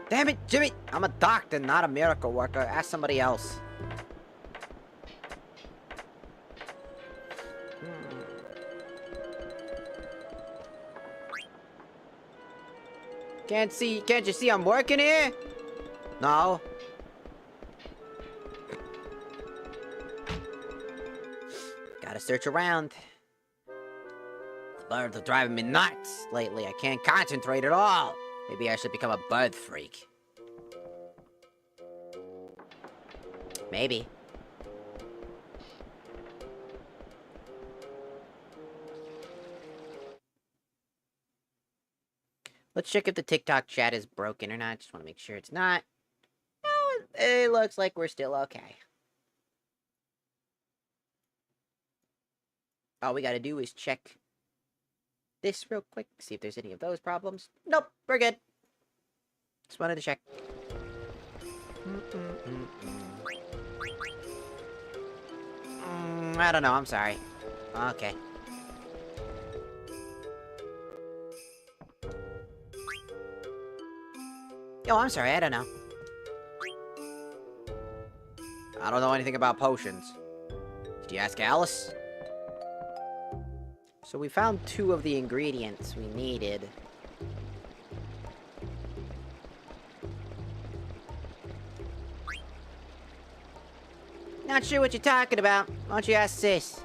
Damn it, Jimmy! I'm a doctor, not a miracle worker. Ask somebody else. Can't you see I'm working here? Gotta search around. The birds are driving me nuts lately. I can't concentrate at all. Maybe I should become a bird freak. Maybe. Let's check if the TikTok chat is broken or not. Just want to make sure it's not. No, it looks like we're still okay. All we gotta do is check this real quick. See if there's any of those problems. Nope, we're good. Just wanted to check. I don't know, I'm sorry. Okay. Oh, I'm sorry, I don't know. I don't know anything about potions. Did you ask Alice? So we found 2 of the ingredients we needed. Not sure what you're talking about. Why don't you ask Sis?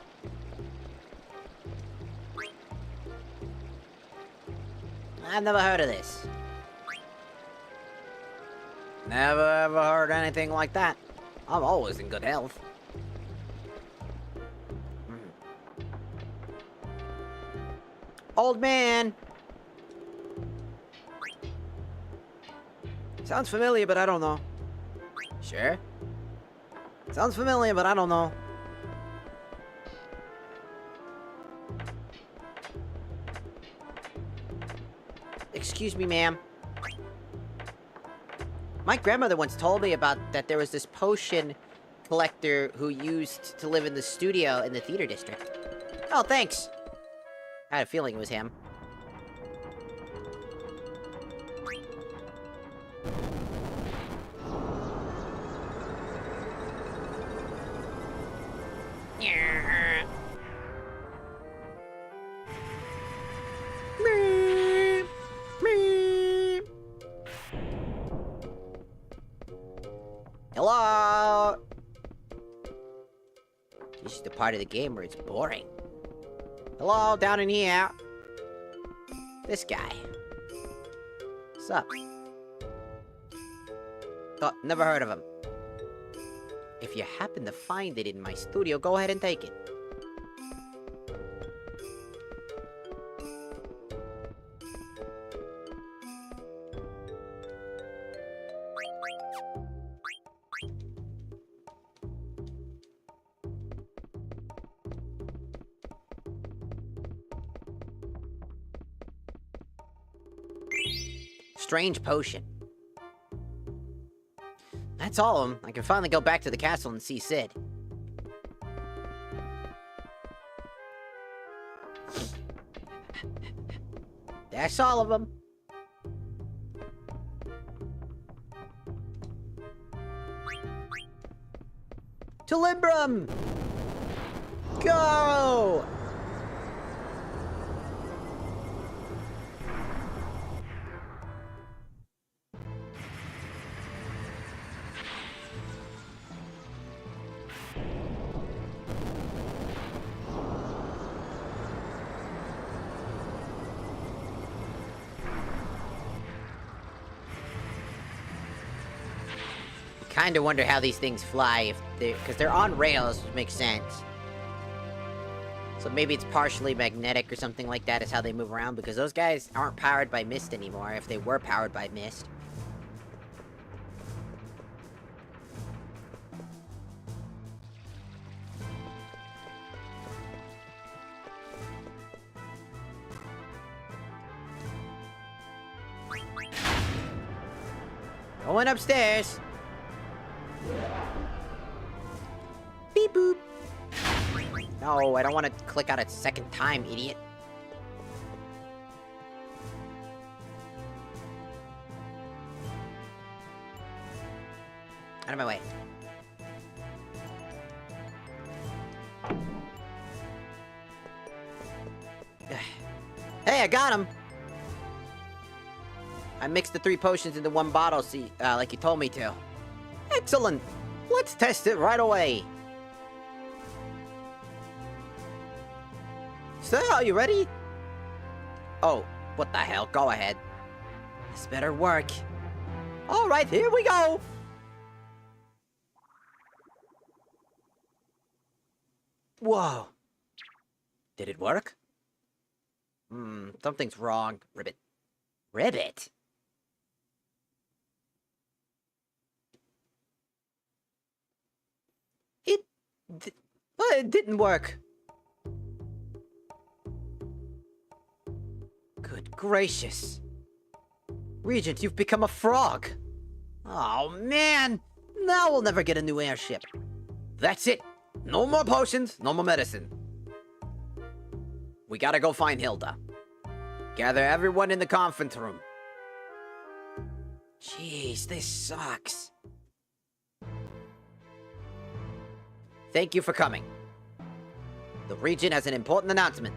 I've never heard of this. Never ever heard anything like that. I'm always in good health. Old man! Sounds familiar, but I don't know. Sure? Sounds familiar, but I don't know. Excuse me, ma'am. My grandmother once told me about that there was this potion collector who used to live in the studio in the theater district. Oh, thanks. I had a feeling it was him. Hello? This is the part of the game where it's boring. Hello, down in here. This guy. What's up? Oh, never heard of him. If you happen to find it in my studio, go ahead and take it. Strange potion. That's all of them. I can finally go back to the castle and see Sid. That's all of them. To Limbrum! Go! Kind of wonder how these things fly, if because they're on rails, which makes sense. So maybe it's partially magnetic or something like that is how they move around, because those guys aren't powered by mist anymore, if they were powered by mist. Going upstairs. Beep boop. No, I don't want to click out a second time, idiot. Out of my way. Hey, I got him! I mixed the 3 potions into 1 bottle, see, like you told me to. Excellent! Let's test it right away! sir, are you ready? Oh, what the hell? Go ahead. This better work. All right, here we go. Whoa. Did it work? Something's wrong. Ribbit. Ribbit? It didn't work. Good gracious. Regent, you've become a frog. Oh, man. Now we'll never get a new airship. That's it. No more potions, no more medicine. We gotta go find Hilda. Gather everyone in the conference room. Jeez, this sucks. Thank you for coming. The Regent has an important announcement.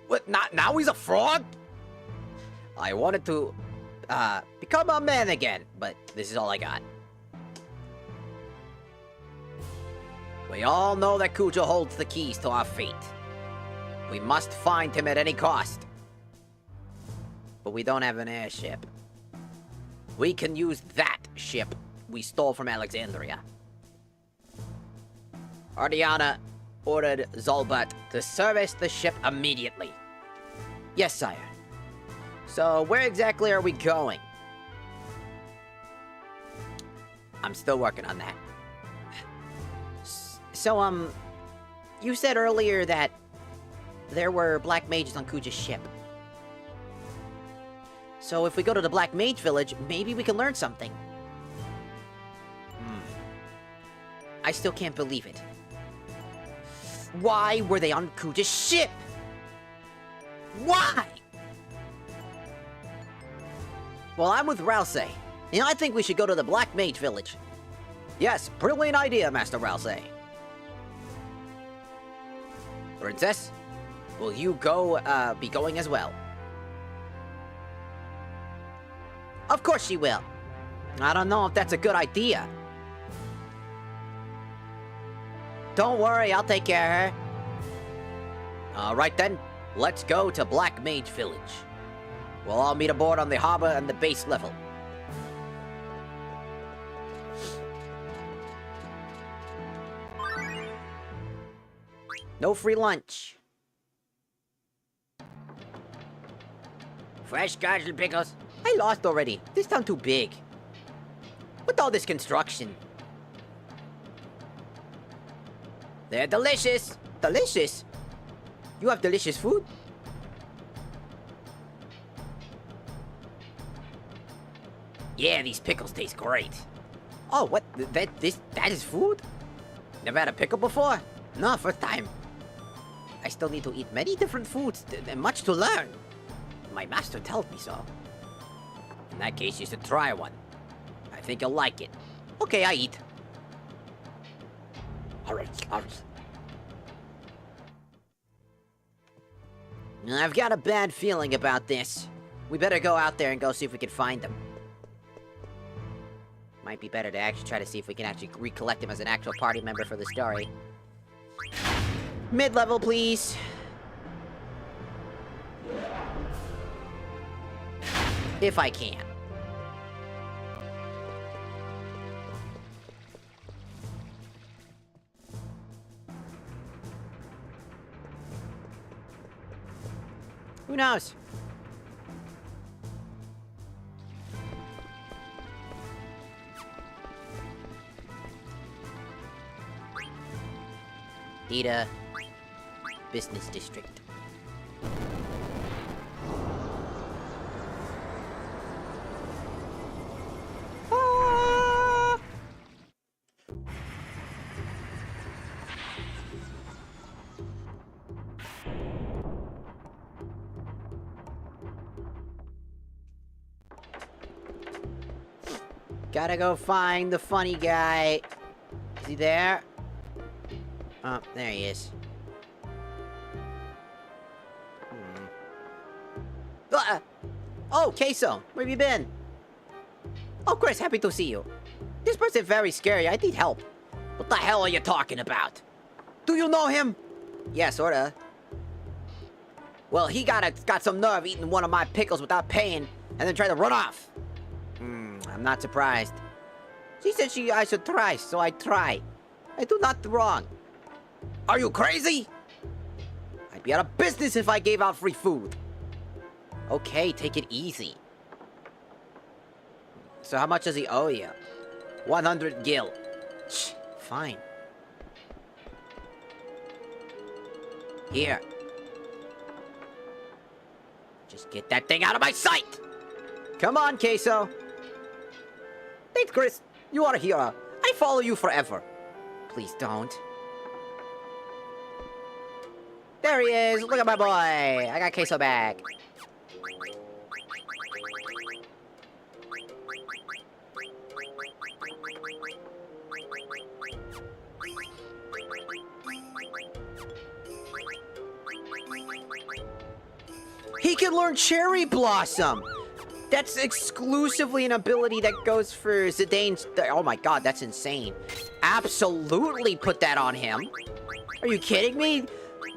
What, now he's a frog? I wanted to, become a man again, but this is all I got. We all know that Cujo holds the keys to our fate. We must find him at any cost. But we don't have an airship. We can use that ship we stole from Alexandria. Ardiana ordered Zolbat to service the ship immediately. Yes, sire. So, where exactly are we going? I'm still working on that. So, you said earlier that there were black mages on Kuja's ship. So if we go to the Black Mage Village, maybe we can learn something. I still can't believe it. Why were they on Kuja's ship? Why? Well, I'm with Rousey. And I think we should go to the Black Mage Village. Yes, brilliant idea, Master Rousey. Princess, will you be going as well? Of course she will. I don't know if that's a good idea. Don't worry, I'll take care of her. Alright then, let's go to Black Mage Village. We'll all meet aboard on the harbor and the base level. No free lunch. Fresh garden pickles. I lost already. This town too big. With all this construction. They're delicious. Delicious? You have delicious food? Yeah, these pickles taste great. Oh, what? That is food? Never had a pickle before? No, first time. I still need to eat many different foods and much to learn. My master told me so. In that case, you should try one. I think you'll like it. Okay, I eat. I've got a bad feeling about this. We better go out there and go see if we can find him. Might be better to actually try to see if we can actually recollect him as an actual party member for the story. Mid-level, please. If I can. Who knows? Dita Business District. Gotta go find the funny guy. Is he there? Oh, there he is. Oh, Queso, where have you been? Oh, Chris, happy to see you. This person's very scary. I need help. What the hell are you talking about? Do you know him? Yeah, sorta. Well, he got some nerve eating one of my pickles without paying, and then tried to run off. I'm not surprised. She said I should try, so I try. I do nothing wrong. Are you crazy? I'd be out of business if I gave out free food. Okay, take it easy. So how much does he owe you? 100 gil. Fine. Here. Just get that thing out of my sight! Come on, Queso. Thanks, Chris. You are a hero. I follow you forever. Please don't. There he is. Look at my boy. I got Queso back. He can learn Cherry Blossom! That's exclusively an ability that goes for Zidane's... Oh my god, that's insane. Absolutely put that on him. Are you kidding me?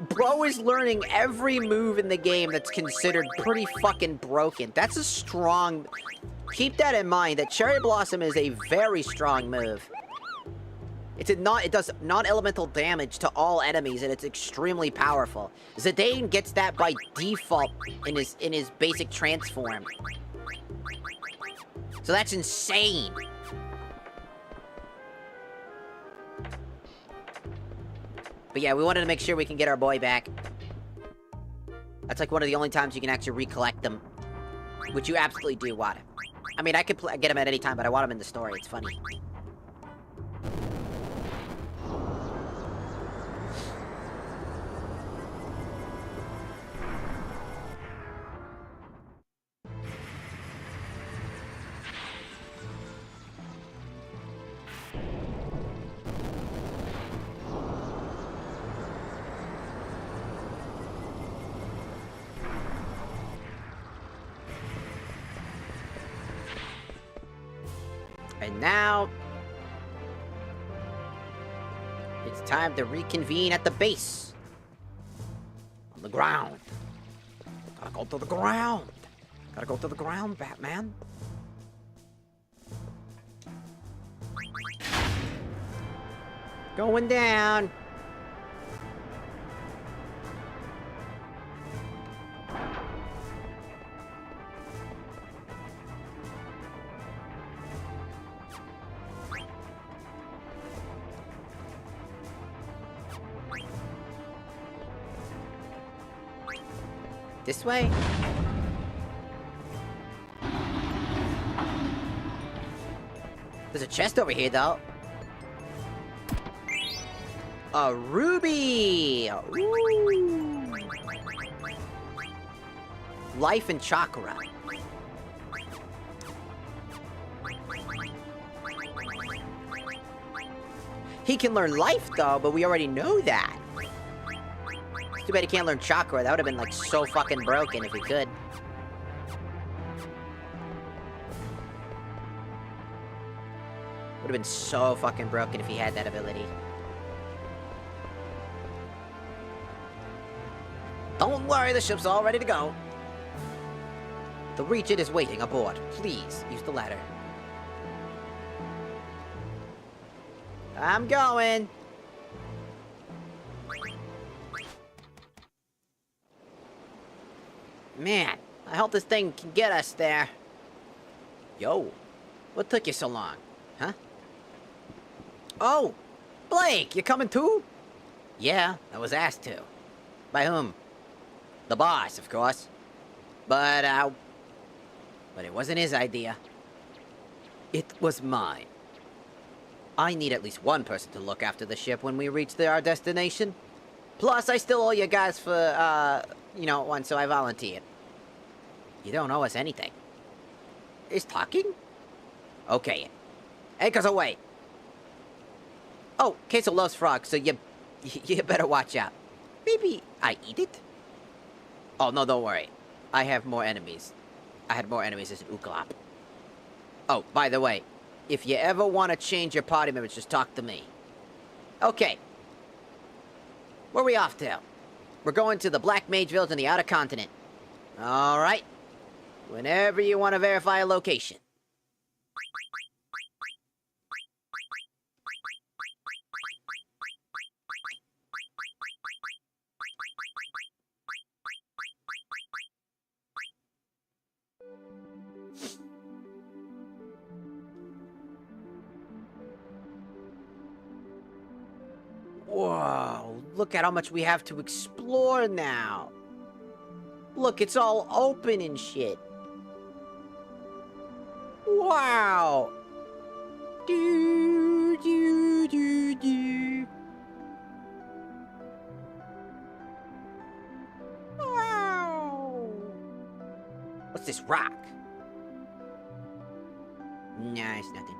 Bro is learning every move in the game that's considered pretty fucking broken. That's a strong... Keep that in mind, that Cherry Blossom is a very strong move. It does non-elemental damage to all enemies, and it's extremely powerful. Zidane gets that by default in his basic transform. So that's insane. But yeah, we wanted to make sure we can get our boy back. That's like one of the only times you can actually recollect them. Which you absolutely do want him. I mean, I could get him at any time, but I want him in the story. It's funny. And now, it's time to reconvene at the base. On the ground. Gotta go to the ground. Gotta go to the ground, Batman. Going down. This way? There's a chest over here, though. A ruby! Ooh. Life and chakra. He can learn life, though, but we already know that. Too bad he can't learn chakra. That would have been, like, so fucking broken if he could. Would have been so fucking broken if he had that ability. Don't worry, the ship's all ready to go. The Regent is waiting aboard. Please, use the ladder. I'm going. Man, I hope this thing can get us there. Yo, what took you so long? Huh? Oh, Blake, you coming too? Yeah, I was asked to. By whom? The boss, of course. But it wasn't his idea. It was mine. I need at least one person to look after the ship when we reach our destination. Plus, I still owe you guys for, one, so I volunteered. You don't owe us anything. Is talking? Okay. Anchors away. Oh, Queso loves frogs, so you better watch out. Maybe I eat it? Oh, no, don't worry. I have more enemies. I had more enemies as an Uklop. Oh, by the way, if you ever want to change your party members, just talk to me. Okay. Where are we off to? We're going to the Black Mage Village on the Outer Continent. Alright. Whenever you want to verify a location. Whoa, look at how much we have to explore now. Look, it's all open and shit. Wow. Do, do, do, do. Wow. What's this rock? Nah, it's nothing.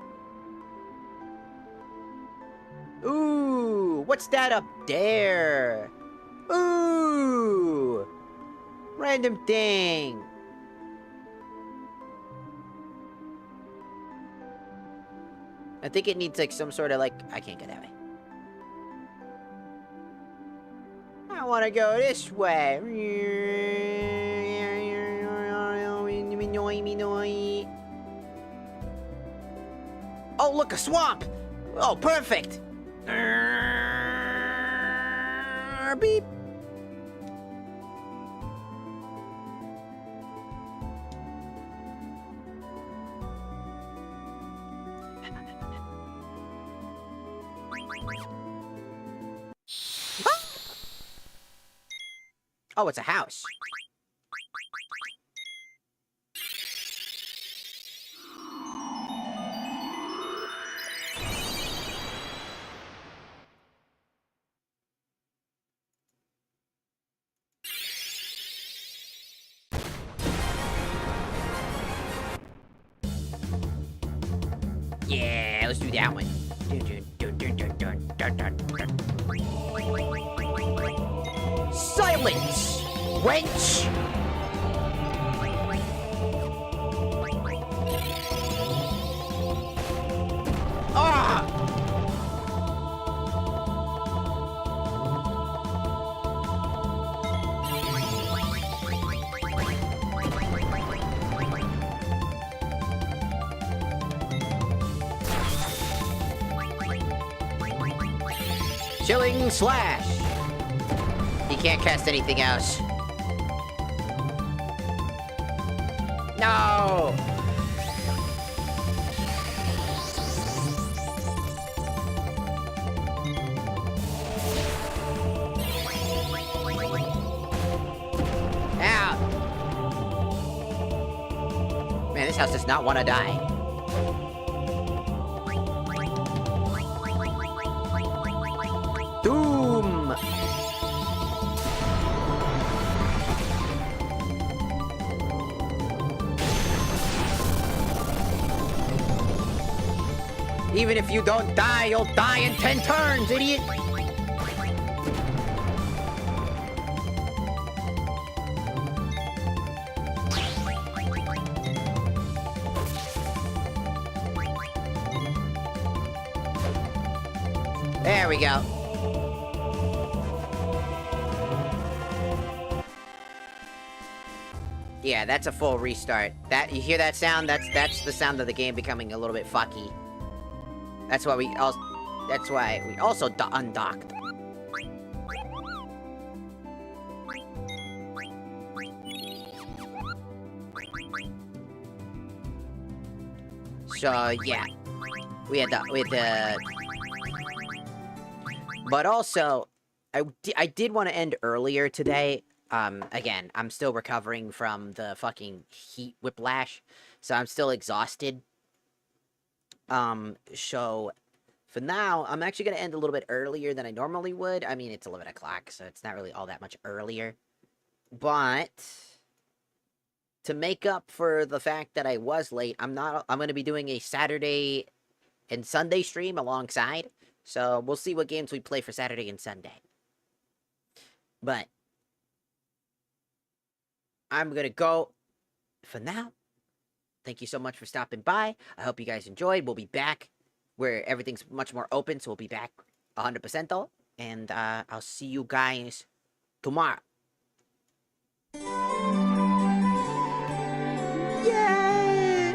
Ooh, what's that up there? Ooh, random thing. I think it needs like some sort of like, I can't go that way. I want to go this way. Oh, look, a swamp. Oh, perfect. Beep. Oh, it's a house. Yeah, let's do that one. Silence, wench! Ah! Chilling slash. He can't cast anything else. No! Out! Man, this house does not want to die. Doom! Even if you don't die, you'll die in 10 turns, idiot! There we go. Yeah, that's a full restart. That, you hear that sound? That's the sound of the game becoming a little bit fucky. That's why we also undocked. So yeah, we had the. But also, I did want to end earlier today. Again, I'm still recovering from the fucking heat whiplash, so I'm still exhausted. So for now, I'm actually gonna end a little bit earlier than I normally would. I mean, it's 11 o'clock, so it's not really all that much earlier. But to make up for the fact that I was late, I'm gonna be doing a Saturday and Sunday stream alongside. So we'll see what games we play for Saturday and Sunday. But I'm gonna go for now. Thank you so much for stopping by. I hope you guys enjoyed. We'll be back where everything's much more open, so we'll be back 100% though. And I'll see you guys tomorrow. Yay!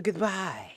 Goodbye.